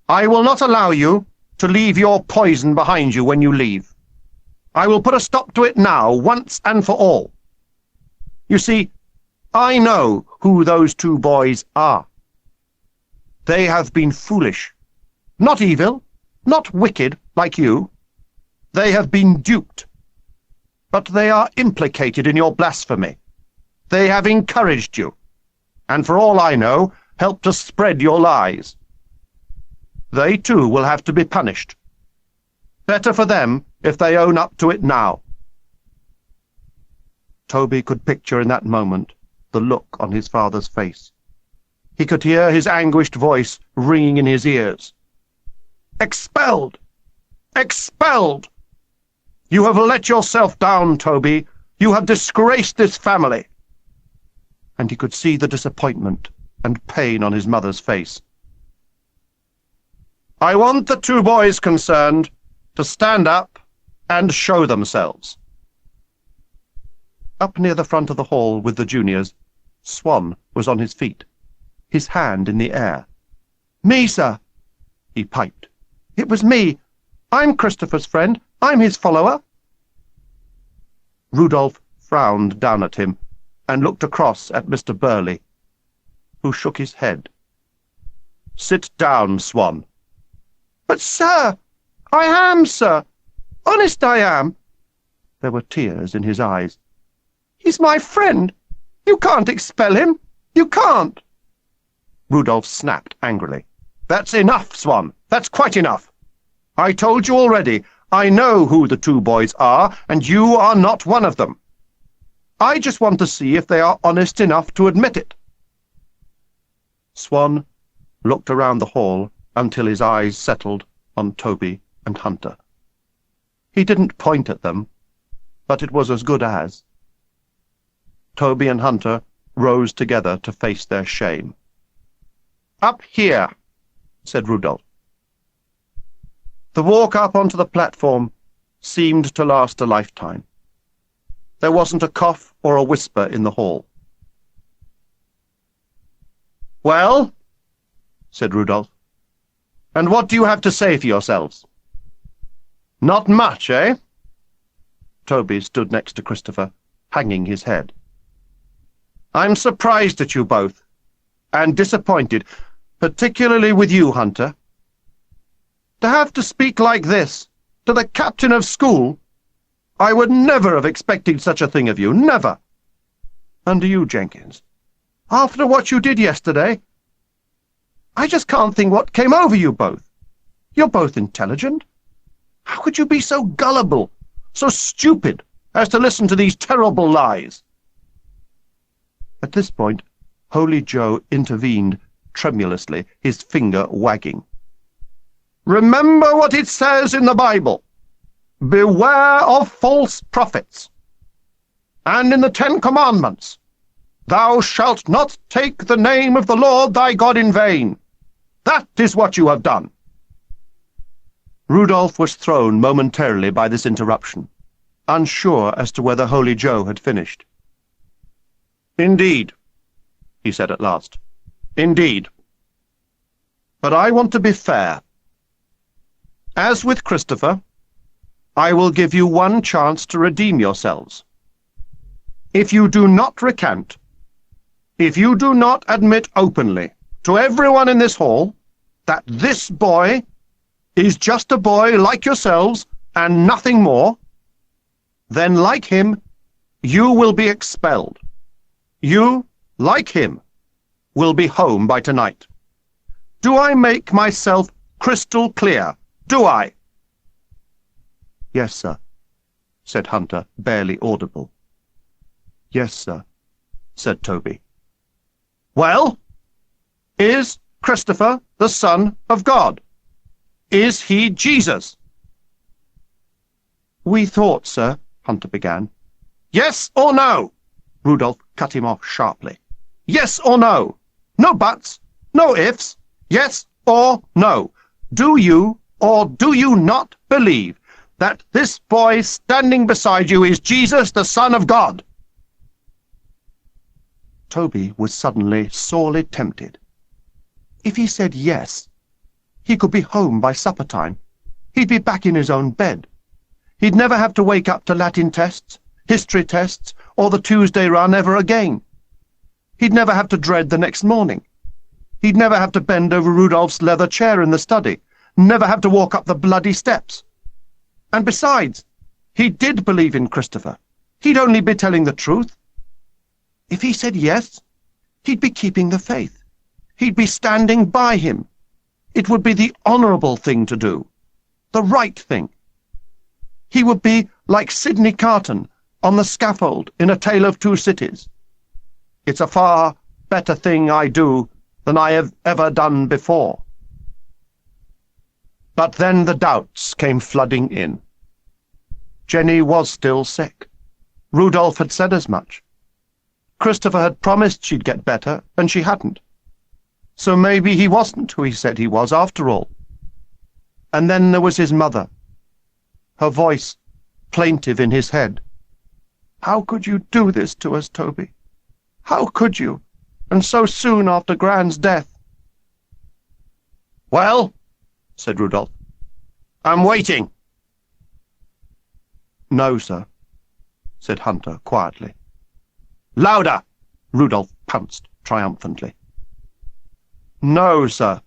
"I will not allow you to leave your poison behind you when you leave. I will put a stop to it now, once and for all. You see, I know who those 2 boys are. They have been foolish, not evil, not wicked like you. They have been duped. But they are implicated in your blasphemy. They have encouraged you, and for all I know, helped to spread your lies. They too will have to be punished. Better for them if they own up to it now." Toby could picture in that moment the look on his father's face. He could hear his anguished voice ringing in his ears. "Expelled! Expelled! You have let yourself down, Toby. You have disgraced this family." And he could see the disappointment and pain on his mother's face. "I want the 2 boys concerned to stand up and show themselves." Up near the front of the hall with the juniors, Swan was on his feet, his hand in the air. "Me, sir," he piped. "It was me. I'm Christopher's friend. I'm his follower." Rudolph frowned down at him and looked across at Mr. Burley, who shook his head. "Sit down, Swan." "But, sir, I am, sir. Honest I am." There were tears in his eyes. "He's my friend. You can't expel him. You can't." Rudolph snapped angrily. "That's enough, Swan. That's quite enough. I told you already, I know who the 2 boys are, and you are not one of them. I just want to see if they are honest enough to admit it." Swan looked around the hall until his eyes settled on Toby and Hunter. He didn't point at them, but it was as good as. Toby and Hunter rose together to face their shame. "Up here," said Rudolph. The walk up onto the platform seemed to last a lifetime. There wasn't a cough or a whisper in the hall. "Well," said Rudolph, "and what do you have to say for yourselves?" "Not much, eh?" Toby stood next to Christopher, hanging his head. "I'm surprised at you both, and disappointed. Particularly with you, Hunter. To have to speak like this to the captain of school, I would never have expected such a thing of you, never. And you, Jenkins, after what you did yesterday, I just can't think what came over you both. You're both intelligent. How could you be so gullible, so stupid, as to listen to these terrible lies? At this point, Holy Joe intervened tremulously, his finger wagging. Remember what it says in the Bible. Beware of false prophets. And in the 10 Commandments, thou shalt not take the name of the Lord thy God in vain. That is what you have done. Rudolph was thrown momentarily by this interruption, unsure as to whether Holy Joe had finished. Indeed, he said at last. Indeed. But I want to be fair. As with Christopher, I will give you one chance to redeem yourselves. If you do not recant, if you do not admit openly to everyone in this hall that this boy is just a boy like yourselves and nothing more, then, like him, you will be expelled. You, like him, will be home by tonight. Do I make myself crystal clear? Do I? Yes, sir, said Hunter, barely audible. Yes, sir, said Toby. Well, is Christopher the Son of God? Is he Jesus? We thought, sir, Hunter began. Yes or no? Rudolph cut him off sharply. Yes or no? No buts, no ifs. Yes or no? Do you or do you not believe that this boy standing beside you is Jesus, the Son of God? Toby was suddenly sorely tempted. If he said yes, he could be home by supper time. He'd be back in his own bed. He'd never have to wake up to Latin tests, history tests, or the Tuesday run ever again. He'd never have to dread the next morning. He'd never have to bend over Rudolph's leather chair in the study, never have to walk up the bloody steps. And besides, he did believe in Christopher. He'd only be telling the truth. If he said yes, he'd be keeping the faith. He'd be standing by him. It would be the honourable thing to do, the right thing. He would be like Sidney Carton on the scaffold in A Tale of Two Cities. It's a far better thing I do than I have ever done before. But then the doubts came flooding in. Jenny was still sick. Rudolph had said as much. Christopher had promised she'd get better, and she hadn't. So maybe he wasn't who he said he was, after all. And then there was his mother, her voice plaintive in his head. How could you do this to us, Toby? How could you, and so soon after Gran's death? Well, said Rudolph, I'm waiting. No, sir, said Hunter quietly. Louder! Rudolph pounced triumphantly. No, sir.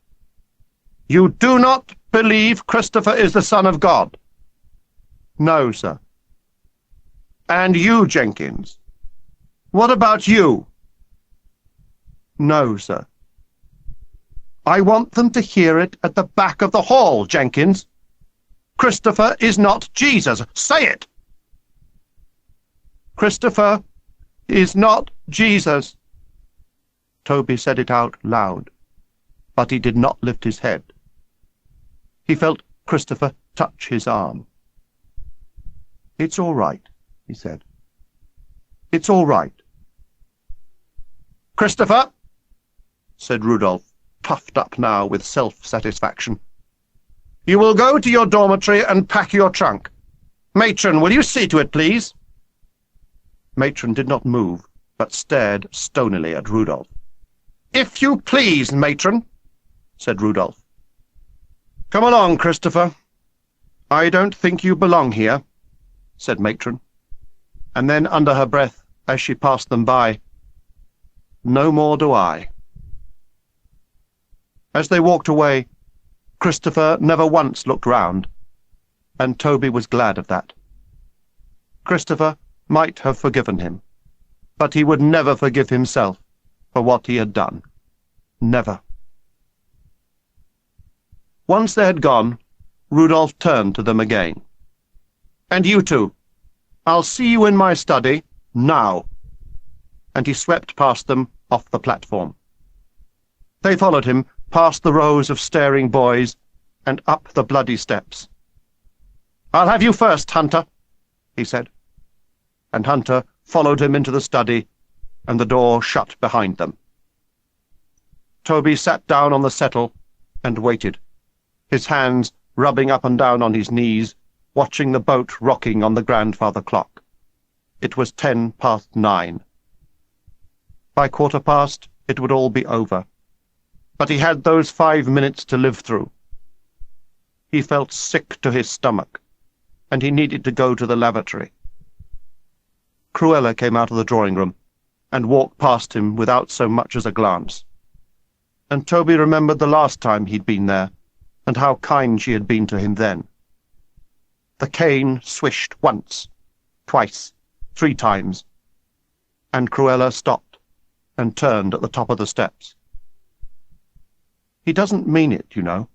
You do not believe Christopher is the Son of God? No, sir. And you, Jenkins? What about you? No, sir. I want them to hear it at the back of the hall, Jenkins. Christopher is not Jesus. Say it! Christopher is not Jesus. Toby said it out loud, but he did not lift his head. He felt Christopher touch his arm. It's all right, he said. It's all right. Christopher, said Rudolph, puffed up now with self-satisfaction, you will go to your dormitory and pack your trunk. Matron, will you see to it, please? Matron did not move, but stared stonily at Rudolph. If you please, Matron, said Rudolph. Come along, Christopher. I don't think you belong here, said Matron, and then under her breath, as she passed them by, no more do I. As they walked away, Christopher never once looked round, and Toby was glad of that. Christopher might have forgiven him, but he would never forgive himself for what he had done. Never. Once they had gone, Rudolph turned to them again. "And you two, I'll see you in my study, now." And he swept past them off the platform. They followed him past the rows of staring boys and up the bloody steps. "I'll have you first, Hunter," he said. And Hunter followed him into the study, and the door shut behind them. Toby sat down on the settle and waited, his hands rubbing up and down on his knees, watching the boat rocking on the grandfather clock. It was 9:10. By 1:15, it would all be over. But he had those 5 minutes to live through. He felt sick to his stomach, and he needed to go to the lavatory. Cruella came out of the drawing-room and walked past him without so much as a glance. And Toby remembered the last time he'd been there, and how kind she had been to him then. The cane swished once, twice, 3 times, and Cruella stopped and turned at the top of the steps. "He doesn't mean it, you know.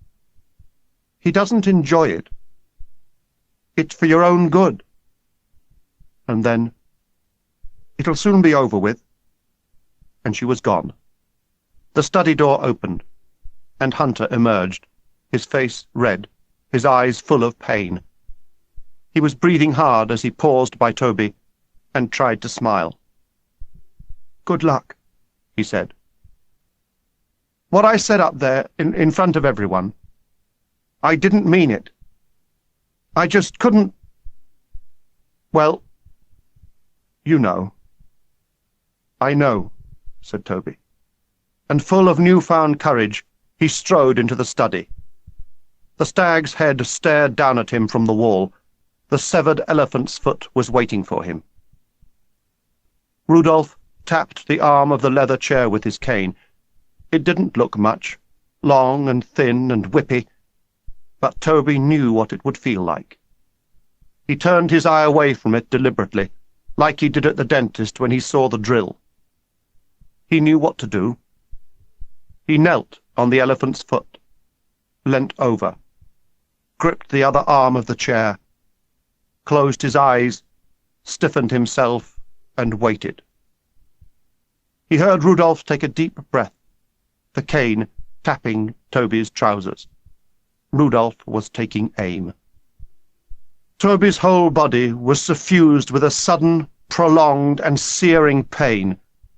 He doesn't enjoy it. It's for your own good." And then, "It'll soon be over with." And she was gone. The study door opened, and Hunter emerged, his face red, his eyes full of pain. He was breathing hard as he paused by Toby and tried to smile. "Good luck," he said. "What I said up there in front of everyone, I didn't mean it. I just couldn't... Well, you know." "I know," said Toby. And full of newfound courage, he strode into the study. The stag's head stared down at him from the wall. The severed elephant's foot was waiting for him. Rudolph tapped the arm of the leather chair with his cane. It didn't look much, long and thin and whippy, but Toby knew what it would feel like. He turned his eye away from it deliberately, like he did at the dentist when he saw the drill. He knew what to do. He knelt on the elephant's foot, leant over, gripped the other arm of the chair, closed his eyes, stiffened himself, and waited. He heard Rudolph take a deep breath, the cane tapping Toby's trousers. Rudolph was taking aim. Toby's whole body was suffused with a sudden, prolonged, and searing pain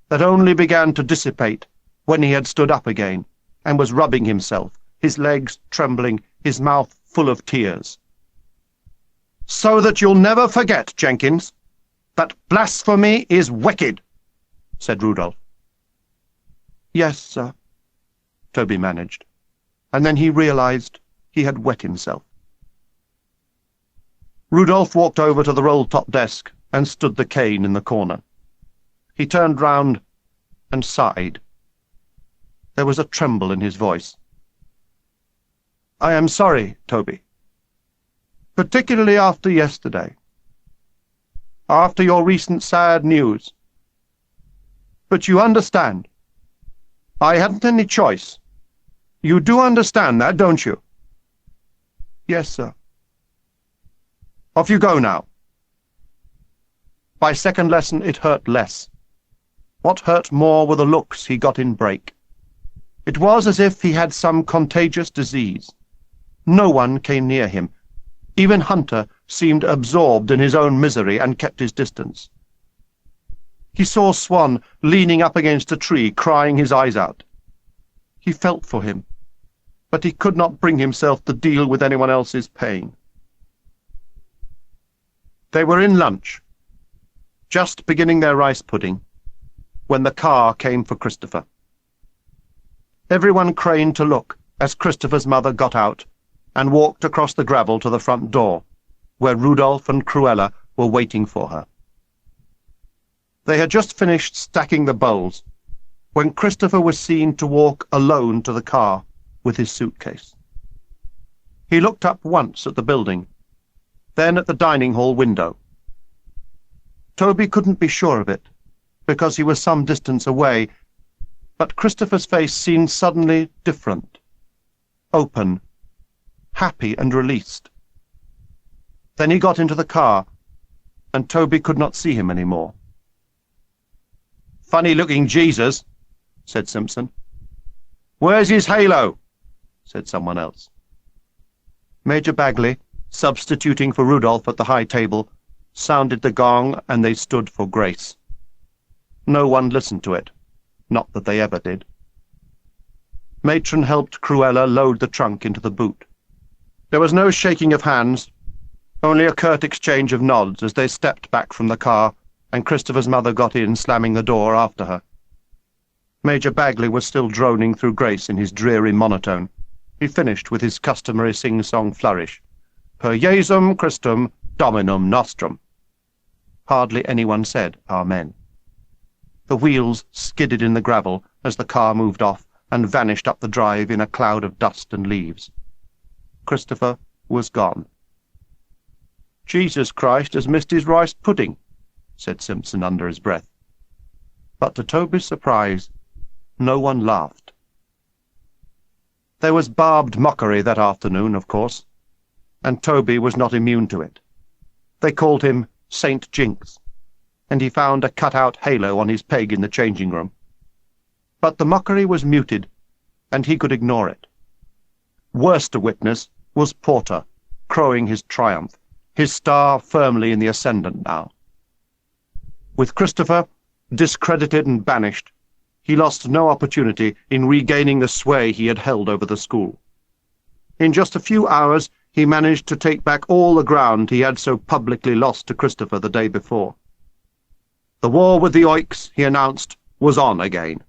that only began to dissipate when he had stood up again and was rubbing himself, his legs trembling, his mouth full of tears. "So that you'll never forget, Jenkins, that blasphemy is wicked," said Rudolph. "Yes, sir," Toby managed, and then he realized he had wet himself. Rudolph walked over to the roll-top desk and stood the cane in the corner. He turned round and sighed. There was a tremble in his voice. "I am sorry, Toby. Particularly after yesterday. After your recent sad news. But you understand. I hadn't any choice. You do understand that, don't you?" "Yes, sir." "Off you go now." By second lesson it hurt less. What hurt more were the looks he got in break. It was as if he had some contagious disease. No one came near him. Even Hunter seemed absorbed in his own misery and kept his distance. He saw Swan leaning up against a tree, crying his eyes out. He felt for him, but he could not bring himself to deal with anyone else's pain. They were in lunch, just beginning their rice pudding, when the car came for Christopher. Everyone craned to look as Christopher's mother got out and walked across the gravel to the front door, where Rudolph and Cruella were waiting for her. They had just finished stacking the bowls when Christopher was seen to walk alone to the car, with his suitcase. He looked up once at the building, then at the dining hall window. Toby couldn't be sure of it, because he was some distance away, but Christopher's face seemed suddenly different, open, happy and released. Then he got into the car, and Toby could not see him any more. "Funny-looking Jesus," said Simpson. "Where's his halo?" said someone else. Major Bagley, substituting for Rudolph at the high table, sounded the gong, and they stood for grace. No one listened to it, not that they ever did. Matron helped Cruella load the trunk into the boot. There was no shaking of hands, only a curt exchange of nods as they stepped back from the car, and Christopher's mother got in, slamming the door after her. Major Bagley was still droning through grace in his dreary monotone. He finished with his customary sing-song flourish. Per Jesum Christum Dominum Nostrum. Hardly anyone said Amen. The wheels skidded in the gravel as the car moved off and vanished up the drive in a cloud of dust and leaves. Christopher was gone. "Jesus Christ has missed his rice pudding," said Simpson under his breath. But to Toby's surprise, no one laughed. There was barbed mockery that afternoon, of course, and Toby was not immune to it. They called him St. Jinx, and he found a cut-out halo on his peg in the changing-room. But the mockery was muted, and he could ignore it. Worst to witness was Porter, crowing his triumph, his star firmly in the ascendant now. With Christopher discredited and banished, he lost no opportunity in regaining the sway he had held over the school. In just a few hours he managed to take back all the ground he had so publicly lost to Christopher the day before. The war with the Oiks, he announced, was on again.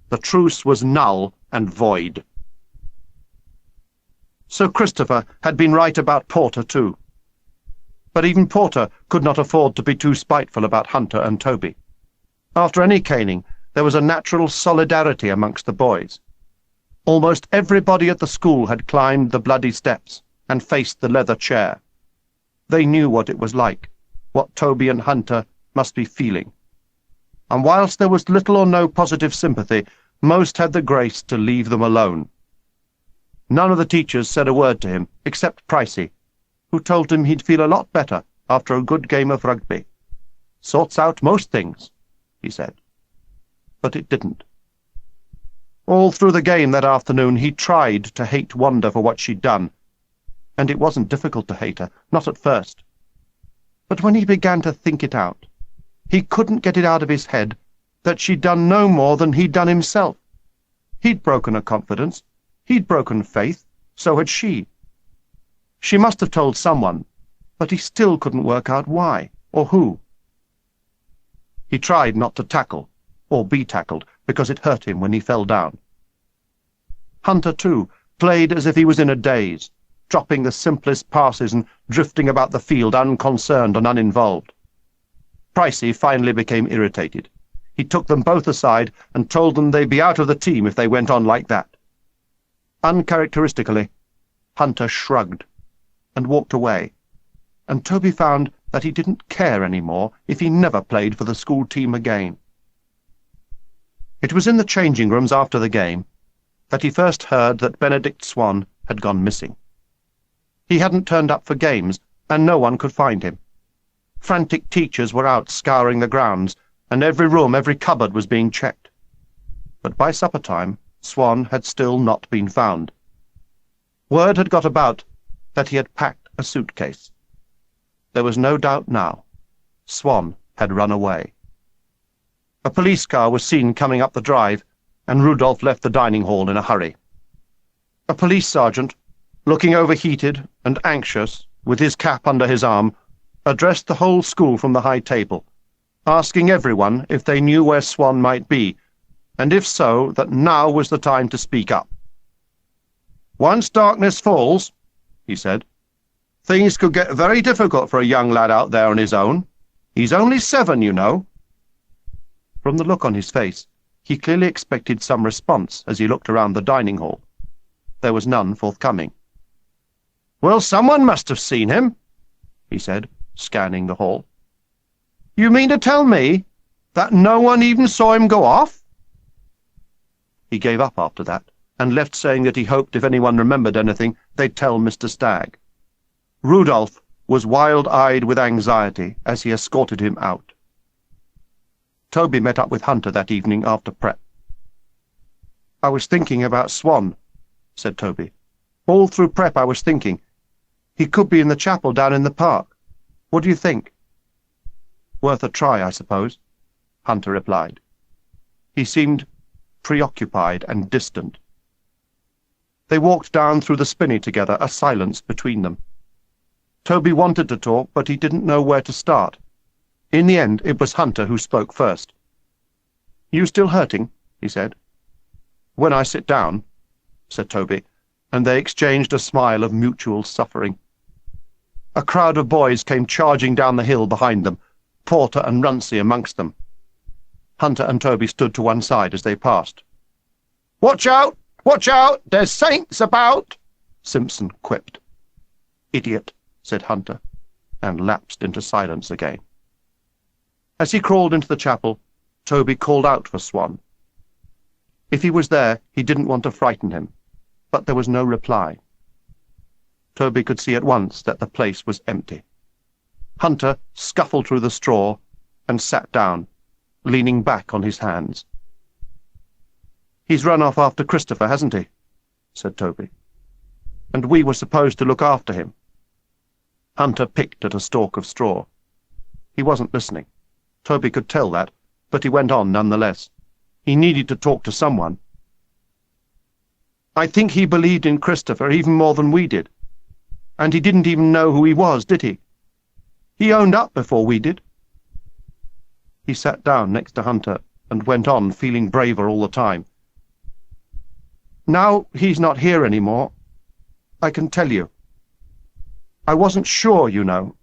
The truce was null and void. So Christopher had been right about Porter too. But even Porter could not afford to be too spiteful about Hunter and Toby. After any caning, there was a natural solidarity amongst the boys. Almost everybody at the school had climbed the bloody steps and faced the leather chair. They knew what it was like, what Toby and Hunter must be feeling. And whilst there was little or no positive sympathy, most had the grace to leave them alone. None of the teachers said a word to him, except Pricey, who told him he'd feel a lot better after a good game of rugby. "Sorts out most things," he said. But it didn't. All through the game that afternoon he tried to hate Wanda for what she'd done, and it wasn't difficult to hate her, not at first. But when he began to think it out, he couldn't get it out of his head that she'd done no more than he'd done himself. He'd broken her confidence, he'd broken faith, so had she. She must have told someone, but he still couldn't work out why or who. He tried not to tackle, or be tackled, because it hurt him when he fell down. Hunter, too, played as if he was in a daze, dropping the simplest passes and drifting about the field unconcerned and uninvolved. Pricey finally became irritated. He took them both aside and told them they'd be out of the team if they went on like that. Uncharacteristically, Hunter shrugged and walked away, and Toby found that he didn't care any more if he never played for the school team again. It was in the changing rooms after the game that he first heard that Benedict Swan had gone missing. He hadn't turned up for games, and no one could find him. Frantic teachers were out scouring the grounds, and every room, every cupboard was being checked. But by supper-time, Swan had still not been found. Word had got about that he had packed a suitcase. There was no doubt now. Swan had run away. A police car was seen coming up the drive, and Rudolph left the dining hall in a hurry. A police sergeant, looking overheated and anxious, with his cap under his arm, addressed the whole school from the high table, asking everyone if they knew where Swan might be, and if so, that now was the time to speak up. "Once darkness falls," he said, "things could get very difficult for a young lad out there on his own. He's only 7, you know." From the look on his face, he clearly expected some response as he looked around the dining hall. there was none forthcoming. "Well, someone must have seen him," he said, scanning the hall. "You mean to tell me that no one even saw him go off?" He gave up after that, and left saying that he hoped if anyone remembered anything, they'd tell Mr. Stagg. Rudolph was wild-eyed with anxiety as he escorted him out. Toby met up with Hunter that evening after prep. "I was thinking about Swan," said Toby. "All through prep I was thinking. He could be in the chapel down in the park. What do you think?" "Worth a try, I suppose," Hunter replied. He seemed preoccupied and distant. They walked down through the spinney together, a silence between them. Toby wanted to talk, but he didn't know where to start. In the end, it was Hunter who spoke first. "You still hurting?" he said. "When I sit down," said Toby, and they exchanged a smile of mutual suffering. A crowd of boys came charging down the hill behind them, Porter and Runcie amongst them. Hunter and Toby stood to one side as they passed. "Watch out! Watch out! There's saints about!" Simpson quipped. "Idiot," said Hunter, and lapsed into silence again. As he crawled into the chapel, Toby called out for Swan. If he was there, he didn't want to frighten him, but there was no reply. Toby could see at once that the place was empty. Hunter scuffled through the straw and sat down, leaning back on his hands. "He's run off after Christopher, hasn't he?" said Toby. "And we were supposed to look after him." Hunter picked at a stalk of straw. He wasn't listening. Toby could tell that, but he went on nonetheless. He needed to talk to someone. "I think he believed in Christopher even more than we did. And he didn't even know who he was, did he? He owned up before we did." He sat down next to Hunter and went on, feeling braver all the time. "Now he's not here anymore, I can tell you. I wasn't sure, you know.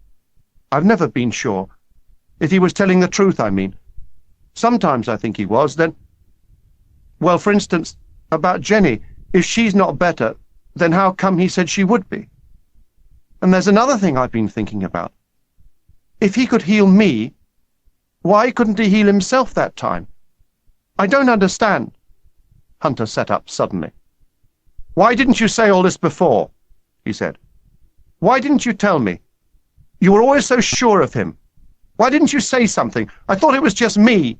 I've never been sure. If he was telling the truth, I mean. Sometimes I think he was, then... Well, for instance, about Jenny. If she's not better, then how come he said she would be? And there's another thing I've been thinking about. If he could heal me, why couldn't he heal himself that time? I don't understand." Hunter sat up suddenly. "Why didn't you say all this before?" he said. "Why didn't you tell me? You were always so sure of him. Why didn't you say something? I thought it was just me."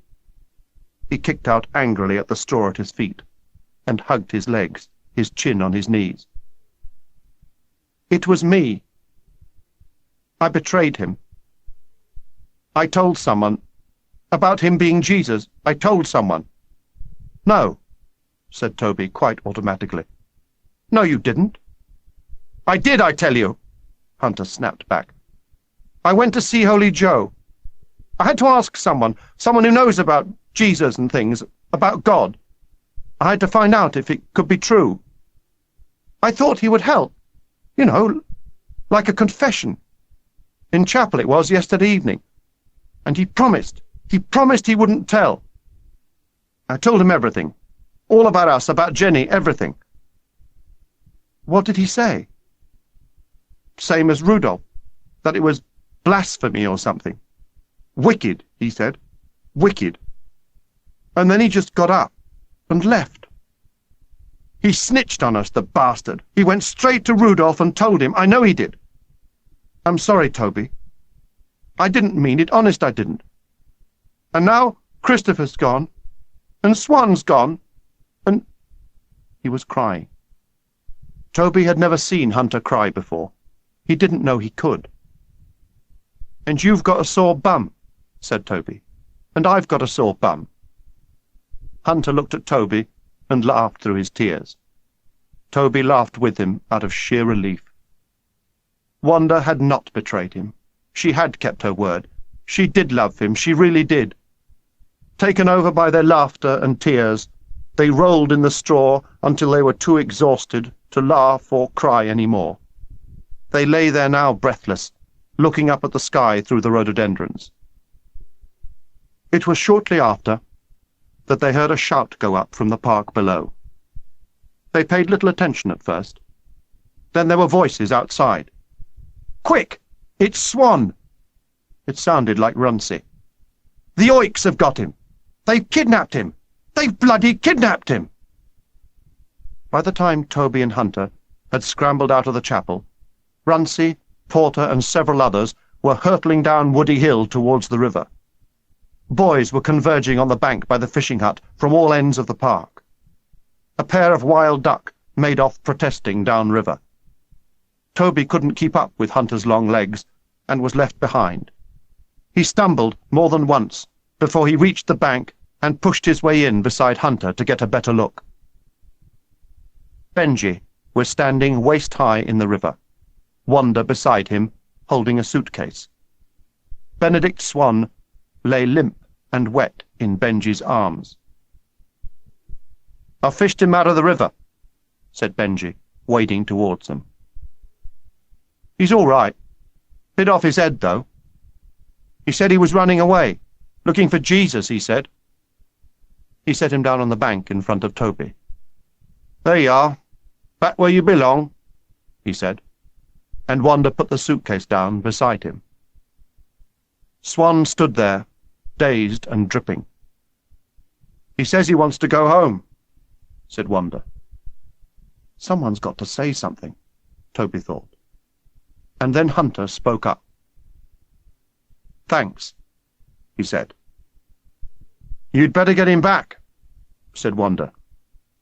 He kicked out angrily at the straw at his feet and hugged his legs, his chin on his knees. "It was me. I betrayed him. I told someone. About him being Jesus, I told someone." "No," said Toby quite automatically. "No, you didn't." "I did, I tell you," Hunter snapped back. "I went to see Holy Joe. I had to ask someone who knows about Jesus and things, about God. I had to find out if it could be true. I thought he would help, you know, like a confession. In chapel it was yesterday evening. And he promised he wouldn't tell. I told him everything, all about us, about Jenny, everything." "What did he say?" "Same as Rudolph, that it was blasphemy or something. Wicked, he said, wicked. And then he just got up and left. He snitched on us, the bastard. He went straight to Rudolph and told him. I know he did. I'm sorry, Toby. I didn't mean it, honest I didn't. And now Christopher's gone, and Swan's gone, and—" He was crying. Toby had never seen Hunter cry before. He didn't know he could. "And you've got a sore bum," said Toby. "And I've got a sore bum." Hunter looked at Toby and laughed through his tears. Toby laughed with him out of sheer relief. Wanda had not betrayed him. She had kept her word. She did love him, she really did. Taken over by their laughter and tears, they rolled in the straw until they were too exhausted to laugh or cry any more. They lay there now breathless, looking up at the sky through the rhododendrons. It was shortly after that they heard a shout go up from the park below. They paid little attention at first. Then there were voices outside. "Quick! It's Swan!" It sounded like Runcie. "The Oiks have got him! They've kidnapped him! They've bloody kidnapped him!" By the time Toby and Hunter had scrambled out of the chapel, Runcie, Porter, and several others were hurtling down Woody Hill towards the river. Boys were converging on the bank by the fishing hut from all ends of the park. A pair of wild duck made off protesting downriver. Toby couldn't keep up with Hunter's long legs and was left behind. He stumbled more than once before he reached the bank and pushed his way in beside Hunter to get a better look. Benji was standing waist-high in the river, Wanda beside him, holding a suitcase. Benedict Swan lay limp and wet in Benji's arms. "I fished him out of the river," said Benji, wading towards them. "He's all right. Bit off his head, though. He said he was running away, looking for Jesus, he said." He set him down on the bank in front of Toby. "There you are, back where you belong," he said, and Wanda put the suitcase down beside him. Swan stood there, dazed and dripping. "He says he wants to go home," said Wanda. Someone's got to say something, Toby thought. And then Hunter spoke up. "Thanks," he said. "You'd better get him back," said Wanda.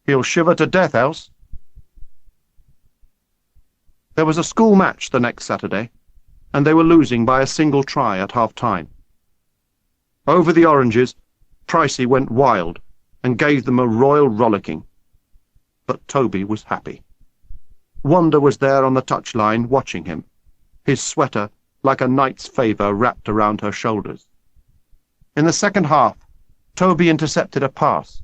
"He'll shiver to death else." There was a school match the next Saturday, and they were losing by a single try at half-time. Over the Oranges, Pricey went wild and gave them a royal rollicking. But Toby was happy. Wanda was there on the touchline watching him, his sweater like a knight's favour wrapped around her shoulders. In the second half, Toby intercepted a pass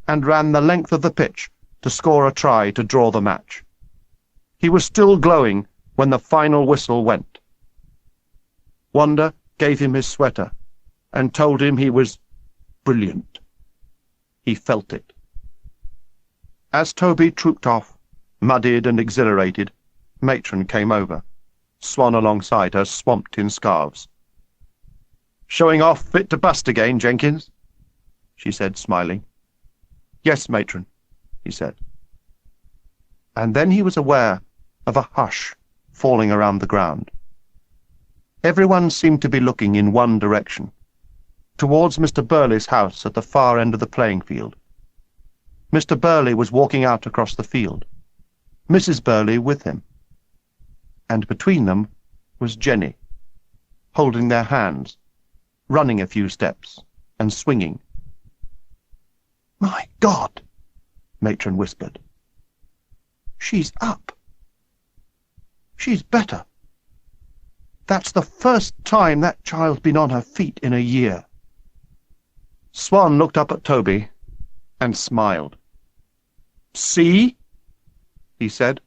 and ran the length of the pitch to score a try to draw the match. He was still glowing when the final whistle went. Wanda gave him his sweater and told him he was brilliant. He felt it. As Toby trooped off, muddied and exhilarated, Matron came over, Swan alongside her, swamped in scarves. "Showing off fit to bust again, Jenkins?" she said, smiling. "Yes, Matron," he said. And then he was aware of a hush falling around the ground. Everyone seemed to be looking in one direction, towards Mr. Burley's house at the far end of the playing field. Mr. Burley was walking out across the field, Mrs. Burley with him. And between them was Jenny, holding their hands, running a few steps, and swinging. "My God!" Matron whispered. "She's up. She's better. That's the first time that child's been on her feet in a year." Swan looked up at Toby and smiled. "See?" he said.